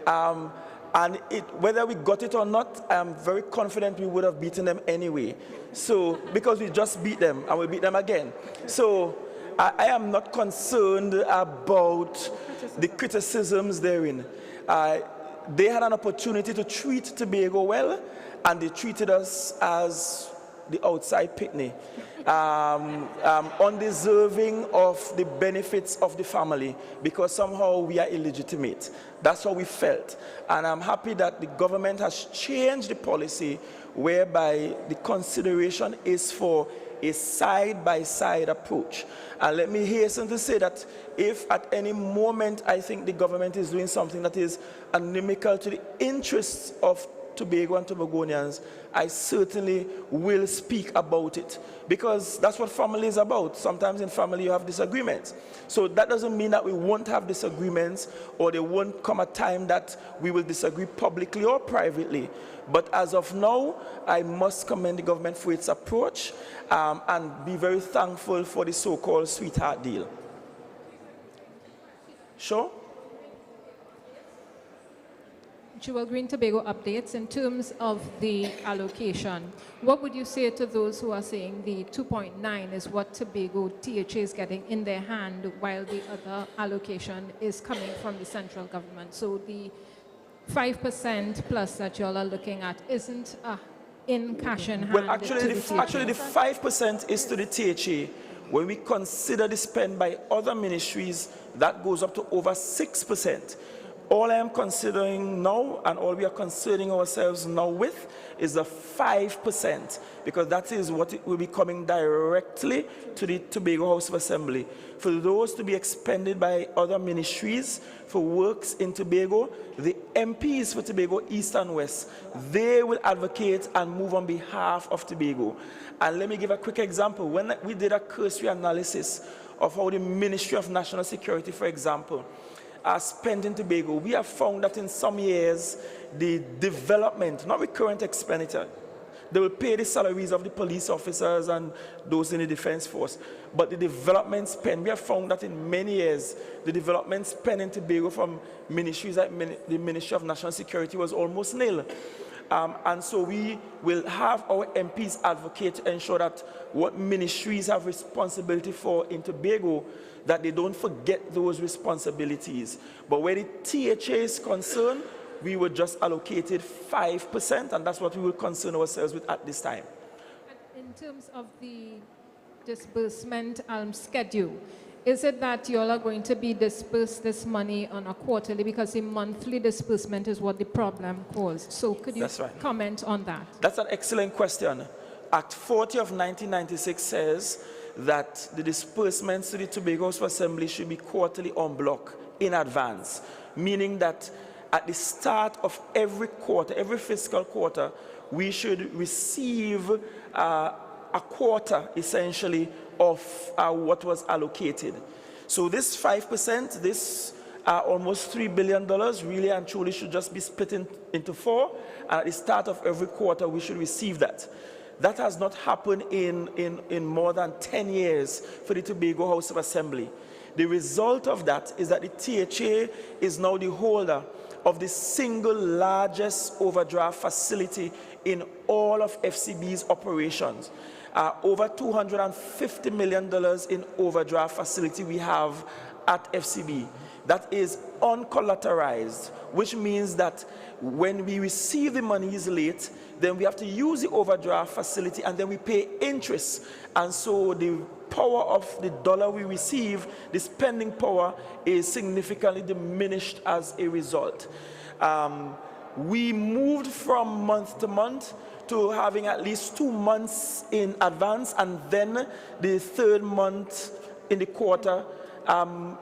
Speaker 18: And whether we got it or not, I'm very confident we would have beaten them anyway. So, because we just beat them and we beat them again. So, I am not concerned about the criticisms therein. They had an opportunity to treat Tobago well, and they treated us as the outside picnic, undeserving of the benefits of the family, because somehow we are illegitimate. That's how we felt. And I'm happy that the government has changed the policy whereby the consideration is for a side-by-side approach. And let me hasten to say that if at any moment I think the government is doing something that is inimical to the interests of Tobago and Tobagonians, I certainly will speak about it, because that's what family is about. Sometimes in family you have disagreements. So that doesn't mean that we won't have disagreements, or there won't come a time that we will disagree publicly or privately. But as of now, I must commend the government for its approach and be very thankful for the so-called sweetheart deal. Sure?
Speaker 19: Jewel Green Tobago updates in terms of the allocation. What would you say to those who are saying the 2.9 is what Tobago THA is getting in their hand, while the other allocation is coming from the central government? So the 5% plus that y'all are looking at isn't in cash in hand.
Speaker 18: Well, actually the 5% is to the THA. When we consider the spend by other ministries, that goes up to over 6%. All I am considering now, and all we are concerning ourselves now with, is the 5%, because that is what it will be coming directly to the Tobago House of Assembly. For those to be expended by other ministries for works in Tobago, the MPs for Tobago East and West, they will advocate and move on behalf of Tobago. And let me give a quick example. When we did a cursory analysis of how the Ministry of National Security, for example, are spent in Tobago, we have found that in some years, the development, not recurrent expenditure, they will pay the salaries of the police officers and those in the defense force, but the development spend, we have found that in many years, the development spend in Tobago from ministries like the Ministry of National Security was almost nil. And so we will have our MPs advocate to ensure that what ministries have responsibility for in Tobago, that they don't forget those responsibilities. But where the THA is concerned, we were just allocated 5%, and that's what we will concern ourselves with at this time.
Speaker 19: And in terms of the disbursement schedule, is it that you all are going to be dispersed this money on a quarterly, because the monthly disbursement is what the problem caused? So could you comment on that?
Speaker 18: That's an excellent question. Act 40 of 1996 says that the disbursements to the Tobago House of Assembly should be quarterly en bloc in advance, meaning that at the start of every quarter, every fiscal quarter, we should receive a quarter, essentially, of what was allocated. So this 5%, this almost $3 billion, really and truly should just be split into 4. And at the start of every quarter, we should receive that. That has not happened in more than 10 years for the Tobago House of Assembly. The result of that is that the THA is now the holder of the single largest overdraft facility in all of FCB's operations. Over $250 million in overdraft facility we have at FCB. That is uncollateralized, which means that when we receive the monies late, then we have to use the overdraft facility and then we pay interest. And so the power of the dollar we receive, the spending power, is significantly diminished as a result. We moved from month to month to having at least 2 months in advance, and then the third month in the quarter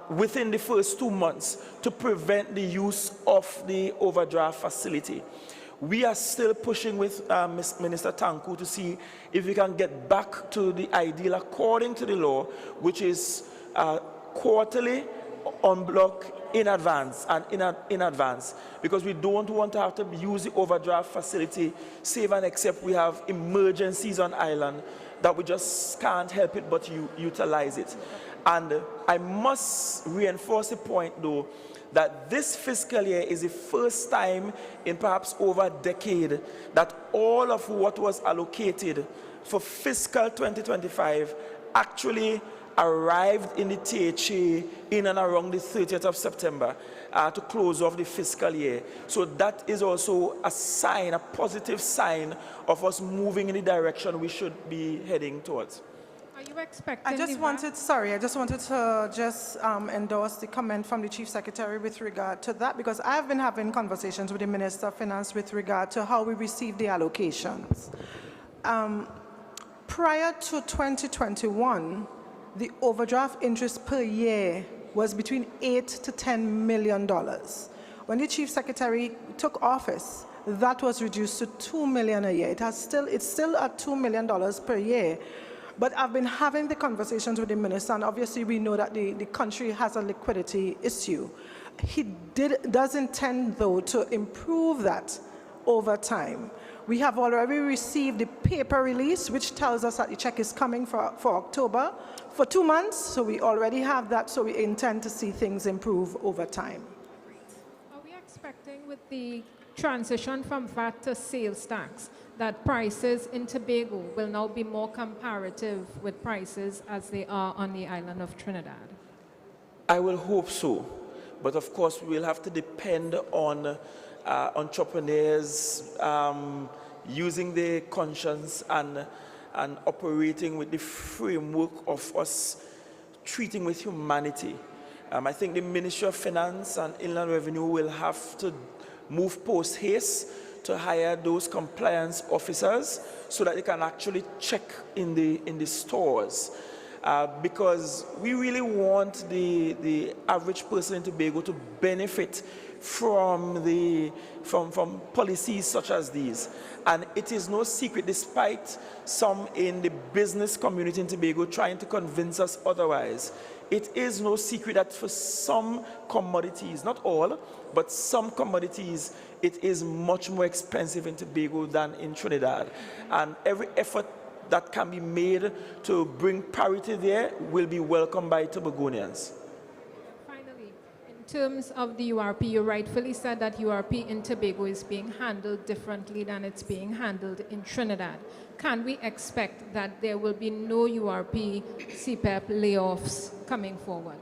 Speaker 18: within the first 2 months to prevent the use of the overdraft facility. We are still pushing with Minister Tanku to see if we can get back to the ideal according to the law, which is quarterly en bloc in advance and in advance, because we don't want to have to use the overdraft facility, save and except we have emergencies on island that we just can't help it but utilize it. And I must reinforce the point, though, that this fiscal year is the first time in perhaps over a decade that all of what was allocated for fiscal 2025 actually arrived in the THA in and around the 30th of September to close off the fiscal year. So that is also a sign, a positive sign of us moving in the direction we should be heading towards.
Speaker 19: Are you expecting?
Speaker 17: I just wanted to endorse the comment from the Chief Secretary with regard to that, because I've been having conversations with the Minister of Finance with regard to how we receive the allocations. Prior to 2021, the overdraft interest per year was between $8 to $10 million. When the Chief Secretary took office, that was reduced to $2 million a year. It's still at $2 million per year. But I've been having the conversations with the minister, and obviously we know that the country has a liquidity issue. He does intend, though, to improve that over time. We have already received the paper release, which tells us that the check is coming for October for 2 months. So we already have that, so we intend to see things improve over time.
Speaker 19: Are we expecting, with the transition from VAT to sales tax, that prices in Tobago will now be more comparative with prices as they are on the island of Trinidad?
Speaker 18: I will hope so, but of course we'll have to depend on entrepreneurs using their conscience and operating with the framework of us treating with humanity. I think the Ministry of Finance and Inland Revenue will have to move post-haste to hire those compliance officers so that they can actually check in the stores. Because we really want the average person in Tobago to benefit from policies such as these. And it is no secret, despite some in the business community in Tobago trying to convince us otherwise, it is no secret that for some commodities, not all, but some commodities, it is much more expensive in Tobago than in Trinidad. And every effort that can be made to bring parity there will be welcomed by Tobagonians.
Speaker 19: Finally, in terms of the URP, you rightfully said that URP in Tobago is being handled differently than it's being handled in Trinidad. Can we expect that there will be no URP CPEP layoffs coming forward?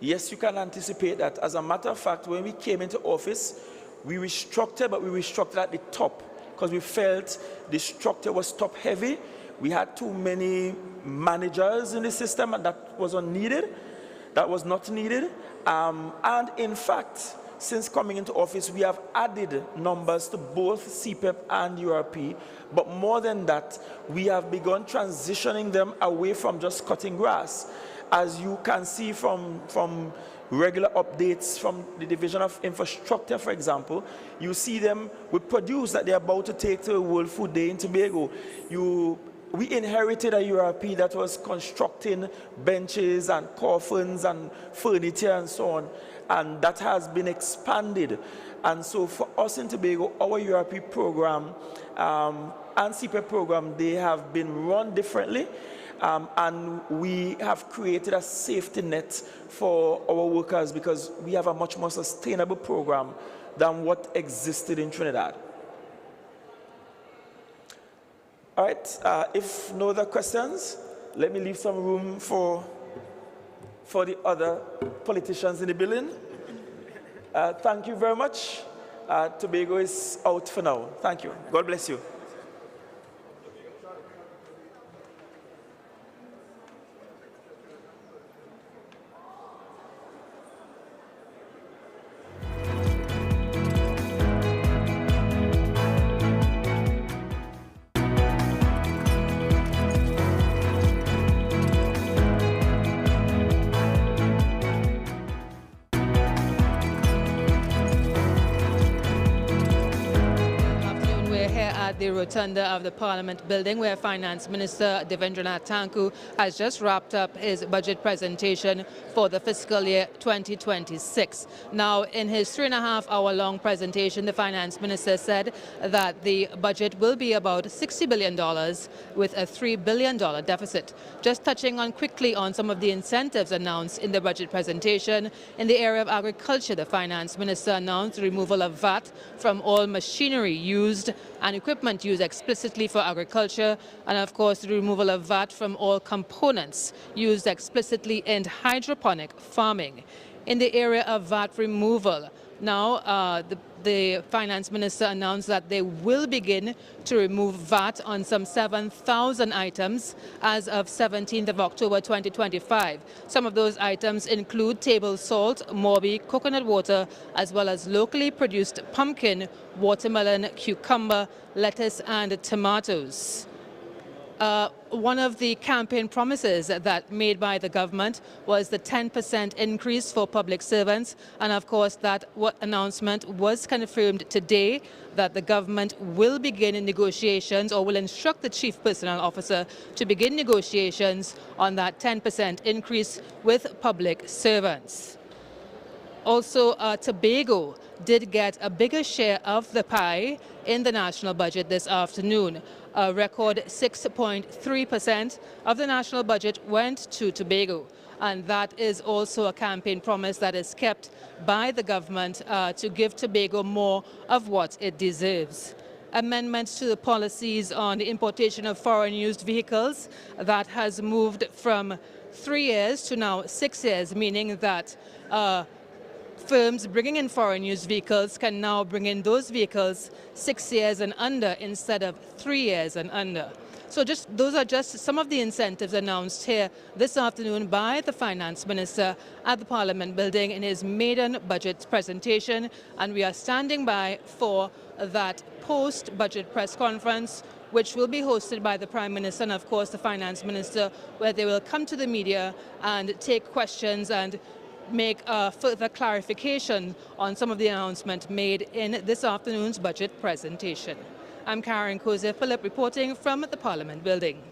Speaker 18: Yes, you can anticipate that. As a matter of fact, when we came into office, we restructured, but we restructured at the top because we felt the structure was top-heavy. We had too many managers in the system, and that was unneeded. That was not needed. And in fact, since coming into office, we have added numbers to both CPEP and URP. But more than that, we have begun transitioning them away from just cutting grass. As you can see from regular updates from the Division of Infrastructure, for example, you see them with produce that they're about to take to World Food Day in Tobago. We inherited a URP that was constructing benches and coffins and furniture and so on, and that has been expanded. And so for us in Tobago, our URP program and CPEP program, they have been run differently, and we have created a safety net for our workers because we have a much more sustainable program than what existed in Trinidad. All right, if no other questions, let me leave some room for the other politicians in the building. Thank you very much. Tobago is out for now. Thank you. God bless you.
Speaker 15: The rotunda of the Parliament building, where Finance Minister Devendranath Tanku has just wrapped up his budget presentation for the fiscal year 2026. Now, in his 3.5-hour-long presentation, the Finance Minister said that the budget will be about $60 billion with a $3 billion deficit. Just touching on quickly on some of the incentives announced in the budget presentation, in the area of agriculture, the Finance Minister announced the removal of VAT from all machinery used and equipment used explicitly for agriculture, and of course the removal of VAT from all components used explicitly in hydroponic farming. In the area of VAT removal, now the Finance Minister announced that they will begin to remove VAT on some 7,000 items as of 17th of October 2025. Some of those items include table salt, Morbi, coconut water, as well as locally produced pumpkin, watermelon, cucumber, lettuce, and tomatoes. One of the campaign promises that made by the government was the 10% increase for public servants, and of course that announcement was confirmed today that the government will begin negotiations, or will instruct the Chief Personnel Officer to begin negotiations on that 10% increase with public servants. Also, Tobago did get a bigger share of the pie in the national budget this afternoon. A record 6.3% of the national budget went to Tobago. And that is also a campaign promise that is kept by the government to give Tobago more of what it deserves. Amendments to the policies on the importation of foreign used vehicles, that has moved from 3 years to now 6 years, meaning that firms bringing in foreign used vehicles can now bring in those vehicles 6 years and under instead of 3 years and under. So those are just some of the incentives announced here this afternoon by the Finance Minister at the Parliament building in his maiden budget presentation, and we are standing by for that post-budget press conference, which will be hosted by the Prime Minister and, of course, the Finance Minister, where they will come to the media and take questions and make further clarification on some of the announcements made in this afternoon's budget presentation. I'm Karen Koze-Phillip reporting from the Parliament building.